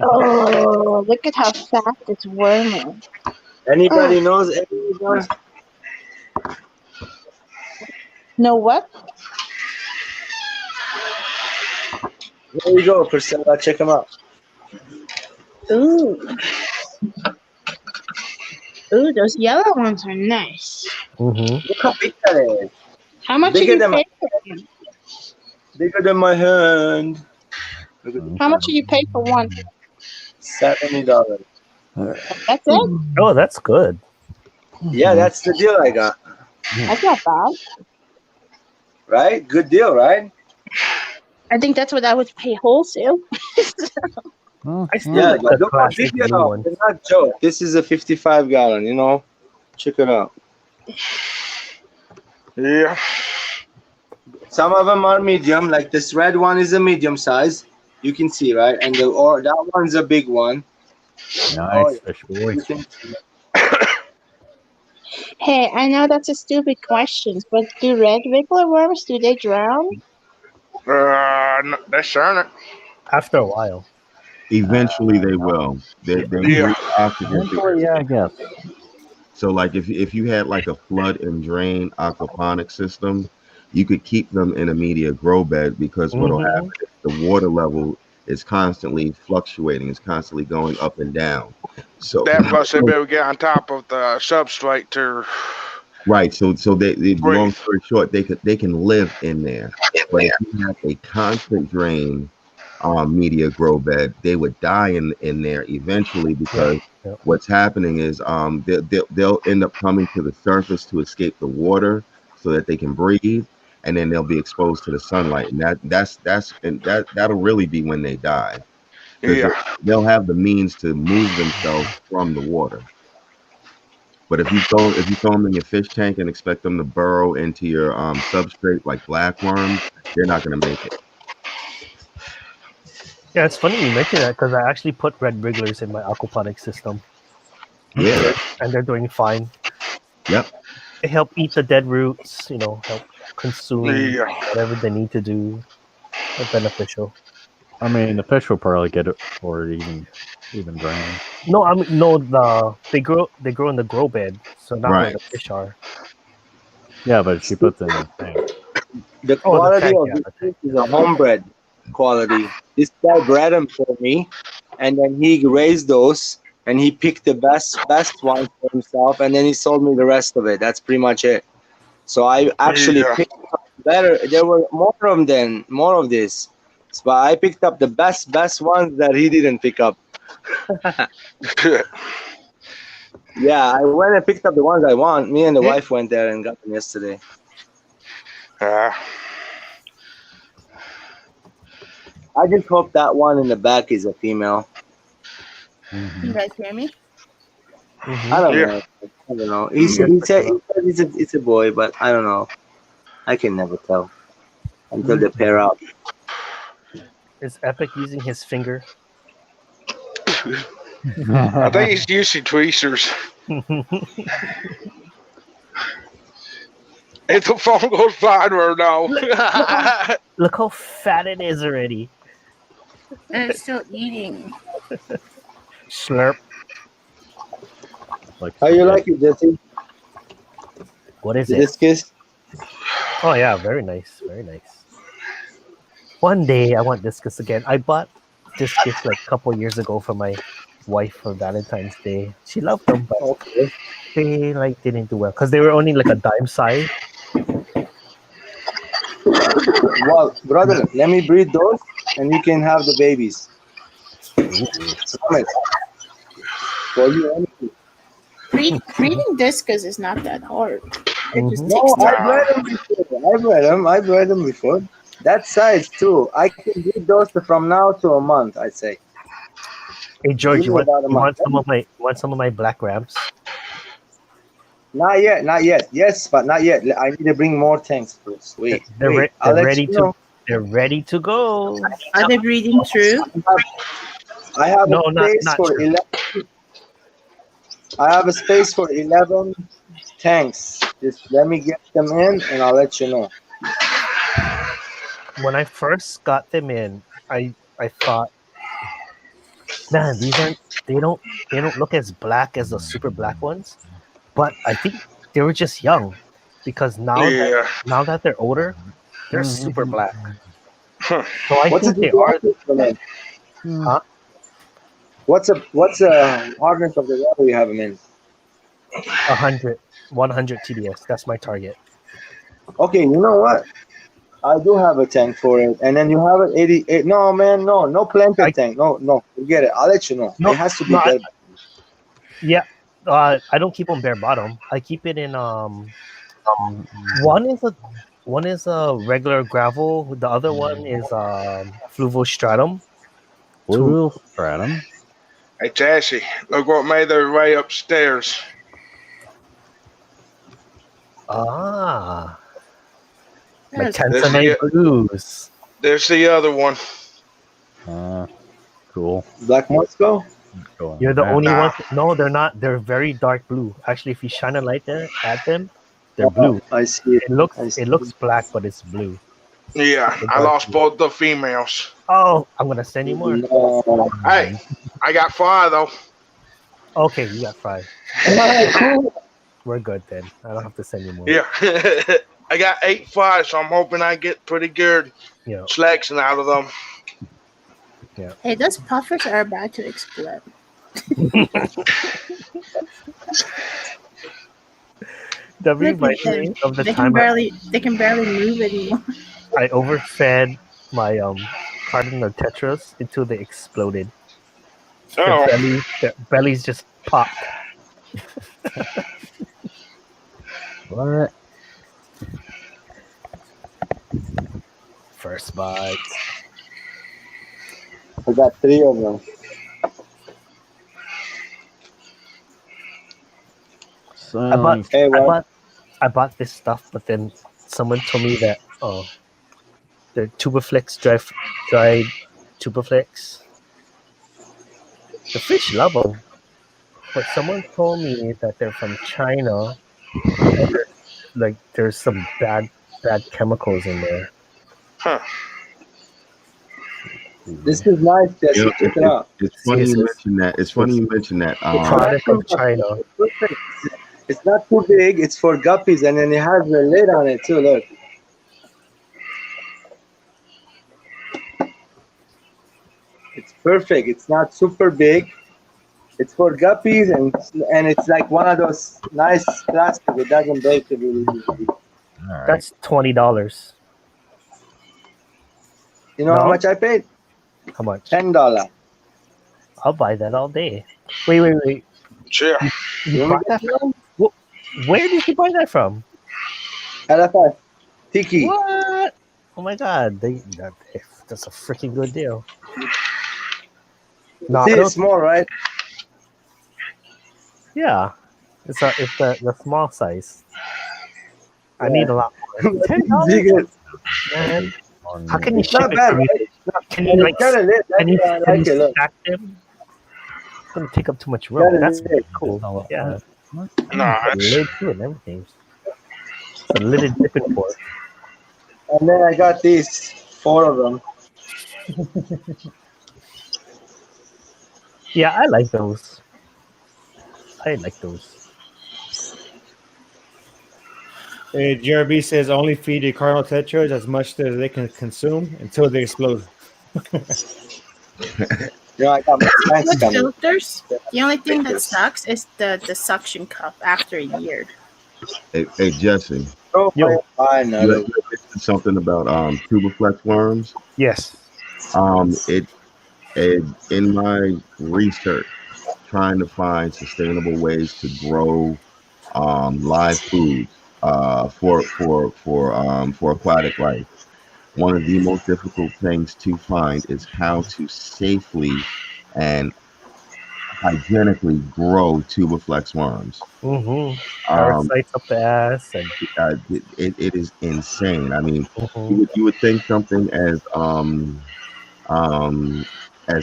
Oh, look at how fast it's worming. Anybody knows aeroids? Know what? There you go, Priscilla. Check them out. Ooh. Ooh, those yellow ones are nice. Mm-hmm. Look how big that is. How much Bigger did you than pay for them? Bigger than my hand. How much did you pay for one? $70. That's it? Oh, that's good. Yeah, that's the deal I got. That's not bad. Right? Good deal, right? I think that's what I would pay wholesale. I still Yeah, like but the look how classic big they blue are. one. They're not joke. This is a 55-gallon, you know. Check it out. Yeah. Some of them are medium, like this red one is a medium size. You can see, right? And that one's a big one. Nice fish boy. You can see. Hey, I know that's a stupid question, but do red wiggler worms, do they drown? No, that's certain. After a while. Eventually, they will. They Yeah. breathe oxygen through Eventually, their yeah, I guess. So, like, if you had like a flood and drain aquaponic system, you could keep them in a media grow bed because what'll Mm-hmm. happen is the water level is constantly fluctuating. It's constantly going up and down. So, That plus they better get on top of the substrate to right. So long breathe. story short, they can live in there. But if you have a constant drain media grow bed, they would die in there eventually because Yep. what's happening is they'll end up coming to the surface to escape the water so that they can breathe, and then they'll be exposed to the sunlight, and that'll really be when they die because Yeah. they'll have the means to move themselves from the water. But if you throw them in your fish tank and expect them to burrow into your substrate like blackworms, they're not going to make it. Yeah, it's funny you mentioned that because I actually put red wrigglers in my aquaponics system. Yeah. And they're doing fine. Yep. They help eat the dead roots, help consume Yeah. whatever they need to do. They're beneficial. I mean, the fish will probably get it before it even drowns. No, they grow in the grow bed, so not where Right. the fish are. Yeah, but she puts in the tank. The Oh, the quality tank, of yeah, this the fish is a homebred quality. This guy bred them for me, and then he raised those, and he picked the best one for himself, and then he sold me the rest of it. That's pretty much it. So I actually Yeah. picked up better. There were more of this, but I picked up the best ones that he didn't pick up. Yeah, I went and picked up the ones I want. Me and the wife went there and got them yesterday. I just hope that one in the back is a female. You guys hear me? I don't know. I don't know. He said it's a boy, but I don't know. I can never tell until they pair out. Is Epic using his finger? I think he's using tweezers. If the phone goes fine right now. Look how fat it is already. And it's still eating. Slurp. How you like it, Jesse? What is The it? discus? Oh yeah, very nice, very nice. One day I want discus again. I bought discus like a couple years ago for my wife for Valentine's Day. She loved them, but they like didn't do well because they were only like a dime size. Well, brother, let me breed those, and you can have the babies. Promise. For you, anything. Breeding discus is not that hard. It just No, takes I time. bred them before. I bred them before. That size too. I can breed those from now to a month. I'd say. Hey George, Give you me want about a you month. want some of my black ramps? Not yet, not yet. Yes, but not yet. I need to bring more tanks first. Wait, They're wait. I'll they're let ready you know. they're ready to go. Are they breeding true? I have No, a not space for true. 11. I have a space for 11 tanks. Just let me get them in, and I'll let you know. When I first got them in, I thought, man, they don't look as black as the super black ones, but I think they were just young because Yeah. now that they're older, they're super black. So I What's the think they are. DPI for them? Huh? What's a hardness of the water you have them in? 100 TDS. That's my target. Okay, you know what? I do have a tank for it, and then you have an 88. No, man, no planted tank. No, forget it. I'll let you know. No, It has to be no, dead. Yeah, I don't keep them bare bottom. I keep it in one is a regular gravel. The other one is fluval stratum. Fluval stratum. Hey, Jesse, look what made their way upstairs. Ah, my Yes. Tanzanite blues. There's the other one. Cool. Black Moscow? You're the only Nah. one. No, they're not. They're very dark blue. Actually, if you shine a light there at them, they're blue. I see it. It looks black, but it's blue. Yeah, They're I dark lost blue. both the females. Oh, I'm gonna send you more. Hey, I got 5 though. Okay, you got 5. Cool. We're good then. I don't have to send you more. Yeah. I got 8 5, so I'm hoping I get pretty good Yeah. selection out of them. Yeah. Hey, those puffers are about to explode. That Look reminds at me them. of the They time can barely move anymore. I overfed my carton of Tetras until they exploded. Oh. Their bellies just popped. What? First bite. I got 3 of them. I bought this stuff, but then someone told me that they're Tubaflex dried Tubaflex. The fish love them, but someone told me that they're from China. And there's some bad chemicals in there. Huh. This is nice, Jesse. You know, Check it out. it's funny you mentioned that. It's funny you mentioned that. Product of China. It's not too big. It's for guppies, and then it has the lid on it too. Look. It's perfect. It's not super big. It's for guppies, and it's like one of those nice plastic. It doesn't break really easily. That's $20. You know how much I paid? How much? $10. I'll buy that all day. Wait. Sure. You bought that from? Where did you buy that from? LFI. Tiki. What? Oh my god, that's a freaking good deal. No, See, it's small, right? Yeah, it's the small size. I need a lot more. $10. Man, how can you It's ship not it bad, to me? right? Can you It's got a lid. can you, I can like you it. Look. stack them? It's gonna take up too much Got room. a That's lid. cool. Yeah. Nah, The lid too and everything. It's a lidded dipping fork. And then I got these 4 of them. Yeah, I like those. I like those. JRB says only feed your cardinal tetras as much as they can consume until they explode. I got my friends With coming. filters, the only thing that Filters. sucks is the suction cup after a year. Hey, Jesse, Go for it. Fine, you no. had mentioned something about tubiflex worms. Yes. In my research, trying to find sustainable ways to grow live foods for aquatic life. One of the most difficult things to find is how to safely and hygienically grow tubiflex worms. Um, Parasites up the ass and. it is insane. I mean, Mhm. you would think something as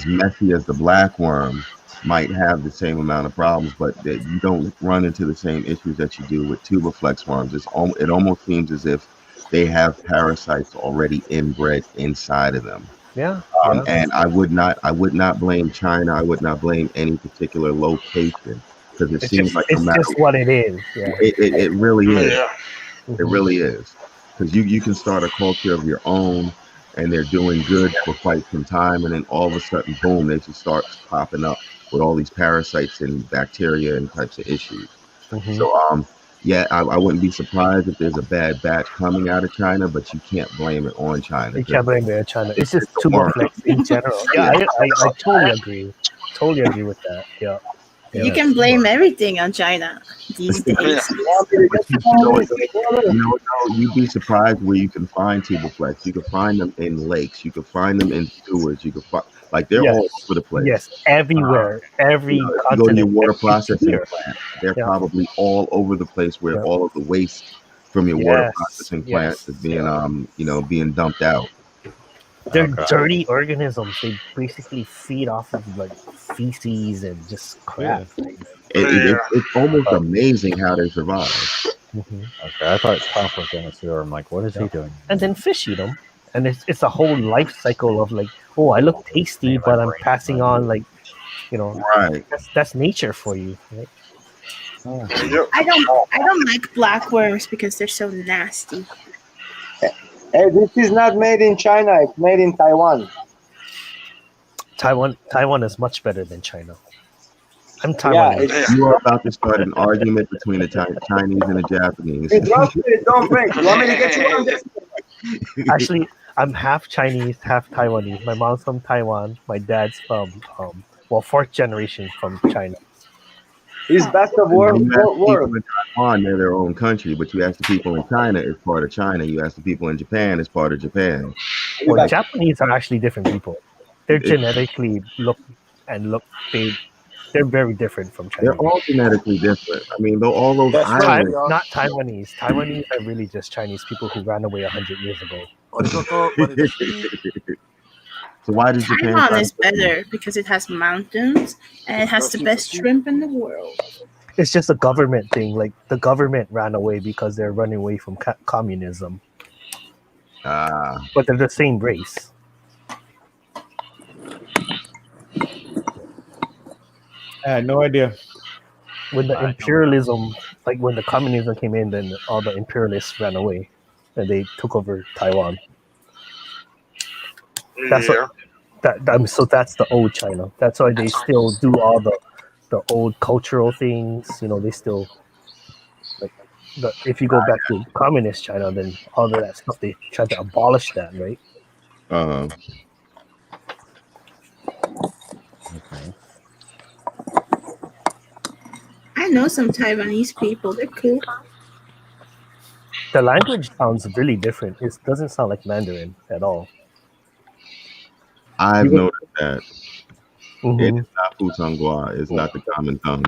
messy as the black worm might have the same amount of problems, but that you don't run into the same issues that you do with tubiflex worms. It almost seems as if they have parasites already inbred inside of them. Yeah. And I would not blame China. I would not blame any particular location because it seems like no It's matter just what it is. Yeah. it really is. Yeah. It really is. Because you can start a culture of your own and they're doing good for quite some time, and then all of a sudden, boom, they just start popping up with all these parasites and bacteria and types of issues. Mhm. So yeah, I wouldn't be surprised if there's a bad batch coming out of China, but you can't blame it on China. You 'Cause can't blame it on China. It's just a worm. tubiflex in general. Yeah, I totally agree. Totally agree with that. Yeah. You can blame everything on China these days. You'd be surprised where you can find tubiflex. You can find them in lakes. You can find them in sewers. You can find they're Yes. all over the place. Yes, everywhere, every If you go to your continent. water It's processing here. plant, they're Yeah. probably all over the place where Yeah. all of the waste from your water Yes. processing Yes. plant is being dumped out. They're dirty organisms. They basically feed off of like feces and just crap. It's almost amazing how they survive. Okay, I thought Top was gonna sue her. I'm like, what is he doing? And then fish eat them. And it's a whole life cycle of like, oh, I look tasty, but I'm passing on like, Right. That's nature for you, right? I don't like black worms because they're so nasty. Hey, this is not made in China. It's made in Taiwan. Taiwan is much better than China. I'm Yeah, Taiwanese. You are about to start an argument between the Chinese and the Japanese. Don't think. You want me to get you on this? Actually, I'm half Chinese, half Taiwanese. My mom's from Taiwan. My dad's from, fourth generation from China. He's best of You ask world. people in Taiwan, they're their own country, but you ask the people in China, it's part of China. You ask the people in Japan, it's part of Japan. Well, Japanese are actually different people. They're genetically they're very different from Chinese. They're all genetically different. I mean, all those islands. Not Taiwanese. Taiwanese are really just Chinese people who ran away 100 years ago. So why does Japan? Taiwan is better because it has mountains and it has the best shrimp in the world. It's just a government thing. Like the government ran away because they're running away from communism. But they're the same race. I had no idea. When the imperialism, like when the communism came in, then all the imperialists ran away, and they took over Taiwan. That's so that's the old China. That's why they still do all the old cultural things. They still if you go back to communist China, then all of that stuff they tried to abolish that, right? Okay. I know some Taiwanese people. They're cool. The language sounds really different. It doesn't sound like Mandarin at all. I've noticed that. Mhm. It is not Futonghua. It's not the common tongue.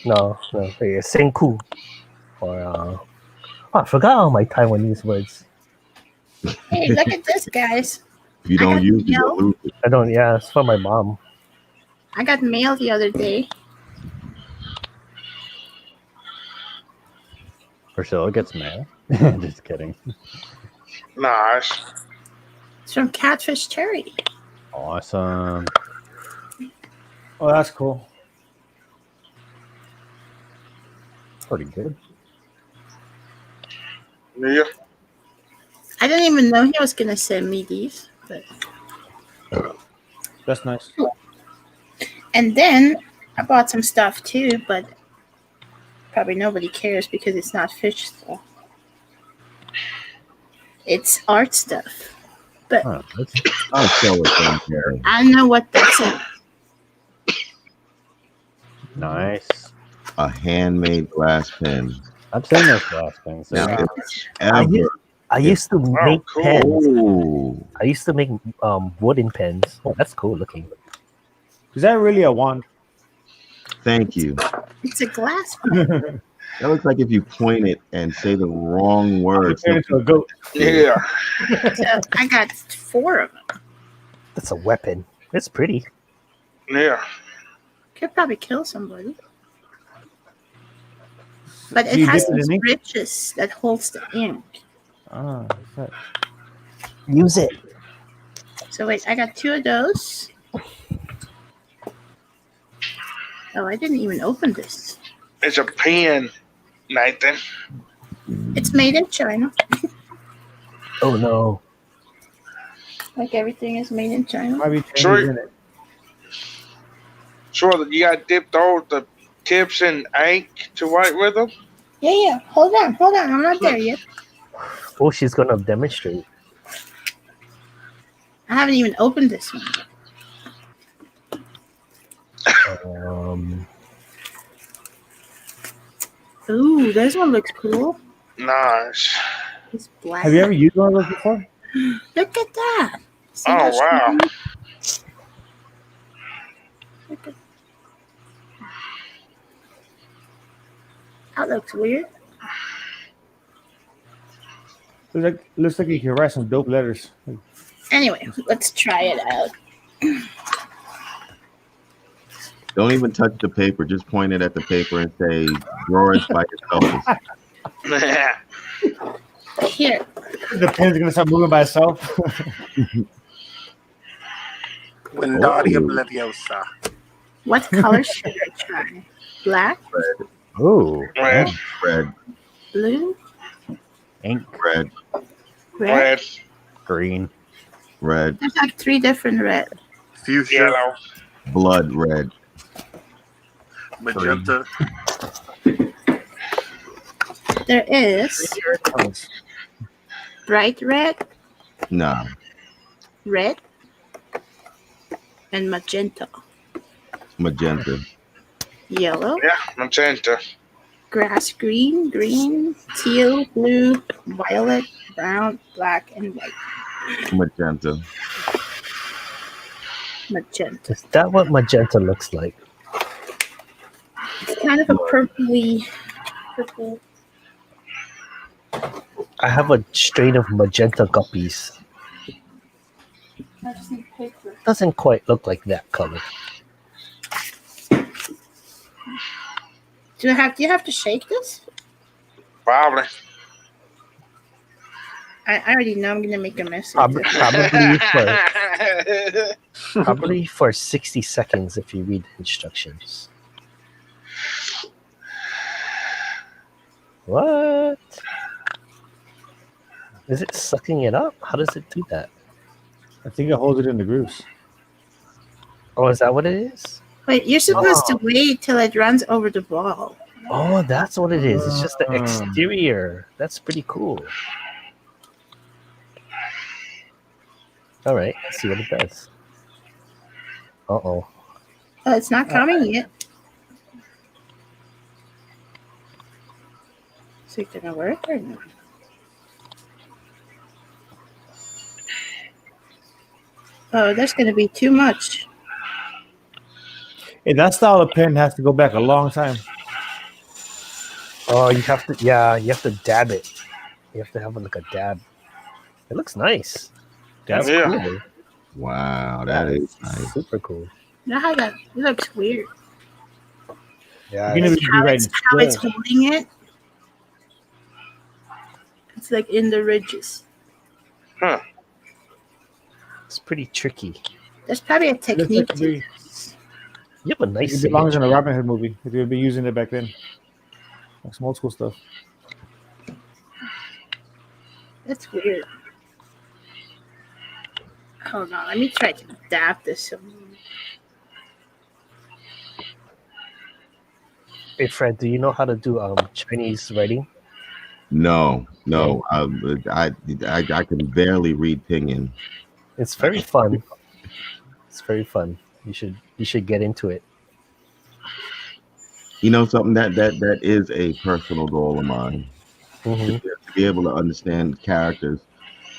No. It's Senku. Or I forgot all my Taiwanese words. Hey, look at this, guys. If you don't use it, you'll lose it. I don't. Yeah, it's from my mom. I got mail the other day. Priscilla gets mail. Just kidding. Nice. It's from Catfish Cherry. Awesome. Oh, that's cool. Pretty good. Yeah. I didn't even know he was gonna send me these. But That's nice. And then I bought some stuff too, but probably nobody cares because it's not fish stuff. It's art stuff. But I'll show it then, Gary. I don't know what that's in. Nice. A handmade glass pen. I've seen those glass pens. Now, They're if I used to make pens. Ooh. I used to make wooden pens. Oh, that's cool looking. Is that really a wand? Thank you. It's a glass. That looks like if you point it and say the wrong words. Turn into a goat. Yeah. So I got 4 of them. That's a weapon. It's pretty. Yeah. Could probably kill somebody. But Do it you has dip it these in ink? ridges that holds the ink. Use it. So wait, I got 2 of those. Oh, I didn't even open this. It's a pen, Nathan. It's made in China. Oh no. Like everything is made in China. Sure. Sure that you got to dip the tips in ink to write with them. Yeah. Hold on. I'm not there yet. Oh, she's gonna demonstrate. I haven't even opened this one. Ooh, this one looks cool. Nice. It's black. Have you ever used one of those before? Look at that. See Oh, that wow. shiny? Look at that looks weird. Looks like you can write some dope letters. Anyway, let's try it out. Don't even touch the paper. Just point it at the paper and say, draw it by yourself. Here. The pen's gonna start moving by itself. Wingardium Leviosa. What color should I try? Black? Red. Oh. Red. Red. Blue? Ink. Red. Red? Green. Red. There's like 3 different red. Fuchsia. Yellow. Blood red. Magenta. There is bright red, Nah. red, and magenta. Magenta. Yellow, Yeah, magenta. grass green, green, teal, blue, violet, brown, black, and white. Magenta. Magenta. Is that what magenta looks like? It's kind of a purple. I have a strain of magenta guppies. I just need paper. Doesn't quite look like that color. Do you have to shake this? Probably. I already know I'm gonna make a mess. Probably for 60 seconds if you read the instructions. What? Is it sucking it up? How does it do that? I think it holds it in the grooves. Oh, is that what it is? Wait, you're supposed to wait till it runs over the ball. Oh, that's what it is. It's just the exterior. That's pretty cool. All right, let's see what it does. Uh-oh. Oh, it's not coming yet. Is it gonna work or not? Oh, there's gonna be too much. Hey, that style of pen has to go back a long time. Oh, you have to dab it. You have to have like a dab. It looks nice. That's cool. Wow, that is nice. Super cool. You know how that looks weird? Yeah. How it's holding it. It's like in the ridges. Huh. It's pretty tricky. There's probably a technique to It this. You have a nice belongs in a Robin Hood movie. If you'd be using it back then. Like some old school stuff. That's weird. Hold on, let me try to adapt this some. Hey Fred, do you know how to do Chinese writing? No. I can barely read Pinyin. It's very fun. It's very fun. You should get into it. You know something that is a personal goal of mine Mm-hmm. to be able to understand characters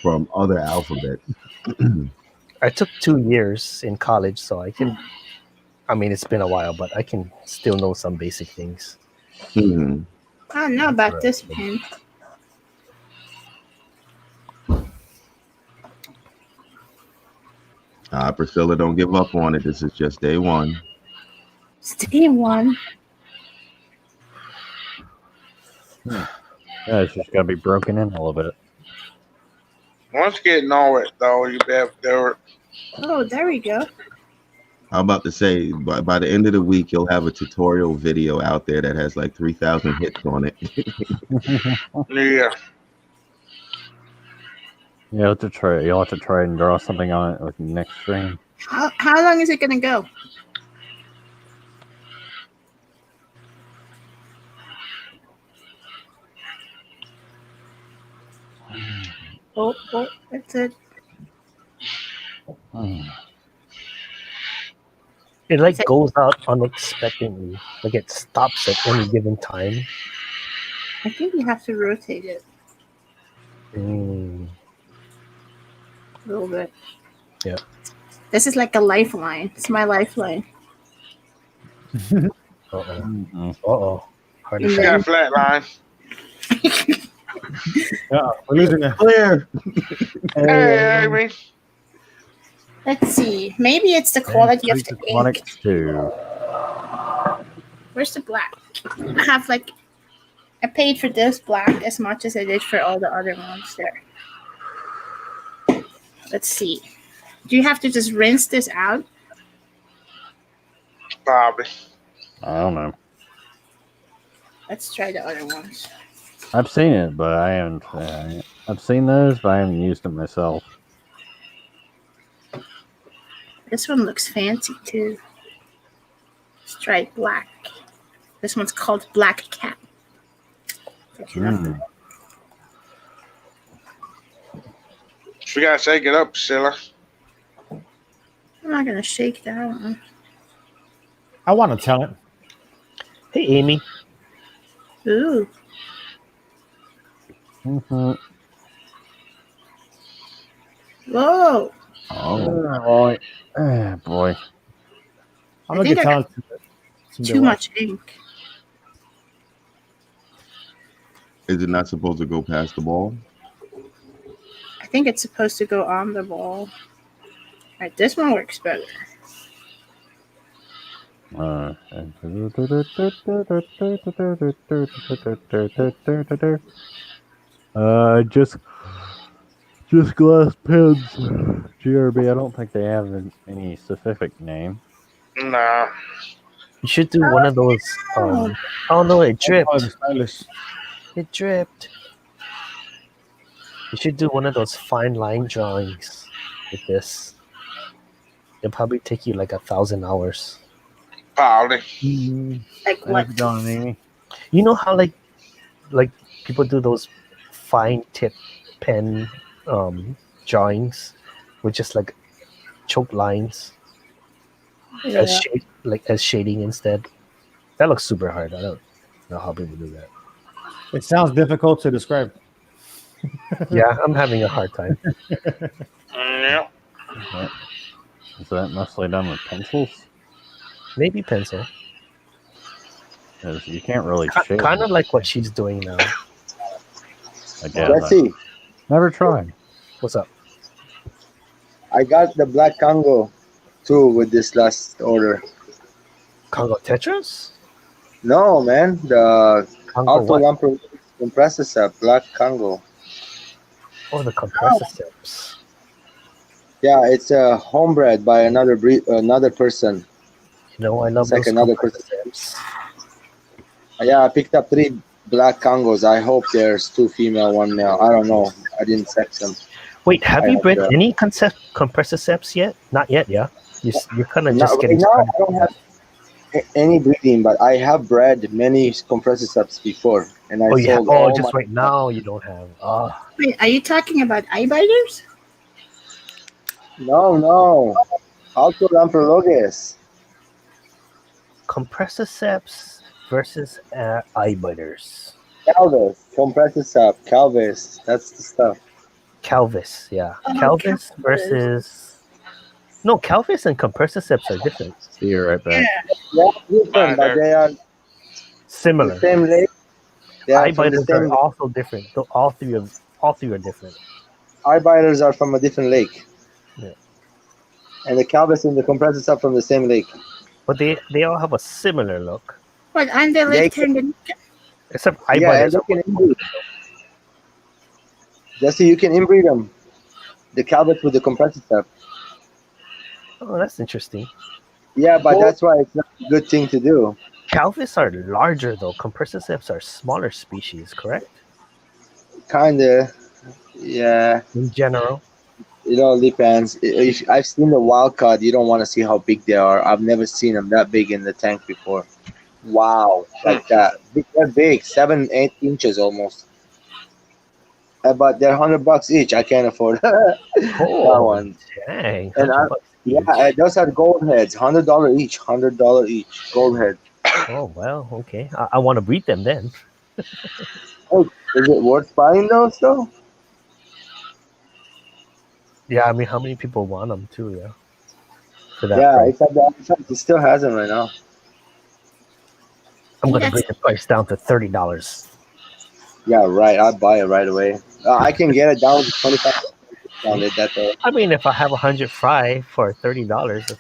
from other alphabets. I took 2 years in college, so I can. I mean, it's been a while, but I can still know some basic things. Mhm. I don't know about this pen. Priscilla, don't give up on it. This is just day one. Stay one. Yeah, it's just got to be broken in a little bit. Once you get to know it, though, you be able to do it. Oh, there we go. I'm about to say by the end of the week, you'll have a tutorial video out there that has like 3,000 hits on it. Yeah. You'll have to try and draw something on it with next stream. How long is it gonna go? Oh, that's it. It like goes out unexpectedly. Like it stops at any given time. I think you have to rotate it Mm. a little bit. Yeah. This is like a lifeline. It's my lifeline. Uh-oh. Hard to You got a flat line. We're losing it. Clear. Hey, Amy. Let's see. Maybe it's the quality of the ink. Too. Where's the black? I have like I paid for this black as much as I did for all the other ones there. Let's see. Do you have to just rinse this out? Probably. I don't know. Let's try the other ones. I've seen it, but I haven't. I've seen those, but I haven't used them myself. This one looks fancy too. Let's try black. This one's called Black Cat. Mm. We gotta shake it up, Priscilla. I'm not gonna shake that one. I want to tell it. Hey, Amy. Ooh. Mm-hmm. Whoa. Oh boy. I'm I gonna think get I got talented. too much ink. Is it not supposed to go past the ball? I think it's supposed to go on the ball. Alright, this one works better. Just glass pens. GRB, I don't think they have any specific name. Nah. You should do one of those. Oh no, it dripped. It dripped. You should do one of those fine line drawings with this. It'll probably take you like 1,000 hours. Probably. Like what? You know how like people do those fine tip pen drawings with just like choke lines as shading instead. That looks super hard. I don't know how people do that. It sounds difficult to describe. Yeah, I'm having a hard time. Yeah. Is that mostly done with pencils? Maybe pencil. Because you can't really shade. Kind of like what she's doing now. Again, Let's see. Never tried. What's up? I got the Black Congo too with this last order. Congo Tetris? No, man. The Congo Auto compressor set, Black Congo. Oh, the compressor steps. Yeah, it's homebred by another person. You know, I love it's like those another person. Yeah, I picked up 3 Black Congos. I hope there's 2 female, 1 male. I don't know. I didn't check them. Wait, have you bred any compressor seps yet? Not yet, yeah? You're kind of just getting now, started. any breeding, but I have bred many compressor subs before, and I Oh, you have, sold all just my. right now you don't have. Wait, are you talking about eye biters? No. Also Lamprologus. Compressiceps versus eye biters. Calvis, compressor sub, Calvis. That's the stuff. Calvis, yeah. Oh, Calvis versus. No, Calvis and compressiceps are different. See you right back. Yeah, different, but they are Similar. the same lake. They are Eye from the biters are same. also different. Though all three are different. Eye biters are from a different lake. Yeah. And the Calvis and the compressor sub from the same lake. But they all have a similar look. What, on the Lake Tanganyika? Except eye Yeah, biters and are they much can more. inbreed. Just so you can inbreed them. The Calvis with the compressor sub. Oh, that's interesting. Yeah, but that's why it's not a good thing to do. Calvis are larger though. Compressiceps are smaller species, correct? Kinda. Yeah. In general. It all depends. If I've seen the wild caught, you don't want to see how big they are. I've never seen them that big in the tank before. Wow, like that. They're big, 7-8 inches almost. But they're $100 each. I can't afford that one. Dang, And those are gold heads, $100 each. $100 each, gold head. Oh well, okay. I want to breed them then. Oh, is it worth buying those though? Yeah, I mean, how many people want them too? Yeah. For that Yeah, price. it's at the outside. It still has them right now. I'm gonna bring the price down to $30. Yeah, right. I'll buy it right away. I can get it down to 25. I mean, if I have 100 fry for $30,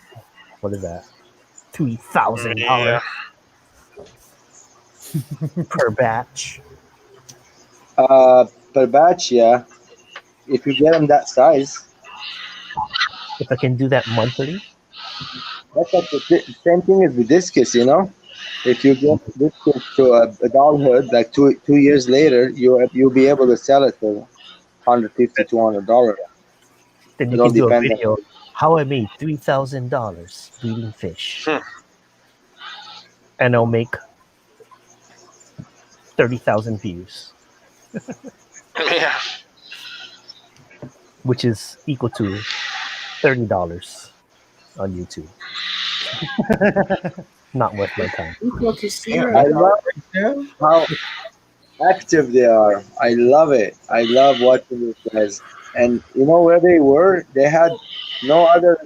what is that? $2,000 per batch. Per batch, yeah. If you get them that size. If I can do that monthly. That's like the same thing as the discus, you know. If you get discus to adulthood, like two years later, you'll be able to sell it for $150, $200. Then It you all can do a depends video how I made $3,000 breeding fish, and I'll make 30,000 views. Yeah. Which is equal to $30 on YouTube. Not worth my time. Equal to I zero. love how active they are. I love it. I love watching these guys. And you know where they were? They had no other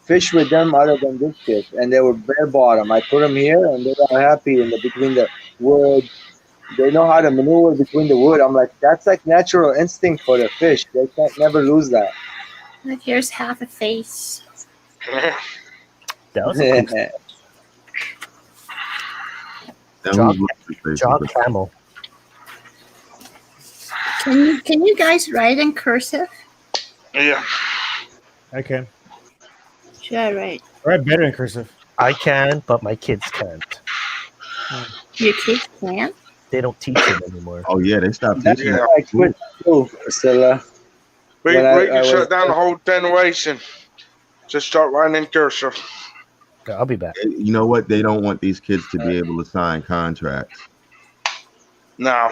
fish with them other than this fish, and they were bare bottom. I put them here, and they are happy between the wood. They know how to maneuver between the wood. I'm like, that's like natural instinct for the fish. They can't never lose that. Like, here's half a face. That was a cool jog camel. Can you guys write in cursive? Yeah. I can. Should I write? Write better in cursive. I can, but my kids can't. Your kids can? They don't teach it anymore. Oh yeah, they stopped That's teaching. why I quit too, Priscilla. We When I can was- shut down the whole generation. Just start writing in cursive. I'll be back. You know what? They don't want these kids to be able to sign contracts. No.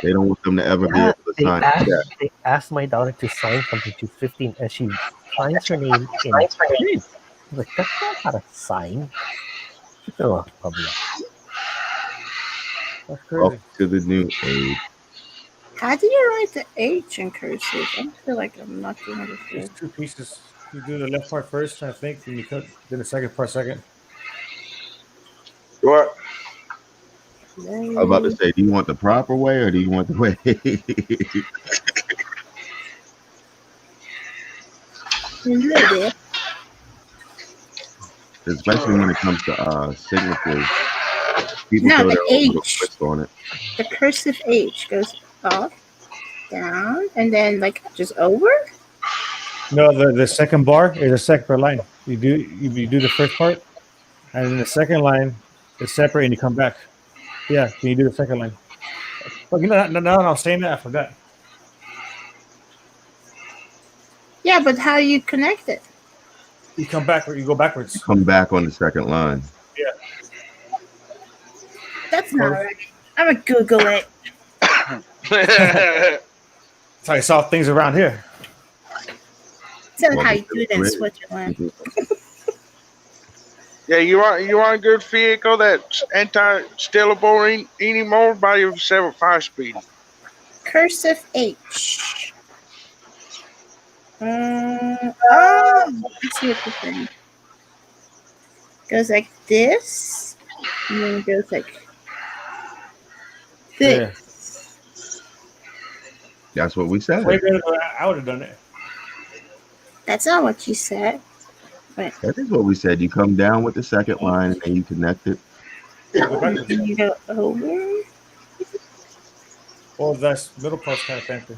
They don't want them to ever be able to sign a check. They asked my daughter to sign something to 15, and she signs her name in print. I was like, that's not how to sign. Oh, probably not. That's Welcome to the new age. How do you write the H in cursive? I feel like I'm not doing it. There's two pieces. You do the left part first, I think, then you cut. Then the second part second. What? I was about to say, do you want the proper way or do you want the way? Especially when it comes to signatures, people No, throw the their own little H. twist on it. The cursive H goes up, down, and then like just over. No, the second bar is a separate line. You do the first part, and then the second line is separate, and you come back. Yeah, then you do the second line. Well, you know, now that I'm saying that, I forgot. Yeah, but how do you connect it? You come back, or you go backwards. Come back on the second line. Yeah. That's not right. I'm gonna Google it. That's how you solve things around here. Tell how you do it in Switzerland. Yeah, you want a good vehicle that's anti-stealable anymore? Buy yourself a 5-speed. Cursive H. I see what you're saying. Goes like this, and then it goes like this. That's what we said. Way better than I would have done it. That's not what you said. But That is what we said. You come down with the second line and then you connect it. you go over. Well, that middle part's kind of fancy.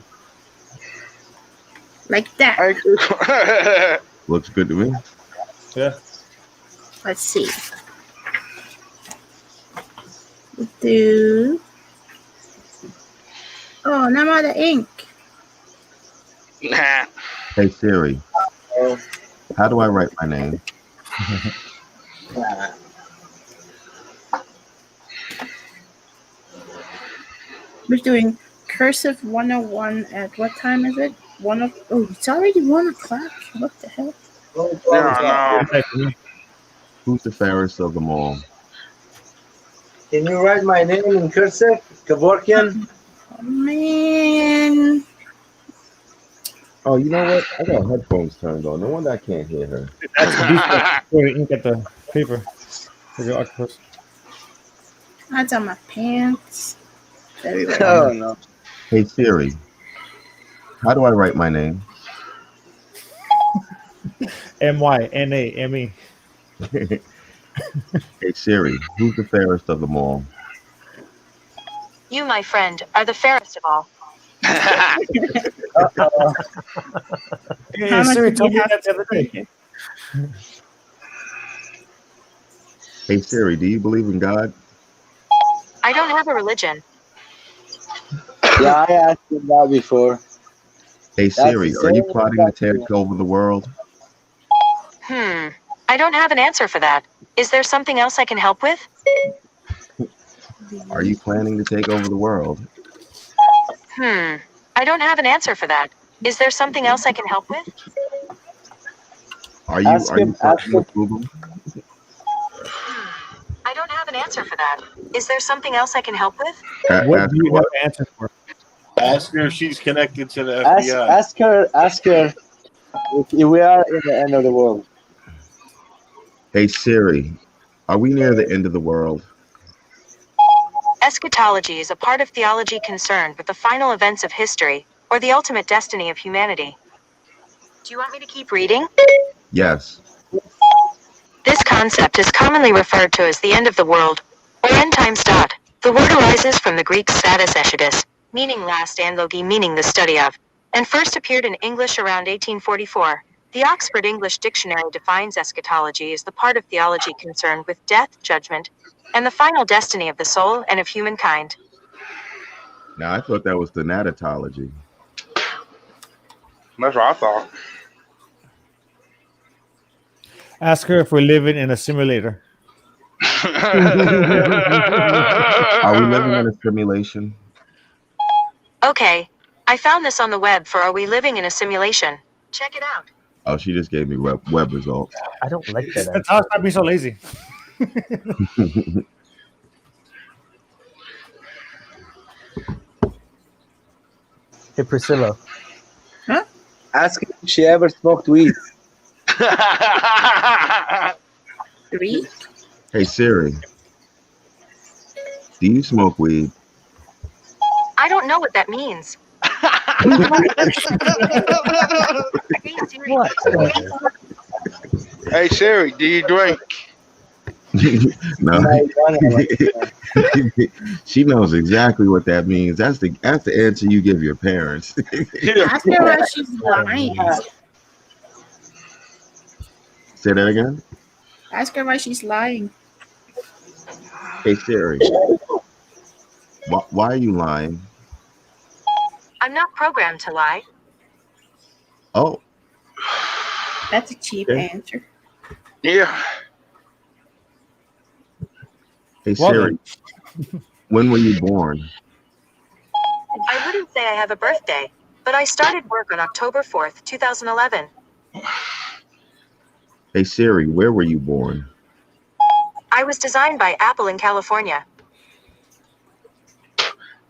Like that. Looks good to me. Yeah. Let's see. Do. Oh, now I'm out of ink. Nah. Hey Siri, how do I write my name? We're doing cursive 101 at what time is it? Oh, it's already 1 o'clock. What the hell? Yeah, no. Who's the fairest of them all? Can you write my name in cursive, Kevorkian? Oh, man. Oh, you know what? I got headphones turned on. No wonder I can't hear her. That's the defect. Where you get the paper for your octopus. That's on my pants. Everywhere. Oh, no. Hey Siri, how do I write my name? MYNAME. Hey Siri, who's the fairest of them all? You, my friend, are the fairest of all. Hey, Siri told me that the other day. Hey Siri, do you believe in God? I don't have a religion. Yeah, I asked him that before. Hey Siri, the are you same plotting to exact take over the world? I don't have an answer for that. Is there something else I can help with? Are you planning to take over the world? I don't have an answer for that. Is there something else I can help with? Are you flirting with Google? I don't have an answer for that. Is there something else I can help with? What do you have an answer for? Ask her if she's connected to the Ask FBI. ask her if we are in the end of the world. Hey Siri, are we near the end of the world? Eschatology is a part of theology concerned with the final events of history, or the ultimate destiny of humanity. Do you want me to keep reading? Yes. This concept is commonly referred to as the end of the world, or end times. The word arises from the Greek status eschatous, meaning last, and logi, meaning the study of, and first appeared in English around 1844. The Oxford English Dictionary defines eschatology as the part of theology concerned with death, judgment, and the final destiny of the soul and of humankind. Now I thought that was the natology. That's what I thought. Ask her if we're living in a simulator. Are we living in a simulation? Okay, I found this on the web for Are We Living in a Simulation? Check it out. Oh, she just gave me web results. I don't like that. That's how stop being so lazy. Hey, Priscilla. Huh? Ask her if she ever smoked weed. 3. Hey Siri, do you smoke weed? I don't know what that means. Hey Siri, do you drink? No. She knows exactly what that means. That's the answer you give your parents. Ask her why she's lying. Say that again. Ask her why she's lying. Hey Siri, why are you lying? I'm not programmed to lie. Oh, That's a cheap Okay. answer. Yeah. Hey Well Siri, when were you born? I wouldn't say I have a birthday, but I started work on October 4th, 2011. Hey Siri, where were you born? I was designed by Apple in California.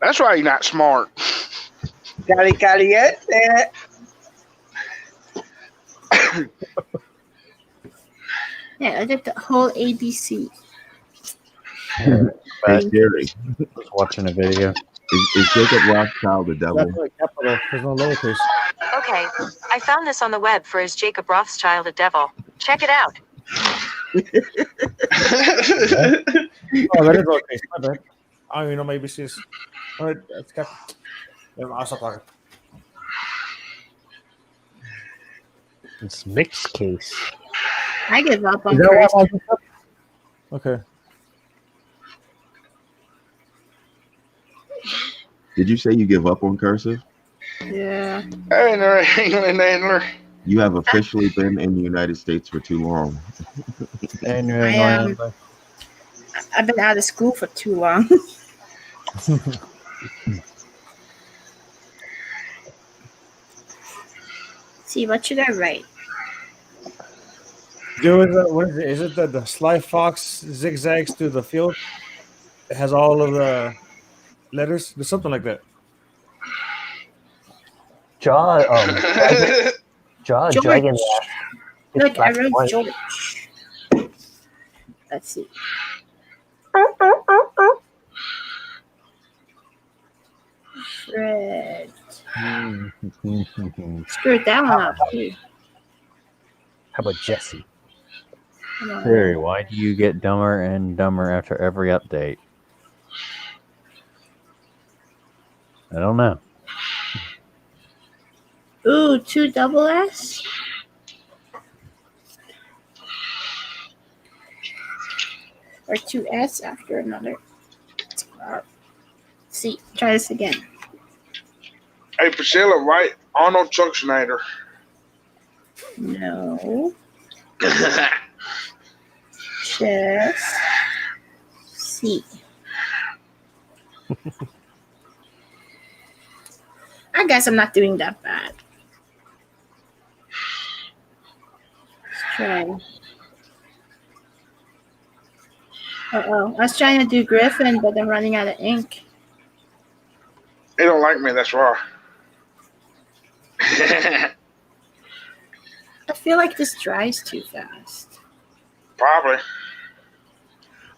That's why you're not smart. Caliente. Yeah, I did the whole ABC. Hey Siri, was watching a video. is Jacob Rothschild the devil? That's like capital. There's no lowercase. Okay, I found this on the web for Is Jacob Rothschild a Devil? Check it out. Oh, that is lowercase. My bad. I don't even know my ABCs. All right, that's capital. I'll stop talking. It's mixed case. I give up Is on that cursive. why I'm on- Okay. Did you say you give up on cursive? Yeah. Hey there, England Handler. You have officially been in the United States for too long. I've been out of school for too long. See, what should I write? What is it? Is it the Sly Fox zigzags through the field? It has all of the letters. There's something like that. George. Dragon. Look, I black and wrote white. George. Let's see. Fred. Screwed that one up too. How about Jesse? Come on. Siri, why do you get dumber and dumber after every update? I don't know. Ooh, 2 double S. Or 2 S after another. See, try this again. Hey, Priscilla, right? Arnold Schwarzenegger. No. Chess. C. I guess I'm not doing that bad. Let's try. Uh-oh. I was trying to do Griffin, but I'm running out of ink. They don't like me, that's why. I feel like this dries too fast. Probably.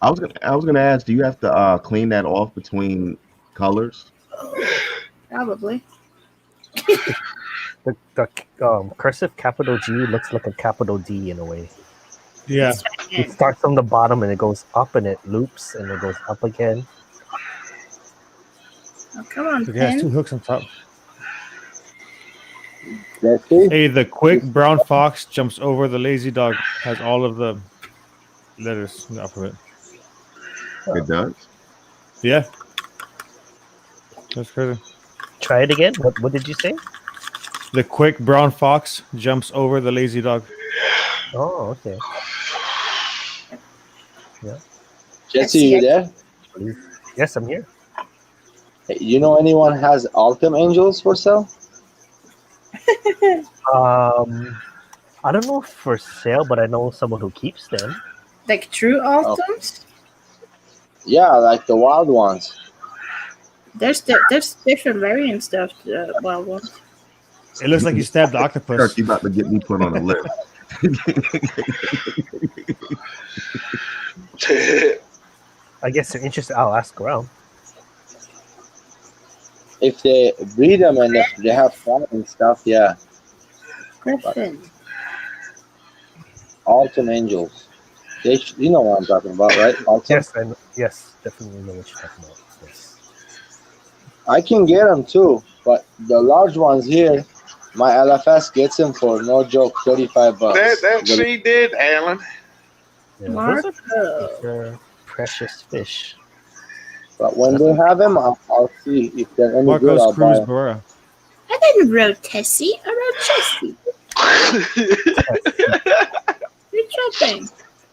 I was gonna ask, do you have to clean that off between colors? Probably. The cursive capital G looks like a capital D in a way. Yeah. It starts from the bottom and it goes up and it loops and it goes up again. Oh, come on, It has pen. 2 hooks on top. Jesse? Hey, the quick brown fox jumps over the lazy dog. Has all of the letters in the alphabet. It does. Yeah. That's crazy. Try it again. What did you say? The quick brown fox jumps over the lazy dog. Oh, okay. Yeah. Jesse, you there? Yes, I'm here. Hey, you know anyone has Altem Angels for sale? I don't know if for sale, but I know someone who keeps them. Like true Altoms? Yeah, like the wild ones. There's different variants of the wild ones. It looks like you stabbed the octopus. Kirk, you about to get me put on a list. I guess they're interested. I'll ask around. If they breed them and if they have fun and stuff, yeah. Griffin. Altem Angels. You know what I'm talking about, right? Altem? Yes, yes, definitely know what you're talking about. Yes. I can get them too, but the large ones here, my LFS gets them for no joke, $35. That she did, Alan. Yeah, those are precious fish. But when they have them, I'll see if they're any good. Marcos I'll buy Cruz them. Barrera. I didn't wrote Tessie. I wrote Chessie. You're tripping.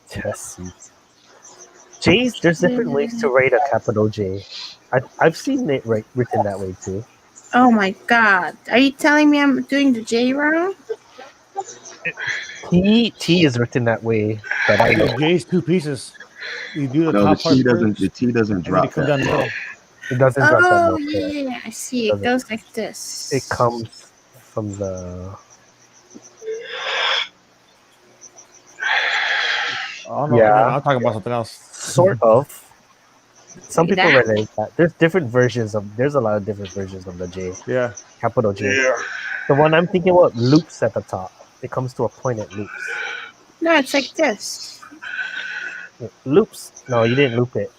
Tessie. J's, there's different ways to write a capital J. I've seen it written that way too. Oh my god. Are you telling me I'm doing the J wrong? T is written that way that I The know. J is two pieces. You do the No, the top part T doesn't. first, The T doesn't and then you drop come that down the low. middle. It doesn't drop that Oh, low. yeah, I see. It Doesn't. goes like this. It comes from the. Oh no, Yeah, I'm talking about something else. sort of. Some Like people that? relate that. There's different versions of. There's a lot of different versions of the J. Yeah. Capital J. Yeah. The one I'm thinking about loops at the top. It comes to a point at loops. No, it's like this. Loops. No, you didn't loop it.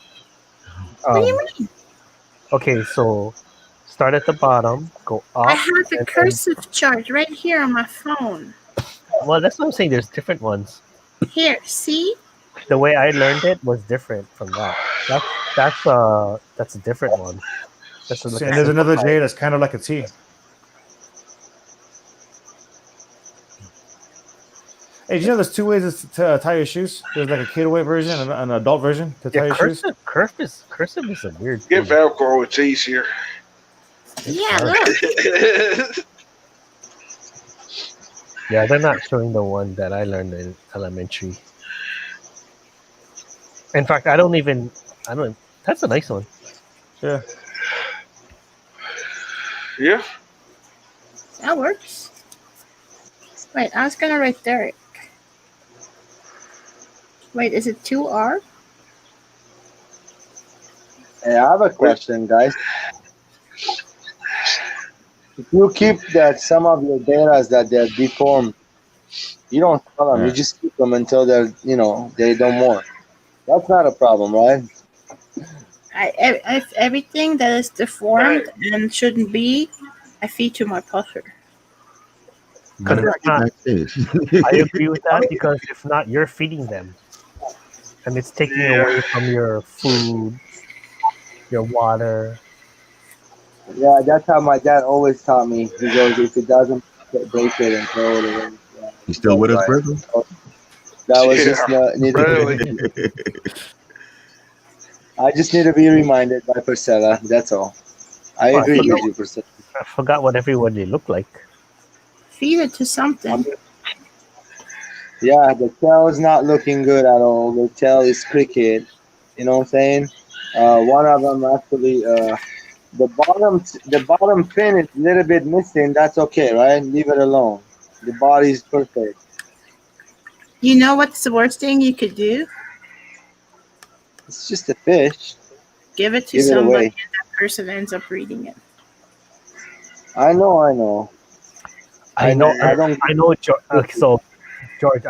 What do you mean? Okay, so start at the bottom, go I up, have a and then. cursive chart right here on my phone. Well, that's what I'm saying. There's different ones. Here, see? The way I learned it was different from that. That's a different one. That's like And a there's another simplified. J that's kind of like a T. Hey, do you know there's two ways to tie your shoes? There's like a kid weight version and an adult version to tie Yeah, your shoes. cursive is a weird Get thing. Velcro, it's easier. Yeah, look. Yeah, they're not showing the one that I learned in elementary. In fact, I don't. That's a nice one. Yeah. Yeah. That works. Wait, I was gonna write Derek. Wait, is it 2R? Hey, I have a question, guys. If you keep that some of your data that they're deformed, you don't sell them. You just keep them until they're, they don't more. That's not a problem, right? If everything that is deformed and shouldn't be, I feed to my puffer. Because if not, I agree with that. Because if not, you're feeding them, and it's taking away from your food, your water. Yeah, that's how my dad always taught me. He goes, if it doesn't break it and throw it away. Yeah, You still with us, right. brother? That was just I just need to be reminded by Priscilla. That's all. I agree with you, Priscilla. I forgot what everybody looked like. Feed it to something. Yeah, the tail is not looking good at all. The tail is crooked. You know what I'm saying? One of them actually, the bottom fin is a little bit missing. That's okay, right? Leave it alone. The body's perfect. You know what's the worst thing you could do? It's just a fish. Give it to Give it somebody away. and that person ends up reading it. I know. I know, so, George,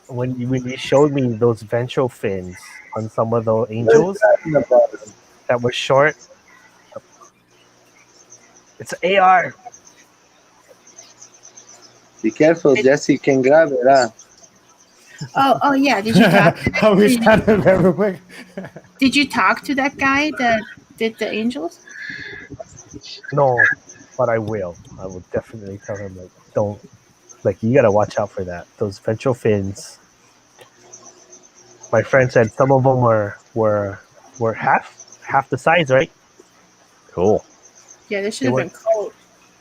when you showed me those ventral fins on some of the angels that were short, it's AR. Be careful, Jesse can grab it, huh? Oh yeah. Did you talk? How we started there real quick. Did you talk to that guy that did the angels? No, but I will. I will definitely tell him you gotta watch out for that. Those ventral fins. My friend said some of them were half the size, right? Cool. Yeah, they should have been cold.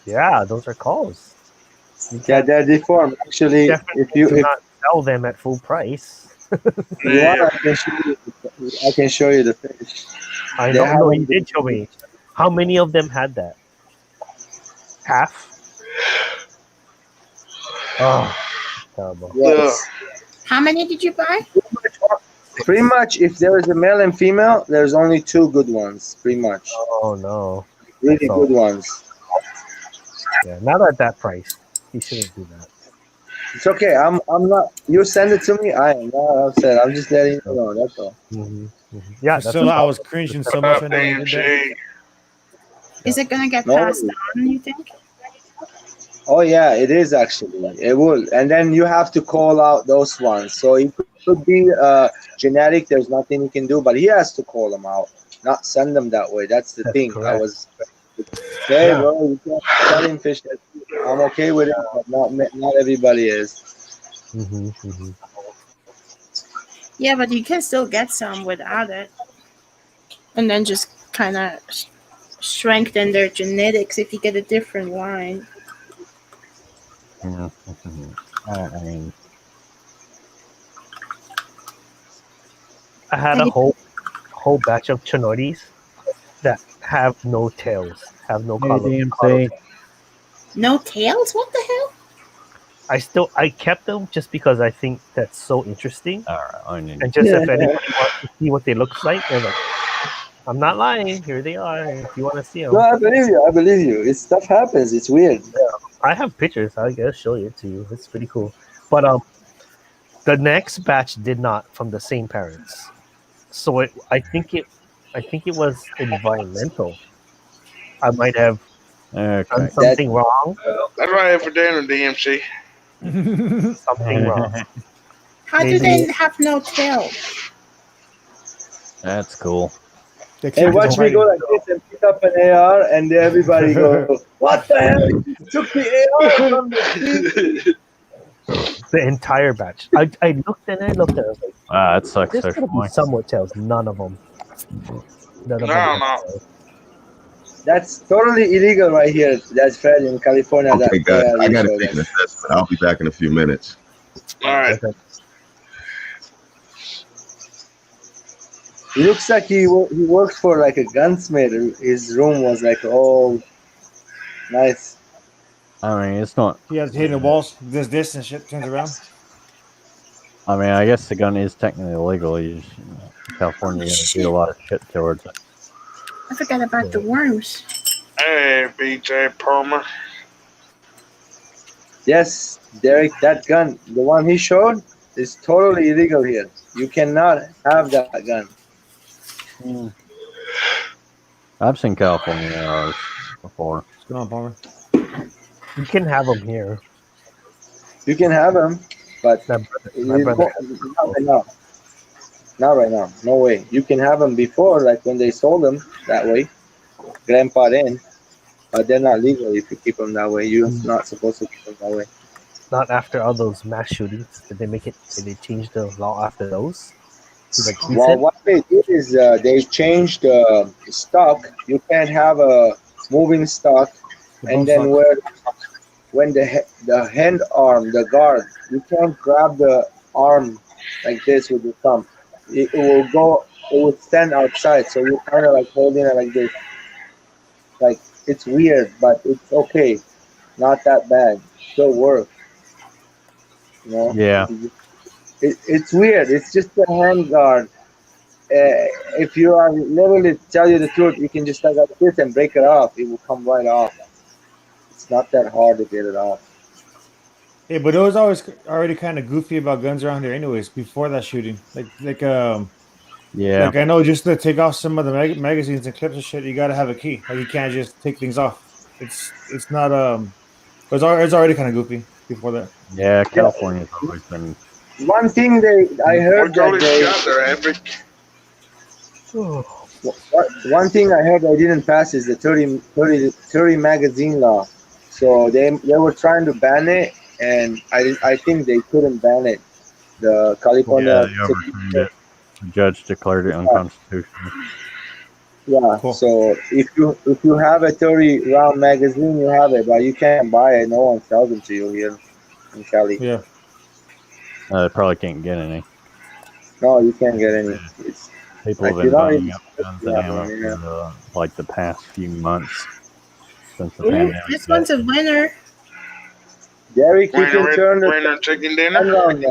Yeah, those are calls. Yeah, they're deformed. Actually, if you not sell them at full price. you want, I can show you the fish. I They know. No, haven't you did show me. How many of them had that? Half. Oh, terrible. Yes. How many did you buy? Pretty much, if there is a male and female, there's only two good ones. Pretty much. Oh no. Really good ones. Yeah, not at that price. You shouldn't do that. It's okay. I'm not. You send it to me. I am not upset. I'm just letting you know. That's all. Yeah, Priscilla, I was cringing so much when you did that. Is it gonna get No. passed on? You think? Oh yeah, it is actually. It will, and then you have to call out those ones. So it could be genetic. There's nothing you can do, but he has to call them out, not send them that way. That's the thing. correct. I was. Hey, bro, you can't selling fish. I'm okay with it, but not everybody is. Yeah, but you can still get some without it, and then just kind of strengthen their genetics if you get a different line. Yeah. I mean, I had a whole batch of Chinoides that have no tails, have no hey, color. DMC. No tails? What the hell? I kept them just because I think that's so interesting. All right, onion. And just if anybody wants to see what they look like, and like, I'm not lying. Here they are. If you want to see them, No, I believe you. I believe you. It's stuff happens. It's weird. I have pictures. I guess show it to you. It's pretty cool. But the next batch did not from the same parents. So I think it was environmental. I might have done something wrong. That's right here for dinner, DMC. Something wrong. How do they have no tail? That's cool. Hey, watch me go like this and pick up an AR, and everybody go, "What the hell? You took the AR from the team?" The entire batch. I looked and I looked at it. I was like, that sucks. there's So gotta be some with tails. None of them. None of them. No. That's totally illegal right here. That's Fred in California. Okay, guys, I got to show take an that. assessment. I'll be back in a few minutes. All right. He looks like he works for like a gunsmith. His room was like all nice. I mean, it's not. He has hidden walls. This and shit turns around. I mean, I guess the gun is technically illegal. California, you gotta do a lot of shit towards it. I forgot about the worms. Hey, BJ Palmer. Yes, Derek, that gun, the one he showed, is totally illegal here. You cannot have that gun. I've seen California ARs before. What's going on, Palmer? You can have them here. You can have them, but my brother. not right now. Not right now. No way. You can have them before, like when they sold them that way, grandpa in, but they're not legal if you keep them that way. You're not supposed to keep them that way. Not after all those mass shootings. Did they make it? Did they change the law after those? Like Well, what they did is they changed the stock. You can't have a moving stock, and then when the hand arm, the guard, you can't grab the arm like this with your thumb. It will go. It will stand outside, so you're kind of like holding it like this. Like it's weird, but it's okay. Not that bad. Still work. You know. Yeah. It's weird. It's just a hand guard. If you are literally tell you the truth, you can just like this and break it off. It will come right off. It's not that hard to get it off. Hey, but it was always already kind of goofy about guns around here, anyways. Before that shooting, yeah. Like I know, just to take off some of the magazines and clips and shit, you gotta have a key. Like you can't just take things off. It's not it's already kind of goofy before that. Yeah, California's always been. One thing I heard that one thing I heard I didn't pass is the 30 magazine law. So they were trying to ban it, and I think they couldn't ban it. The California. Yeah, they overturned it. The judge declared it unconstitutional. Yeah. Cool. So if you have a 30 round magazine, you have it, but you can't buy it. No one sells them to you here in Cali. Yeah. They probably can't get any. No, you can't get any. It's, people have been buying up guns and ammo for like the past few months since the pandemic. This one's a winner. Derek, you can turn the chicken dinner around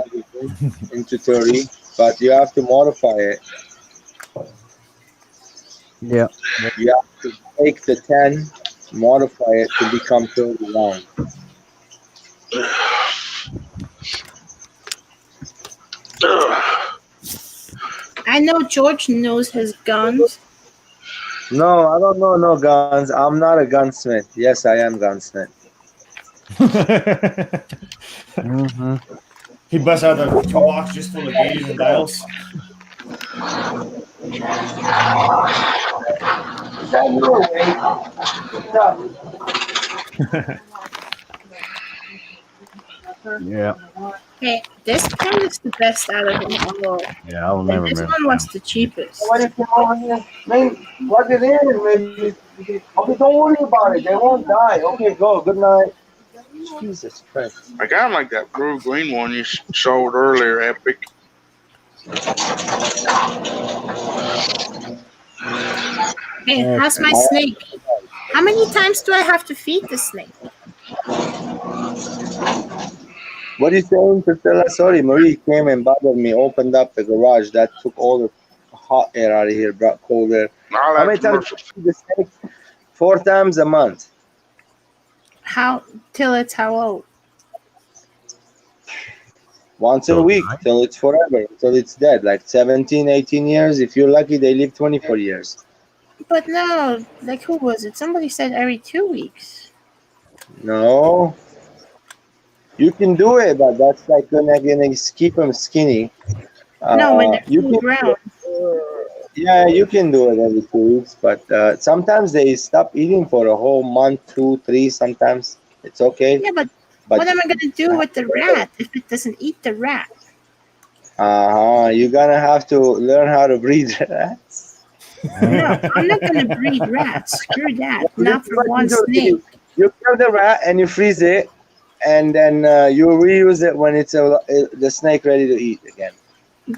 into 30, but you have to modify it. Yeah. You have to take the 10, modify it to become 30 round. I know George knows his guns. No, I don't know no guns. I'm not a gunsmith. Yes, I am gunsmith. He busts out the toolbox just full of gauges and dials. Yeah. Hey, this one is the best out of them all. Yeah, I'll And never this miss one was the cheapest. Somebody came over here. Man, plug it in. Maybe. Okay, don't worry about it. They won't die. Okay, go. Good night. Jesus Christ. I kind of like that blue green one you showed earlier, Epic. Hey, how's my snake? How many times do I have to feed the snake? What are you saying, Priscilla? Sorry, Marie came and bothered me, opened up the garage. That took all the hot air out of here, brought cold air. How many times do you feed the snake? 4 times a month. How till it's how old? Once a week, till it's forever, till it's dead. Like 17, 18 years. If you're lucky, they live 24 years. But no, like who was it? Somebody said every 2 weeks. No. You can do it, but that's like gonna keep them skinny. No, when they're You full can grown. Yeah, you can do it every 2 weeks, but sometimes they stop eating for a whole month, 2, 3. Sometimes it's okay. Yeah, but But what am I gonna do with the rat if it doesn't eat the rat? you're gonna have to learn how to breed rats. No, I'm not gonna breed rats. Screw that. This Not is for what one you do. snake. You kill the rat and you freeze it, and then you reuse it when it's the snake ready to eat again.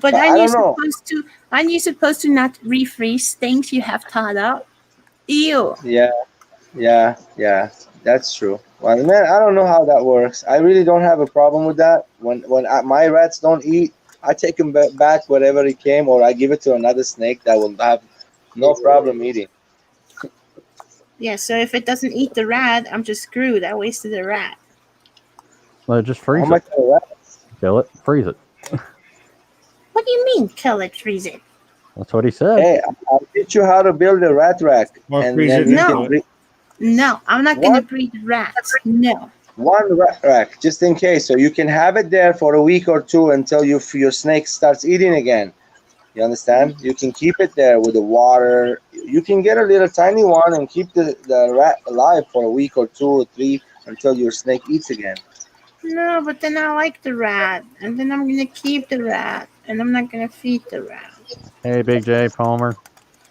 But I aren't you don't know. supposed to not refreeze things you have thawed out? Ew. Yeah. That's true. Well, man, I don't know how that works. I really don't have a problem with that. When my rats don't eat, I take them back wherever it came, or I give it to another snake that will have no problem eating. Yeah, so if it doesn't eat the rat, I'm just screwed. I wasted a rat. Well, just freeze How much it. Kill it, freeze it. What do you mean, kill it, freeze it? That's what he said. Hey, I'll teach you how to build a rat rack, and then you can breed No, I'm not gonna breed rats. No. one rat rack just in case, so you can have it there for a week or 2 until your snake starts eating again. You understand? You can keep it there with the water. You can get a little tiny one and keep the rat alive for a week or 2 or 3 until your snake eats again. No, but then I like the rat, and then I'm gonna keep the rat, and I'm not gonna feed the rat. Hey, Big J Palmer.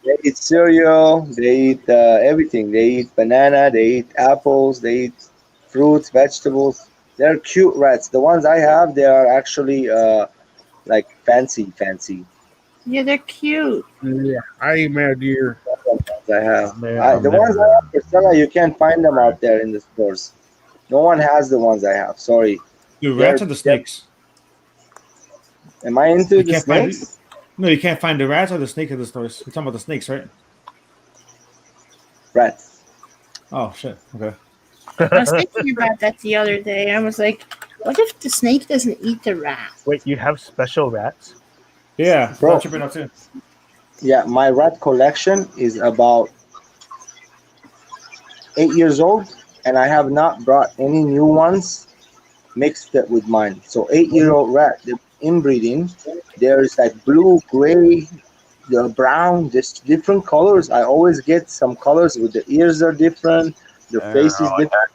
They eat cereal. They eat everything. They eat banana. They eat apples. They eat fruits, vegetables. They're cute rats. The ones I have, they are actually like fancy. Yeah, they're cute. Yeah, I eat mad deer. I have. The ones I have, Priscilla, you can't find them out there in the stores. No one has the ones I have. Sorry. The rats or the snakes? Am I into the Find, snakes? no, you can't find the rats or the snake at the stores. You're talking about the snakes, right? Rats. Oh shit. Okay. I was thinking about that the other day. I was like, what if the snake doesn't eat the rat? Wait, you have special rats? Yeah, Bro. tripping out too. Yeah, my rat collection is about 8 years old, and I have not brought any new ones mixed it with mine. So 8-year-old rat, the inbreeding, there's like blue, gray, brown, just different colors. I always get some colors with the ears are different, the face is different.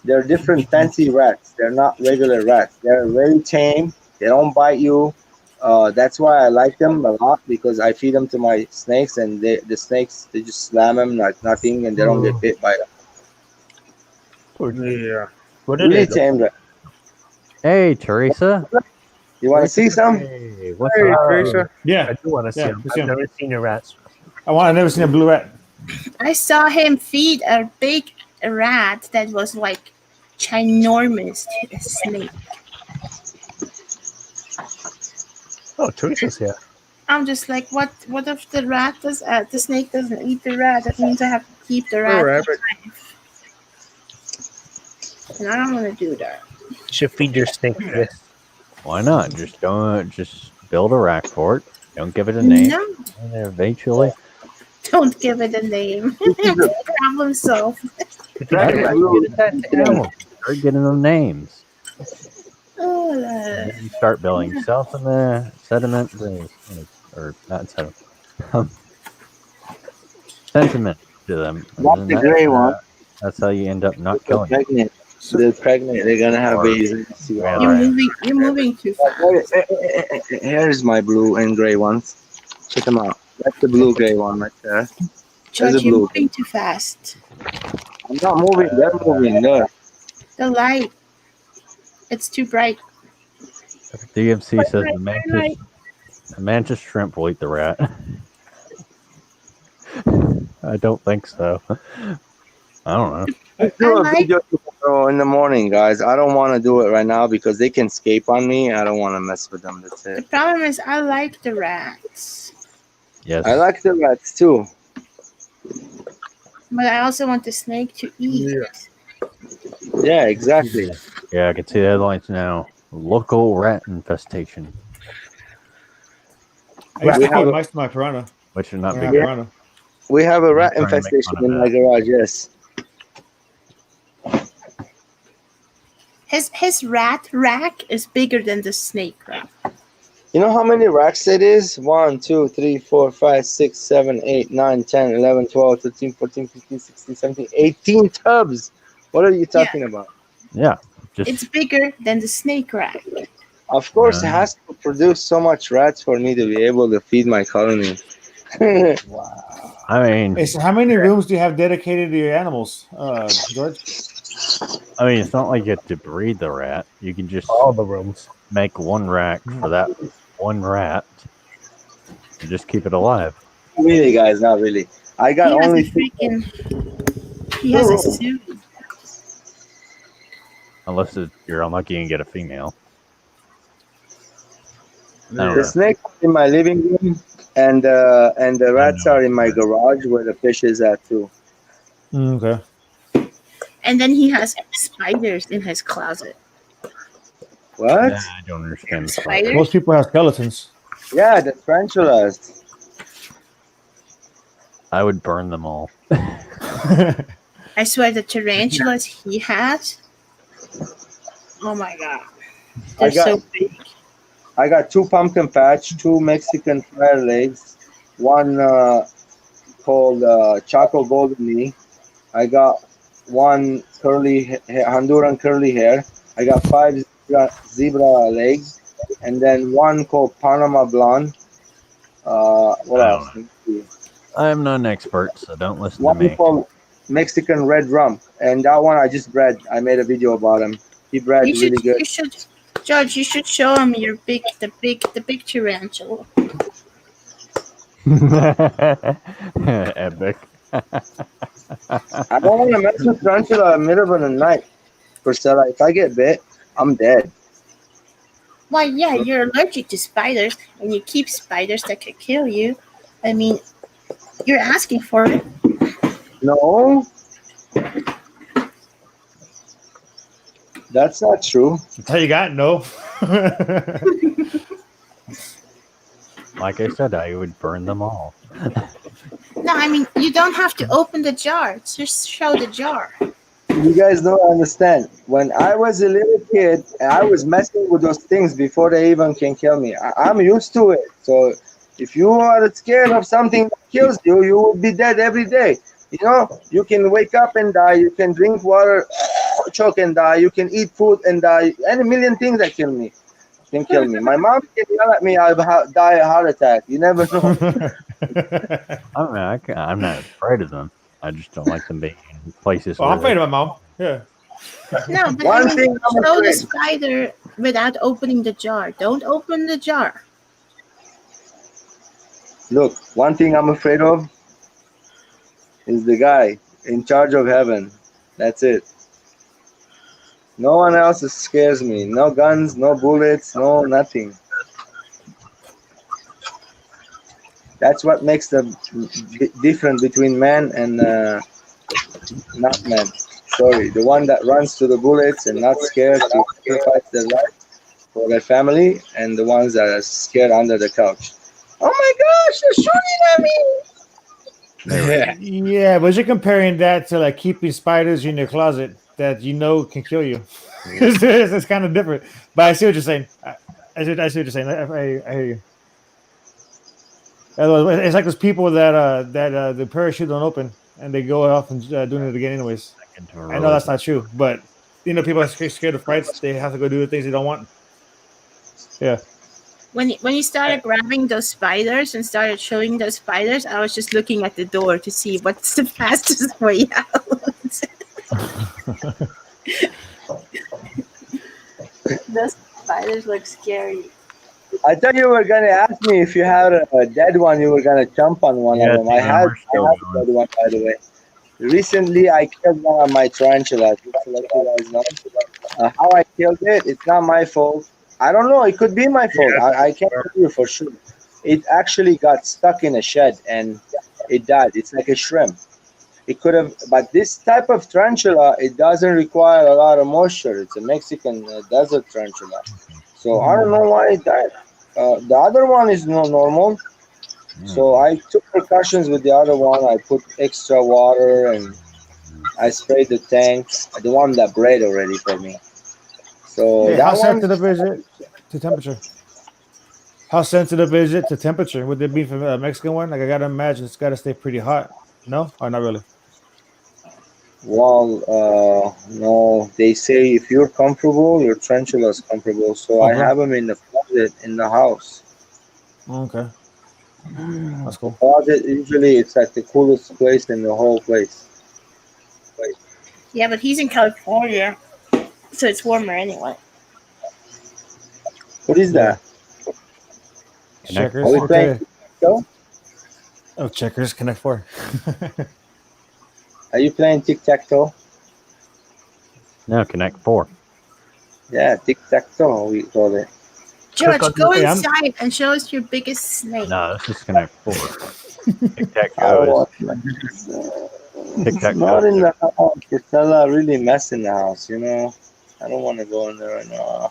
They're different fancy rats. They're not regular rats. They're very tame. They don't bite you. That's why I like them a lot, because I feed them to my snakes, and the snakes, they just slam them like nothing, and they don't get bit by them. Yeah. Really tame rat. Hey, Teresa. You want to see some? Hey, what's Hey, up? Teresa. Yeah. I do want to see them. I've never seen your rats. I've never seen a blue rat. I saw him feed a big rat that was like ginormous snake. Oh, Teresa's here. I'm just like, what if the rat does the snake doesn't eat the rat? That means I have to keep the rat alive. And I don't want to do that. You should feed your snake this. Why not? Just build a rack for it. Don't give it a name. No. And then eventually. Don't give it a name. Problem solved. Start getting them names. Oh, You start building cells in the sediment, or not sediment, sentiment to them. Not the gray one. That's how you end up not killing them. They're pregnant. They're gonna have babies. You're moving too fast. Here's my blue and gray ones. Check them out. That's the blue gray one right there. There's a George, you're blue. moving too fast. I'm not moving. They're moving. There. The light. It's too bright. DMC says Light. the mantis shrimp will eat the rat. I don't think so. I don't know. Do a video tomorrow in the morning, guys. I don't want to do it right now because they can escape on me. I don't want to mess with them. That's The it. problem is I like the rats. Yes. I like the rats too. But I also want the snake to eat. Yeah, exactly. Yeah, I can see the headlines now. Local rat infestation. I used We to have feed a- mice to my piranha. Which are not When I big. had Yeah. piranha. We have a rat trying to make infestation fun of in my garage. Yes. His rat rack is bigger than the snake rack. You know how many racks it is? 1, 2, 3, 4, 5, 6, 7, 8, 9, 10, 11, 12, 13, 14, 15, 16, 17, 18 tubs. What are you talking about? Yeah. It's bigger than the snake rack. Of course, it has to produce so much rats for me to be able to feed my colony. I mean, Hey, so how many rooms do you have dedicated to your animals, George? I mean, it's not like you have to breed the rat. You can just All the rooms. make one rack for that one rat and just keep it alive. Really, guys, not really. I got He has only a freaking. He has a suit. Unless you're unlucky and get a female. I don't The know. snake is in my living room, and the rats are in my garage where the fish is at too. Okay. And then he has spiders in his closet. What? Nah, I don't understand the Spiders? Most people have skeletons. Yeah, the tarantulas. I would burn them all. I swear the tarantulas he has. Oh my god. They're so big. I got 2 pumpkin patch, 2 Mexican fire legs, 1 called Chaco Golden Knee. I got 1 Honduran curly hair. I got 5 zebra legs, and then 1 called Panama Blonde. What else? I am not an expert, so don't listen to 1 me. called Mexican red rum, and that one I just bred. I made a video about him. He bred really good. You should, George. You should show him the big tarantula. Epic. I don't want to mess with tarantula in the middle of the night, Priscilla. If I get bit, I'm dead. Why, yeah, you're allergic to spiders, and you keep spiders that could kill you. I mean, you're asking for it. No, that's not true. That's how you got no. Like I said, I would burn them all. No, I mean, you don't have to open the jar. Just show the jar. You guys don't understand. When I was a little kid, I was messing with those things before they even can kill me. I'm used to it. So if you are scared of something that kills you, you will be dead every day. You know, you can wake up and die. You can drink water, choke and die. You can eat food and die. Any million things that can kill me. My mom can yell at me, I'll die a heart attack. You never know. I mean, I'm not afraid of them. I just don't like them being in places. Well, I'm where afraid of my mom. Yeah. No, but One I mean, thing I'm show the afraid- spider without opening the jar. Don't open the jar. Look, one thing I'm afraid of is the guy in charge of heaven. That's it. No one else scares me. No guns, no bullets, no nothing. That's what makes the difference between man and not man. Sorry, the one that runs to the bullets and not scared to sacrifice their life for their family, and the ones that are scared under the couch. Oh my gosh, they're shooting at me! Yeah, but you're comparing that to like keeping spiders in your closet that you know can kill you. It's kind of different. But I see what you're saying. I see what you're saying. I hear you. It's like those people that the parachute don't open and they go off and doing it again anyways. I know that's not true, but You know, people are scared of fights. They have to go do the things they don't want. Yeah. When you started grabbing those spiders and started showing those spiders, I was just looking at the door to see what's the fastest way out. Those spiders look scary. I thought you were gonna ask me if you had a dead one. You were gonna jump on one of them. I have a dead one, by the way. Recently, I killed one of my tarantulas. Just to let you guys know. How I killed it, it's not my fault. I don't know. It could be my fault. I can't tell you for sure. It actually got stuck in a shed and it died. It's like a shrimp. It could have, but this type of tarantula, it doesn't require a lot of moisture. It's a Mexican desert tarantula. So I don't know why it died. The other one is no normal. So I took precautions with the other one. I put extra water and I sprayed the tank. The one that bred already for me. So Hey, that how one, sensitive is it to temperature? How sensitive is it to temperature? Would it be for a Mexican one? Like I gotta imagine it's gotta stay pretty hot. No, or not really? well, no, they say if you're comfortable, your tarantula is comfortable. So I Okay. have them in the closet in the house. Okay. That's The cool. closet usually it's like the coolest place in the whole place. Yeah, but he's in California, so it's warmer anyway. What is that? Checkers. Are we playing? Okay. Oh, checkers. Connect 4. Are you playing tic tac toe? No, Connect 4. Yeah, tic tac toe. We call it. George, go Hey, inside and show us your biggest snake. No, this is Connect 4. Tic Tac I don't Toe want is It's Tic Tac not Toe. in the house. It's really mess in the house, you know. I don't want to go in there right now.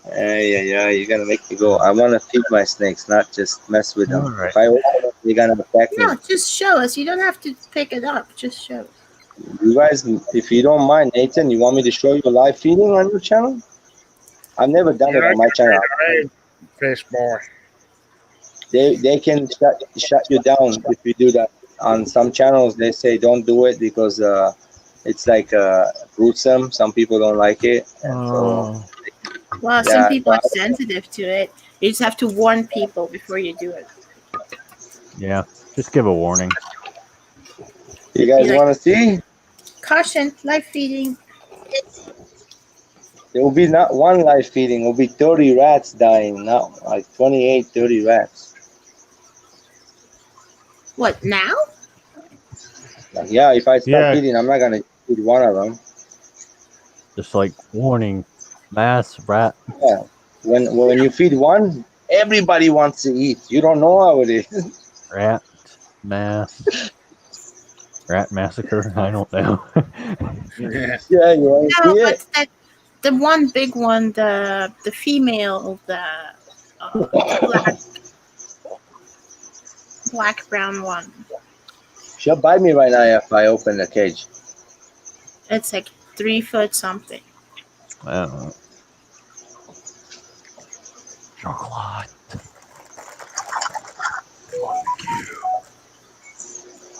Yeah, you're gonna make me go. I want to feed my snakes, not just mess with them. Alright. If I open it, they're gonna attack me. No, just show us. You don't have to pick it up. Just show us. You guys, if you don't mind, Nathan, you want me to show you live feeding on your channel? I've never done it on my channel. Fish boy. They can shut you down if you do that. On some channels, they say don't do it because it's like gruesome. Some people don't like it, and so Well, some yeah. people are sensitive to it. You just have to warn people before you do it. Yeah, just give a warning. You guys Be like, want to see? caution, live feeding. There will be not one live feeding. There will be 30 rats dying, not like 28, 30 rats. What, now? Like, yeah, if I start Yeah. feeding, I'm not gonna feed one of them. Just like warning, mass rat. Yeah. When you feed one, everybody wants to eat. You don't know how it is. Rat mass. Rat massacre? I don't know. Yeah, you want to No, see what's it? that? The one big one, the female, the black brown one. She'll bite me right now if I open the cage. It's like 3 foot something. I don't know. Chocolate.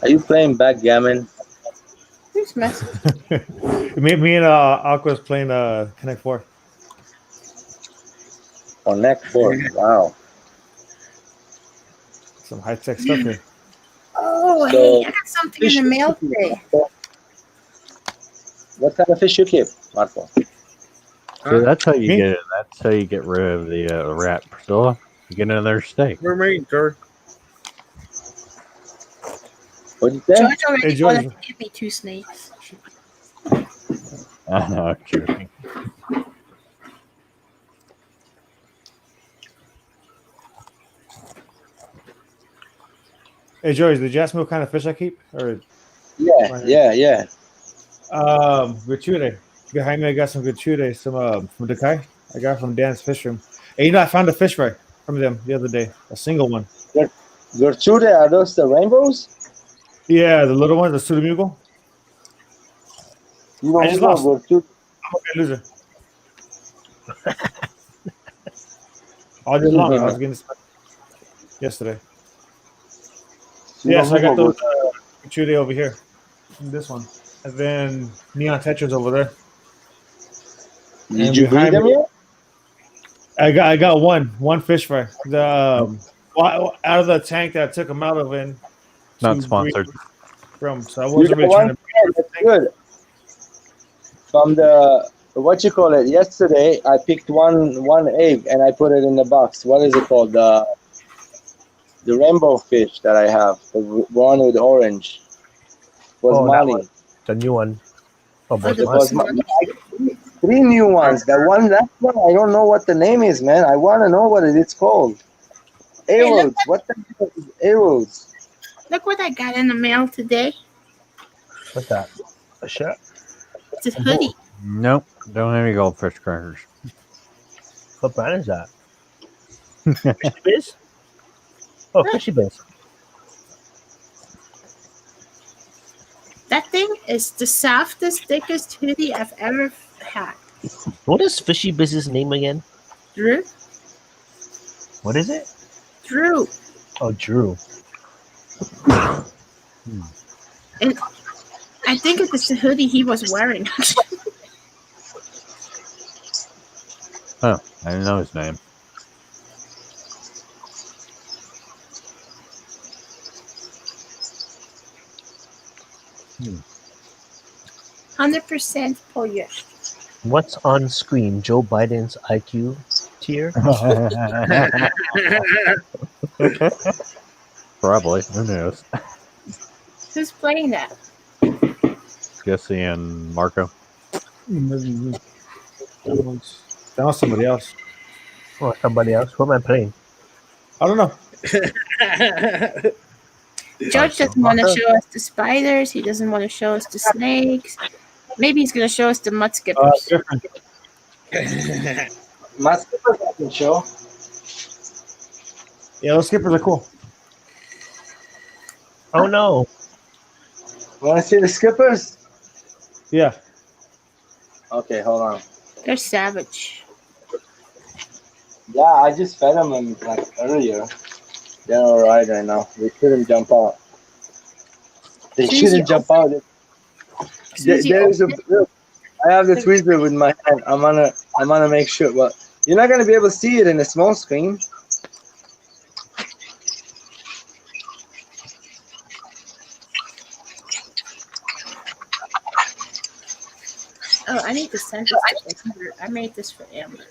Are you playing backgammon? Who's messing? me and Aqua's playing Connect 4. On neck 4. Wow. Some high tech stuff here. Oh, So, hey, I got something in the mail today. What kind of fish you keep, Marco? So that's how you get it. That's how you get rid of the rat, Priscilla. You get another steak. We're mean, sir. What did you say? George already Hey, George. wanted to give me 2 snakes. I know, I'm joking. Hey, George, did you ask me what kind of fish I keep? Or Yeah. Gratuite. Jaime got some gratuite, some from Decay. I got from Dan's fish room. And you know, I found a fish fry from them the other day, a single one. Gertrude, are those the rainbows? Yeah, the little one, the Sudamugo. You don't I just know lost. Gertrude. I'm a good loser. All day long, I was getting this yesterday. Yeah, so I got those gratuite over here. And this one. And then Neon Tetras over there. Did you breed them yet? I got one fish fry. Out of the tank that I took them out of in. Not sponsored. From, so I You wasn't got really trying one? to. Yeah, that's good. From the what you call it? Yesterday, I picked one egg and I put it in the box. What is it called? The rainbow fish that I have, the one with orange. Was Oh, that one. Molly. The new one. Oh, both It was ones. three new ones. The one last one, I don't know what the name is, man. I want to know what it's called. Hey, look Arrows. What the hell is arrows? Look what I got in the mail today. What's that? A shirt? It's a hoodie. Nope. Don't have any goldfish crackers. What brand is that? Fishy Biz? Oh, Fishy Biz. That thing is the softest, thickest hoodie I've ever had. What is Fishy Biz's name again? Drew? What is it? Drew. Oh, Drew. And I think it's the hoodie he was wearing. Oh, I didn't know his name. Hmm. 100% polyester. What's on screen? Joe Biden's IQ tier? Probably. Who knows? Who's playing that? Jesse and Marco. That was somebody else. Or somebody else? Who am I playing? I don't know. George doesn't want to show us the spiders. He doesn't want to show us the snakes. Maybe he's going to show us the mud skippers. Mud skippers I can show. Yeah, those skippers are cool. Oh no! Want to see the skippers? Yeah. Okay, hold on. They're savage. Yeah, I just fed them like earlier. They're alright right now. They shouldn't jump out. They shouldn't jump out. There's a. Look, I have the tweezer with my hand. I'm gonna make sure, but you're not gonna be able to see it in the small screen. Oh, I need to send this to Amber. I made this for Amber.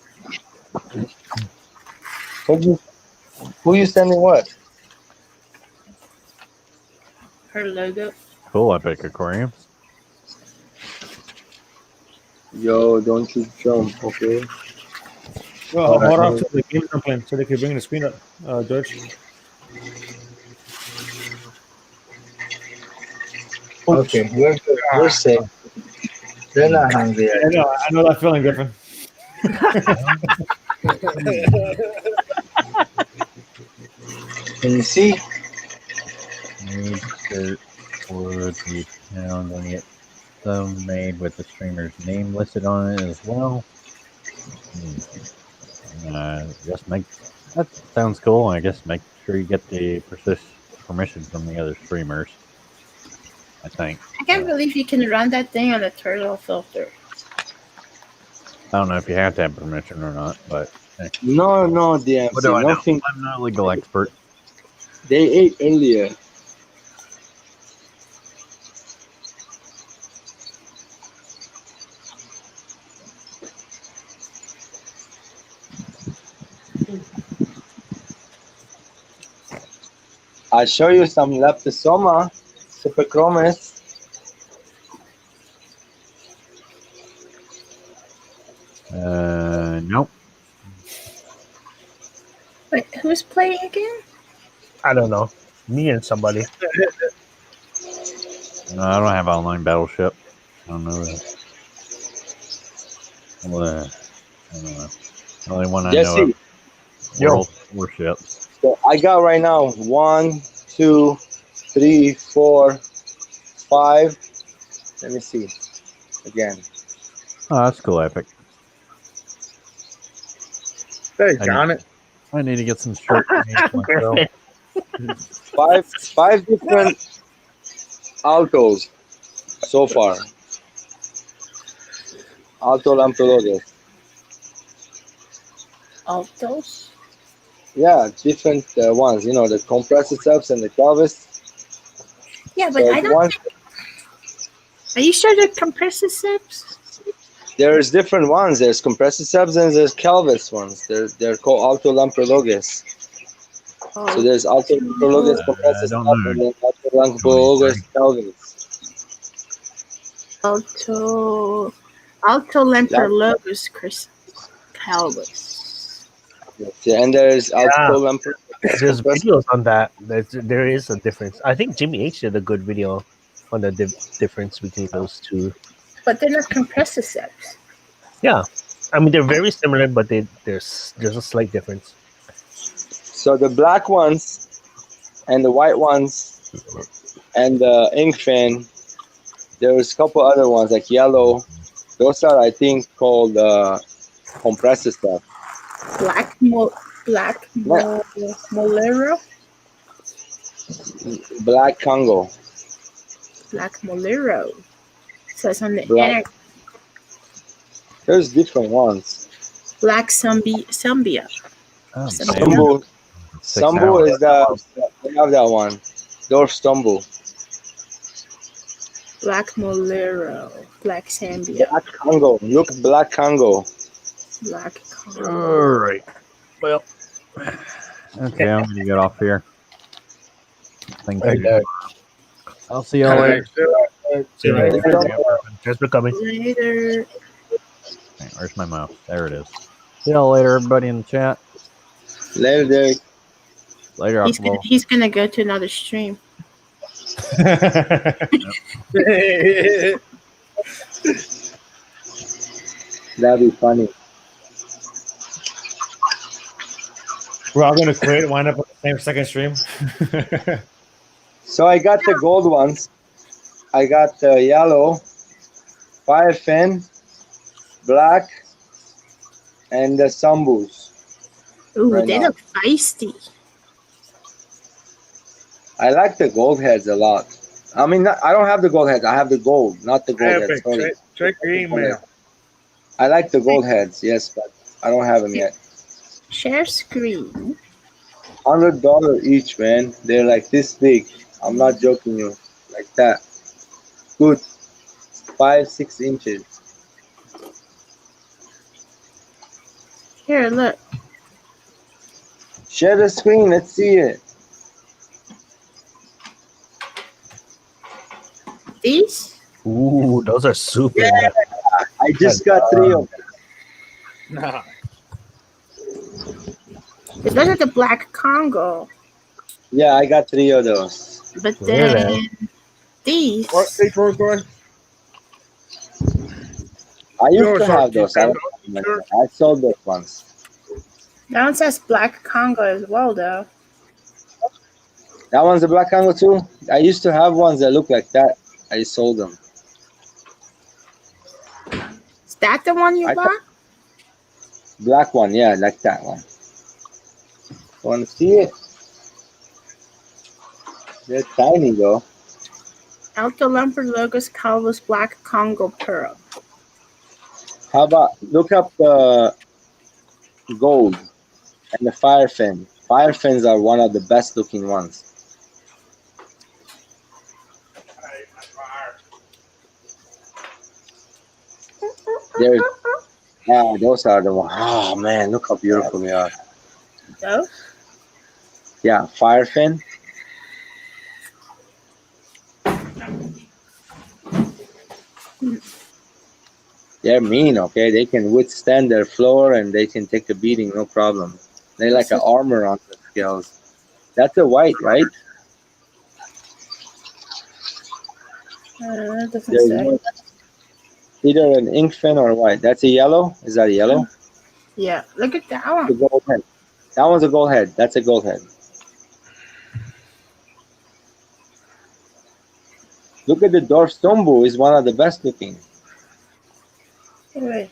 Who you sending what? Her logo. Cool epic aquariums. Yo, don't you jump, okay? Well, hold on to the game playing so they can bring the screen up, George. Okay, we're safe. They're not hungry. I know that feeling, Griffin. Can you see? Need skirt would be found and get some made with the streamer's name listed on it as well. Just make that sounds cool. I guess make sure you get the permission from the other streamers. I think. I can't believe you can run that thing on a turtle filter. I don't know if you have to have permission or not, but hey. No, DMC. What do I know? Nothing. I'm not a legal expert. They ate earlier. I'll show you some Leptosoma superchromis. Nope. Wait, who's playing again? I don't know. Me and somebody. No, I don't have online Battleship. I don't know that. I don't know. The only one I know of. World Warships. So I got right now 1, 2, 3, 4, 5. Let me see again. Oh, that's cool, Epic. Hey, got it. I need to get some shirts. Five different altos so far. Alto Lampedusa. Altos? Yeah, different ones. You know, the compressor subs and the Calvis. Yeah, but So I the don't ones, think. Are you sure they're compressor subs? there's different ones. There's compressor subs and there's Calvis ones. They're called Alto Lamprologes. So there's Alto Lamprologes compressor I don't sub know. and then Alto Tony, Lamprologes Calvis. Alto Lamprologus Chris Calvus. Yeah, and there's Yeah, Alto Lamprologes there's compressor. videos on that. There is a difference. I think Jimmy H did a good video on the difference between those two. But they're not compressor subs. Yeah, I mean they're very similar, but there's a slight difference. So the black ones and the white ones and the ink fin. There's a couple other ones like yellow. Those are, I think, called compressor stuff. Molero? Black Congo. Black Molero. Says on the Black. internet. There's different ones. Black Zambia. Stumble. Stumble is the. I have that one. Dorf Stumble. Black Molero. Black Zambia. Black Congo. Look, Black Congo. Black Congo. All right. Well, okay, I'm gonna get off here. Thank you. I'll see y'all later. See you later. Thanks for coming. Later. Okay, where's my mouse? There it is. See y'all later, everybody in the chat. Later, Derek. Later, Alcohol. He's gonna go to another stream. That'd be funny. We're all gonna quit and wind up on the same second stream. So I got the gold ones. I got the yellow, fire fin, black, and the Sambus. Ooh, right they now. look feisty. I like the gold heads a lot. I mean, I don't have the gold heads. I have the gold, not the gold heads. Epic, Sorry. check your email. I like the gold heads, yes, but I don't have them yet. Share screen. $100 each, man. They're like this big. I'm not joking you. Like that. Good. 5-6 inches. Here, look. Share the screen. Let's see it. These? Ooh, those are super. Yeah, I just got 3 of them. Nah. Those are the Black Congo. Yeah, I got 3 of those. But then these. What? Each one going? I used to have those. I sold those ones. That one says Black Congo as well, though. That one's a black Congo too? I used to have ones that look like that. I sold them. Is that the one you bought? Black one, yeah, like that one. Want to see it? They're tiny though. Alto Lamprologus Calvus Black Congo Pearl. How about look up the gold and the fire fin. Fire fins are one of the best looking ones. There's, yeah, those are the ones. Oh man, look how beautiful they are. Those? Yeah, fire fin. They're mean, okay? They can withstand their floor and they can take a beating, no problem. They're like an armor on the scales. That's a white, right? Doesn't There's say. either an ink fin or white. That's a yellow? Is that a yellow? Yeah, look at that The one. gold head. That one's a gold head. That's a gold head. Look at the Dorf Stombu. Is one of the best looking. Wait.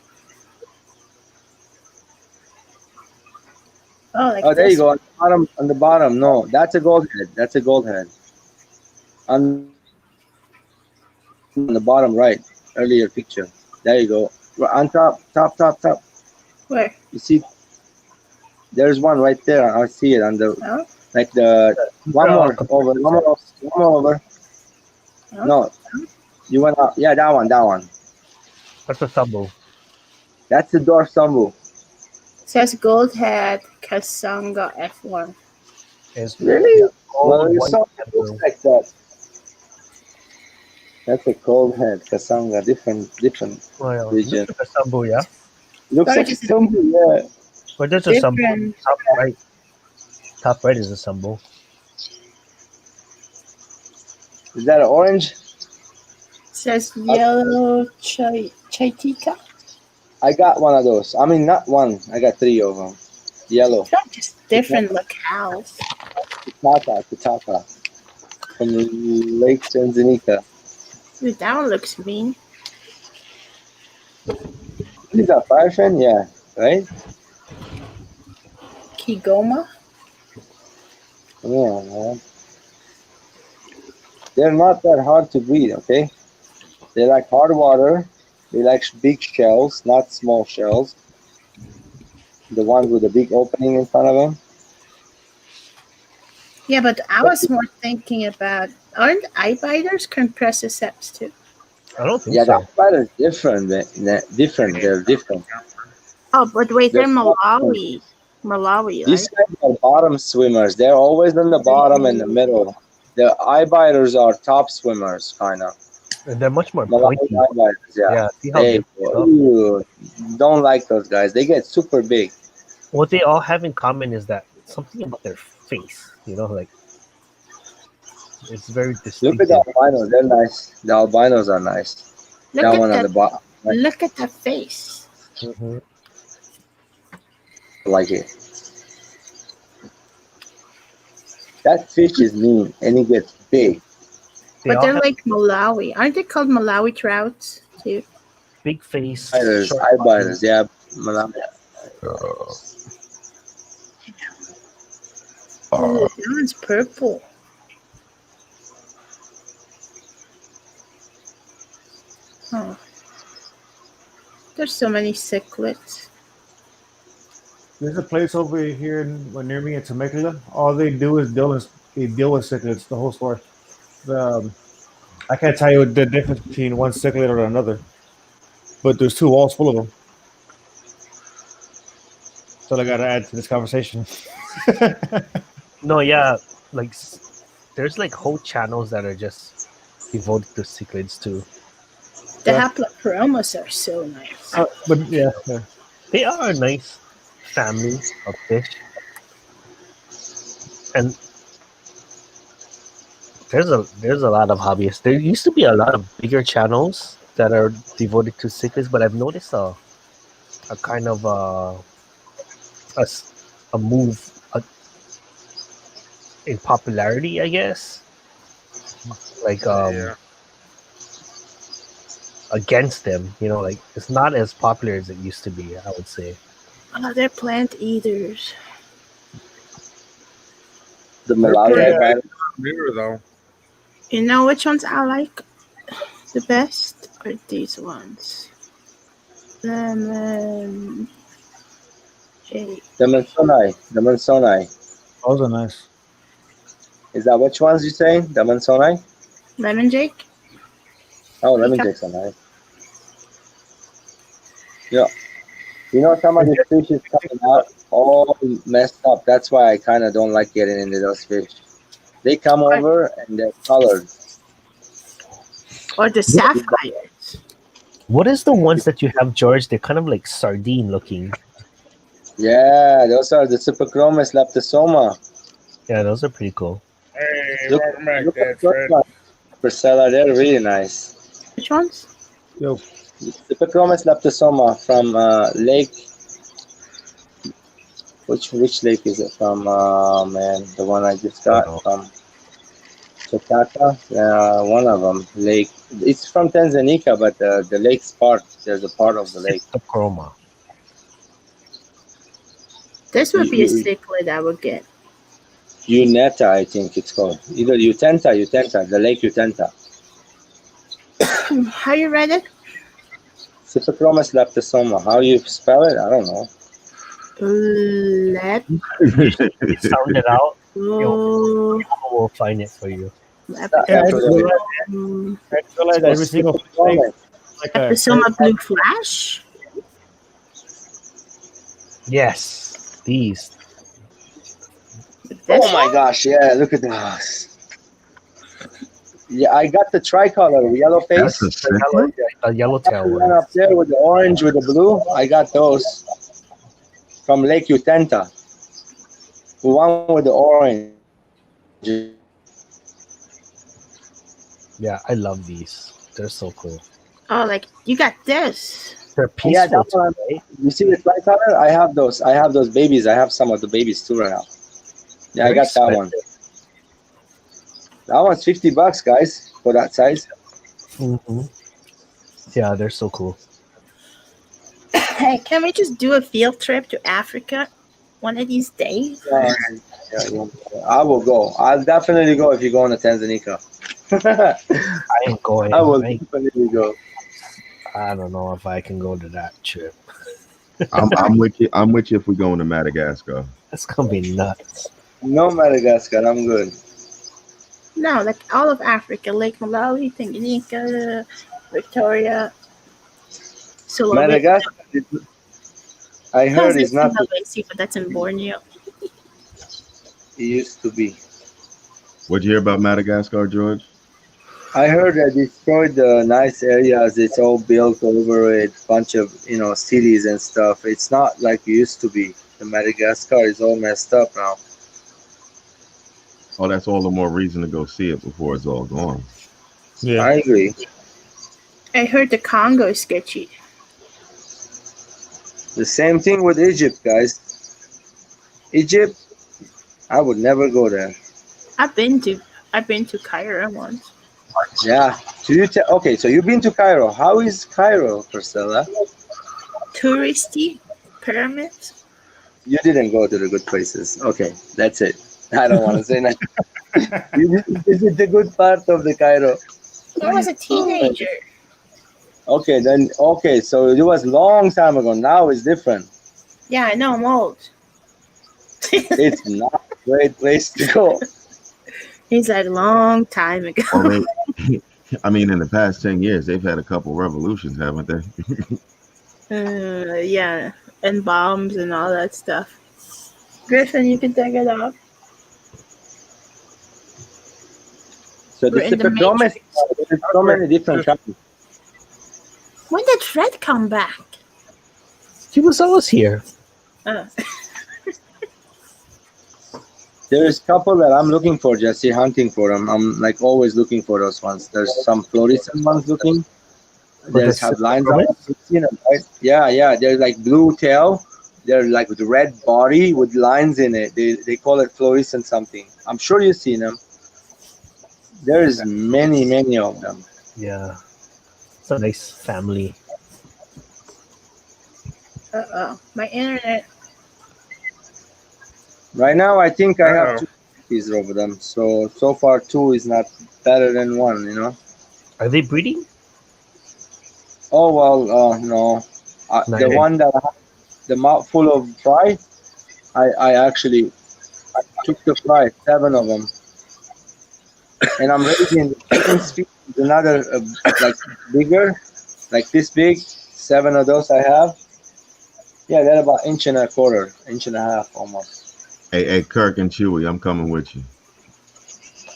Oh, like Oh, there this you go. On the bottom. No, that's a gold head. That's a gold head. On the bottom right, earlier picture. There you go. On top. Where? You see There's one right there. I see it on the Oh. like the one They're all more over, one more over. Oh. No, you went out. Yeah, that one, that one. That's a Sumbo. That's the dwarf Sambu. It says Goldhead Kasanga F1. It's Really? Well, gold, you white, saw and it looks blue. like that. That's a cold head, Kasanga, different Oh, yeah. region. Looks like a Sumbo, yeah. Looks Probably like a just Sambu, yeah. But there's a Sumbo. different. Top right. Top right is a Sumbo. Is that an orange? It says yellow Chaitika. I got one of those. I mean, not one. I got 3 of them. Yellow. Not just different locales. Kitaka. From Lake Tanzania. Ooh, that one looks mean. Is that firefin? Yeah, right? Kigoma. Yeah, man. They're not that hard to breed, okay? They like hard water. They like big shells, not small shells. The ones with a big opening in front of them. Yeah, but I was more thinking about, aren't eye biters compressiceps too? I don't think Yeah, so. that spider's different. Different. They're different. Oh, but wait, they're They're Malawi. Malawi, These right? guys are bottom swimmers. They're always in the bottom and the middle. The eye biters are top swimmers, kind of. And they're much more Malawi pointy. eye biters, yeah. Yeah, see how They big they are? don't like those guys. They get super big. What they all have in common is that something about their face, like it's very Look distinctive. at the albinos. They're nice. The albinos are nice. Look That at one on the- the bottom. Look at the face. Mm-hmm. I like it. That fish is mean and he gets big. But they're like Malawi. Aren't they called Malawi trouts too? Big face. Biters, short eye body. biters, yeah. Malawi. Oh, that one's purple. Oh. There's so many cichlids. There's a place over here near me in Temecula. All they do is deal with cichlids the whole store. I can't tell you the difference between one cichlid or another, but there's 2 walls full of them. So I got to add to this conversation. No, yeah, there's whole channels that are just devoted to cichlids too. The haplochromas are so nice. But yeah, they are a nice family of fish, and there's a lot of hobbyists. There used to be a lot of bigger channels that are devoted to cichlids, but I've noticed a kind of a move in popularity, I guess. Against them, it's not as popular as it used to be, I would say. Oh, they're plant eaters. The Malawi eye biters. Though. You know which ones I like the best? Are these ones? Lemon. The Mansonai. Those are nice. Is that which ones you saying? The Mansonai? Lemon Jake? Oh, lemon jakes are nice. Yeah. Some of these fish is coming out all messed up. That's why I kind of don't like getting into those fish. They come over and they're colored. Or the sapphires. What is the ones that you have, George? They're kind of like sardine looking. Yeah, those are the Cyphochromis leptosoma. Yeah, those are pretty cool. Hey, Look welcome back, Fred. Priscilla, they're really nice. Which ones? Yo. Cyphochromis leptosoma from Lake. Which lake is it from? Man, the one I just got from Chakata. One of them. Lake. It's from Tanzania, but the lake's part. There's a part of the lake. Chroma. This would be a cichlid I would get. Uneta, I think it's called. Either Utenta, the lake Utenta. How you read it? Cyphochromis leptosoma. How you spell it? I don't know. Lep. Sound it out. Oh. We'll find it for you. Yeah, I just realized every single thing like a Episoma Blue Flash. Yes, these. Oh my gosh! Yeah, look at this. Yeah, I got the tricolor yellow face. That's a cichlid? The yellowtail One one. up there with the orange with the blue. I got those from Lake Utenta. The one with the orange. Yeah, I love these. They're so cool. Oh, like you got this. They're Yeah, peaceful. that one. You see the tricolor? I have those. I have those babies. I have some of the babies too right now. Yeah, I They're got that one. That one's $50, guys, for that size. Mm-hmm. Yeah, they're so cool. Hey, can we just do a field trip to Africa one of these days? Yeah, I will go. I'll definitely go if you go on to Tanzania. I ain't going. I will definitely go. I don't know if I can go to that trip. I'm with you. I'm with you if we're going to Madagascar. That's gonna be nuts. No Madagascar, I'm good. No, like all of Africa, Lake Malawi, Tanganyika, Victoria, Sulawesi. Madagascar, I heard it's not. Sulawesi, but that's in Borneo. It used to be. What'd you hear about Madagascar, George? I heard they destroyed the nice areas. It's all built over it, bunch of cities and stuff. It's not like it used to be. The Madagascar is all messed up now. Oh, that's all the more reason to go see it before it's all gone. Yeah, I agree. I heard the Congo is sketchy. The same thing with Egypt, guys. Egypt, I would never go there. I've been to Cairo once. Yeah. Okay, so you've been to Cairo. How is Cairo, Priscilla? Touristy pyramids. You didn't go to the good places. Okay, that's it. I don't want to say that. You didn't visit the good part of the Cairo. I was a teenager. Okay, so it was a long time ago. Now it's different. Yeah, I know, I'm old. It's not a great place to go. He's a long time ago. Well, I mean, in the past 10 years, they've had a couple revolutions, haven't they? Yeah, and bombs and all that stuff. Griffin, you can take it off. So there's so many different countries. When did Fred come back? He was always here. There's a couple that I'm looking for, Jesse, hunting for them. I'm like always looking for those ones. There's some fluorescent ones looking. There's have lines on them. You know, right? Yeah. They're like blue tail. They're like with red body with lines in it. They call it fluorescent something. I'm sure you've seen them. There's many of them. Yeah. It's a nice family. My internet. Right now, I think I have 2 pieces over them. So far, 2 is not better than 1, you know? Are they breeding? Oh, well, no. The one that I have, the mouth full of fry, I actually took the fry, 7 of them. And I'm raising the chicken speed with another, like, bigger, like this big. 7 of those I have. Yeah, they're about 1.25 inches, 1.5 inches almost. Hey, Kirk and Chewy, I'm coming with you.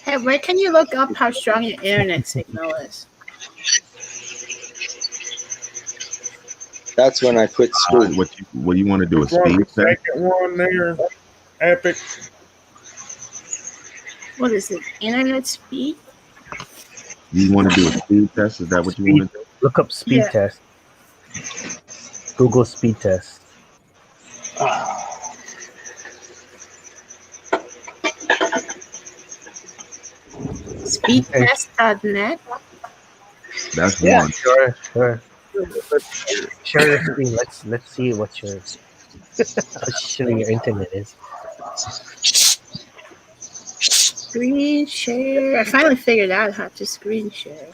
Hey, where can you look up how strong your internet signal is? That's when I quit school. What you want to do? A speed test? Second one there, Epic. What is it? Internet speed? You want to do a speed test? Is that what you want to do? Look up speed test. Google speed test. Speedtest.net. That's one. Sure. Share your screen. Let's see what your sharing your internet is. Screen share. I finally figured out how to screen share.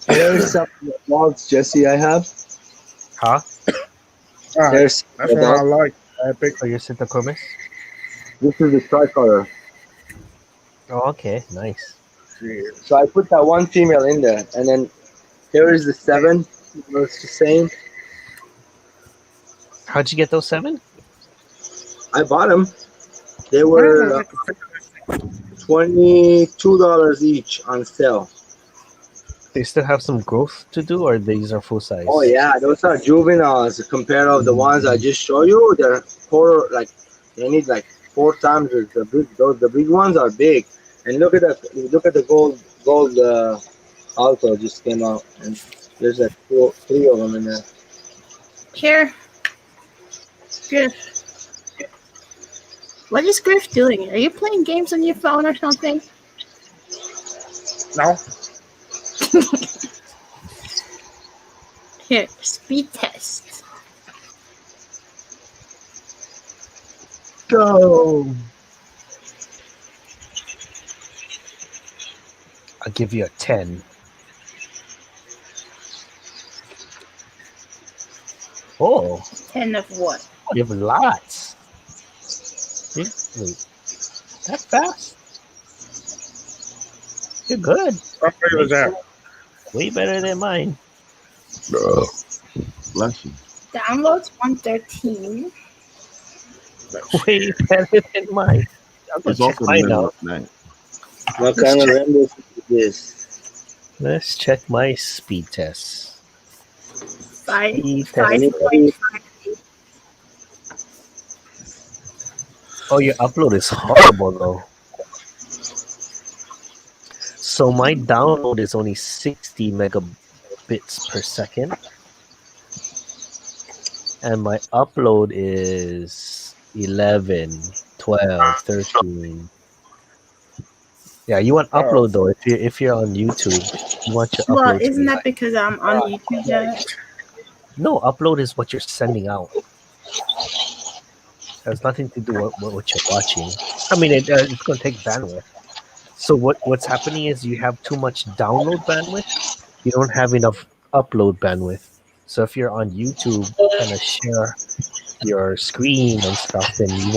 There's some logs, Jesse, I have. Huh? All right. There's That's one I like. Epic. Oh, you're Cyntochromis? This is the tricolor. Oh, okay, nice. So I put that one female in there, and then here is the 7. It's the same. How'd you get those 7? I bought them. They were $22 each on sale. They still have some growth to do, or these are full size? Oh yeah, those are juveniles. Compared of the ones I just showed you, they're they need like 4 times the big. The big ones are big. And look at the gold alto just came out, and there's like 3 of them in there. Here. Griff. What is Griff doing? Are you playing games on your phone or something? No. Here, speed test. Go. I'll give you a 10. Oh. 10 of what? You have lots. Wait, that fast? You're good. How big was that? Way better than mine. Bless you. Downloads 113. Way better than mine. I'm gonna It's check also the mine middle out. of the night. What kind of render is this? Let's check my speed test. 5.5. Oh, your upload is horrible though. So my download is only 60 megabits per second. And my upload is 11, 12, 13. Yeah, you want upload though. If you're on YouTube, you want your Well, upload to isn't be that high. because I'm on YouTube yet? No, upload is what you're sending out. Has nothing to do with what you're watching. I mean, it's going to take bandwidth. So what's happening is you have too much download bandwidth. You don't have enough upload bandwidth. So if you're on YouTube, kind of share your screen and stuff, then you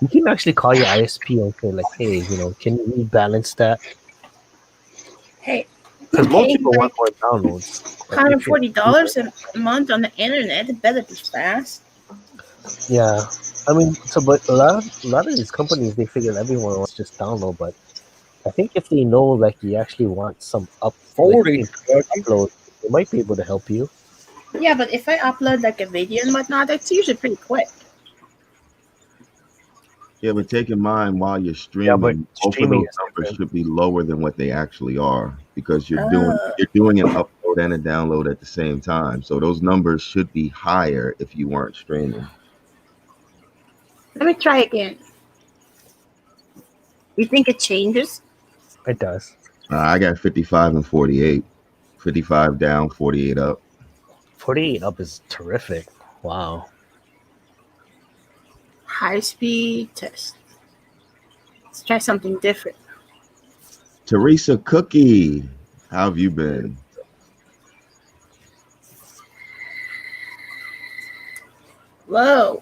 can actually call your ISP and say like, hey, can you rebalance that? Hey, Because most hey, people want more downloads. $140 a month on the internet. It better be fast. Yeah, I mean, but a lot of these companies, they figure everyone wants just download, but I think if they know like you actually want some 40. Upload, they might be able to help you. Yeah, but if I upload like a video and whatnot, it's usually pretty quick. Yeah, but take in mind while you're streaming, both of those numbers should be lower than what they actually are because you're doing an upload and a download at the same time. So those numbers should be higher if you weren't streaming. Let me try again. You think it changes? It does. I got 55 and 48. 55 down, 48 up. 48 up is terrific. Wow. High speed test. Let's try something different. Teresa Cookie, how have you been? Whoa.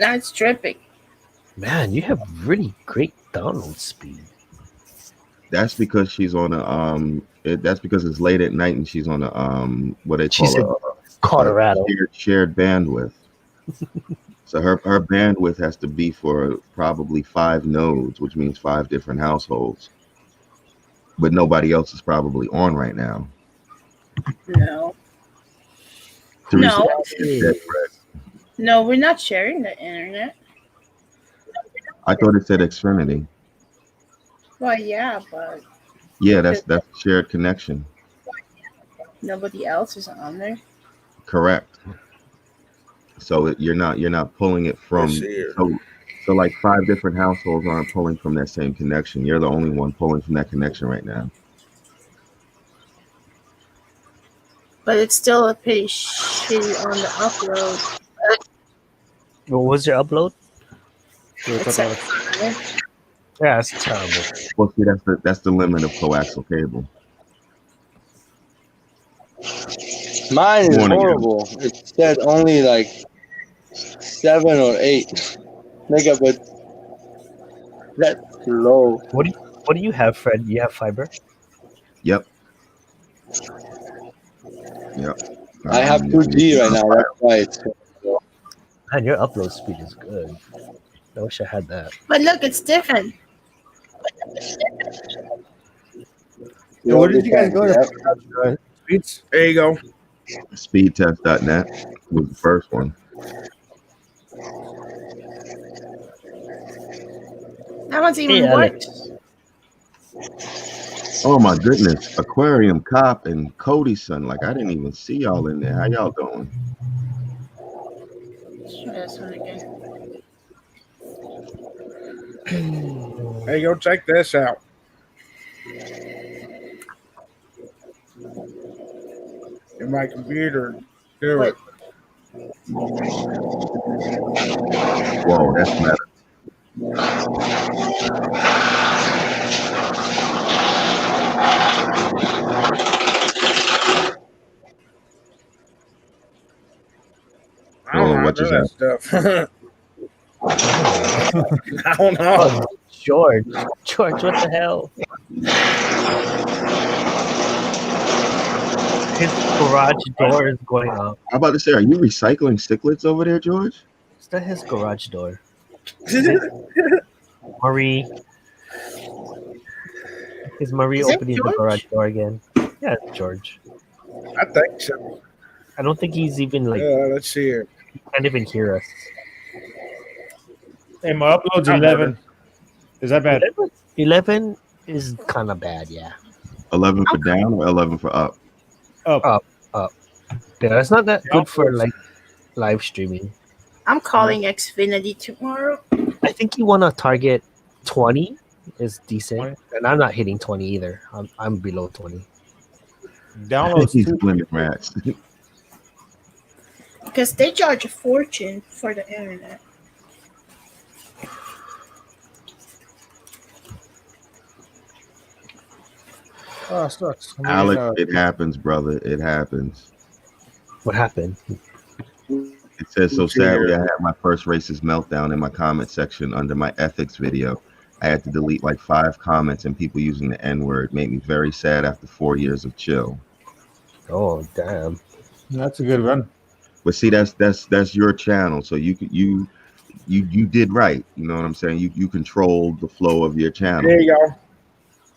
Now it's tripping. Man, you have really great download speed. That's because she's on a that's because it's late at night and she's on a what they call Colorado shared bandwidth. So her bandwidth has to be for probably 5 nodes, which means 5 different households. But nobody else is probably on right now. No. Teresa, No, we're not sharing the internet. I thought it said Xfinity. Well, yeah, but Yeah, that's shared connection. nobody else is on there. Correct. So you're not pulling it from so like 5 different households aren't pulling from that same connection. You're the only one pulling from that connection right now. But it's still a pretty shitty on the upload. What was your upload? It's like 5. Yeah, that's terrible. Well, see, that's the limit of coaxial cable. Mine is Morning. horrible. It said only like 7 or 8 megabits. That's low. What do you have, Fred? You have fiber? Yep. Yep. I have 2G right now. That's why it's low. Man, your upload speed is good. I wish I had that. But look, it's different. Hey, where did you guys go to Speeds? There you go. Speedtest.net was the first one. That one's even Hey, worse. Oh my goodness. Aquarium Cop and Cody's son. Like I didn't even see y'all in there. How y'all doing? Try this one again. Hey, go check this out. In my computer. Do it. Whoa, that's meta. I don't know how to What do just that stuff. I don't know. Oh, George, what the hell? His garage door is going up. I'm about to say, are you recycling sticklets over there, George? Is that his garage door? Marie. Is Marie Is it opening the George? garage door again? Yeah, it's George. I think so. I don't think he's even like. Let's see here. He can't even hear us. Hey, my upload's I'm 11. Is that bad? 11 is kind of bad, yeah. 11 for down or 11 for up? Up. Yeah, it's not that good for like live streaming. I'm calling Xfinity tomorrow. I think you want to target 20 is decent, and I'm not hitting 20 either. I'm below 20. Downloads He's too. blended rats. Because they charge a fortune for the internet. Oh, it sucks. I mean, Alex, it happens, brother. It happens. What happened? It says, so sadly, I had my first racist meltdown in my comment section under my ethics video. I had to delete like 5 comments and people using the N-word made me very sad after 4 years of chill. Oh, damn. That's a good run. But see, that's your channel, so you did right. You know what I'm saying? You control the flow of your channel. There you go.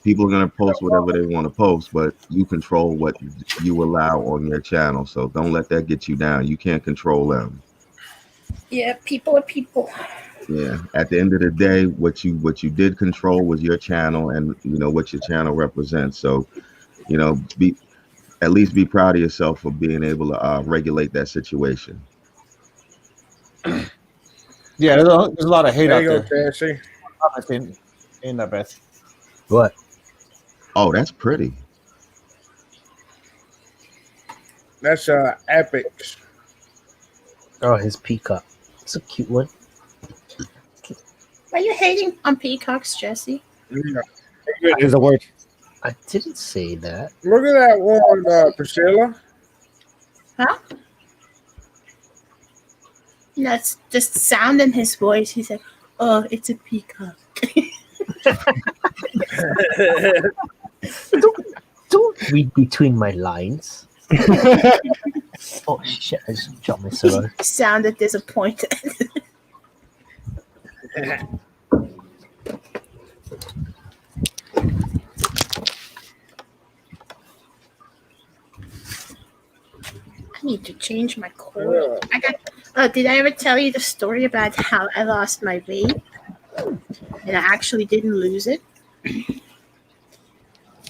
People are gonna post whatever they want to post, but you control what you allow on your channel. So don't let that get you down. You can't control them. Yeah, people are people. Yeah. At the end of the day, what you did control was your channel and what your channel represents. So, at least be proud of yourself for being able to regulate that situation. Yeah, there's a lot of hate There out you go, there. Cassie. Ain't that bad. What? Oh, that's pretty. That's Epic. Oh, his peacock. It's a cute one. Are you hating on peacocks, Jesse? Yeah. Is a word. I didn't say that. Look at that one, Priscilla. Huh? That's just sound in his voice. He's like, oh, it's a peacock. Don't read between my lines. Oh shit! I just dropped my cigar. He sounded disappointed. I need to change my cord. I got. Did I ever tell you the story about how I lost my vape and I actually didn't lose it?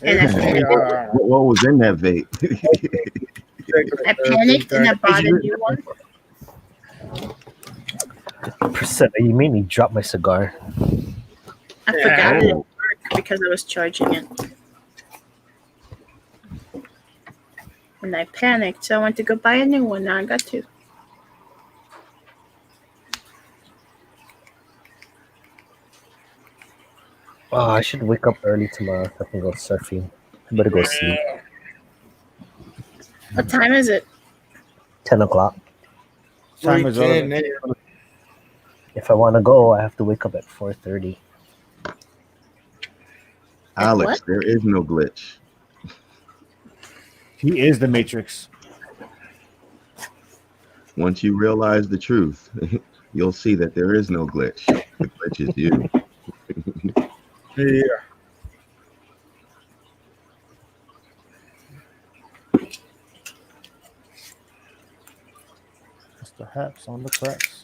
And What was in that vape? I panicked and I bought a new one. Priscilla, you made me drop my cigar. I forgot it at work because I was charging it. And I panicked, so I went to go buy a new one. Now I got two. Oh, I should wake up early tomorrow so I can go surfing. I better go sleep. What time is it? 10 o'clock. Time is 3:10 relevant. there. If I want to go, I have to wake up at 4:30. Alex, there is no glitch. He is the Matrix. Once you realize the truth, you'll see that there is no glitch. The glitch is you. Yeah. Mr. Haps on the cracks.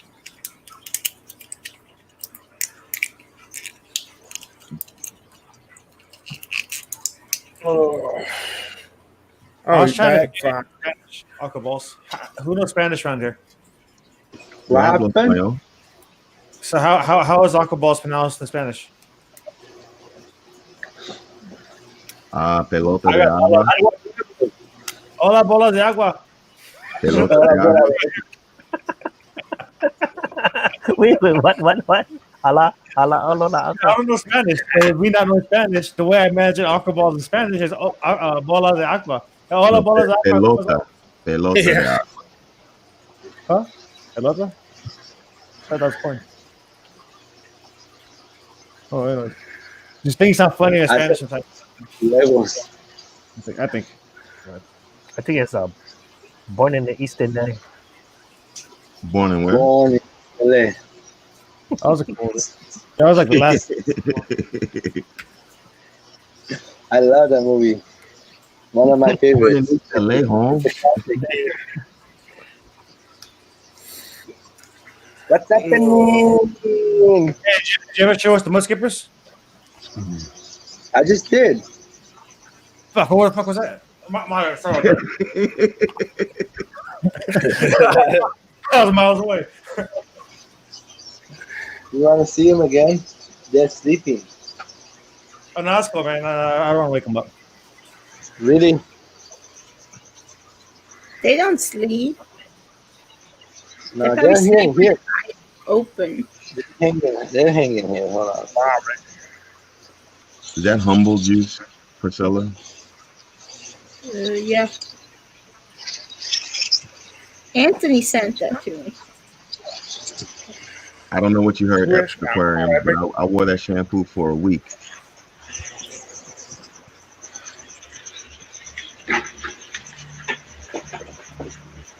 Oh, I was he's trying back. to speak Spanish. Aqua balls. Who knows Spanish around here? What Rob happened? Lofayo. So how is aqua balls pronounced in Spanish? Pelota de agua. Hola, bola de agua. Pelota de agua. Wait, what? Ala, I don't know Spanish. So if we not know Spanish, the way I imagine aqua balls in Spanish is bola de agua. Hola, No, bola de agua. pelota. Pelota de agua. Huh? Pelota? I thought that was corn. Oh, anyways. Just things sound funny in Spanish sometimes. Levels. I think. I think it's born in the Eastern Day. Born in where? Born in LA. That was like the last. I love that movie. One of my favorites. LA home. What's happening? Hey, did you ever show us the Mud Skippers? I just did. Fuck, what the fuck was that? My sorry. That was miles away. You want to see him again? They're sleeping. Oh, no, that's cool, man. I don't want to wake them up. Really? They don't sleep. No, They they're probably here. sleep with Here. their eyes open. They're hanging here. Hold on. Is that humble juice, Priscilla? Yeah. Anthony sent that to me. I don't know what you heard, Aquarium, but I wore that shampoo for a week.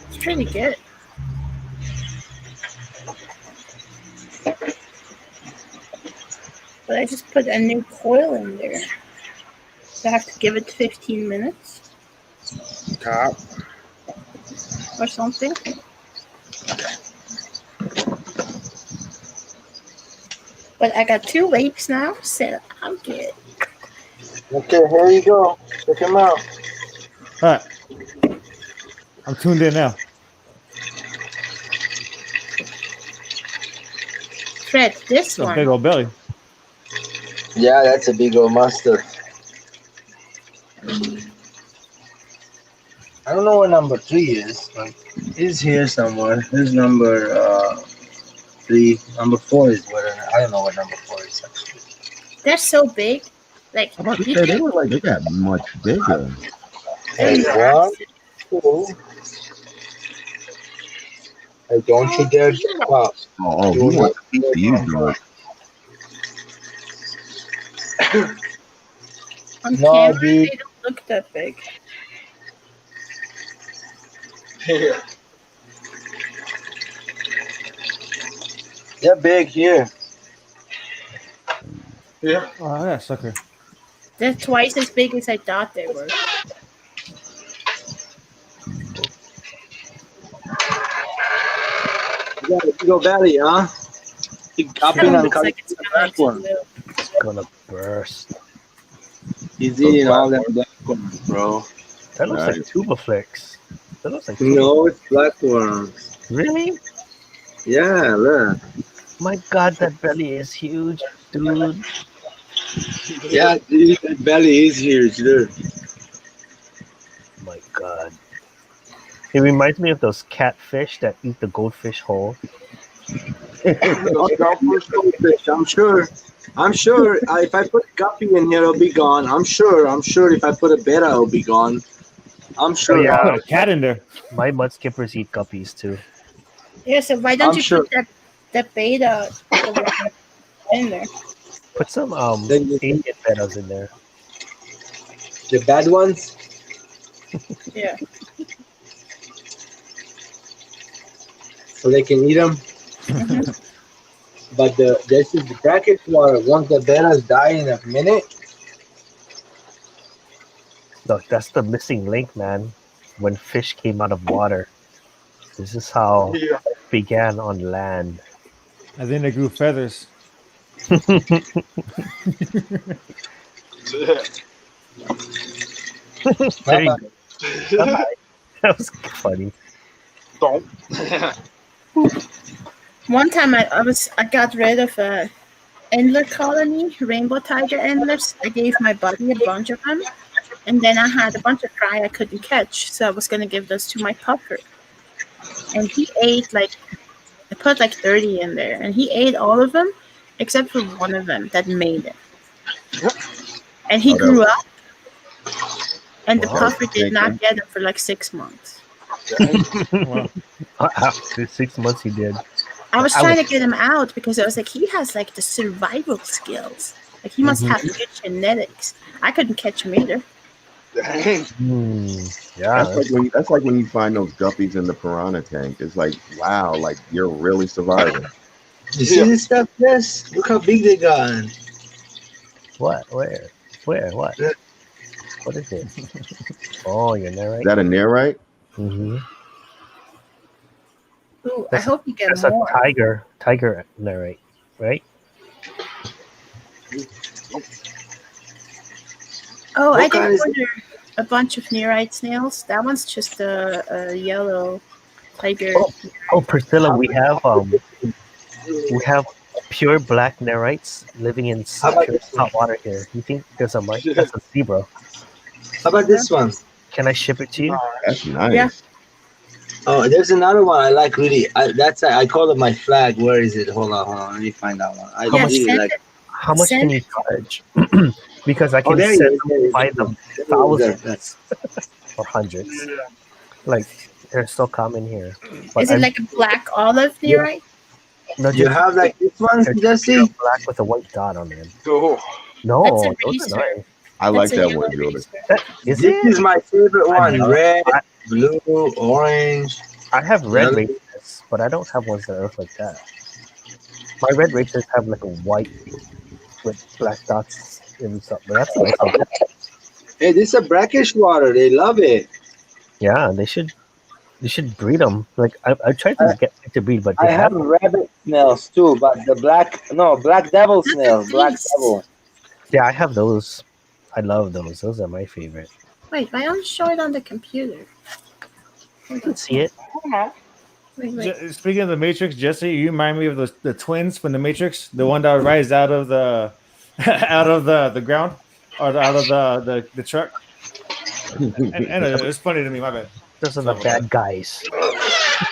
It's pretty good. But I just put a new coil in there. So I have to give it 15 minutes. Top. Or something. But I got 2 weeks now, so I'm good. Okay, here you go. Check him out. All right. I'm tuned in now. Fred, this It's a one. big old belly. Yeah, that's a big old monster. I don't know what number 3 is. Like, it's here somewhere. Here's number 3. Number 4 is where I don't know what number 4 is actually. They're so big. Like, I'm about to you say, they can, look like they got much bigger. Hey, 1, 2. Hey, don't you dare jump up. Oh, he wants a piece of you, dog. on No, camera, dude. they don't look that big. They're big here. Yeah. Oh, yeah, sucker. They're twice as big as I thought they were. You got a big old belly, huh? Big gupping on Looks like it's gonna platform. It's gonna burst. He's eating all them black ones, bro. That looks like tuba flicks. That looks like No, it's black ones. Really? Yeah, look. My God, that belly is huge, dude. Yeah, dude, that belly is huge, look. My God. It reminds me of those catfish that eat the goldfish whole. Goldfish, I'm sure. If I put guppy in here, it'll be gone. I'm sure. If I put a betta, it'll be gone. I'm Oh sure. yeah, Put a cat in there. my mud skippers eat guppies too. Yeah, so why don't I'm you sure. put that beta the one in there? Put some Then Indian bettas in there. the bad ones, Yeah. so they can eat them. But this is the bracket water. Once the betas die in a minute, Look, that's the missing link, man. When fish came out of water, this is how Yeah. it began on land. And then they grew feathers. There you go. That was funny. Don't. One time I got rid of a antler colony, rainbow tiger antlers. I gave my buddy a bunch of them, and then I had a bunch of fry I couldn't catch, so I was gonna give those to my puffer. And he ate I put 30 in there, and he ate all of them except for one of them that made it. And he Oh, that grew was- up, and the Wow. puffer did not get him for 6 months. Wow. After 6 months, he did. I was I trying was- to get him out because I was like, he has the survival skills. He must have good genetics. I couldn't catch him either. Yeah. That's like when you find those guppies in the piranha tank. It's like, wow, like you're really surviving. you see this stuff? Yes. Look how big they got. What? Where? What? What is it? Oh, you're there, right? Is that a nerite? Mm-hmm. Ooh, I hope you get That's more. a tiger narrate, right? Oh, I What kind did is it? order a bunch of nearite snails. That one's just a yellow tiger. Oh, Priscilla, we have pure black nerites living in How about pure this one? hot water here. You think there's a mic? That's a zebra. How about this one? Can I ship it to you? That's nice. Yeah. Oh, there's another one I like really. I call it my flag. Where is it? Hold on. Let me find that one. I Yeah, really send like. it. How much Send can you charge? Because I Oh, can there he send is. There he is. buy them There he is. thousands or hundreds. Like they're so common here. But Is it I'm- like a black olive nearite? no, You just have like this one, they're Jesse? black with a white dot on them. Oh. No, That's a those racer. are nice. I like That's a that yellow one, Julie. racer. Is This it? is my favorite I one. know. Red, I- blue, orange. I have red Yellow. racers, but I don't have ones that look like that. My red racers have like a white with black dots and stuff. But that's nice. Hey, this is a brackish water. They love it. Yeah, they should breed them. Like I tried to get to breed, but they I have have rabbit snails too, but the black devil snails, black devil. Yeah, I have those. I love those. Those are my favorite. Wait, why don't you show it on the computer? You can see it. Wait. Speaking of the Matrix, Jesse, you remind me of the twins from the Matrix, the one that rises out of the out of the ground or out of the truck. And it's funny to me. My bad. Those are the bad guys.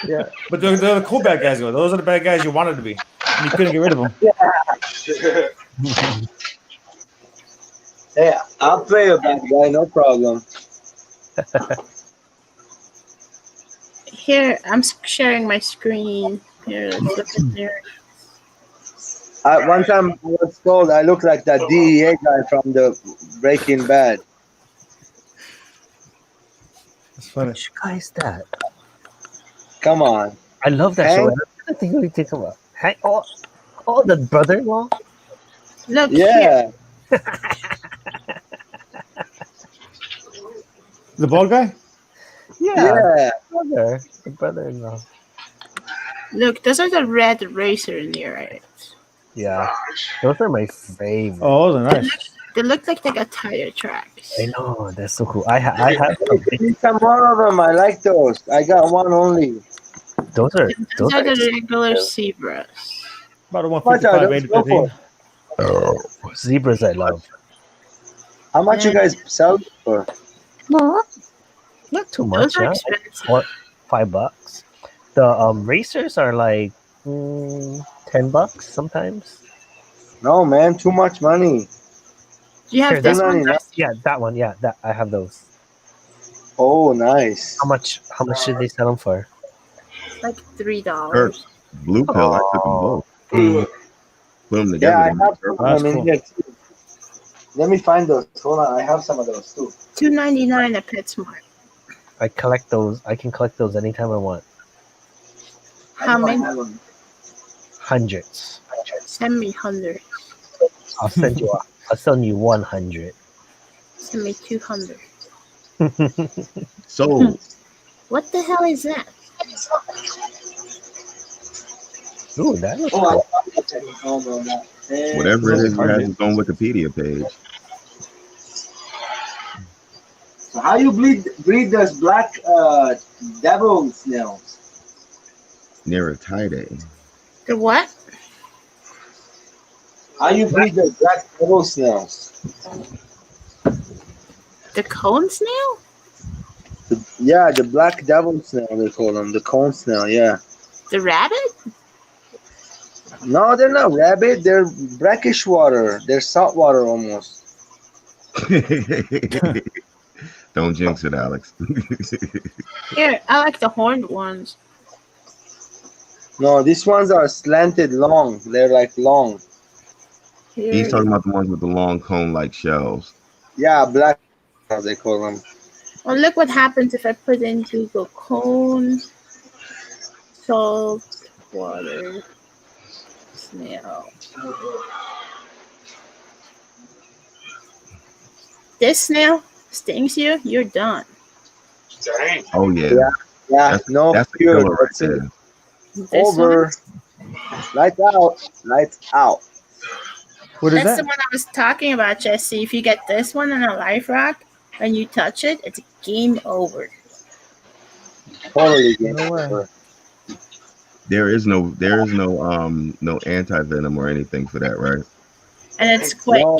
Yeah, but they're the cool bad guys. Though. Those are the bad guys you wanted to be, and you couldn't get rid of them. Hey, I'll play a bad guy, no problem. Here, I'm sharing my screen. Here, let's look at there. One time I was told I look like that DEA guy from the Breaking Bad. It's funny. Which guy is that? Come on. I love that Hank? show. I think we think about. Hank, oh, the brother-in-law. Look Yeah. The bald guy? Yeah. Brother, the brother-in-law. Look, those are the red racer nearites. Yeah, those are my favorite. Oh, those are nice. They look like they got tire tracks. I know, that's so cool. I have Give me some more of them. I like those. I got one only. those are Those are the regular zebras. About a Watch 155, out, let's go for 815. it. zebras. I love. How much you guys sell it for? No, not too much. Those are Yeah, expensive. what, $5. The racers are like $10 sometimes. No, man, too much money. Do you have Here, this that one? $10.99. Yeah, that one. Yeah, that I have those. Oh, nice. How much did they sell them for? Like $3. Kirk, blue pill. I took them both. Mm. Put them Yeah, together. I they make have some purple. of them in here too. Let me find those. Hold on, I have some of those too. $2.99 at PetSmart. I collect those. I can collect those anytime I want. How many? Hundreds. Send me 100. I'll send you. I'll send you 100. Send me 200. So What the hell is that? Ooh, that looks Oh, cool. whatever it is, it has its own Wikipedia page. So how you breed those black devil snails? Neratidae. The what? How you breed those black devil snails? The cone snail? Yeah, the black devil snail they call them, the cone snail. Yeah. The rabbit? No, they're not rabbit. They're brackish water. They're salt water almost. Don't jinx it, Alex. Here, I like the horned ones. No, these ones are slanted long. They're like long. Here. He's talking about the ones with the long cone-like shells. Yeah, black as they call them. Well, look what happens if I put in Google cone, salt, water, snail. This snail stings you, you're done. Dang. Oh yeah. Yeah. That's, No that's the fear. killer right That's it. there. This Over. Lights out. Lights out. What is That's that? the one I was talking about, Jesse. If you get this one in a life rock and you touch it, it's game over. Totally game No way. over. There is no no anti-venom or anything for that, right? And it's quick. No.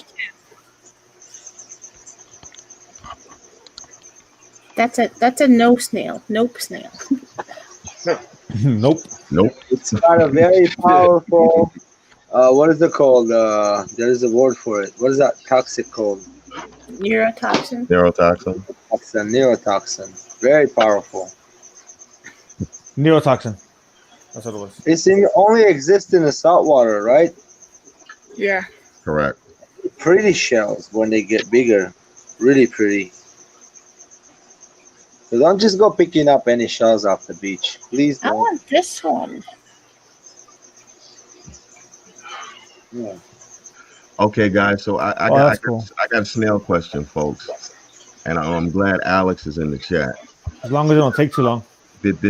That's a no snail. Nope snail. Nope. Nope. It's got a very powerful. What is it called? There is a word for it. What is that toxic called? Neurotoxin. Neurotoxin. Neurotoxin. Very powerful. Neurotoxin. That's what it was. It's only exists in the salt water, right? Yeah. Correct. Pretty shells when they get bigger. Really pretty. So don't just go picking up any shells off the beach. Please I don't. want this one. Yeah. Okay, guys. So I Oh, got that's cool. I got a snail question, folks, and I'm glad Alex is in the chat. As long as it don't take too long.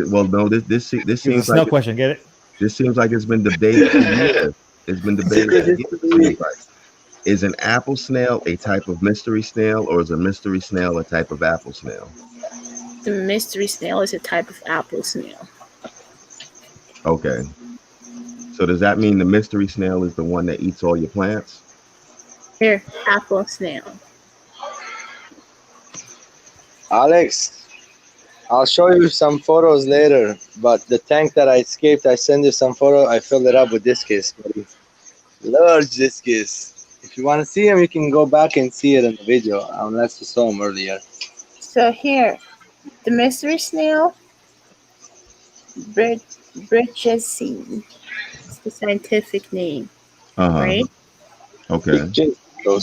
Well, no, this It's a seems snail like question. Get it? this seems like it's been debated for years. It's been debated for years. It seems like. Is an apple snail a type of mystery snail, or is a mystery snail a type of apple snail? The mystery snail is a type of apple snail. Okay. So does that mean the mystery snail is the one that eats all your plants? Here, apple snail. Alex, I'll show you some photos later, but the tank that I escaped, I send you some photo. I filled it up with discus, buddy. Large discus. If you want to see them, you can go back and see it in the video, unless you saw them earlier. So here, the mystery snail, Bridgesine. It's the scientific name, right? Okay.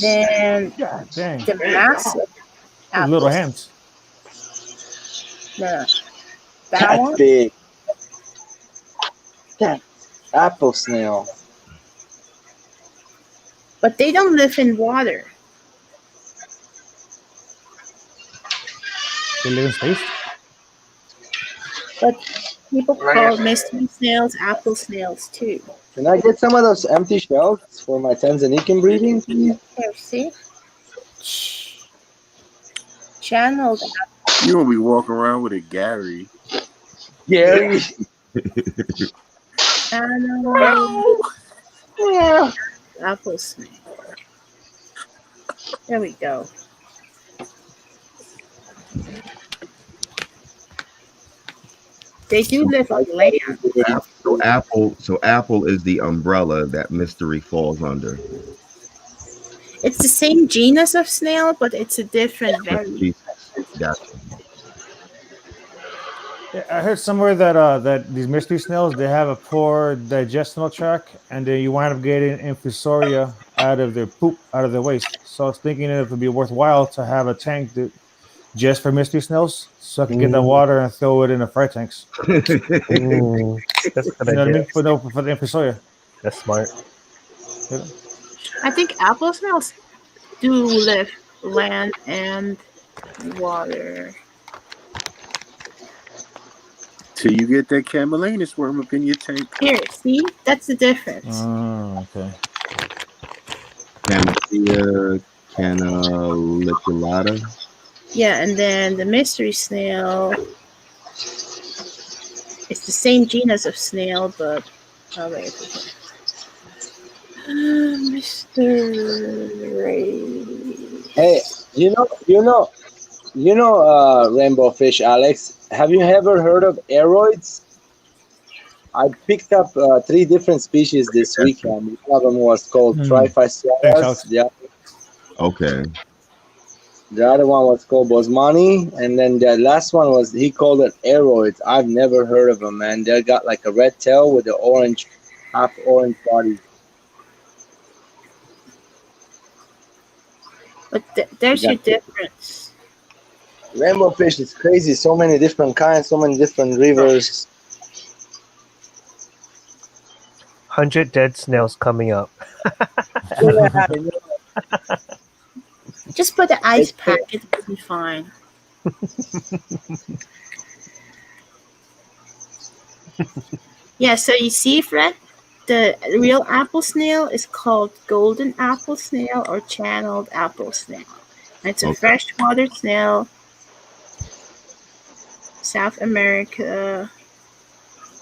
Then God dang. the massive Those little apple. hands. No, that That's one. big. That apple snail. But they don't live in water. They live in space. But people call mystery snails apple snails too. Can I get some of those empty shells for my Tanzanian breeding, please? Here, see? Channel that. You gonna be walking around with a Gary. Gary. Channel. Apple snail. There we go. They do live on land. So apple is the umbrella that mystery falls under. It's the same genus of snail, but it's a different variant. Gotcha. Yeah, I heard somewhere that that these mystery snails they have a poor digestional tract, and then you wind up getting infusoria out of their poop, out of their waste. So I was thinking if it'd be worthwhile to have a tank that, just for mystery snails, so I can get that water and throw it in the fry tanks. That's a good You know what I idea. mean? For the infusoria. That's smart. You know? I think apple snails do live land and water. Till you get that camellinus worm up in your tank. Here, see? That's the difference. Oh, okay. Canacia, Canaliculata. Yeah, and then the mystery snail. It's the same genus of snail, but oh wait. Mr. Ray. Hey, rainbow fish, Alex. Have you ever heard of aeroids? I picked up 3 different species this weekend. One of them was called Thanks, Triphysaurus. Alex. Okay. The other one was called Bosmani, and then the last one was he called it aeroids. I've never heard of them, man. They got like a red tail with the orange, half orange body. But there's your difference. Rainbow fish is crazy. So many different kinds, so many different rivers. 100 dead snails coming up. Just put the ice pack, it will be fine. Yeah, so you see, Fred, the real apple snail is called golden apple snail or channeled apple snail. It's a freshwater snail, South America.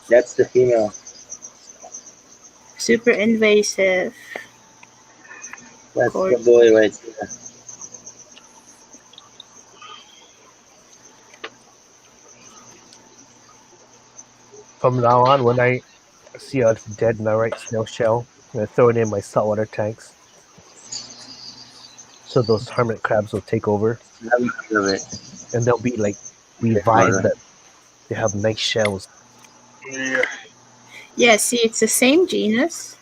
That's the female. Super invasive. That's the boy right there. From now on, when I see a dead Narite snail shell, I'm going to throw it in my saltwater tanks. So those hermit crabs will take over. And they'll be like revived. That they have nice shells. Yeah. Yeah, see, it's the same genus,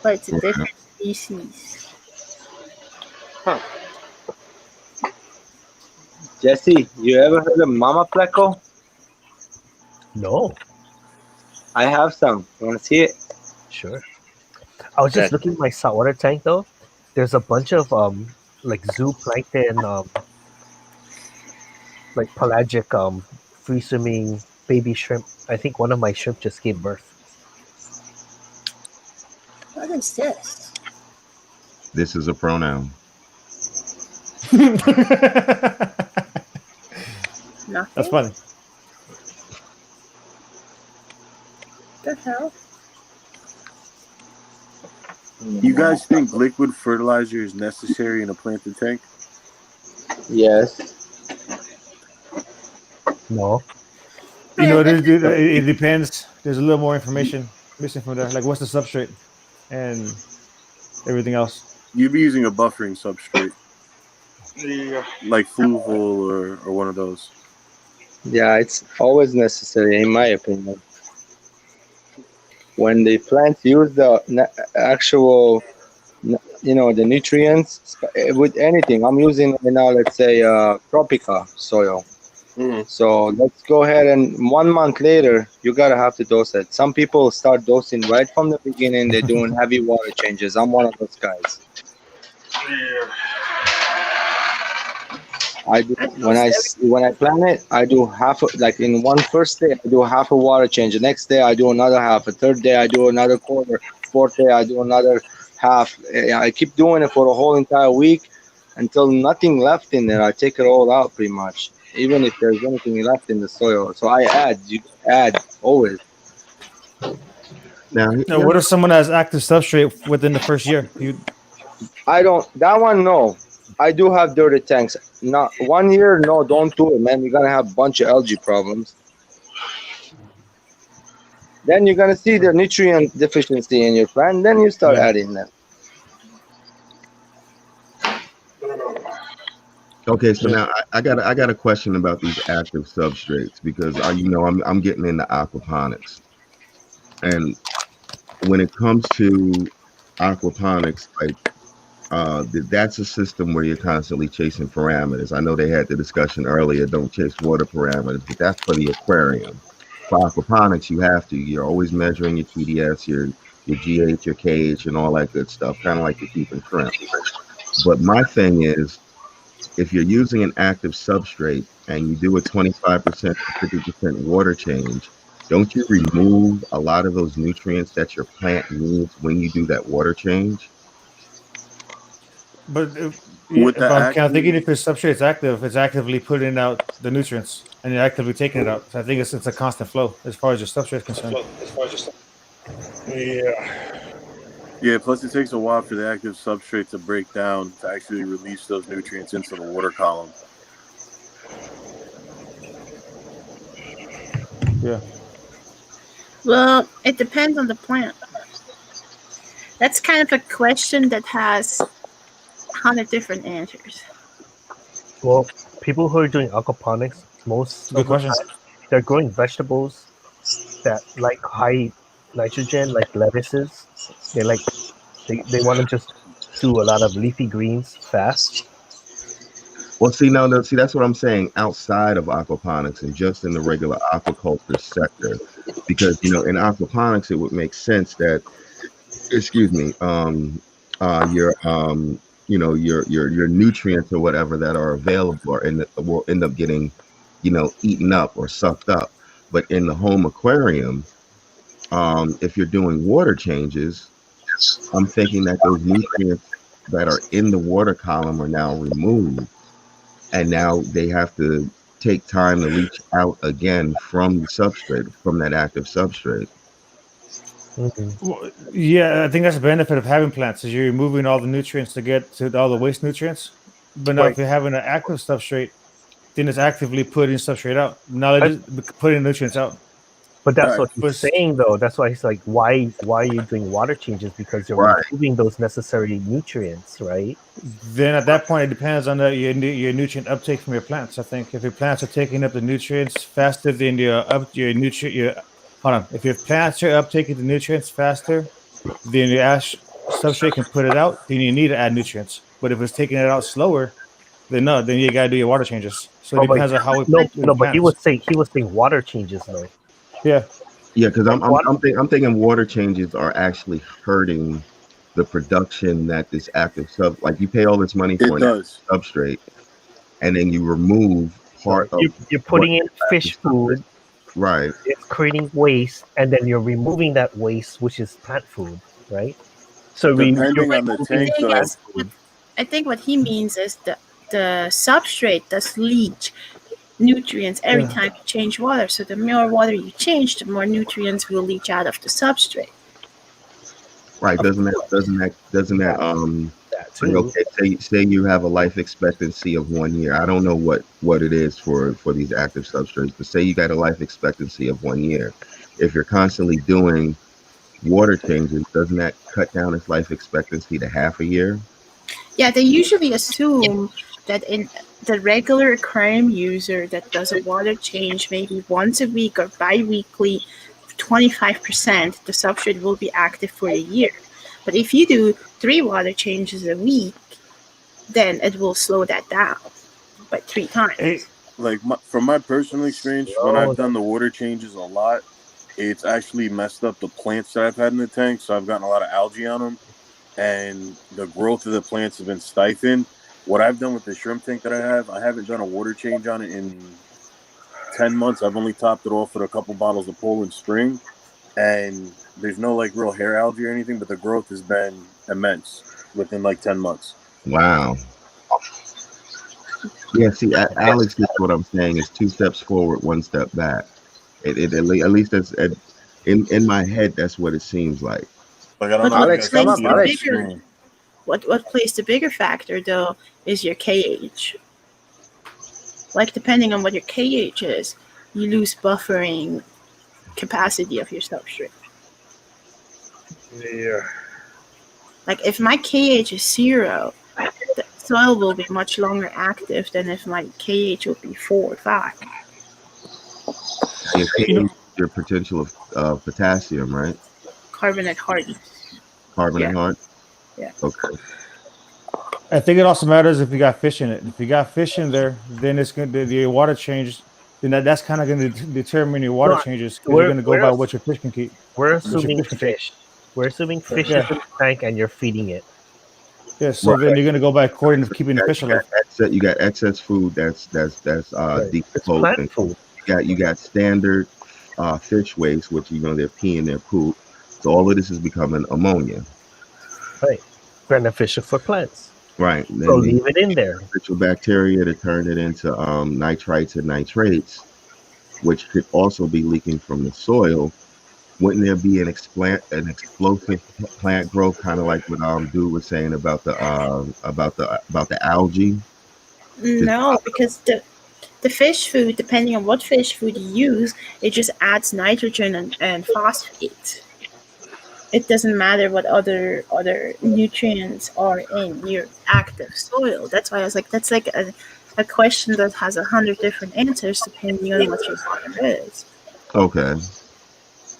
but it's a different species. Huh. Jesse, you ever heard of Mama Pleco? No. I have some. You want to see it? Sure. I was just looking at my saltwater tank though. There's a bunch of like zooplankton, like pelagic free swimming baby shrimp. I think one of my shrimp just gave birth. What is this? This is a pronoun. Nothing. That's funny. What the hell? You guys think liquid fertilizer is necessary in a planted tank? Yes. No. You know, it depends. There's a little more information missing from there. Like, what's the substrate and everything else. You'd be using a buffering substrate, Yeah. like Fluval or one of those. Yeah, it's always necessary, in my opinion. When the plants use the actual, the nutrients with anything, I'm using now, let's say, Tropica soil. So let's go ahead and 1 month later, you gotta have to dose it. Some people start dosing right from the beginning. They're doing heavy water changes. I'm one of those guys. I do when I plant it, I do like in one first day I do half a water change. The next day I do another half. The third day I do another quarter. Fourth day I do another half. I keep doing it for a whole entire week until nothing left in there. I take it all out pretty much, even if there's anything left in the soil. So I add. You add always. Now, what if someone has active substrate within the first year? I don't. That one, no. I do have dirty tanks. Not 1 year, no. Don't do it, man. You're gonna have a bunch of algae problems. Then you're gonna see the nutrient deficiency in your plant. Then you start adding them. Okay, so now I got a question about these active substrates because I'm getting into aquaponics, and when it comes to aquaponics, like that's a system where you're constantly chasing parameters. I know they had the discussion earlier, don't chase water parameters, but that's for the aquarium. For aquaponics, you have to. You're always measuring your TDS, your GH, your KH, and all that good stuff, kind of like you're keeping shrimp. But my thing is, if you're using an active substrate and you do a 25% to 50% water change, don't you remove a lot of those nutrients that your plant needs when you do that water change? But With if the I'm kind of thinking, active, if your substrate is active, it's actively putting out the nutrients and you're actively taking it out. So I think it's a constant flow as far as your substrate is concerned. yeah. Plus, it takes a while for the active substrate to break down to actually release those nutrients into the water column. Yeah. Well, it depends on the plant. That's kind of a question that has 100 different answers. Well, people who are doing aquaponics, most Good of the question. time, they're growing vegetables that like high nitrogen, like lettuces. They want to just do a lot of leafy greens fast. Well, see, no, see, that's what I'm saying outside of aquaponics and just in the regular aquaculture sector. Because, in aquaponics, it would make sense that, excuse me, your, your nutrients or whatever that are available will end up getting, eaten up or sucked up. But in the home aquarium, if you're doing water changes, I'm thinking that those nutrients that are in the water column are now removed. And now they have to take time to leach out again from the substrate, from that active substrate. Well, yeah, I think that's the benefit of having plants is you're removing all the nutrients to get to all the waste nutrients. But now Right. if you're having an active substrate, then it's actively putting substrate out. Now it is putting nutrients out. But that's what he's But saying, though. That's why he's like, why are you doing water changes? Because you're Right. removing those necessary nutrients, right? then at that point, it depends on your nutrient uptake from your plants. I think if your plants are taking up the nutrients faster than your nutrient, hold on. If your plants are uptaking the nutrients faster than your ash substrate can put it out, then you need to add nutrients. But if it's taking it out slower, then no, then you gotta do your water changes. So it Oh, but depends on how we no, the no. But plants. he was saying water changes, though. Yeah. Yeah, because Like water. I'm thinking water changes are actually hurting the production that this active like you pay all this money It for an active does. substrate, and then you remove part of You're what putting in active fish food. Right. It's creating waste, and then you're removing that waste, which is plant food, right? So you're Depending on the removing tank, thing though. is, I think what he means is the substrate does leach nutrients every time you change water. So the more water you change, the more nutrients will leach out of the substrate. Right. Doesn't that that like, too. okay, say you have a life expectancy of 1 year. I don't know what it is for these active substrates, but say you got a life expectancy of 1 year. If you're constantly doing water changes, doesn't that cut down its life expectancy to half a year? Yeah, they usually assume that in the regular aquarium user that does a water change maybe once a week or bi-weekly, 25%, the substrate will be active for a year. But if you do 3 water changes a week, then it will slow that down by 3 times. Like from my personal experience, when I've done the water changes a lot, it's actually messed up the plants that I've had in the tank. So I've gotten a lot of algae on them, and the growth of the plants have been stifled. What I've done with the shrimp tank that I haven't done a water change on it in 10 months. I've only topped it off with a couple bottles of Poland Spring, and there's no like real hair algae or anything, but the growth has been immense within like 10 months. Wow. Yeah, see, Alex, is what I'm saying is 2 steps forward, 1 step back. At least that's in my head. That's what it seems like. Like I don't But know if you guys can see it on the screen. what plays the bigger factor though is your KH. Like depending on what your KH is, you lose buffering capacity of your substrate. Yeah. Like if my KH is 0, the soil will be much longer active than if my KH would be 4 or 5. Your pH, your potential of potassium, right? Carbonate hardness. Carbonate Yeah. hard. Yeah. Okay. I think it also matters if you got fish in it. If you got fish in there, then it's going to the water change. Then that's kind of going to determine your water No, changes because you're going to go by we're what your fish can keep. we're What your assuming fish can take. fish. We're assuming fish Yeah. is in the tank and you're feeding it. Yeah. So then you're going to go by according to keeping the fish alive. You got excess food that's Right. It's decomposing. plant food. You got standard fish waste, which they're peeing their poop. So all of this is becoming ammonia. Right. Beneficial for plants. Right. So Then leave it in there. beneficial bacteria to turn it into nitrites and nitrates, which could also be leaking from the soil. Wouldn't there be an explosive plant growth, kind of like what dude was saying about the algae? No, because the fish food, depending on what fish food you use, it just adds nitrogen and phosphate. It doesn't matter what other nutrients are in your active soil. That's why I was like, that's like a question that has 100 different answers depending on what your water is. Okay.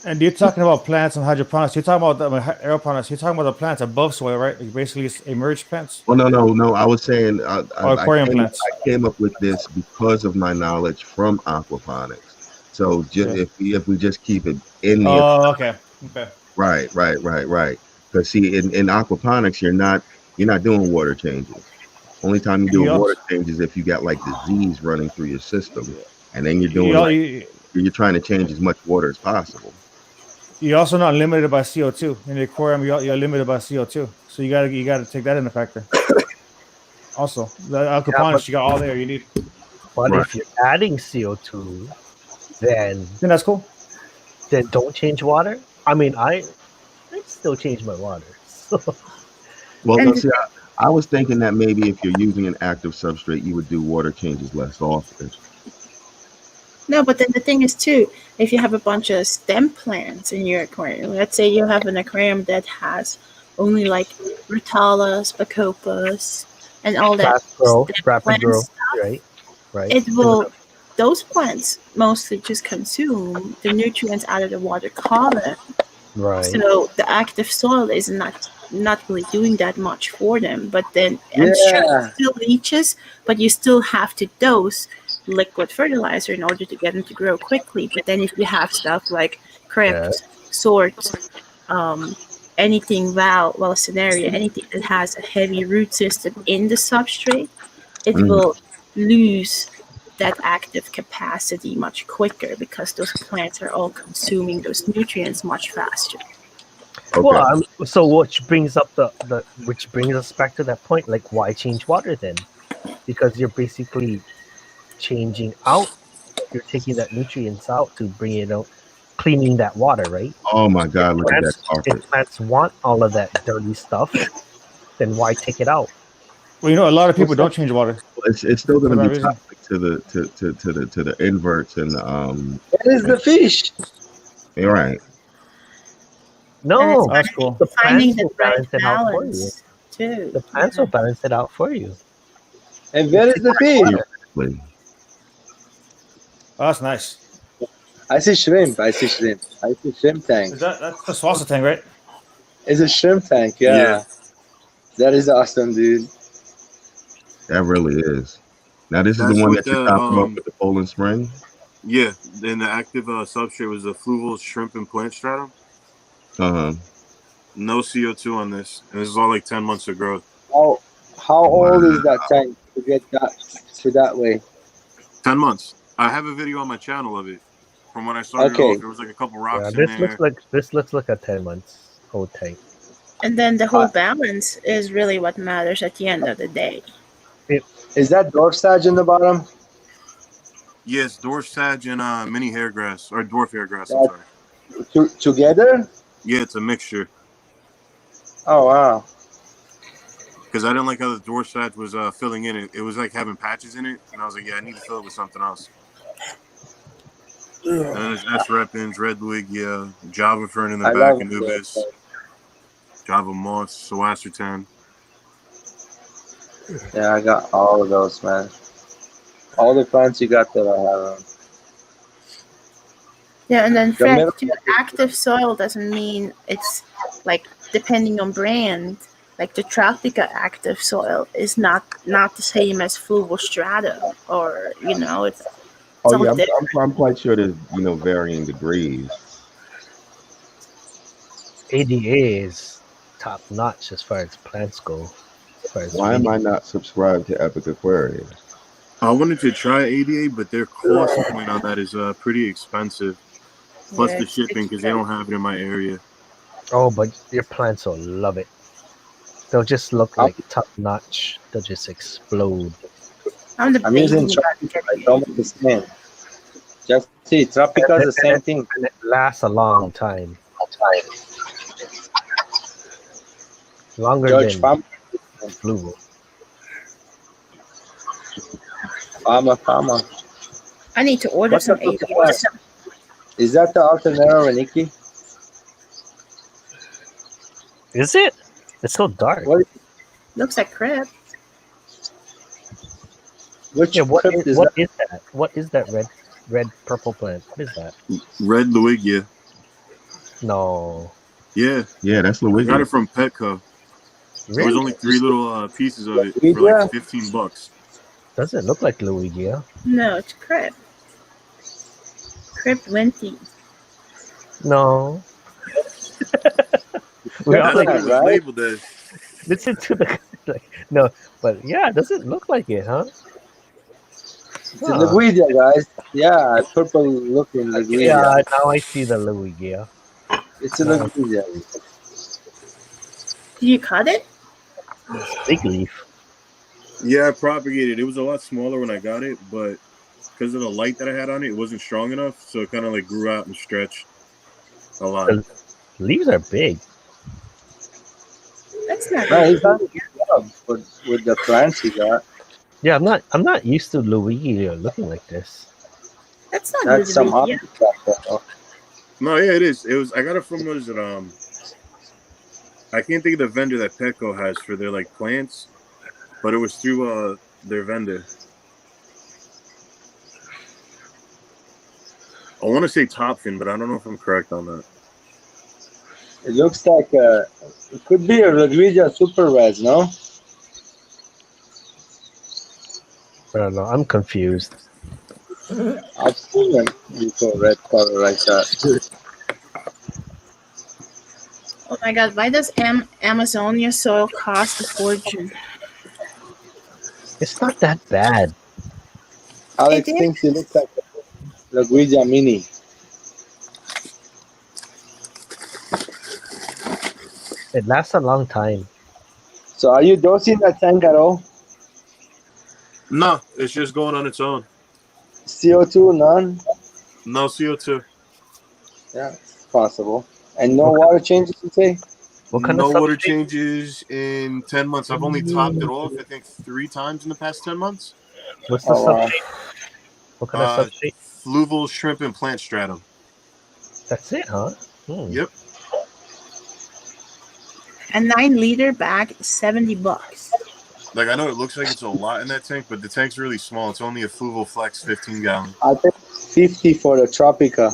And you're talking about plants and hydroponics. You're talking about aeroponics. You're talking about the plants above soil, right? Like basically, it's emerged plants. Well, no. I was saying Or aquarium plants. I came up with this because of my knowledge from aquaponics. So if we just keep it in the Okay. right. Because see, in aquaponics, you're not doing water changes. Only time you do water changes if you got like disease running through your system, and then you're doing you're trying to change as much water as possible. You're also not limited by CO2 in the aquarium. You're limited by CO2, so you gotta take that into factor. Also, the aquaponics, you got all there you need. But if you're adding CO2, then that's cool. Then don't change water. I mean, I still change my water. So. Well, see, I was thinking that maybe if you're using an active substrate, you would do water changes less often. No, but then the thing is too, if you have a bunch of stem plants in your aquarium, let's say you have an aquarium that has only like Rutalas, Bacopas, and all that rapid grow, stuff, right. It will. Those plants mostly just consume the nutrients out of the water column. Right. So the active soil is not really doing that much for them. But then, and sure, it still leaches, but you still have to dose liquid fertilizer in order to get them to grow quickly. But then if you have stuff like crypt, sort, anything Vallisneria, anything that has a heavy root system in the substrate, it will lose that active capacity much quicker because those plants are all consuming those nutrients much faster. Okay. Well, so which brings up which brings us back to that point. Like, why change water then? Because you're basically changing out. You're taking that nutrients out to bring it out, cleaning that water, right? Oh my God! Look at that carpet. If plants want all of that dirty stuff, then why take it out? Well, a lot of people don't change water. It's still going to be reason. toxic to the inverts and That is the fish. You're right. No, that's cool. The Finding plants will the right balance it out for you. balance too. The plants will balance it out for you. And where is the fish? Oh, that's nice. I see shrimp. I see shrimp tank. That's the salsa tank, right? It's a shrimp tank. Yeah. That is awesome, dude. That really is. Now this is That's the one what that you're talking about with the Poland Spring. Yeah, then the active substrate was the fluval shrimp and plant stratum. No CO2 on this, and this is all like 10 months of growth. How old is that tank to get that way? 10 months. I have a video on my channel of it. From when I started off, there was like a couple rocks in there. Let's look at 10 months whole tank. And then the whole balance is really what matters at the end of the day. Is that dwarf sage in the bottom? Yes, dwarf sage and mini hairgrass, or dwarf hairgrass, I'm sorry. Together? Yeah, it's a mixture. Oh, wow. Because I didn't like how the dwarf sage was filling in it. It was like having patches in it, and I was like, yeah, I need to fill it with something else. And then there's S. repens, redwig, Java fern in the back, Anubis, Java moss, Soacertan. Yeah, I got all of those, man. All the plants you got that I have. Yeah, and then The Fred, middle. too, active soil doesn't mean it's like depending on brand. Like the Tropica active soil is not the same as Fluval Stratum, or it's Oh all yeah, different. I'm quite sure there's varying degrees. ADA is top notch as far as plants go. As far as Why am video. I not subscribed to Epic Aquarium? I wanted to try ADA, but their cost point on that is pretty expensive. Plus Yeah, the it's shipping because they don't have it in my area. Oh, but your plants will love it. They'll just look like top notch. They'll just explode. I'm I'm using debating about Tropica. It's getting it. almost the same. Just see, Tropica is the same thing. And it lasts a long time. Longer George, than Fluval. farmer. I need to order What's some up with the ADA. flag? Is that the Alternero Reniki? Is it? It's so dark. Looks like crap. Which What crypt is what that? is that? What is that red purple plant? What is that? Red Luigia. No. Yeah. Yeah, that's I got Luigi. it from Petco. There was Really? only 3 little pieces of it for like $15. Doesn't look like Luigia. No, it's crap. Crap Wenty. No. We're all That's like, what it was labeled as. listen to the like, no, but yeah, it doesn't look like it, huh? It's a Luigia, guys. Yeah, purple looking Luigia. Yeah, now I see the Luigia. It's a Luigia. Did you cut it? Big leaf. Yeah, I propagated. It was a lot smaller when I got it, but because of the light that I had on it, it wasn't strong enough, so it kind of like grew out and stretched a lot. The leaves are big. That's not No, really he's done a good job with the plants he got. Yeah, I'm not used to Luigia looking like this. That's not That's some Luigia. No, yeah, it is. It was. I got it from what is it? I can't think of the vendor that Petco has for their like plants, but it was through their vendor. I want to say Topfin, but I don't know if I'm correct on that. It looks like it could be a Luigia Super Res, no? I don't know. I'm confused. I've seen them before, red color like that. Oh my god, why does Amazonia soil cost a fortune? It's not that bad. Alex thinks he looks like a Luigia Mini. It lasts a long time. So are you dosing that tank at all? No, it's just going on its own. CO2, none? No CO2. Yeah, it's possible. And no water changes, you say? What kind no of water substrate? changes in 10 months. I've only topped it off, I think, 3 times in the past 10 months. What's the substrate? What kind of substrate? Fluval shrimp and plant stratum. That's it, huh? Yep. A 9-liter bag is $70. Like, I know it looks like it's a lot in that tank, but the tank's really small. It's only a Fluval Flex 15 gallon. I think 50 for the Tropica.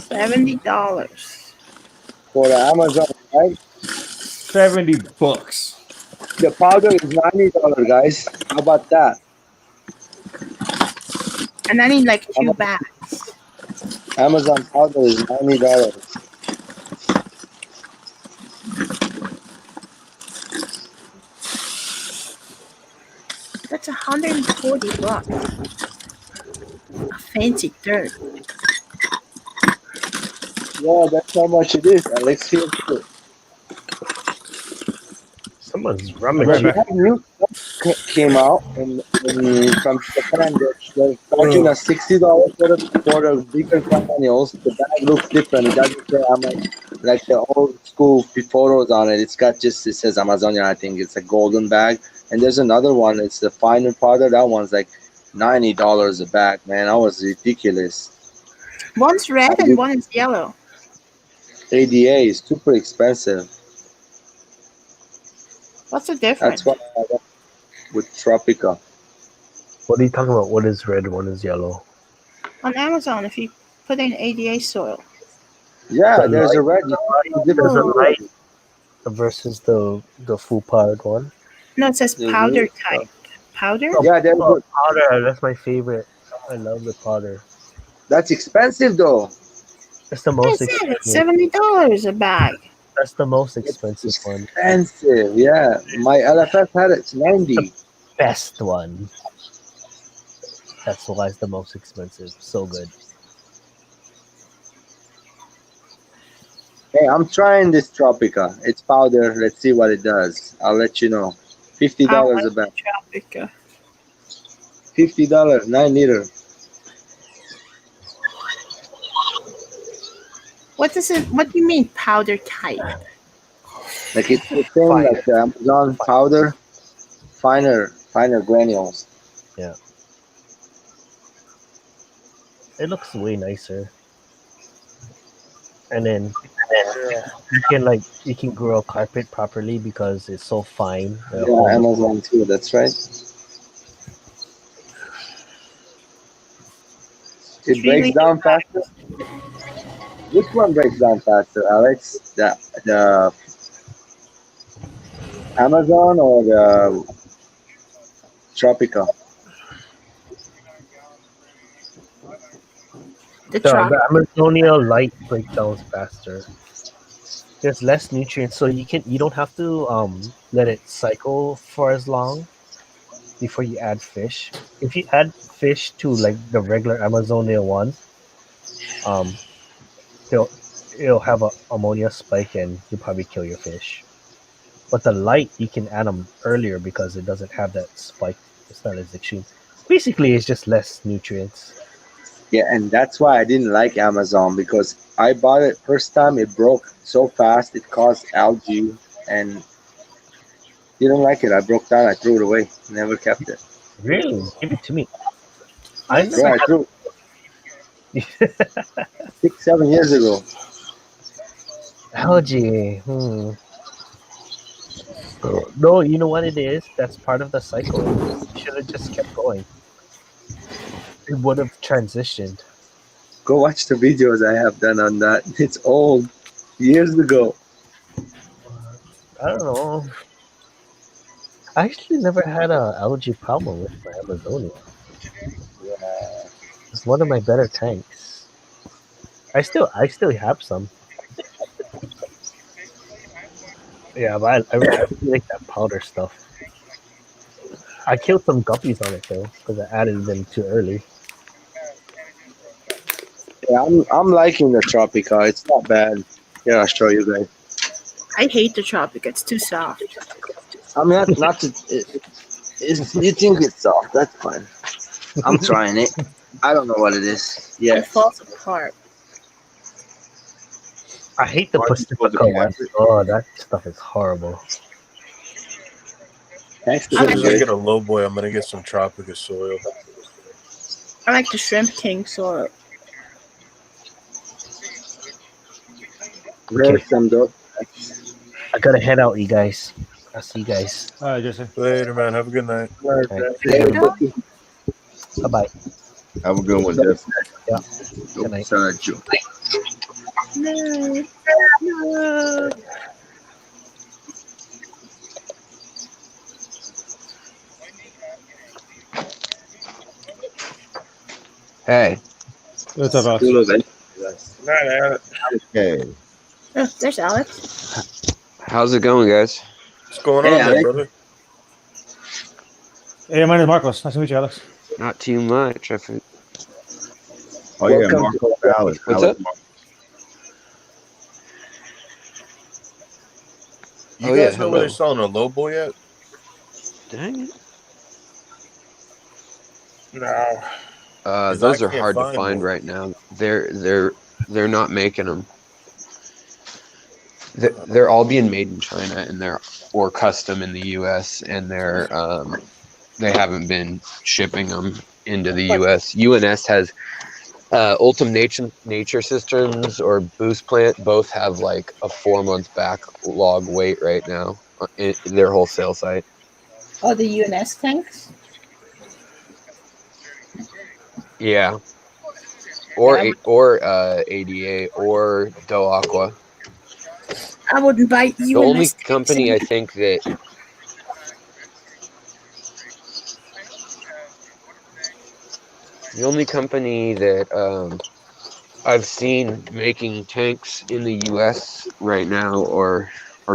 $70 For the Amazon, right? $70. The powder is $90, guys. How about that? And I need like 2 bags. Amazon powder is $90. That's $140. A fancy dirt. Yeah, that's how much it is. Alex here too. Someone's But rummaging. we have new stuff came out from Japan. They're charging us $60 for the bigger granules. The bag looks different. It doesn't say like the old school photos on it. It says Amazonia. I think it's a golden bag. And there's another one. It's the finer powder. That one's like $90 a bag. Man, that was ridiculous. One's red and one is yellow. ADA is super expensive. What's the difference? That's why I went with Tropica. What are you talking about? One is red, one is yellow. On Amazon, if you put in ADA soil. Yeah, The there's a red. There's a light versus the full powered one. No, it says powder type. Powder? Powder. That's my favorite. I love the powder. That's expensive though. That's the most expensive. It's $70 a bag. That's the most expensive one. Expensive, yeah. My LFF had it 90. Best one. That's why it's the most expensive. So good. Hey, I'm trying this Tropica. It's powder. Let's see what it does. I'll let you know. $50 a bag. Tropica. $50, 9 liter. What do you mean powder type? Like it's the same like the Amazon powder, finer granules. Yeah. It looks way nicer. And then you can grow a carpet properly because it's so fine. Yeah, Amazon too. That's right. It breaks down faster. Which one breaks down faster, Alex? The Amazon or the Tropica? The Amazonia light breakdowns faster. There's less nutrients, so you don't have to let it cycle for as long before you add fish. If you add fish to like the regular Amazonia one, it'll have a ammonia spike and you'll probably kill your fish. But the light you can add them earlier because it doesn't have that spike. It's not as extreme. Basically, it's just less nutrients. Yeah, and that's why I didn't like Amazon because I bought it first time. It broke so fast. It caused algae and didn't like it. I broke down. I threw it away. Never kept it. Really? Give it to me. I threw 6-7 years ago. Algae. No, you know what it is? That's part of the cycle. You should have just kept going. It would have transitioned. Go watch the videos I have done on that. It's old, years ago. I don't know. I actually never had a algae problem with my Amazonia. Yeah. It's one of my better tanks. I still have some. Yeah, but I really like that powder stuff. I killed some guppies on it though because I added them too early. Yeah, I'm liking the Tropica. It's not bad. Yeah, I'll show you guys. I hate the Tropica. It's too soft. I'm not to. You think it's soft? That's fine. I'm trying it. I don't know what it is. Yeah. It falls apart. I hate the Pacifica one. Oh, that stuff is horrible. Thanks As soon as I get a low boy, I'm gonna get some Tropica soil. I like the Shrimp King soil. There's some though. I gotta head out, you guys. I'll see you guys. All right, Jesse. Later, man. Have a good night. Bye bye. Have a good one, Jeff. Yeah. Good night. No. No. Hey. What's up, Alex? Okay. Oh, there's Alex. How's it going, guys? What's going on there, brother? Hey, my name is Marcos. Nice to meet you, Alex. Not too much. Oh yeah, Marco Alex. What's up? You guys know where they're selling a low boy at? Dang it. No. Those are hard to find right now. They're not making them. They're all being made in China and or custom in the U.S. and they haven't been shipping them into the U.S. UNS has Ultim Nature Systems or Boost Plant both have like a 4-month backlog wait right now in their wholesale site. Oh, the UNS tanks. Yeah. Or Yeah, ADA or Do Aqua. I wouldn't buy The only UNS tanks. company I think that I've seen making tanks in the U.S. right now, or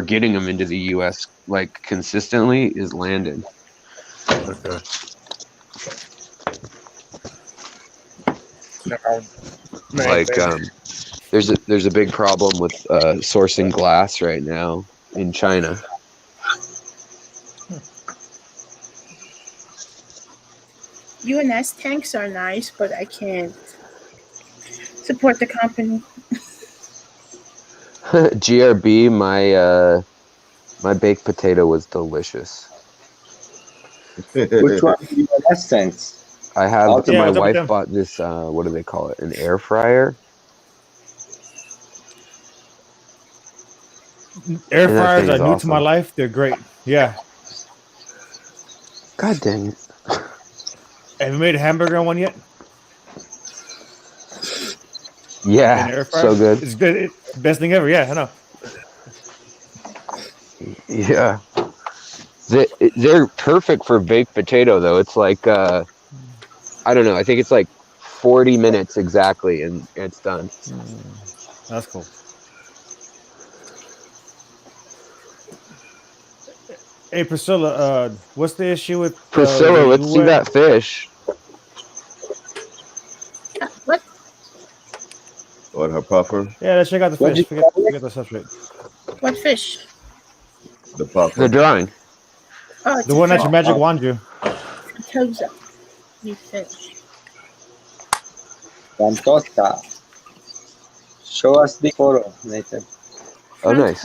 getting them into the U.S. like consistently, is Landon. Okay. Like, there's a big problem with sourcing glass right now in China. UNS tanks are nice, but I can't support the company. GRB, my baked potato was delicious. Which one do you UNS tanks? I have Ultimate. my wife bought this. What do they call it? An air fryer. Air And that fryers thing are is new to my awesome. life. They're great. Yeah. God dang it. Have you made a hamburger on one yet? Yeah, In an air fryer? so good. It's good. It's the best thing ever. Yeah, I know. Yeah. They're perfect for baked potato, though. It's like, I don't know. I think it's like 40 minutes exactly, and it's done. That's cool. Hey, Priscilla, what's the issue with Priscilla, the let's see UN? that fish. What? What, her puffer? Yeah, let's check out the What fish. you call Forget the substrate. What fish? The puffer. The drawing. Oh, it's The a one that your magic Oh. wand drew. Fritosa. New fish. Fantosta. Show us the photo, Nathan. Oh, nice.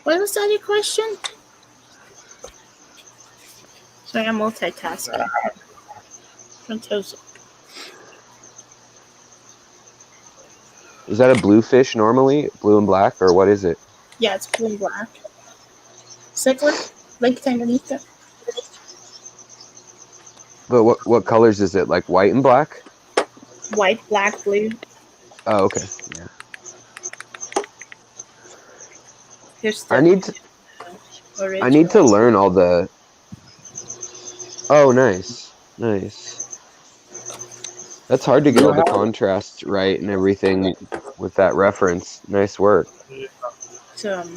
What was the other question? Sorry, I'm multitasking. Fritosa. Is that a blue fish normally? Blue and black, or what is it? Yeah, it's blue and black. Cichlid, Lake Tanganyika. But what colors is it? Like white and black? White, black, blue. Oh, okay. Yeah. Here's the I need original. to learn all the. Oh, nice. That's hard to get all the contrasts right and everything with that reference. Nice work.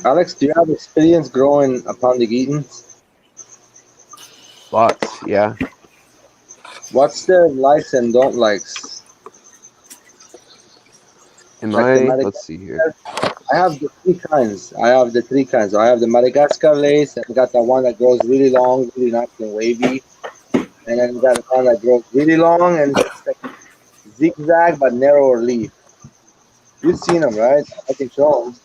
Alex, do you have experience growing upon the Eatons? Lots, yeah. What's the likes and don't likes? Let's see here. I have the three kinds. I have the Madagascar lace, and got the one that grows really long, really nice and wavy. And then got the one that grows really long and it's like zigzag but narrower leaf. You've seen them, right? I can show them.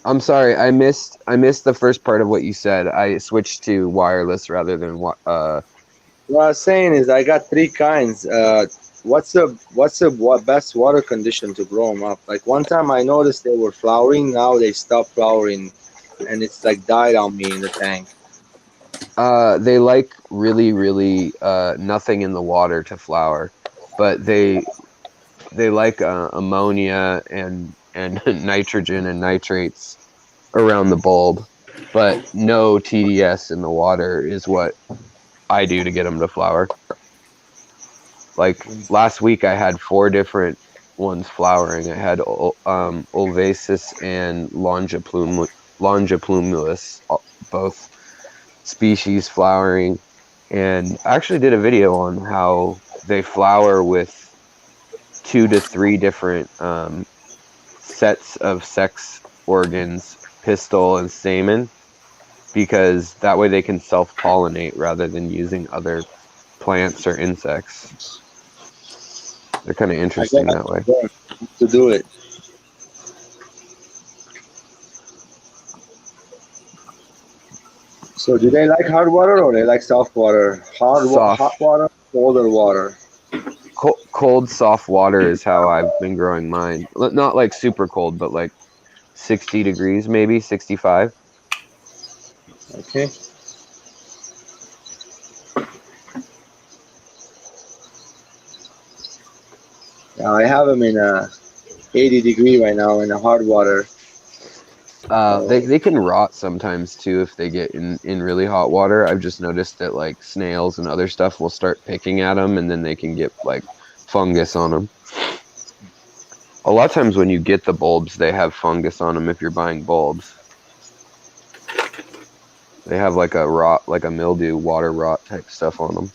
I'm sorry, I missed the first part of what you said. I switched to wireless rather than What I was saying is I got three kinds. What's the best water condition to grow them up? Like one time I noticed they were flowering. Now they stopped flowering, and it's like died on me in the tank. They like really, really nothing in the water to flower, but they like ammonia and nitrogen and nitrates around the bulb, but no TDS in the water is what I do to get them to flower. Like last week, I had 4 different ones flowering. I had Ulvasis and Longiplumilis, both species flowering, and I actually did a video on how they flower with 2 to 3 different sets of sex organs, pistil and stamen, because that way they can self-pollinate rather than using other plants or insects. They're kind of interesting that way. To do it. So do they like hard water or they like soft water? Soft. Hot water, colder water. Cold, soft water is how I've been growing mine. Not like super cold, but like 60 degrees, maybe 65. Okay. Now I have them in a 80-degree right now in the hard water. They can rot sometimes too if they get in really hot water. I've just noticed that like snails and other stuff will start picking at them, and then they can get like fungus on them. A lot of times when you get the bulbs, they have fungus on them if you're buying bulbs. They have like a rot, like a mildew, water rot type stuff on them.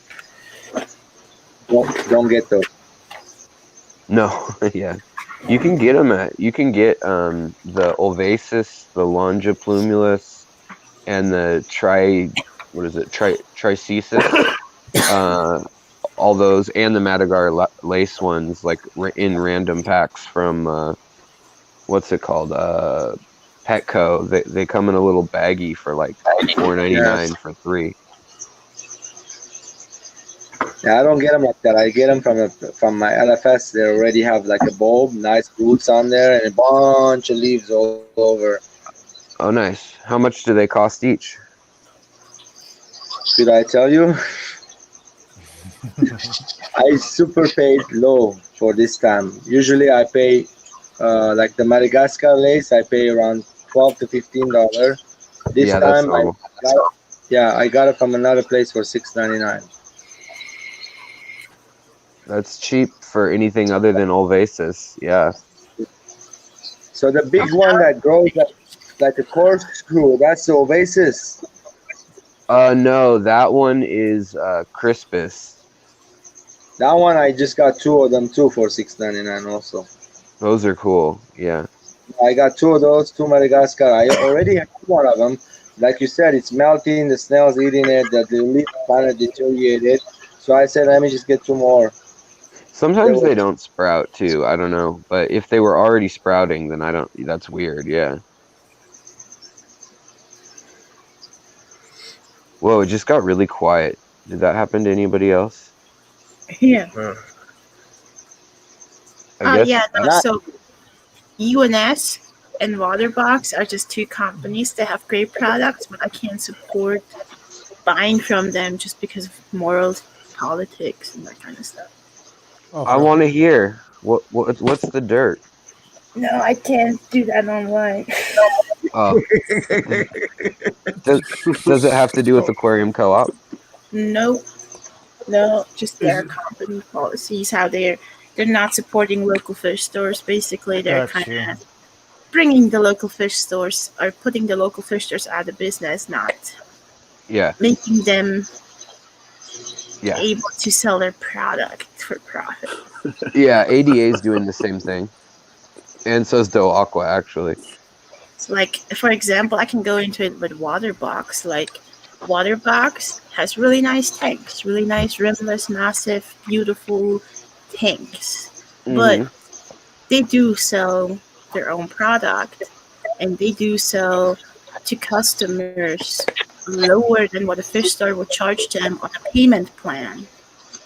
Don't get those. No, yeah. You can get them you can get the Ulvasis, the Longiplumulus, and the Tricesis, all those, and the Madagar lace ones, like in random packs from, what's it called? Petco. They come in a little baggie for like $4.99 for 3. Yeah, I don't get them like that. I get them from my LFS. They already have like a bulb, nice roots on there, and a bunch of leaves all over. Oh, nice. How much do they cost each? Should I tell you? I super paid low for this time. Usually I pay like the Madagascar lace. I pay around $12 to $15. This Yeah, that's time normal. I got it from another place for $6.99. That's cheap for anything other than Ulvasis. Yeah. So the big one that grows like a corkscrew, that's the Oasis. No, that one is Crispus. That one I just got 2 of them too for $6.99 also. Those are cool. Yeah. I got 2 of those, 2 Madagascar. I already have one of them. Like you said, it's melting. The snail's eating it. The leaf kind of deteriorated. So I said, let me just get 2 more. Sometimes they don't sprout too. I don't know, but if they were already sprouting, then I don't. That's weird. Yeah. Whoa! It just got really quiet. Did that happen to anybody else? Yeah. I guess. Yeah, no, so UNS and Waterbox are just 2 companies that have great products, but I can't support buying from them just because of morals, politics, and that kind of stuff. I want to hear what's the dirt. No, I can't do that online. Oh. Does it have to do with Aquarium Co-op? No, just their company policies, how they're not supporting local fish stores. Basically, they're kind of bringing the local fish stores or putting the local fish stores out of business, not making them able to sell their product for profit. Yeah, ADA is doing the same thing, and so is Do Aqua actually. So, like, for example, I can go into it with Waterbox. Like, Waterbox has really nice tanks, really nice rimless, massive, beautiful tanks. But they do sell their own product, and they do sell to customers lower than what a fish store would charge them on a payment plan.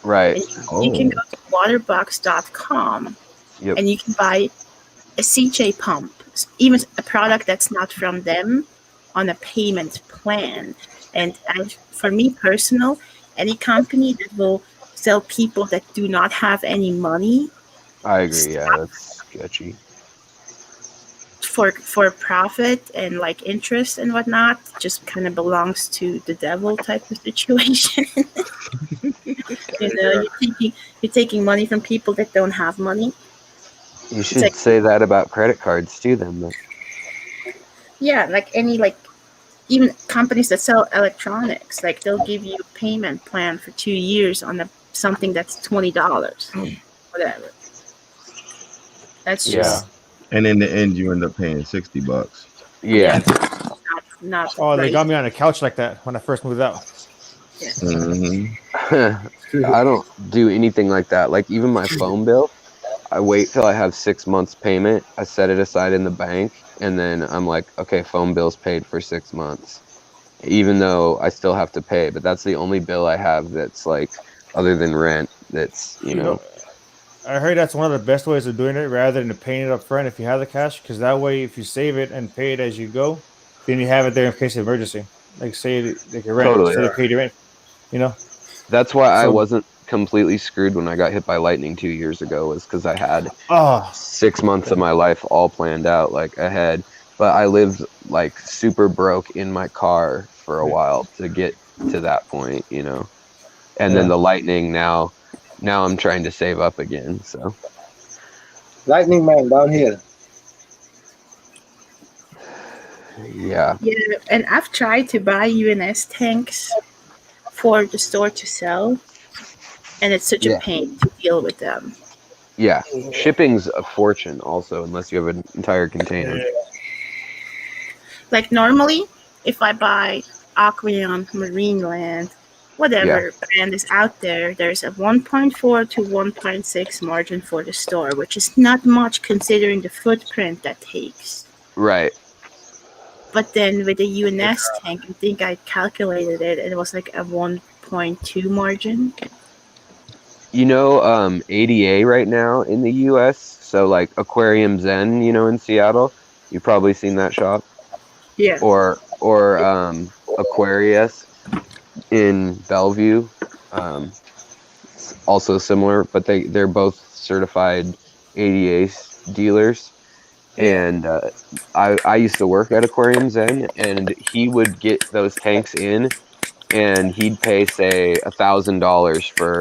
Right. And you can go to waterbox.com and you can buy a CJ pump, even a product that's not from them, on a payment plan. And for me personal, any company that will sell people that do not have any money, I agree. Yeah, that's sketchy. For profit and like interest and whatnot, just kind of belongs to the devil type of situation. You're taking money from people that don't have money. You should say that about credit cards too, then. Yeah, like even companies that sell electronics, like they'll give you a payment plan for 2 years on something that's $20, whatever. That's just And in the end, you end up paying $60. Yeah. Not they got me on a couch like that when I first moved out. I don't do anything like that. Like even my phone bill, I wait till I have 6 months payment. I set it aside in the bank, and then I'm like, okay, phone bill's paid for 6 months. even though I still have to pay. But that's the only bill I have that's like other than rent. That's you know. I heard that's one of the best ways of doing it, rather than paying it up front if you have the cash, because that way, if you save it and pay it as you go, then you have it there in case of emergency. Like say, like your rent, Totally. say they paid your rent, you know. That's why I So, wasn't completely screwed when I got hit by lightning 2 years ago, was because I had oh, 6 months of my life all planned out like ahead. But I lived like super broke in my car for a while to get to that point, you know. And then yeah. the lightning now I'm trying to save up again. So Lightning man down here. yeah. Yeah, and I've tried to buy UNS tanks for the store to sell, and it's such a Yeah. pain to deal with them. Yeah. Shipping's a fortune also, unless you have an entire container. Like normally, if I buy Aquarion, Marineland, whatever brand is out there, there's a 1.4 to 1.6 margin for the store, which is not much considering the footprint that takes. Right. But then with the UNS tank, I think I calculated it, and it was like a 1.2 margin. You know, ADA right now in the US, so like Aquarium Zen, you know, in Seattle, you've probably seen that shop. Yeah. Or Aquarius in Bellevue. It's also similar, but they're both certified ADA dealers. And I used to work at Aquarium Zen, and he would get those tanks in, and he'd pay say $1,000 for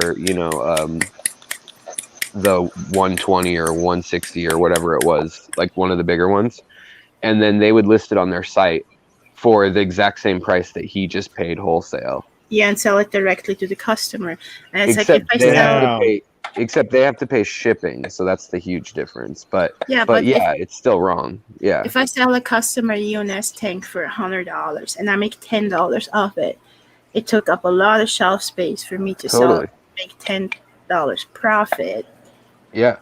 the 120 or 160 or whatever it was, like one of the bigger ones, and then they would list it on their site for the exact same price that he just paid wholesale. Yeah, and sell it directly to the customer. And it's Except like if I they have sell, to pay. Except they have to pay shipping, so that's the huge difference. But yeah, but but yeah, it's still wrong. Yeah, if I sell a customer UNS tank for $100 and I make $10 off it, it took up a lot of shelf space for me to sell totally. it, make $10 profit. Yeah.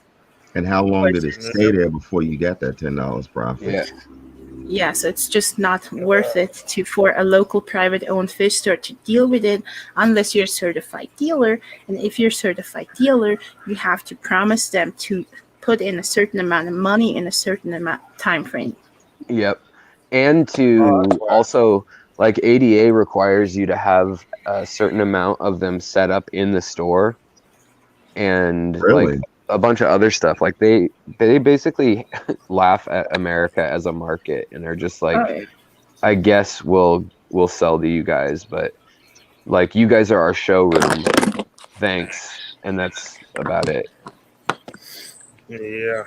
And how long did it stay there before you got that $10 profit? Yeah. Yeah, so it's just not worth it for a local private-owned fish store to deal with it unless you're a certified dealer. And if you're a certified dealer, you have to promise them to put in a certain amount of money in a certain amount time frame. Yep. And to also, like, ADA requires you to have a certain amount of them set up in the store, and Really? like a bunch of other stuff. Like they basically laugh at America as a market, and they're just like, I guess we'll sell to you guys, but like you guys are our showroom. Thanks. And that's about it. Yeah.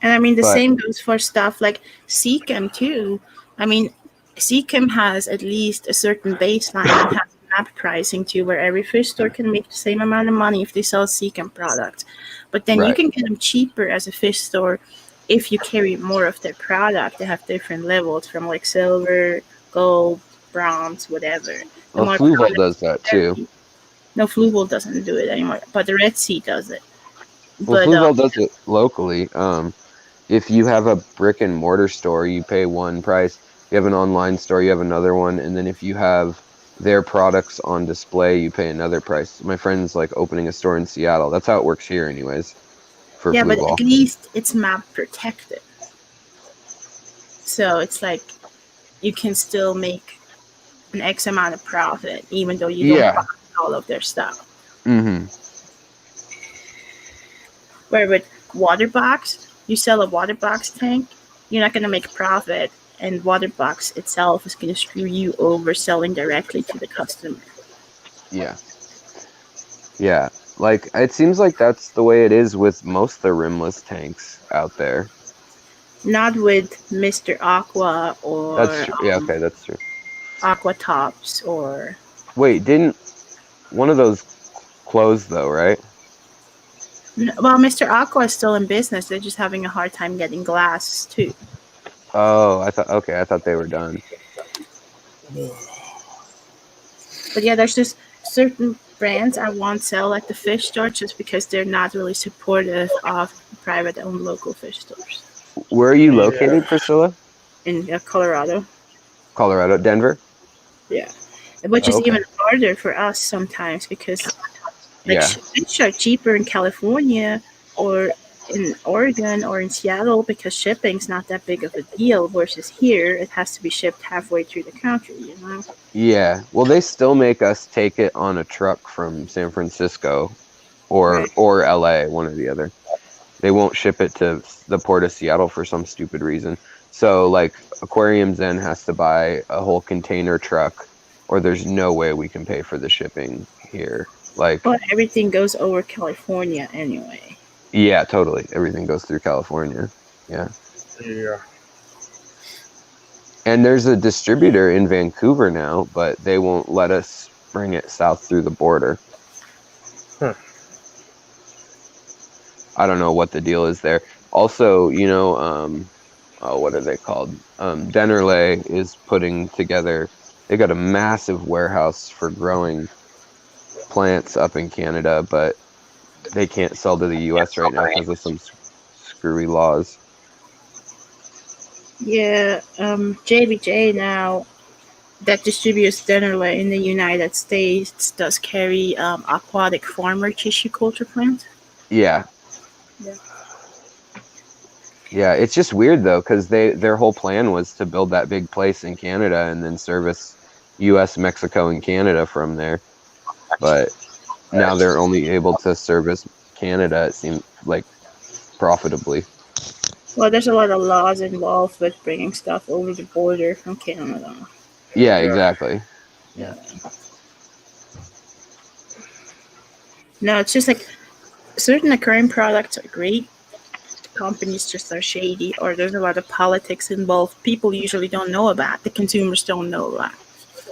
And I mean, the But same goes for stuff like Seachem too. I mean, Seachem has at least a certain baseline and has map pricing too, where every fish store can make the same amount of money if they sell Seachem products. But then you can get them cheaper as a fish store if you carry more of their product. They have different levels from like silver, gold, bronze, whatever. The well, more Fluval products does that you carry- too. No, Fluval doesn't do it anymore, but the Red Sea does it. Well, But Fluval does it locally. If you have a brick and mortar store, you pay one price. You have an online store, you have another one, and then if you have their products on display, you pay another price. My friend's like opening a store in Seattle. That's how it works here, anyways. For yeah, but Fluval. at least it's map protected. So it's like you can still make an X amount of profit even though you don't buy all of their stuff. Mm-hmm. Where with Waterbox, you sell a Waterbox tank, you're not going to make profit, and Waterbox itself is going to screw you over selling directly to the customer. Yeah. Yeah. Like, it seems like that's the way it is with most of the rimless tanks out there. Not with Mr. Aqua or That's true. Yeah, okay, that's true. Aqua Tops or... Wait, didn't one of those close though, right? Well, Mr. Aqua is still in business. They're just having a hard time getting glass too. Oh, I thought they were done. But yeah, there's just certain brands I won't sell at the fish store just because they're not really supportive of private-owned local fish stores. Where are you located, Priscilla? In Colorado. Colorado, Denver? Yeah, which is Okay. even harder for us sometimes because like Yeah. fish are cheaper in California or in Oregon or in Seattle because shipping's not that big of a deal. Versus here, it has to be shipped halfway through the country. You know. Yeah. Well, they still make us take it on a truck from San Francisco Right. or LA, one or the other. They won't ship it to the port of Seattle for some stupid reason. So like Aquarium Zen has to buy a whole container truck or there's no way we can pay for the shipping here. Like, But everything goes over California anyway. yeah, totally. Everything goes through California. Yeah. Yeah. And there's a distributor in Vancouver now, but they won't let us bring it south through the border. Huh. I don't know what the deal is there. Also, you know, what are they called? Dennerle is putting together, they got a massive warehouse for growing plants up in Canada, but they can't sell to the US right now because of some screwy laws. Yeah, JBJ now that distributes Dennerle in the United States does carry aquatic farmer tissue culture plants. Yeah. Yeah. Yeah, it's just weird though, because their whole plan was to build that big place in Canada and then service US, Mexico, and Canada from there. But now they're only able to service Canada, it seems like, profitably. Well, there's a lot of laws involved with bringing stuff over the border from Canada. Yeah, exactly. Yeah. No, it's just like certain aquarium products are great. Companies just are shady, or there's a lot of politics involved. People usually don't know about. The consumers don't know about.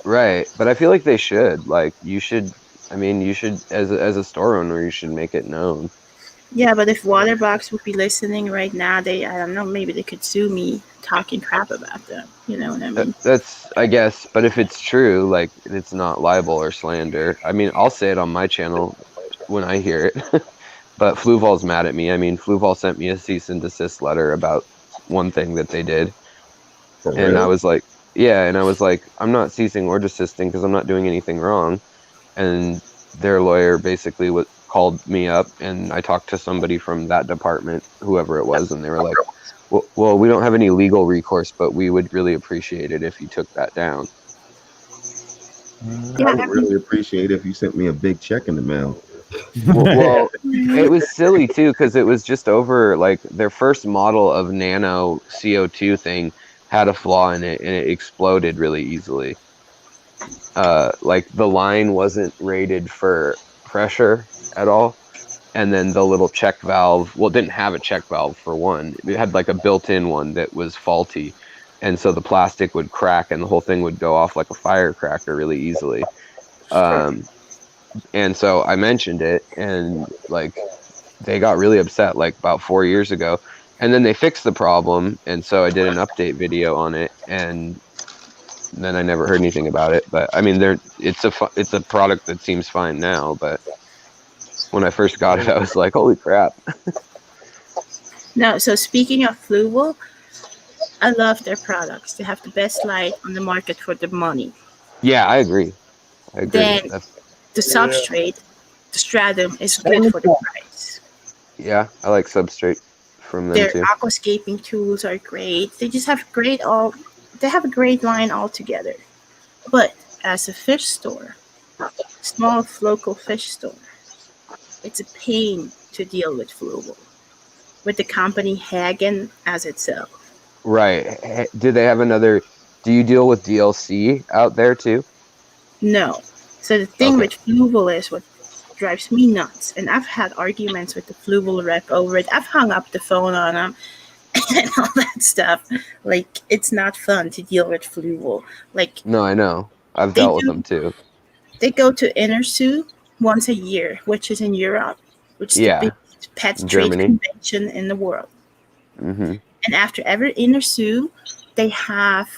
Right, but I feel like they should. Like, you should. I mean, you should, as a store owner, you should make it known. Yeah, but if Waterbox would be listening right now, I don't know, maybe they could sue me talking crap about them. You know what I mean? That's, I guess, but if it's true, like, it's not libel or slander. I mean, I'll say it on my channel when I hear it. But Fluval's mad at me. I mean, Fluval sent me a cease and desist letter about one thing that they did. For And real? I was like, yeah, and I was like, I'm not ceasing or desisting because I'm not doing anything wrong. And their lawyer basically called me up, and I talked to somebody from that department, whoever it was, and they were like, well, we don't have any legal recourse, but we would really appreciate it if you took that down. I would really appreciate if you sent me a big check in the mail. Well, it was silly too because it was just over like their first model of nano CO2 thing had a flaw in it and it exploded really easily. Like the line wasn't rated for pressure at all, and then the little check valve, well, it didn't have a check valve for one. It had like a built-in one that was faulty, and so the plastic would crack and the whole thing would go off like a firecracker really easily. And so I mentioned it, and like they got really upset like about 4 years ago, and then they fixed the problem, and so I did an update video on it, and then I never heard anything about it. But I mean, it's a product that seems fine now, but when I first got it, I was like, holy crap. No, so speaking of Fluval, I love their products. They have the best light on the market for the money. Yeah, I agree. Then the substrate, the stratum, is good for the price. Yeah, I like Substrate from them Their too. aquascaping tools are great. They just have they have a great line altogether. But as a fish store, small local fish store, it's a pain to deal with Fluval. With the company Hagen as itself. Right. Do they have another? Do you deal with DLC out there too? No. So the thing with Fluval is what drives me nuts. And I've had arguments with the Fluval rep over it. I've hung up the phone on them and all that stuff. Like, it's not fun to deal with Fluval. Like, No, I know. I've dealt with them too. they go to Innersu once a year, which is in Europe, which is the biggest pet trade convention in the world. Mm-hmm. And after every Innersu, they have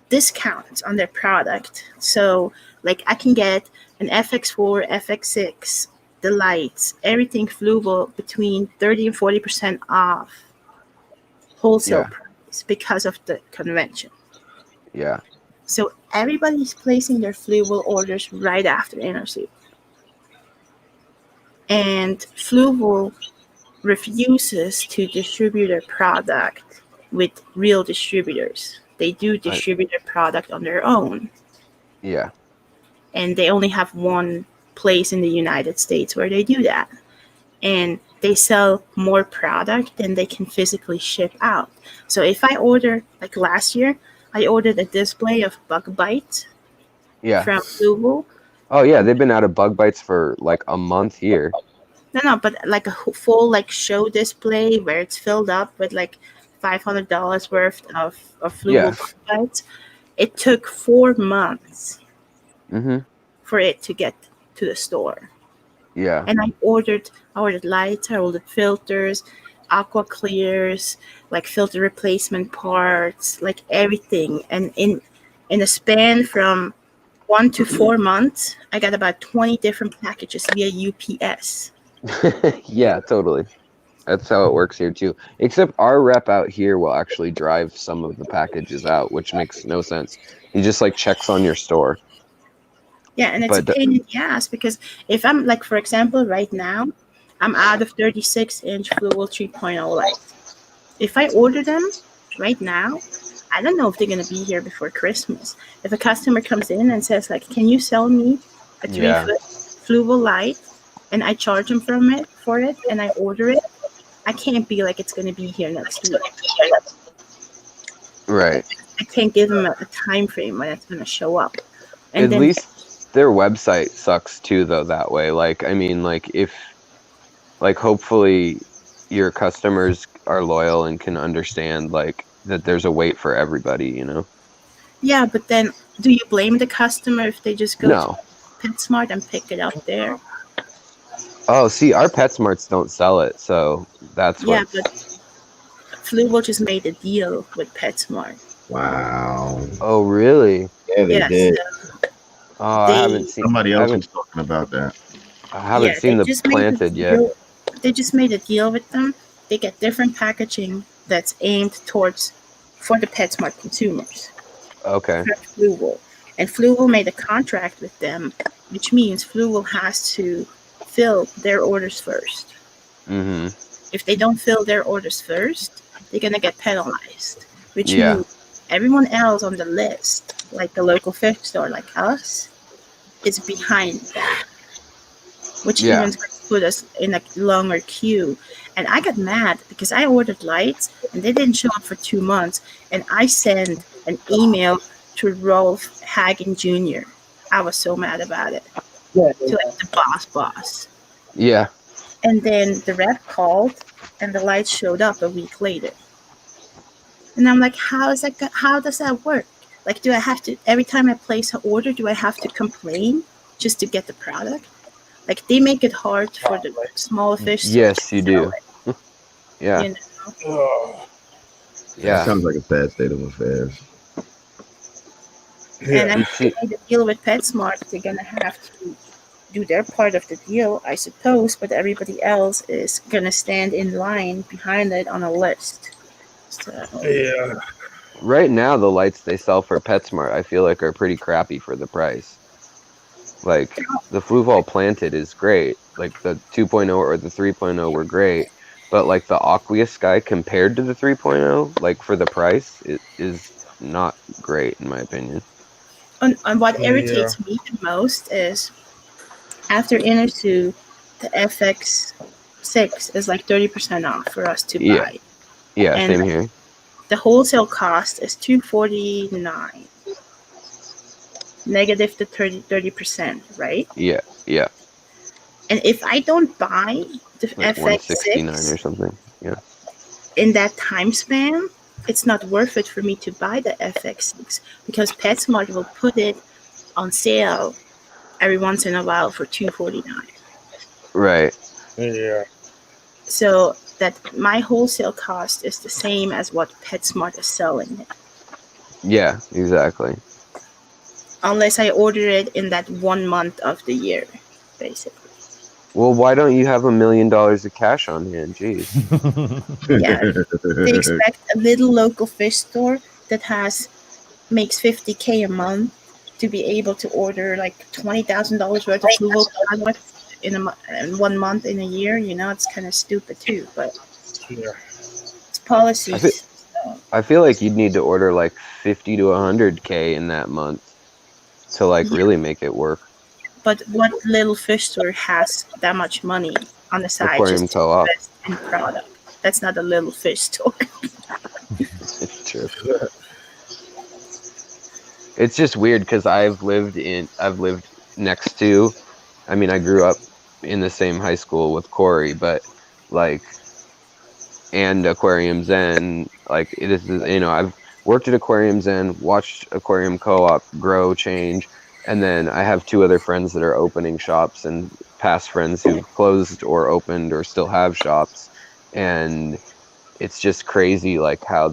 discounts on their product. So, like, I can get an FX4, FX6, the lights, everything Fluval between 30 and 40% off wholesale price because of the convention. Yeah. So everybody's placing their Fluval orders right after Intersoup. And Fluval refuses to distribute their product with real distributors. They do distribute their product on their own. Yeah. And they only have one place in the United States where they do that. And they sell more product than they can physically ship out. So if I order, like last year, I ordered a display of Bug Bite Yeah. from Fluval. Oh yeah, they've been out of bug bites for like a month here. No, but like a full like show display where it's filled up with like $500 worth of Fluval Bug Bites. It took 4 months for it to get to the store. Yeah. And I ordered lights, I ordered filters, aqua clears, like filter replacement parts, like everything. And in a span from 1 to 4 months, I got about 20 different packages via UPS. Yeah, totally. That's how it works here too. Except our rep out here will actually drive some of the packages out, which makes no sense. He just like checks on your store. Yeah, and it's a pain in the ass because if I'm like, for example, right now, I'm out of 36-inch Fluval 3.0 lights. If I order them right now, I don't know if they're going to be here before Christmas. If a customer comes in and says, like, can you sell me a 3-foot Fluval light, and I charge them for it, and I order it, I can't be like, it's going to be here next week. Right. I can't give them a time frame when it's going to show up. And At then least their website sucks too, though, that way. Like, I mean, like, if, like, hopefully your customers are loyal and can understand, like, that there's a wait for everybody, you know? Yeah, but then do you blame the customer if they just go No. to PetSmart and pick it up there? Oh, see, our PetSmarts don't sell it, so that's Yeah, what. but Fluval just made a deal with PetSmart. Wow. Oh, really? Yeah, they did. Oh, I haven't seen. Somebody else was talking about that. I haven't seen the planted yet. They just made a deal with them. They get different packaging that's aimed towards for the PetSmart consumers. Okay. Fluval. And Fluval made a contract with them, which means Fluval has to fill their orders first. Mm-hmm. If they don't fill their orders first, they're going to get penalized, which Yeah. means everyone else on the list, like a local fish store like us, is behind that, which Yeah. even put us in a longer queue. And I got mad because I ordered lights and they didn't show up for 2 months. And I sent an email to Rolf Hagen Jr. I was so mad about it. To like the boss. Yeah. And then the rep called and the lights showed up a week later. And I'm like, how does that work? Like, do I have to, every time I place an order, do I have to complain just to get the product? Like, they make it hard for the small fish. Yes, you do. Yeah. You know? Yeah. That sounds like a sad state of affairs. And I'm made a deal with PetSmart. They're gonna have to do their part of the deal, I suppose, but everybody else is gonna stand in line behind it on a list. So, yeah. Right now, the lights they sell for PetSmart, I feel like, are pretty crappy for the price. Like, the Fluval planted is great. Like, the 2.0 or the 3.0 were great. But, like, the Aqueous Sky compared to the 3.0, like, for the price, it is not great, in my opinion. and what irritates me the most is after Intersoup, the FX6 is like 30% off for us to buy. Yeah, and same here. The wholesale cost is $249. Negative to 30%, right? Yeah. And if I don't buy the Like $169 FX6 or something. Yeah. in that time span, it's not worth it for me to buy the FX6 because PetSmart will put it on sale every once in a while for $249. Right. Yeah. So that my wholesale cost is the same as what PetSmart is selling it. Yeah, exactly. Unless I order it in that 1 month of the year, basically. Well, why don't you have $1 million of cash on hand? Jeez. Yeah. They expect a little local fish store that has makes $50K a month to be able to order like $20,000 worth of Fluval products in 1 month in a year. You know, it's kind of stupid too, but it's policies. I feel like you'd need to order like 50 to 100K in that month to like really make it work. But what little fish store has that much money on the side Aquarium just to Co-op. invest in product? That's not a little fish store. It's true. It's just weird because I've lived next to, I mean, I grew up in the same high school with Corey, but like, and Aquarium Zen, like it is, you know, I've worked at Aquarium Zen, watched Aquarium Co-op grow, change, and then I have 2 other friends that are opening shops and past friends who've closed or opened or still have shops, and it's just crazy like how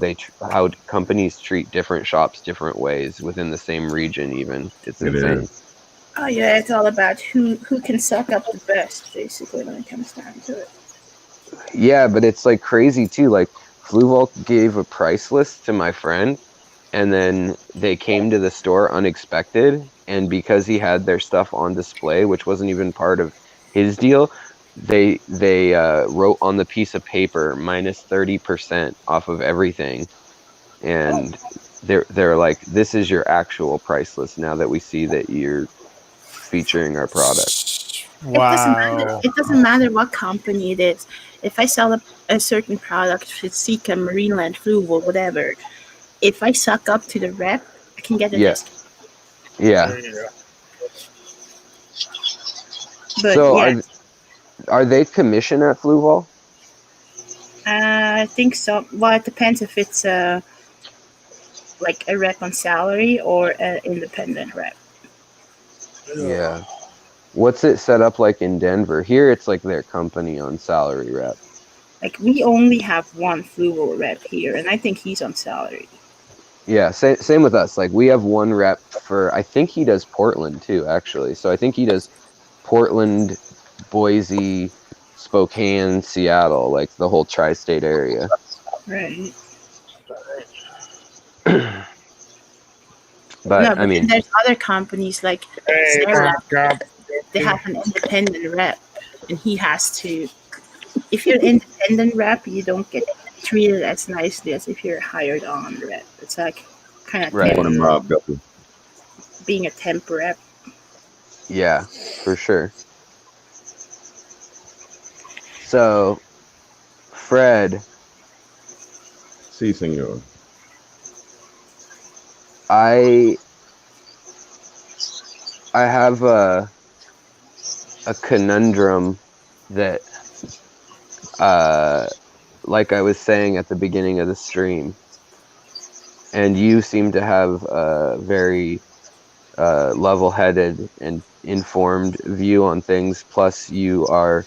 how companies treat different shops different ways within the same region. Even it's insane. Oh yeah, it's all about who can suck up the best, basically, when it comes down to it. Yeah, but it's like crazy too. Like Fluval gave a price list to my friend, and then they came to the store unexpected, and because he had their stuff on display, which wasn't even part of his deal, they wrote on the piece of paper minus 30% off of everything, and they're like, this is your actual price list now that we see that you're featuring our product. Wow. It doesn't matter what company it is. If I sell a certain product, if it's Sika, Marineland, Fluval, whatever, if I suck up to the rep, I can get a Yeah. discount. Yeah. But So yeah, are they commission at Fluval? I think so. Well, it depends if it's like a rep on salary or an independent rep. Yeah. What's it set up like in Denver? Here it's like their company on salary rep. Like we only have one Fluval rep here, and I think he's on salary. Yeah, same with us. Like we have one rep for, I think he does Portland too, actually. So I think he does Portland, Boise, Spokane, Seattle, like the whole tri-state area. Right. But no, I mean, there's other companies like Sarah, they have an independent rep, and he has to. If you're an independent rep, you don't get treated as nicely as if you're hired on rep. It's like kind of being a temp rep. Yeah, for sure. So, Fred. Si, senor. I have a conundrum that, like I was saying at the beginning of the stream, and you seem to have a very level-headed and informed view on things, plus you are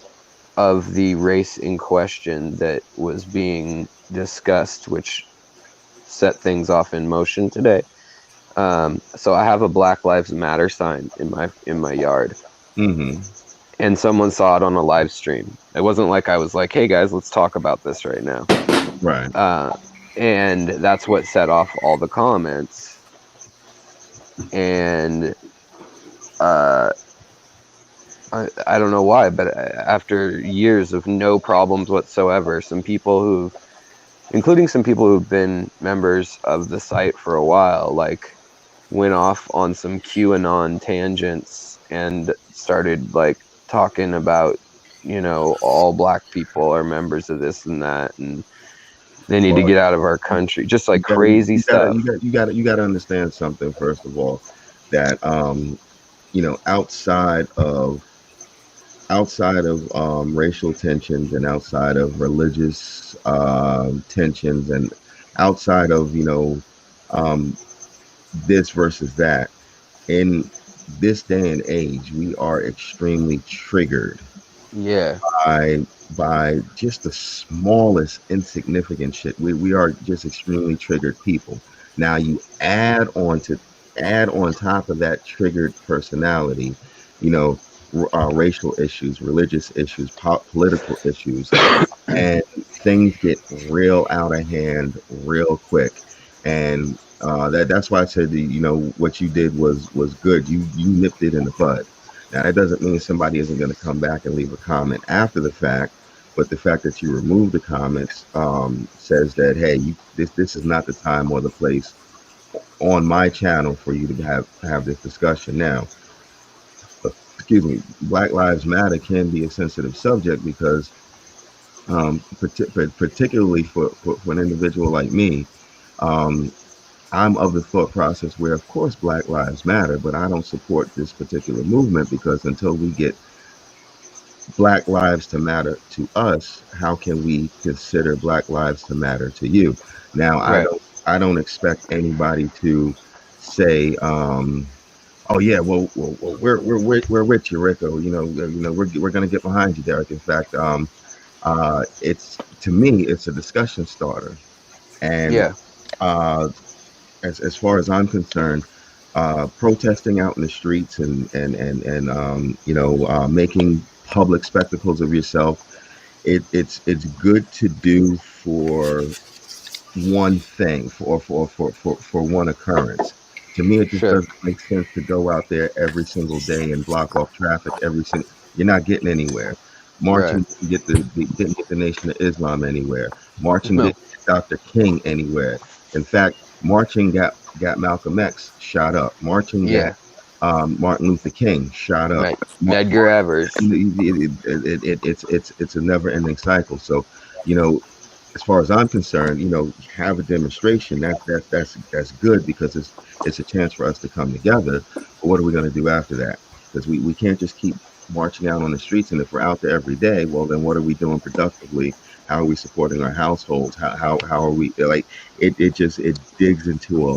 of the race in question that was being discussed, which set things off in motion today. So I have a Black Lives Matter sign in my yard. Mm-hmm. And someone saw it on a live stream. It wasn't like I was like, hey guys, let's talk about this right now. Right. And that's what set off all the comments. And I don't know why, but after years of no problems whatsoever, including some people who've been members of the site for a while, like went off on some QAnon tangents and started like talking about, you know, all black people are members of this and that, and they need to get out of our country. Just like crazy stuff. You got to understand something, first of all, that you know, outside of racial tensions and outside of religious tensions and outside of, you know, this versus that, in this day and age, we are extremely triggered by just the smallest insignificant shit. We are just extremely triggered people. Now you add on top of that triggered personality, you know, racial issues, religious issues, political issues, and things get real out of hand real quick. And That's why I said what you did was good. You nipped it in the bud. Now that doesn't mean somebody isn't going to come back and leave a comment after the fact, but the fact that you removed the comments says that hey, this is not the time or the place on my channel for you to have this discussion. Now, excuse me, Black Lives Matter can be a sensitive subject because particularly for an individual like me, I'm of the thought process where, of course, Black Lives Matter, but I don't support this particular movement because until we get Black lives to matter to us, how can we consider Black lives to matter to you? Now, Right. I don't expect anybody to say, oh yeah, well we're with you, Rico. We're gonna get behind you, Derek. In fact, it's to me, it's a discussion starter, and Yeah. As far as I'm concerned, protesting out in the streets and making public spectacles of yourself, it's good to do for one thing for one occurrence. To me, it just Sure. doesn't make sense to go out there every single day and block off traffic every single. You're not getting anywhere. Right. Marching didn't get the Nation of Islam anywhere. Marching No. didn't get Dr. King anywhere. In fact, marching got Malcolm X shot up. Marching got Yeah. Martin Luther King shot up. Medgar Evers. It's a never ending cycle. So, you know, as far as I'm concerned, have a demonstration. That's good because it's a chance for us to come together. But what are we going to do after that? Because we can't just keep marching out on the streets. And if we're out there every day, well, then what are we doing productively? How are we supporting our households? How are we like it just it digs into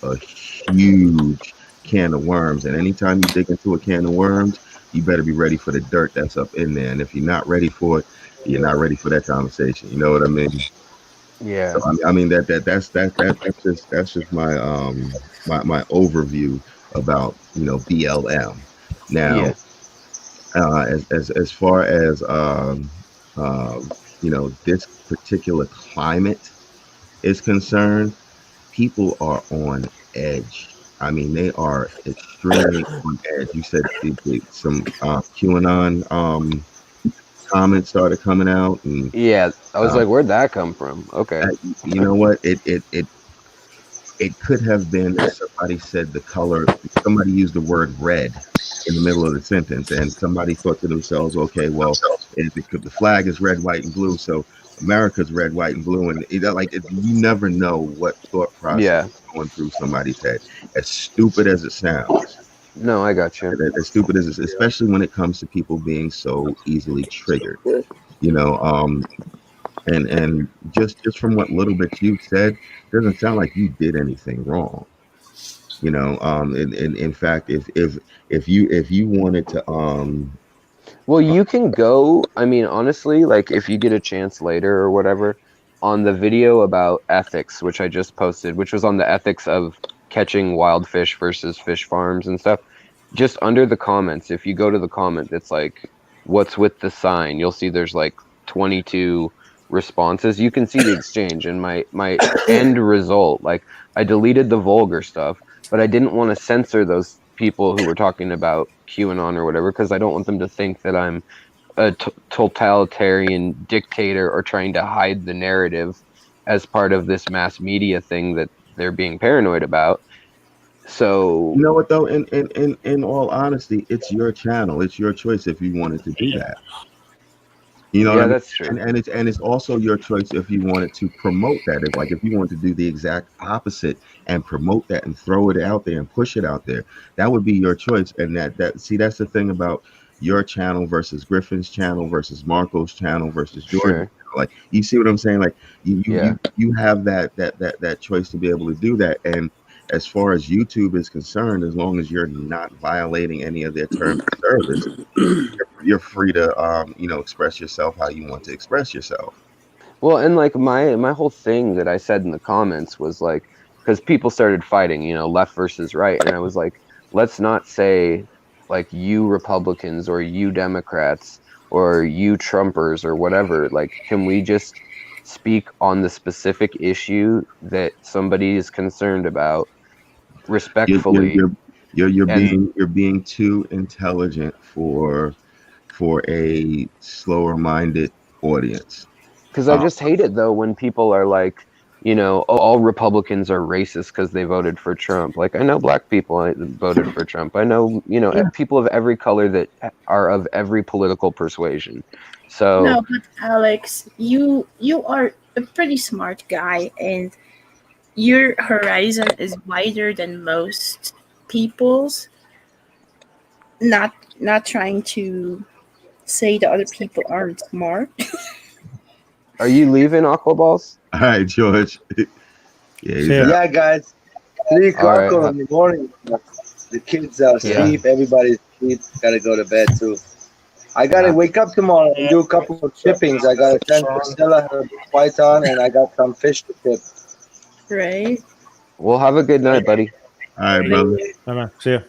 a huge can of worms. And anytime you dig into a can of worms, you better be ready for the dirt that's up in there. And if you're not ready for it, you're not ready for that conversation. You know what I mean? Yeah. So I mean that's just my my overview about BLM. Now, Yeah. as far as this particular climate is concerned, people are on edge. I mean, they are extremely on edge. You said some QAnon comments started coming out, and Yeah. I was uh, like, where'd that come from? Okay. you know what? It could have been, as somebody said, the color. Somebody used the word red in the middle of the sentence, and somebody thought to themselves, "Okay, well, the flag is red, white, and blue, so America's red, white, and blue." And you never know what thought process Yeah. is going through somebody's head. As stupid as it sounds, No, I got you. as stupid as it, especially when it comes to people being so easily triggered. You know, and just from what little bit you've said, doesn't sound like you did anything wrong. In fact, if you wanted to Well, you can go, I mean, honestly, like if you get a chance later or whatever, on the video about ethics, which I just posted, which was on the ethics of catching wild fish versus fish farms and stuff, just under the comments, if you go to the comment that's like, what's with the sign, you'll see there's like 22 responses. You can see the exchange and my end result, like I deleted the vulgar stuff, but I didn't want to censor those people who were talking about QAnon or whatever because I don't want them to think that I'm a totalitarian dictator or trying to hide the narrative as part of this mass media thing that they're being paranoid about. So, You know what though? In all honesty, it's your channel. It's your choice if you wanted to do that. You know what I yeah, mean? that's true. And it's also your choice if you wanted to promote that. If you wanted to do the exact opposite and promote that and throw it out there and push it out there, that would be your choice. And that see, that's the thing about your channel versus Griffin's channel versus Marco's channel versus Jordan's Sure. channel. Like, you see what I'm saying? Like, Yeah. you have that choice to be able to do that. And as far as YouTube is concerned, as long as you're not violating any of their terms of service, you're free to express yourself how you want to express yourself. Well, and like my whole thing that I said in the comments was like, because people started fighting, left versus right, and I was like, let's not say like you Republicans or you Democrats or you Trumpers or whatever. Like, can we just speak on the specific issue that somebody is concerned about respectfully. You're being too intelligent for a slower minded audience. Because I just hate it though when people are like, oh, all Republicans are racist because they voted for Trump. Like I know black people voted for Trump. I know, people of every color that are of every political persuasion. So No, but Alex, you are a pretty smart guy, and your horizon is wider than most people's. Not trying to say the other people aren't smart. Are you leaving, Aquaballs? All right, George. Yeah, guys. 3 o'clock in the morning. The kids are asleep. Everybody's asleep. Gotta go to bed too. I gotta wake up tomorrow and do a couple of shippings. I gotta send Priscilla her python, and I got some fish to ship. Right. Well, have a good night, buddy. All right, brother. Bye, man. See ya.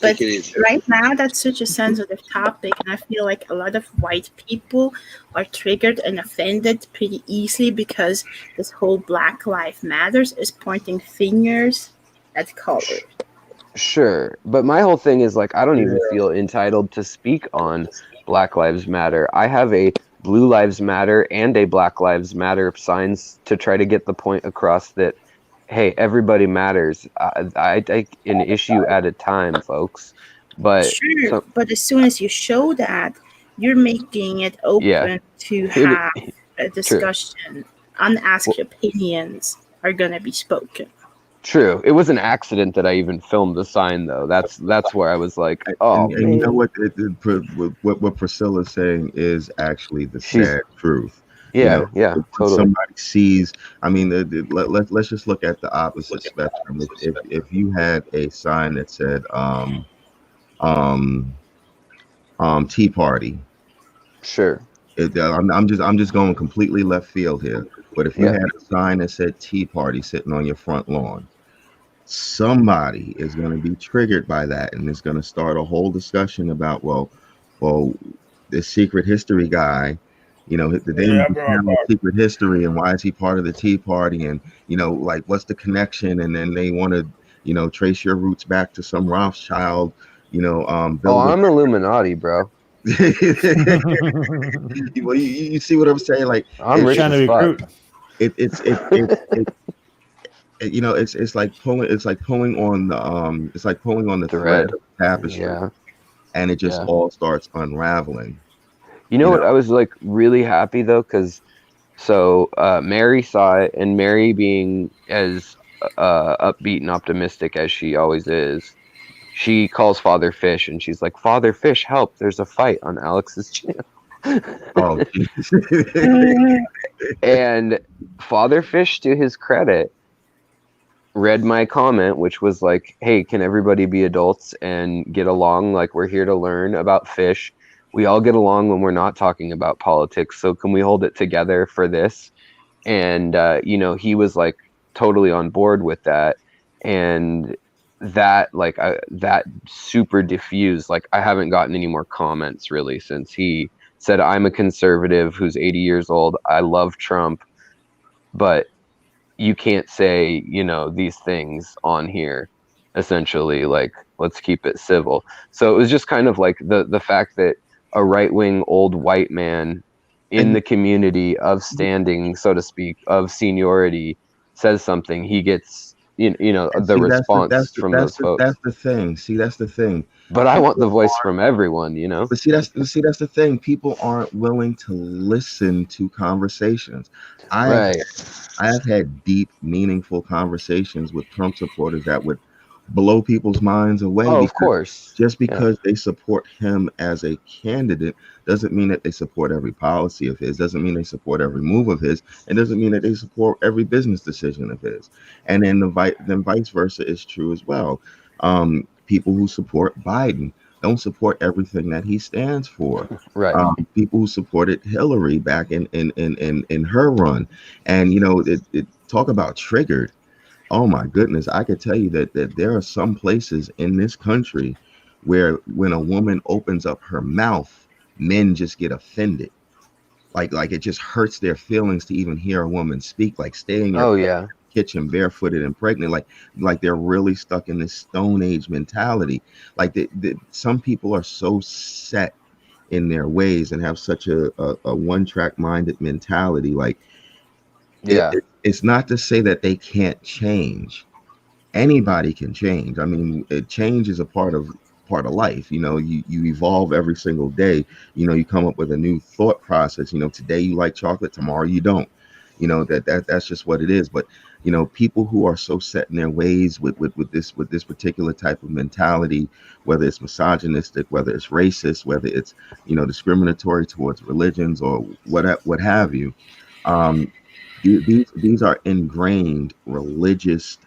But right now, that's such a sensitive topic, and I feel like a lot of white people are triggered and offended pretty easily because this whole Black Lives Matters is pointing fingers at color. Sure, but my whole thing is like I don't even feel entitled to speak on Black Lives Matter. I have a Blue Lives Matter and a Black Lives Matter signs to try to get the point across that, hey, everybody matters. I take an issue at a time, folks. But Sure, but as soon as you show that, you're making it open to have a discussion. Unasked opinions are gonna be spoken. True. It was an accident that I even filmed the sign, though. That's where I was like, oh, and man. you know what Priscilla's saying is actually the sad truth. Yeah, when totally. somebody sees, I mean, let's just look at the opposite spectrum. If you had a sign that said Tea Party, sure. I'm just going completely left field here. But if you had a sign that said Tea Party sitting on your front lawn, somebody is going to be triggered by that, and it's going to start a whole discussion about well, this secret history guy, the name secret history, and why is he part of the Tea Party, and like what's the connection, and then they want to trace your roots back to some Rothschild, I'm Illuminati, bro. Well, you see what I'm saying? Like I'm rich as fuck. It's like pulling on the thread of the tapestry, and it just all starts unraveling. You know what? I was like really happy though, because Mary saw it, and Mary, being as upbeat and optimistic as she always is, she calls Father Fish, and she's like, "Father Fish, help! There's a fight on Alex's channel." Oh, and Father Fish, to his credit, read my comment, which was like, hey, can everybody be adults and get along? Like, we're here to learn about fish. We all get along when we're not talking about politics, so can we hold it together for this? And he was like totally on board with that, and that that super diffused. Like, I haven't gotten any more comments really since he said, I'm a conservative who's 80 years old, I love Trump, but you can't say, these things on here, essentially. Like, let's keep it civil. So it was just kind of like the fact that a right-wing old white man in the community of standing, so to speak, of seniority, says something, he gets the response from those folks. That's the thing. See, that's the thing. But I want the voice from everyone, But see, that's the thing. People aren't willing to listen to conversations. I have had deep, meaningful conversations with Trump supporters that would blow people's minds away. Of course. Just because they support him as a candidate doesn't mean that they support every policy of his, doesn't mean they support every move of his, and doesn't mean that they support every business decision of his. And then vice versa is true as well. People who support Biden don't support everything that he stands for. Right. People who supported Hillary back in her run, and talk about triggered. Oh my goodness, I could tell you that there are some places in this country where when a woman opens up her mouth, men just get offended. like it just hurts their feelings to even hear a woman speak. Like stay in your Oh yeah. kitchen barefooted and pregnant, like they're really stuck in this Stone Age mentality. Like some people are so set in their ways and have such a one-track minded mentality. Like Yeah. it's not to say that they can't change. Anybody can change. I mean, change is a part of life. You evolve every single day. You come up with a new thought process. Today you like chocolate, tomorrow you don't. That's just what it is. But people who are so set in their ways with this particular type of mentality, whether it's misogynistic, whether it's racist, whether it's discriminatory towards religions or what have you, um, these are ingrained religious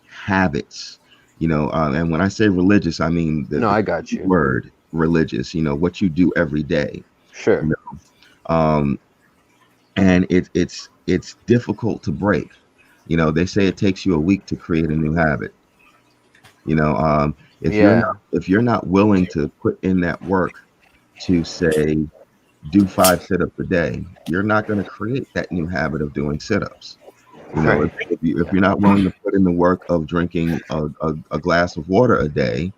habits. And when I say religious, I mean No, the I got you. word religious. What you do every day. Sure. Um, and it's difficult to break. They say it takes you a week to create a new habit. If Yeah. you're not willing to put in that work to say do 5 sit-ups a day, you're not going to create that new habit of doing sit-ups. Right. If you're not willing to put in the work of drinking a glass of water a day,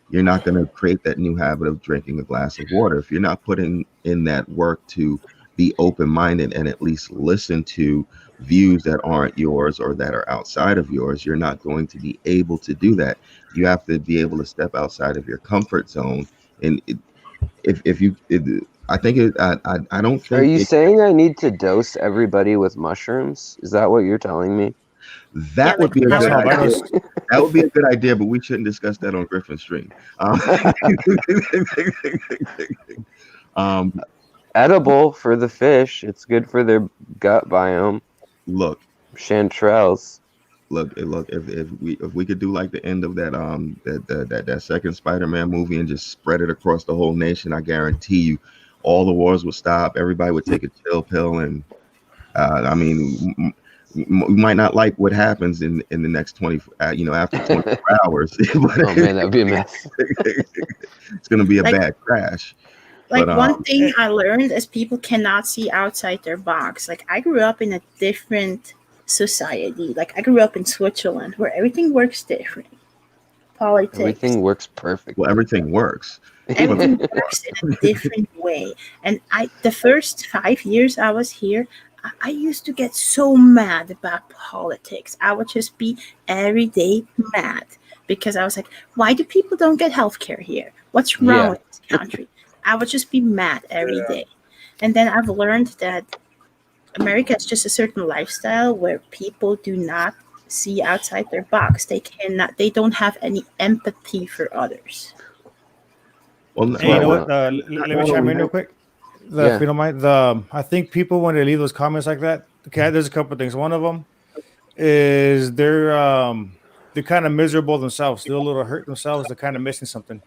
you're not going to create that new habit of drinking a glass of water. If you're not putting in that work to be open-minded and at least listen to views that aren't yours or that are outside of yours, you're not going to be able to do that. You have to be able to step outside of your comfort zone. And I think I don't Are think you saying I need to dose everybody with mushrooms? Is that what you're telling me? that would be a That's good how idea. Barbados. That would be a good idea, but we shouldn't discuss that on Griffin's stream. Um, Edible for the fish. It's good for their gut biome. Look, chanterelles. Look! If we could do like the end of that second Spider-Man movie and just spread it across the whole nation, I guarantee you, all the wars would stop. Everybody would take a chill pill, and I mean, we might not like what happens in the next 20, after 24 hours. Oh man, that'd be a mess. It's gonna be a bad crash. Like But, one thing I learned is people cannot see outside their box. Like I grew up in a different society. Like I grew up in Switzerland where everything works different. Politics. Everything works perfect. Well, everything works. Everything works in a different way. And the first 5 years I was here, I used to get so mad about politics. I would just be every day mad because I was like, why do people don't get healthcare here? What's wrong with this country? I would just be mad every day. And then I've learned that America is just a certain lifestyle where people do not see outside their box. They don't have any empathy for others. Well, Hey, you know what? Let me chime in real quick. If you don't mind, I think people when they leave those comments like that, okay, there's a couple of things. One of them is they're kind of miserable themselves. They're a little hurt themselves. They're kind of missing something.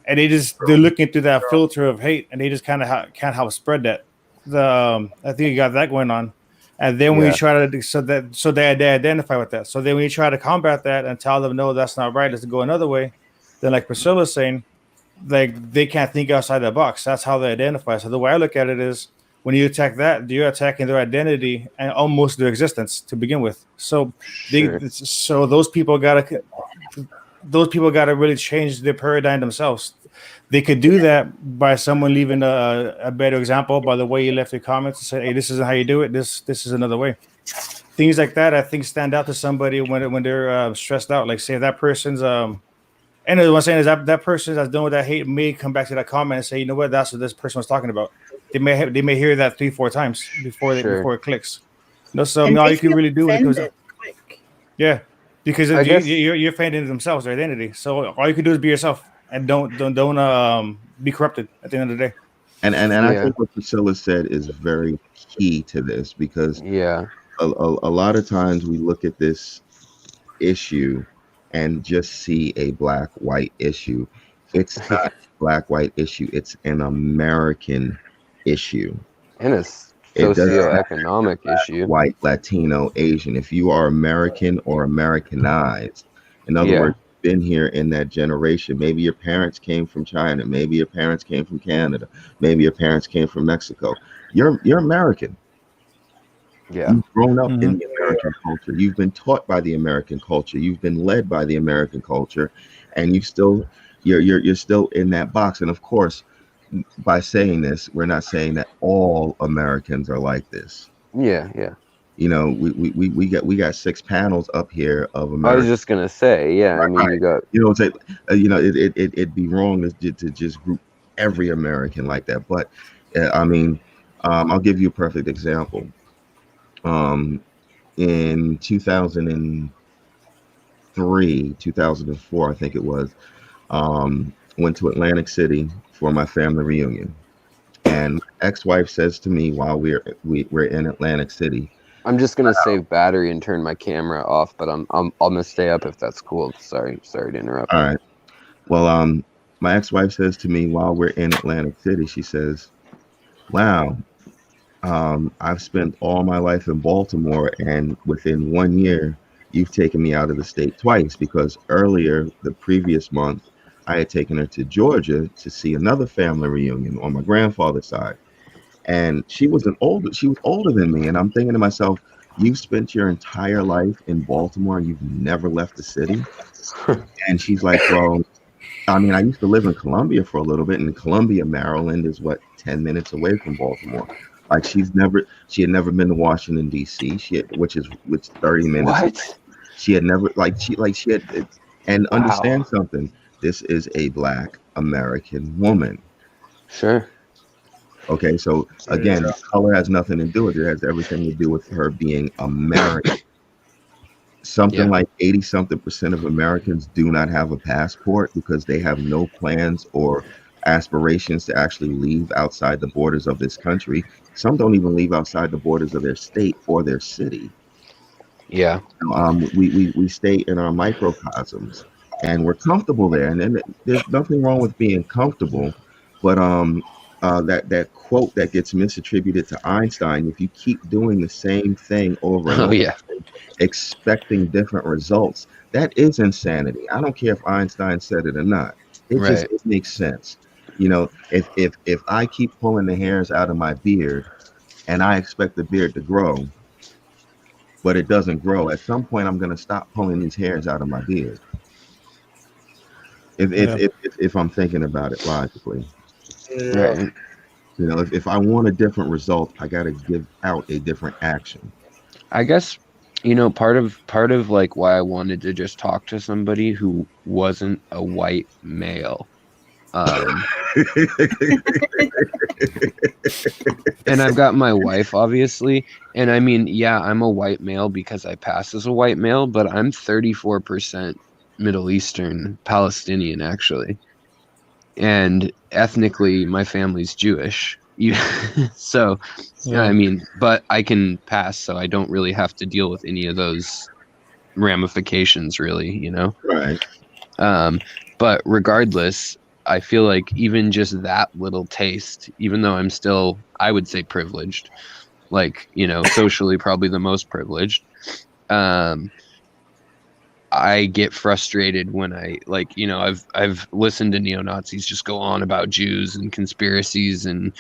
And they're looking through that filter of hate, and they just kind of can't help spread that. I think you got that going on. And then when you try to so they identify with that. So then when you try to combat that and tell them no, that's not right, let's go another way. Then like Priscilla's saying, like they can't think outside the box. That's how they identify. So the way I look at it is when you attack that, you're attacking their identity and almost their existence to begin with. So those people gotta really change their paradigm themselves. They could do that by someone leaving a better example by the way you left your comments and said, hey, this isn't how you do it. This is another way. Things like that, I think, stand out to somebody when they're stressed out. Like say that person's and what I'm saying is that person that's doing with that hate may come back to that comment and say, you know what, that's what this person was talking about. They may hear that 3-4 times before it clicks. So all you can really do when it comes to because you're offending themselves, their identity. So all you can do is be yourself and don't be corrupted at the end of the day. And I think what Priscilla said is very key to this because a lot of times we look at this issue and just see a black-white issue. It's not a black-white issue. It's an American issue. And a socioeconomic issue. White, Latino, Asian. If you are American or Americanized, in other words, been here in that generation. Maybe your parents came from China. Maybe your parents came from Canada. Maybe your parents came from Mexico. You're American. Yeah. You've grown up in the American culture. You've been taught by the American culture. You've been led by the American culture, and you're still in that box. And of course, by saying this, we're not saying that all Americans are like this. Yeah, yeah. You know, we got 6 panels up here of I was America. just gonna say, yeah. I mean, you got You know, it's you know, it'd be wrong to just group every American like that. But I mean, I'll give you a perfect example. In 2003, 2004, I think it was, went to Atlantic City for my family reunion. And my ex-wife says to me while we're in Atlantic City, I'm just gonna save battery and turn my camera off, but I'm gonna stay up if that's cool. Sorry to interrupt. all right. Well, my ex-wife says to me while we're in Atlantic City, she says, "Wow, I've spent all my life in Baltimore, and within 1 year, you've taken me out of the state twice because earlier the previous month, I had taken her to Georgia to see another family reunion on my grandfather's side, and she was older than me, and I'm thinking to myself, you've spent your entire life in Baltimore, and you've never left the city." And she's like, "Well, I mean, I used to live in Columbia for a little bit, and Columbia, Maryland is what, 10 minutes away from Baltimore." Like she had never been to Washington D.C. Which 30 minutes. What? She had never she had, and Wow. understand something. This is a Black American woman. Sure. Okay, so again, color has nothing to do with it. It has everything to do with her being American. Something like 80-something% of Americans do not have a passport because they have no plans or aspirations to actually leave outside the borders of this country. Some don't even leave outside the borders of their state or their city. Yeah. We stay in our microcosms and we're comfortable there. And then there's nothing wrong with being comfortable, but that quote that gets misattributed to Einstein, if you keep doing the same thing over and Oh over, yeah. expecting different results, that is insanity. I don't care if Einstein said it or not. It Right. makes sense. You know, if I keep pulling the hairs out of my beard and I expect the beard to grow, but it doesn't grow, at some point I'm going to stop pulling these hairs out of my beard. If I'm thinking about it logically. Right. You know, if I want a different result, I got to give out a different action. I guess, you know, part of like why I wanted to just talk to somebody who wasn't a white male. And I've got my wife, obviously. And I mean, yeah, I'm a white male because I pass as a white male, but I'm 34% Middle Eastern Palestinian, actually. And ethnically, my family's Jewish. So, I mean, but I can pass, so I don't really have to deal with any of those ramifications, really, you know? Right. But regardless, I feel like even just that little taste, even though I'm still, I would say, privileged, like, you know, socially probably the most privileged, I get frustrated when I, like, you know, I've listened to neo-Nazis just go on about Jews and conspiracies and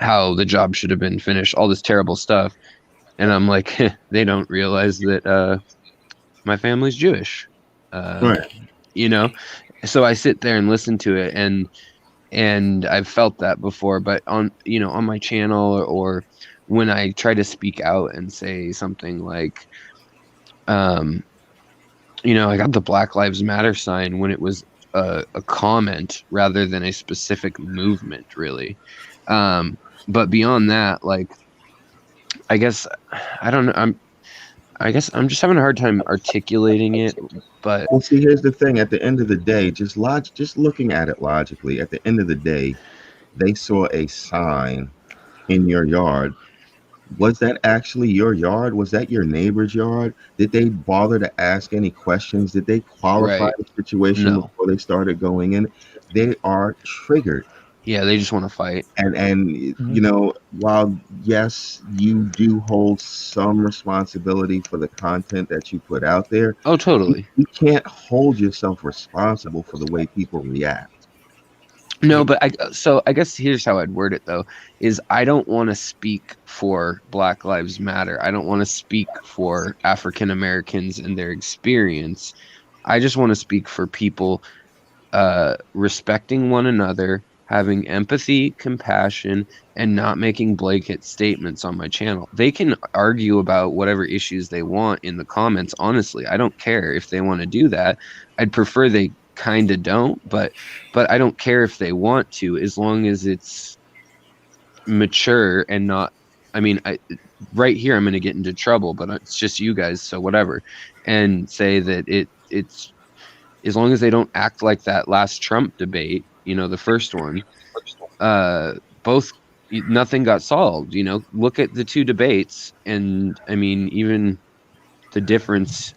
how the job should have been finished, all this terrible stuff. And I'm like, they don't realize that my family's Jewish. Right. You know? So I sit there and listen to it, and I've felt that before, but on, you know, on my channel or when I try to speak out and say something like, you know, I got the Black Lives Matter sign when it was a comment rather than a specific movement, really. But beyond that, like, I guess I don't know. I guess I'm just having a hard time articulating it. But well, see, here's the thing. At the end of the day, just looking at it logically, at the end of the day, they saw a sign in your yard. Was that actually your yard? Was that your neighbor's yard? Did they bother to ask any questions? Did they qualify Right. the situation No. before they started going in? They are triggered. Yeah, they just want to fight. And you know, while yes, you do hold some responsibility for the content that you put out there. Oh, totally. You can't hold yourself responsible for the way people react. No, but I guess here's how I'd word it though, is I don't want to speak for Black Lives Matter. I don't want to speak for African Americans and their experience. I just want to speak for people respecting one another, having empathy, compassion, and not making blanket statements on my channel. They can argue about whatever issues they want in the comments. Honestly, I don't care if they want to do that. I'd prefer they kind of don't, but I don't care if they want to, as long as it's mature and not. I mean, right here I'm going to get into trouble, but it's just you guys, so whatever. And say that it's as long as they don't act like that last Trump debate, the first one, both nothing got solved. Look at the two debates, and I mean, even the difference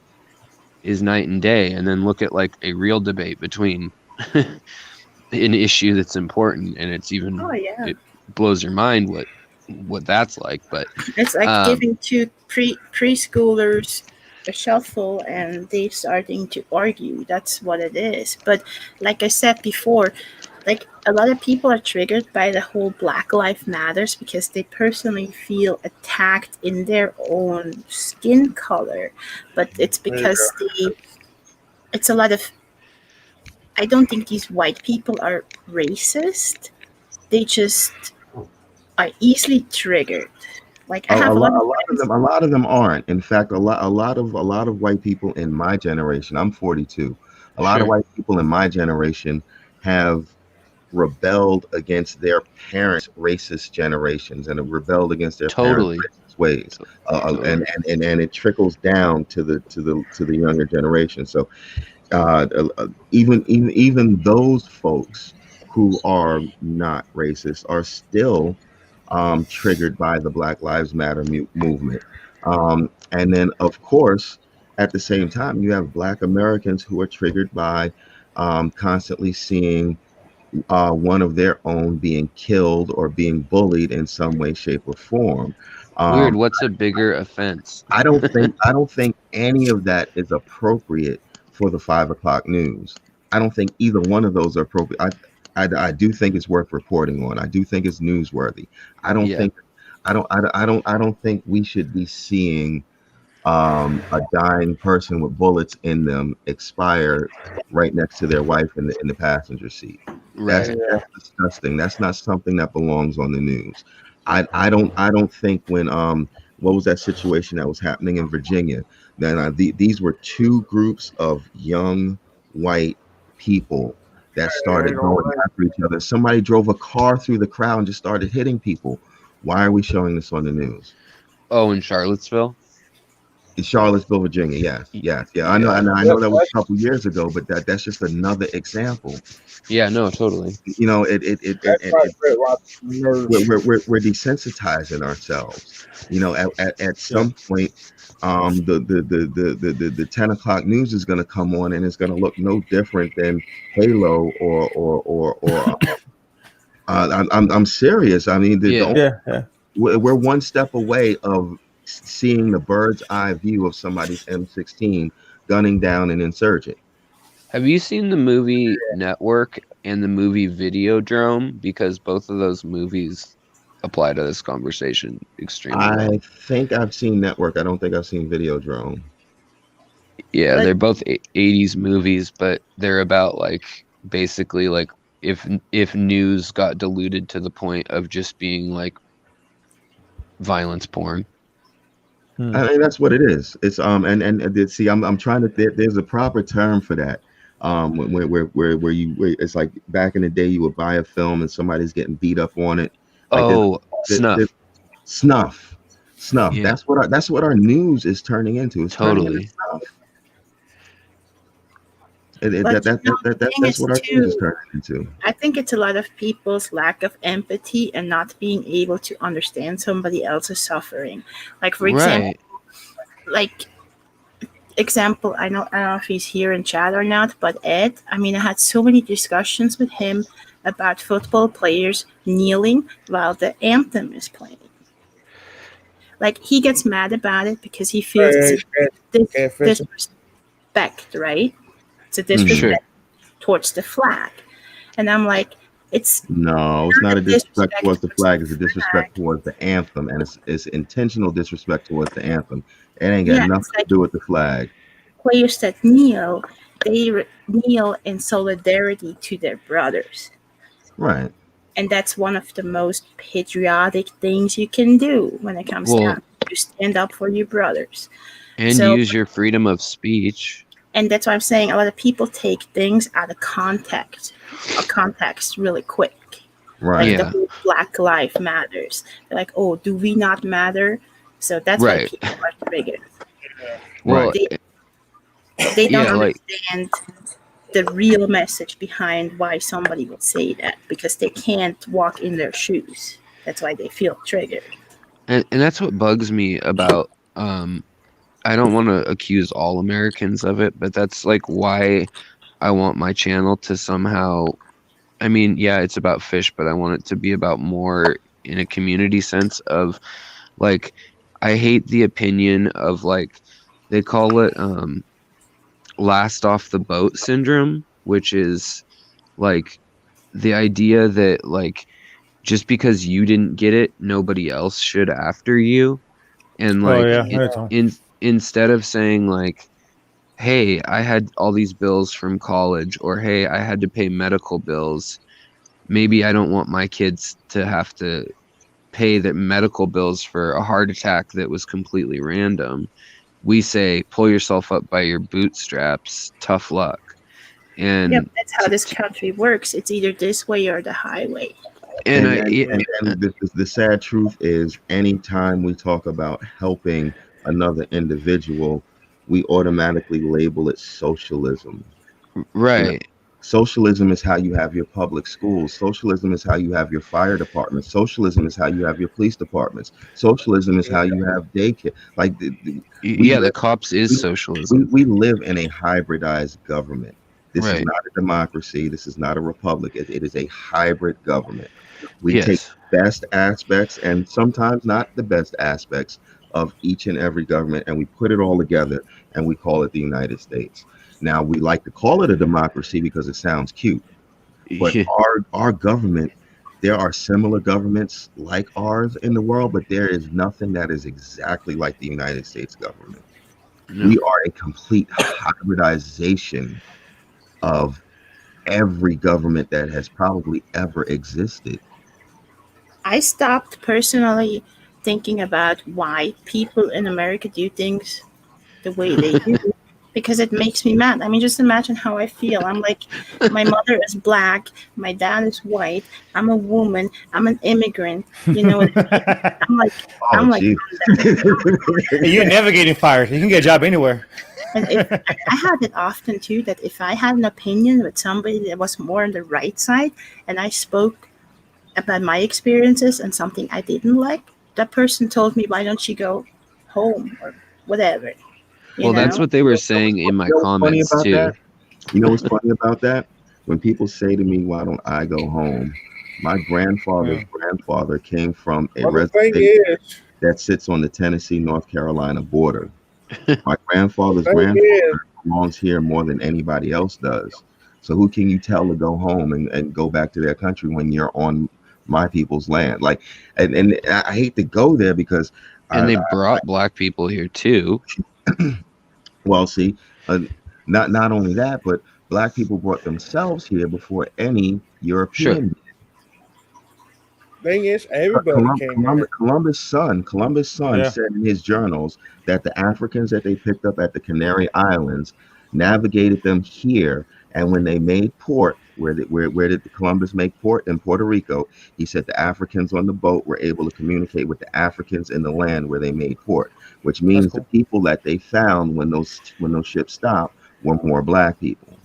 is night and day. And then look at like a real debate between an issue that's important, and it's even Oh yeah. it blows your mind what that's like. But It's like giving two preschoolers a shuffle and they starting to argue. That's what it is. But like I said before, like a lot of people are triggered by the whole Black Lives Matters because they personally feel attacked in their own skin color. But it's because it's a lot of. I don't think these white people are racist. They just are easily triggered. Like I have a lot of friends. A lot of them aren't. In fact, a lot of white people in my generation. I'm 42. A lot of Sure. white people in my generation have rebelled against their parents' racist generations and have rebelled against their Totally. parents' racist ways. And it trickles down to the younger generation. So even those folks who are not racist are still triggered by the Black Lives Matter movement. And then, of course, at the same time, you have Black Americans who are triggered by constantly seeing one of their own being killed or being bullied in some way, shape, or form. Weird. What's a bigger offense? I don't think any of that is appropriate for the 5 o'clock news. I don't think either one of those are appropriate. I do think it's worth reporting on. I do think it's newsworthy. I don't Yeah. think I don't think we should be seeing a dying person with bullets in them expire right next to their wife in the passenger seat. That's, Right. that's disgusting. That's not something that belongs on the news. I don't think when what was that situation that was happening in Virginia? Then these were two groups of young white people that started going after each other. Somebody drove a car through the crowd and just started hitting people. Why are we showing this on the news? Oh, in Charlottesville? In Charlottesville, Virginia. Yes. Yeah. Yeah. I know that was a couple years ago, but that's just another example. Yeah, no, totally. You know, we're desensitizing ourselves. You know, at some point, the 10 o'clock news is going to come on and it's going to look no different than Halo or I'm serious. I mean, we're one step away of seeing the bird's eye view of somebody's M16 gunning down an insurgent. Have you seen the movie Network and the movie Videodrome? Because both of those movies apply to this conversation extremely well. I think I've seen Network. I don't think I've seen Videodrome. Yeah, they're both 80s movies, but they're about like basically like if news got diluted to the point of just being like violence porn. I mean, that's what it is. It's see, I'm trying to. There's a proper term for that. Where it's like back in the day, you would buy a film and somebody's getting beat up on it. Like snuff. Yeah. That's what our news is turning into. It's turning into snuff. That's what our news is turning into. I think it's a lot of people's lack of empathy and not being able to understand somebody else's suffering. Like for example, I don't know if he's here in chat or not, but Ed, I mean, I had so many discussions with him about football players kneeling while the anthem is playing. Like he gets mad about it because he feels it's a disrespect, right? It's a disrespect towards the flag. And I'm like, it's No, it's not a disrespect towards the flag. It's a flag. disrespect towards the anthem, and it's intentional disrespect towards the anthem. It ain't got Yeah, nothing it's like to do with the flag. players that kneel, they kneel in solidarity to their brothers. Right. And that's one of the most patriotic things you can do when it comes down to stand up for your brothers. And use your freedom of speech. And that's why I'm saying a lot of people take things out of context really quick. Right. Like the whole Black Lives Matters. They're like, oh, do we not matter? So that's why people are triggered. Well, they don't understand the real message behind why somebody would say that, because they can't walk in their shoes. That's why they feel triggered. And that's what bugs me about I don't want to accuse all Americans of it, but that's like why I want my channel to somehow, I mean, yeah, it's about fish, but I want it to be about more in a community sense of like, I hate the opinion of like, they call it last off the boat syndrome, which is like the idea that like just because you didn't get it, nobody else should after you. And like instead of saying like, hey, I had all these bills from college, or hey, I had to pay medical bills, maybe I don't want my kids to have to pay the medical bills for a heart attack that was completely random. We say, pull yourself up by your bootstraps, tough luck. And that's how this country works. It's either this way or the highway. And the sad truth is, anytime we talk about helping another individual, we automatically label it socialism. Right. You know, socialism is how you have your public schools. Socialism is how you have your fire departments. Socialism is how you have your police departments. Socialism is how you have daycare. Like the cops is socialism. We live in a hybridized government. This is not a democracy. This is not a republic. It is a hybrid government. We take best aspects and sometimes not the best aspects of each and every government, and we put it all together and we call it the United States. Now, we like to call it a democracy because it sounds cute, but our government, there are similar governments like ours in the world, but there is nothing that is exactly like the United States government. No. We are a complete hybridization of every government that has probably ever existed. I stopped personally thinking about why people in America do things the way they do because it makes me mad. I mean, just imagine how I feel. I'm like, my mother is black, my dad is white, I'm a woman, I'm an immigrant. You know what I mean? I'm like, you're navigating fires. You can get a job anywhere. And I had it often too that if I had an opinion with somebody that was more on the right side, and I spoke about my experiences and something I didn't like, that person told me, why don't you go home or whatever. Well, that's what they were saying in my comments too. That? You know what's funny about that? When people say to me, why don't I go home? My grandfather's grandfather came from a reservation that sits on the Tennessee-North Carolina border. My grandfather's grandfather belongs here more than anybody else does. So who can you tell to go home and go back to their country when you're on my people's land? Like, and I hate to go there because they brought black people here too. Well, see, not only that, but black people brought themselves here before any European. Thing is, everybody Columbus' son said in his journals that the Africans that they picked up at the Canary Islands navigated them here, and when they made port, where did Columbus make port? In Puerto Rico. He said the Africans on the boat were able to communicate with the Africans in the land where they made port, which means the people that they found when those ships stopped were more black people.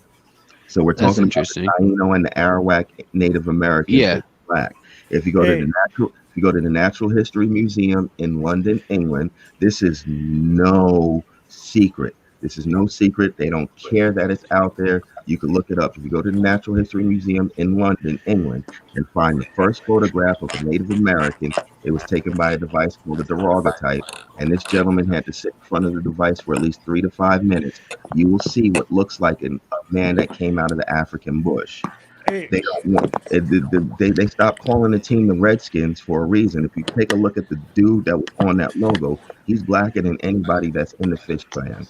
So we're talking about the Taino and the Arawak Native Americans that are black. If you go to the Natural History Museum in London, England, this is no secret. This is no secret. They don't care that it's out there. You can look it up. If you go to the Natural History Museum in London, England, and find the first photograph of a Native American, it was taken by a device called a daguerreotype, and this gentleman had to sit in front of the device for at least 3 to 5 minutes. You will see what looks like a man that came out of the African bush. They don't want they stopped calling the team the Redskins for a reason. If you take a look at the dude that was on that logo, he's blacker than anybody that's in the Fish clan.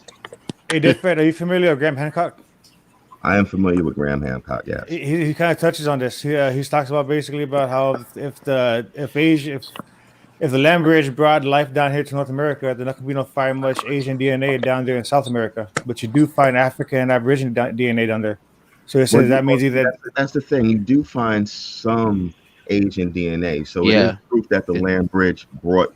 Hey, Deathbed, are you familiar with Graham Hancock? I am familiar with Graham Hancock. Yes. He kind of touches on this. He talks about basically about how if the land bridge brought life down here to North America, then not going to be no find much Asian DNA down there in South America, but you do find African and Aboriginal DNA down there. So it says that means either that's the thing. You do find some Asian DNA, so it is Yeah. proof that the land bridge brought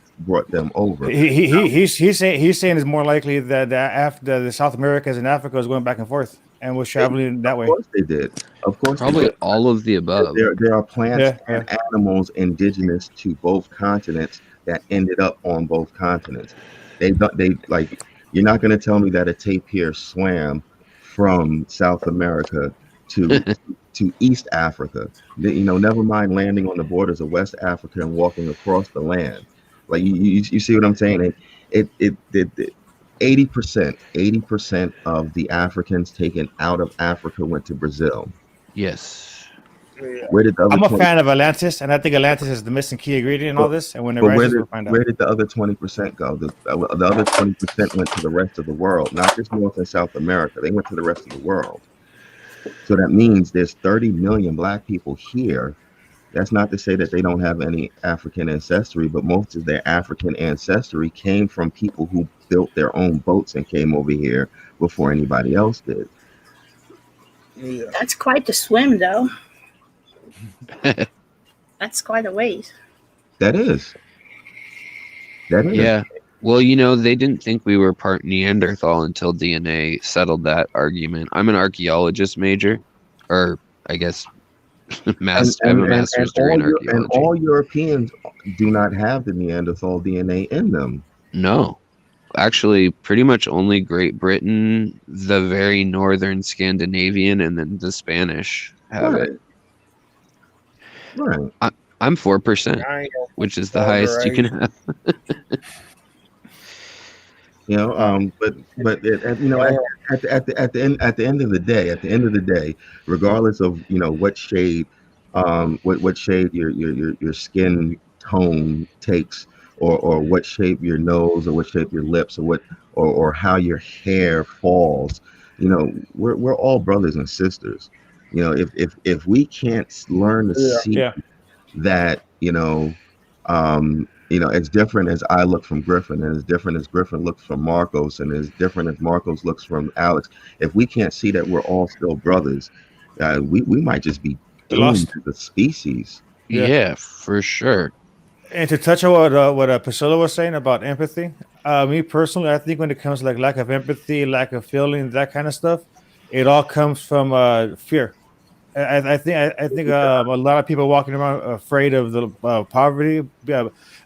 them over. he's saying it's more likely that after the South Americas and Africa was going back and forth and was traveling that way. Of course they did. Of course, Probably they did. all of the above. There are plants and animals indigenous to both continents that ended up on both continents. They like, you're not going to tell me that a tapir swam from South America to East Africa. Never mind landing on the borders of West Africa and walking across the land. Like you see what I'm saying? It 80% of the Africans taken out of Africa went to Brazil. Yes. Where did the other I'm a 20 fan of Atlantis, and I think Atlantis is the missing key ingredient in all this. And when it But rises, we'll find out. where did the other 20% go? The other 20% went to the rest of the world, not just North and South America. They went to the rest of the world. So that means there's 30 million black people here. That's not to say that they don't have any African ancestry, but most of their African ancestry came from people who built their own boats and came over here before anybody else did. Yeah. That's quite the swim, though. That's quite a ways. That is. Yeah. Well, they didn't think we were part Neanderthal until DNA settled that argument. I'm an archaeologist major, or I guess I have a master's degree in archaeology. And all Europeans do not have the Neanderthal DNA in them. No. Actually, pretty much only Great Britain, the very northern Scandinavian, and then the Spanish have it. Right. I'm 4%, which is the highest you can have. But at the end of the day, regardless of what shade your skin tone takes, or what shape your nose, or what shape your lips, or how your hair falls, we're all brothers and sisters. If we can't learn to see that, as different as I look from Griffin, and as different as Griffin looks from Marcos, and as different as Marcos looks from Alex, if we can't see that we're all still brothers, we might just be doomed as a species. Yeah, for sure. And to touch on what Priscilla was saying about empathy, me personally, I think when it comes to lack of empathy, lack of feeling, that kind of stuff, it all comes from fear. I think a lot of people walking around afraid of the poverty,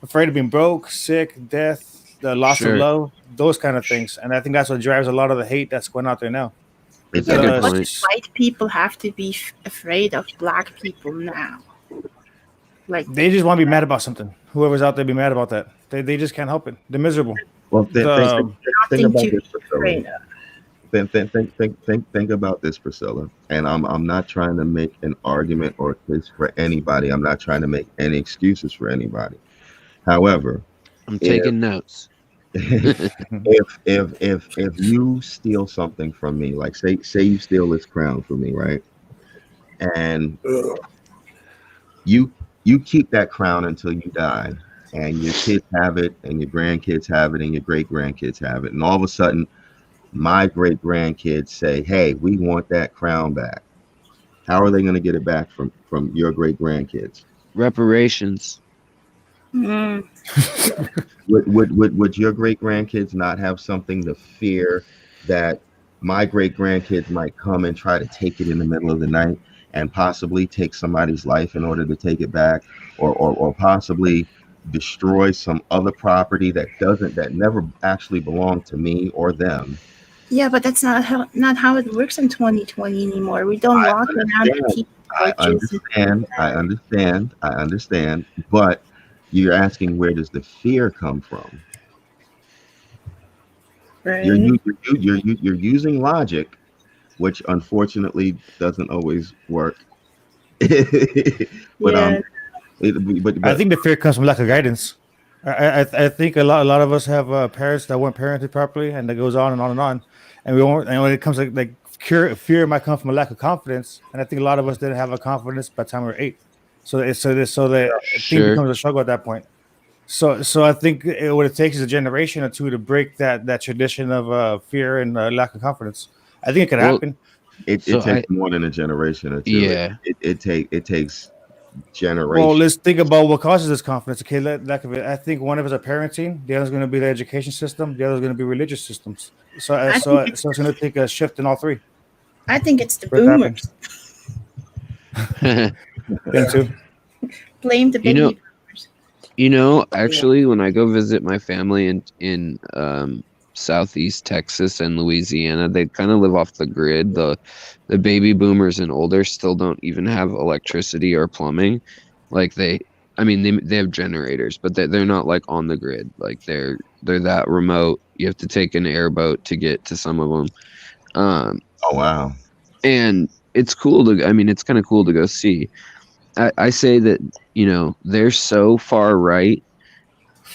afraid of being broke, sick, death, the loss of love, those kind of things. And I think that's what drives a lot of the hate that's going out there now. White people have to be afraid of black people now. Like they just want to be mad about something. Whoever's out there be mad about that. They just can't help it. They're miserable. Well, think about this, Priscilla. Think about this, Priscilla. And I'm not trying to make an argument or a case for anybody. I'm not trying to make any excuses for anybody. However, I'm taking notes. if you steal something from me, like say you steal this crown from me, right? And you keep that crown until you die, and your kids have it, and your grandkids have it, and your great grandkids have it, and all of a sudden my great grandkids say, "Hey, we want that crown back." How are they going to get it back from your great grandkids? Reparations. Mm. Would your great grandkids not have something to fear that my great grandkids might come and try to take it in the middle of the night and possibly take somebody's life in order to take it back, or possibly destroy some other property that never actually belonged to me or them, Yeah, but that's not how it works in 2020 anymore. We don't walk around with teeth torches. I understand. But you're asking, where does the fear come from? You're Right. you you're using logic, which unfortunately doesn't always work. but Yeah. I think the fear comes from lack of guidance. I think a lot of us have parents that weren't parented properly, and that goes on and on and on. And we won't. And when it comes to like fear might come from a lack of confidence, and I think a lot of us didn't have a confidence by the time we were 8. So that thing Sure. becomes a struggle at that point. So I think what it takes is a generation or two to break that tradition of fear and lack of confidence. I think it could Well, happen. It so takes more than a generation or two. yeah. It takes Well, generations. let's think about what causes this confidence. Okay, lack of it. I think one of us are parenting. The other is going to be the education system. The other is going to be religious systems. So, I think so it's going to take a shift in all three I think it's the for it to happen. boomers. Them too. Blame the You know, baby boomers. actually, when I go visit my family in southeast Texas and Louisiana, they kind of live off the grid. The baby boomers and older still don't even have electricity or plumbing. Like I mean, they have generators, but they're not like on the grid. Like they're that remote. You have to take an airboat to get to some of them. Oh wow. And it's cool to. I mean, it's kind of cool to go see. I say that they're so far right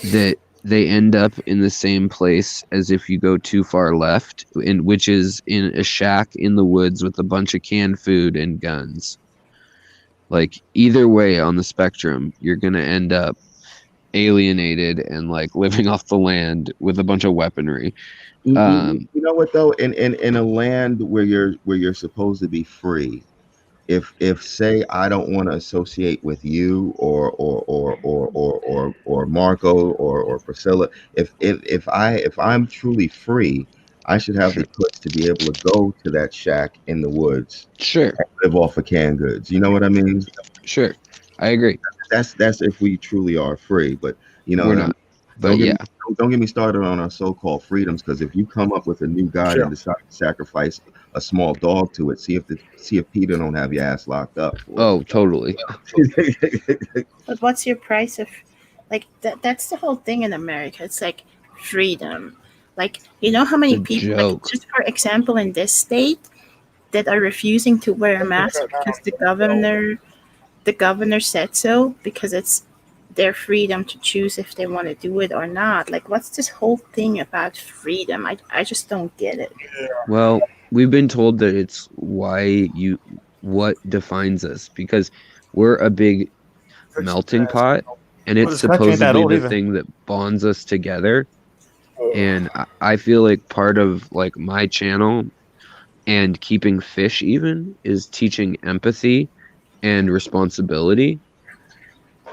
that they end up in the same place as if you go too far left, which is in a shack in the woods with a bunch of canned food and guns. Like either way on the spectrum, you're gonna end up alienated and like living off the land with a bunch of weaponry. You know what though? In a land where you're supposed to be free, if say I don't want to associate with you or Marco or Priscilla, if I'm truly free, I should have the choice to be able to go to that shack in the woods Sure. and live off of canned goods. You know what I mean? Sure. I agree. That's if we truly are free. But We're not. But don't get yeah. me don't get me started on our so-called freedoms, because if you come up with a new god and decide to sacrifice a small dog to it, see if Peter don't have your ass locked up for Oh, totally. But what's your price of like that's the whole thing in America. It's like freedom. Like you know how many It's a people like joke. just for example in this state that are refusing to wear a mask because the governor said so because it's their freedom to choose if they want to do it or not. Like what's this whole thing about freedom? I just don't get it. Well, we've been told that it's what defines us, because we're a big melting pot, and Well, it's this country ain't that supposedly old the either. thing that bonds us together. And I feel like part of like my channel and keeping fish even is teaching empathy and responsibility.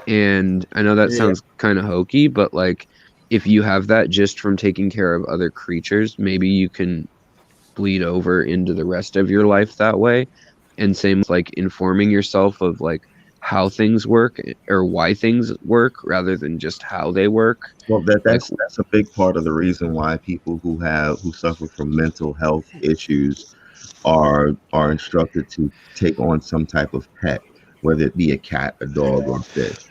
And I know that Yeah. sounds kind of hokey, but like if you have that just from taking care of other creatures, maybe you can bleed over into the rest of your life that way. And same with like informing yourself of like how things work or why things work rather than just how they work. Well, Like, that's a big part of the reason why people who suffer from mental health issues are instructed to take on some type of pet, whether it be a cat, a dog, or a fish.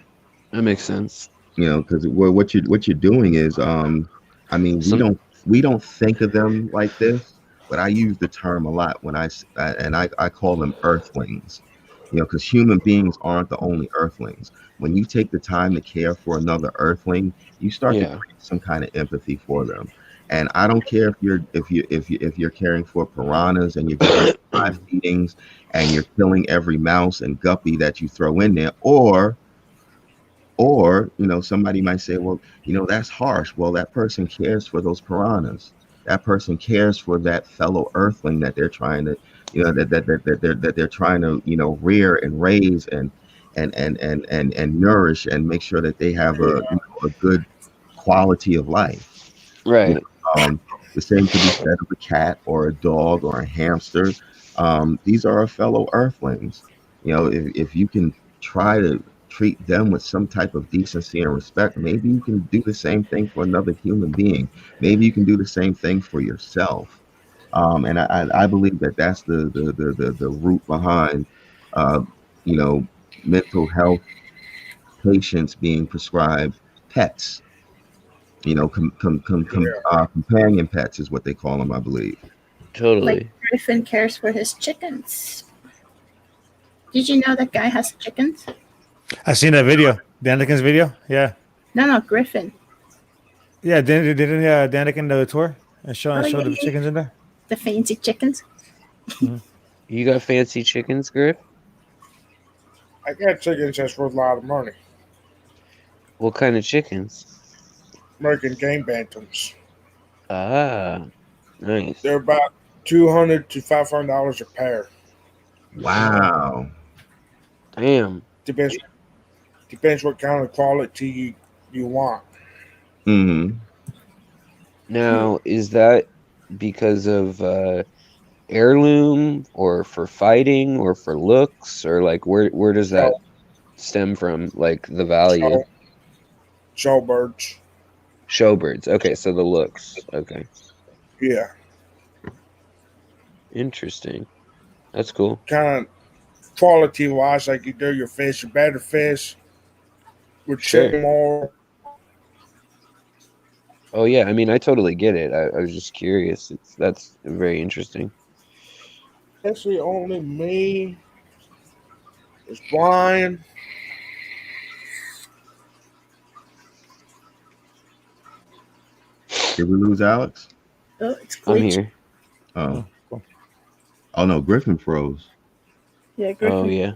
that makes sense. You know, because what you're doing is, I mean, Some we don't think of them like this, but I use the term a lot when I call them earthlings. You know, because human beings aren't the only earthlings. When you take the time to care for another earthling, you start to Yeah. create some kind of empathy for them. And I don't care if you're caring for piranhas and you're giving them live feedings and you're killing every mouse and guppy that you throw in there, or, somebody might say, well, that's harsh. Well, that person cares for those piranhas. That person cares for that fellow earthling that they're trying to, that they're trying to, rear and raise and nourish and make sure that they have a good quality of life. You right. know, the same could be said of a cat or a dog or a hamster. These are our fellow earthlings. If you can try to treat them with some type of decency and respect, maybe you can do the same thing for another human being. Maybe you can do the same thing for yourself. And I believe that that's the root behind, uh, you know, mental health patients being prescribed pets. You know, companion pets is what they call them, I believe. Like Griffin cares for his chickens. Did you know that guy has chickens? I seen that video, Danikin's video. Yeah, No, Griffin. yeah. Didn't Danikin do a tour and show Oh, show yeah, the yeah. chickens in there? The fancy chickens. You got fancy chickens, Griff? I got chickens that's worth a lot of money. What kind of chickens? American game bantams. Ah, nice. They're about $200 to $500 a pair. Wow. Damn. Depends what kind of quality you want. Mm-hmm. Now, is that because of heirloom or for fighting or for looks or like where does that stem from? Like the value? Showbirds. Showbirds. Okay, so the looks. Okay. Yeah. Interesting. That's cool. Kind of quality wise, like you do your fish, your better fish would Sure. ship more. Oh yeah, I mean I totally get it. I was just curious. That's very interesting. Actually, only me. It's Brian. Did we lose Alex? Oh, it's I'm glitched. here. Oh. Oh no, Griffin froze. Yeah, Griffin. Oh yeah.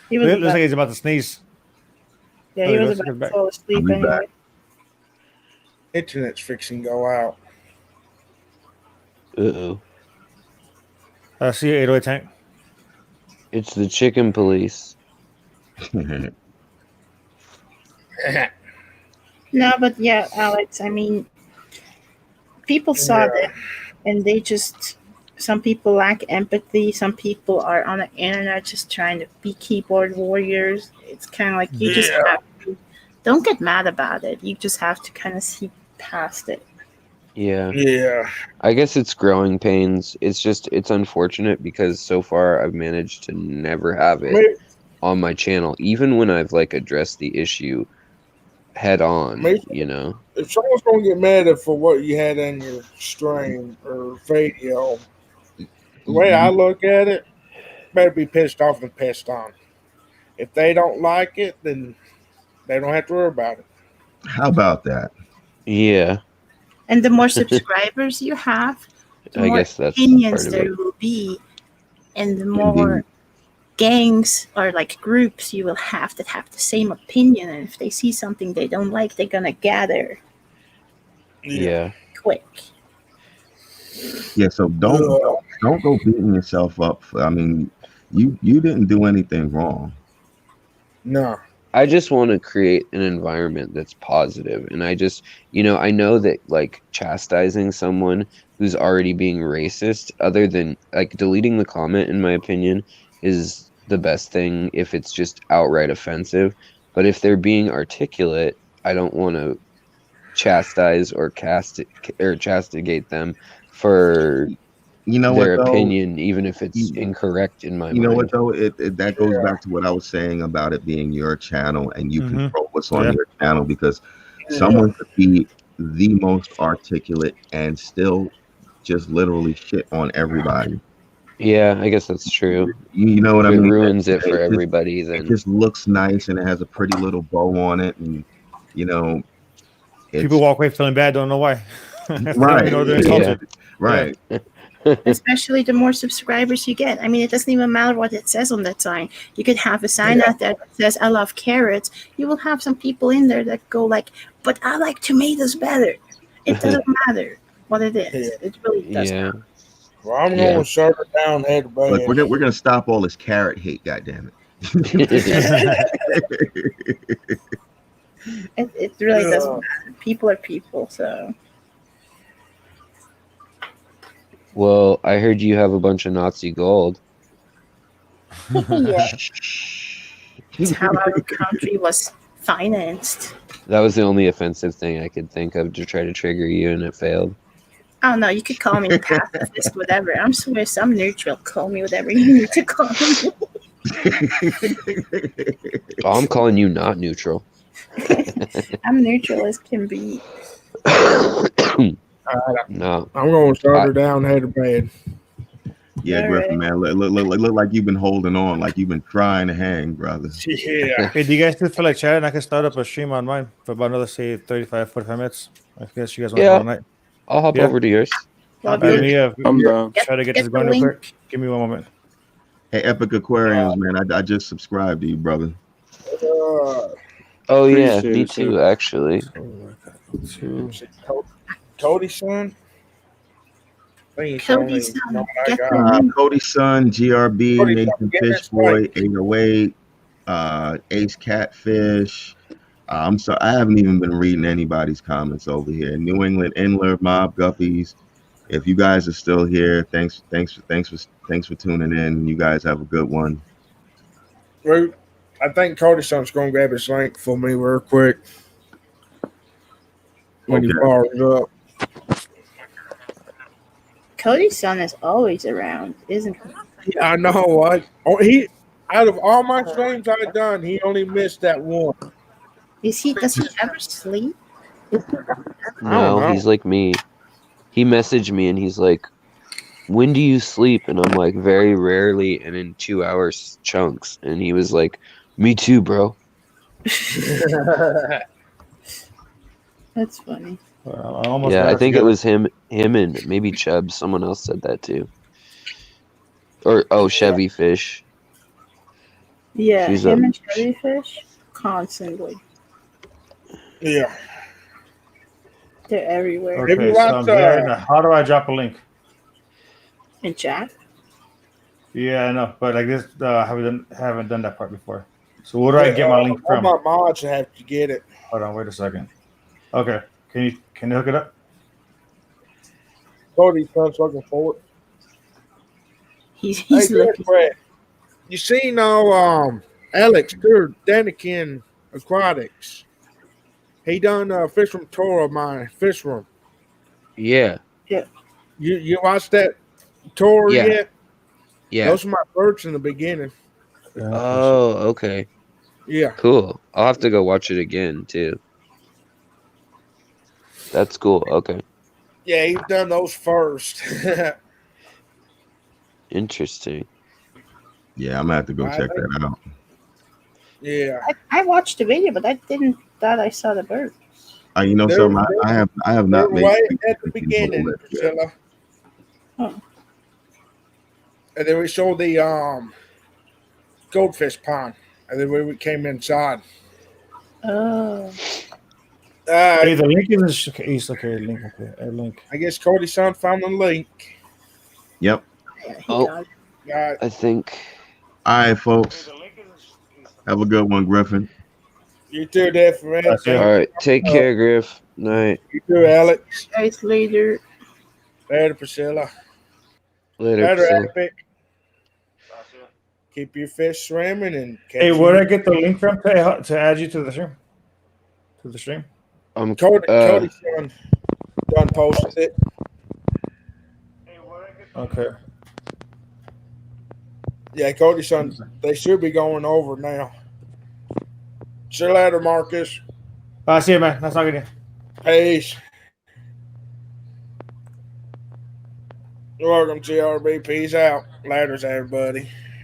He was Looks about, like he's about to sneeze. yeah, Oh, he there was goes. about Goes to back. fall asleep I'll be anyway. back. Internet's fixing to go out. Uh-oh. See you, 808 tank. It's the chicken police. No, but yeah, Alex, I mean, people saw that and they just, some people lack empathy. Some people are on the internet just trying to be keyboard warriors. It's kind of like you just have to, don't get mad about it. You just have to kind of see past it. Yeah. Yeah. I guess it's growing pains. It's unfortunate because so far I've managed to never have it on my channel, even when I've like addressed the issue head on, you know. If someone's gonna get mad at for what you had in your stream or video, the way I look at it, better be pissed off than pissed on. If they don't like it, then they don't have to worry about it. How about that? Yeah. And the more subscribers you have, the I more guess that's opinions part of there it. will be, and the more gangs or like groups you will have that have the same opinion. And if they see something they don't like, they're gonna gather Yeah. quick. Yeah, so don't go beating yourself up. I mean, you didn't do anything wrong. No. I just want to create an environment that's positive. And I just, I know that like chastising someone who's already being racist, other than like deleting the comment, in my opinion, is the best thing if it's just outright offensive. But if they're being articulate, I don't want to chastise or castigate them for their opinion, even if it's incorrect in my mind. You know what though? That goes back to what I was saying about it being your channel and you control what's on your channel, because someone could be the most articulate and still just literally shit on everybody. Yeah, I guess that's true. You know what I If mean? it ruins it for everybody, then it just looks nice and it has a pretty little bow on it, and People walk away feeling bad, don't know why. They don't Right. even know they're insulted. Right. Especially the more subscribers you get. I mean, it doesn't even matter what it says on that sign. You could have a sign out there that says "I love carrots." You will have some people in there that go like, "But I like tomatoes better." It doesn't matter what it is. It really doesn't. Yeah. Well, I'm going to shut it down head to Look, band. we're gonna stop all this carrot hate. Goddamn It really doesn't matter. People are people, so. Well, I heard you have a bunch of Nazi gold. Yeah. It's how our country was financed. That was the only offensive thing I could think of to try to trigger you, and it failed. I don't know. You could call me pacifist, whatever. I'm Swiss. I'm neutral. Call me whatever you need to call me. Oh, I'm calling you not neutral. I'm neutral as can be. No. I'm going to start her down, head to bed. Yeah, Griffin, man, look like you've been holding on, like you've been trying to hang, brother. Yeah. Hey, do you guys still feel like chatting? I can start up a stream on mine for about another, say, 35, 45 minutes. I guess you guys want to call Yeah, tonight. I'll hop over to yours. Love Let you. me I'm down. try to get Get this the going real link. quick. Give me one moment. Hey, Epic Aquariums, man, I just subscribed to you, brother. Oh yeah, Appreciate me it, too, sir. actually. Cody's son? I think he's Cody's only son. one I Get got. the link. Cody's son, GRB, Cody's Nathan son, get this Fishboy, link. 808, Ace Catfish. I'm sorry, I haven't even been reading anybody's comments over here. New England Inler, Mob Guppies. If you guys are still here, thanks for tuning in. You guys have a good one. Root, I think Cody's son's going to grab his link for me real quick when he Okay. fires up. Cody's son is always around, isn't he? Yeah, I know what. He out of all my streams I've done, he only missed that one. Does he ever sleep? No, he's like me. He messaged me and he's like, "When do you sleep?" And I'm like, "Very rarely and in 2 hours chunks." And he was like, "Me too, bro." That's funny. Yeah, I think it was him and maybe Chubb. Someone else said that too. Or Chevy Fish. Yeah, She's him and Jellyfish constantly. Yeah. They're everywhere. Okay, so I'm there now. How do I drop a link? In chat? Yeah, I know, but like this, haven't done that part before. So where do I get my link All from? my mods have to get it. Hold on, wait a second. Okay, can you hook it up? Cody's son's looking for it. He's Hey, looking. Brett, you see now, Alex, through Danikin Aquatics. He done a fish room tour of my fish room. Yeah. Yeah. You watched that tour Yeah. yet? Yeah. Those are my birds in the beginning. Oh, okay. Yeah. Cool. I'll have to go watch it again too. That's cool. Okay. Yeah, he's done those first. Interesting. Yeah, I'm gonna have to go check that out. Yeah. I watched the video, but I didn't thought I saw the bird. You know something? I have not made right at the beginning, Priscilla. Oh. And then we saw the goldfish pond, and then we came inside. Oh. Hey, the link is okay. Link, okay. A link. I guess Cody's son found the link. Yep. Oh, got I think. All right, folks. Have a good one, Griffin. You too, there for All right. Take care, Griff. Night. You too, Alex. Guys, later. Later, Priscilla. Later, Priscilla. Epic. Keep your fish swimming and catch Hey, where you. did I get the link from to add you to the stream? To the stream? Cody's son done posted it. Okay. Yeah, Cody's son. They should be going over now. See you later, Marcus. See you, man. Nice talking to you. Peace. You're welcome, GRB. Peace out. Laters, everybody.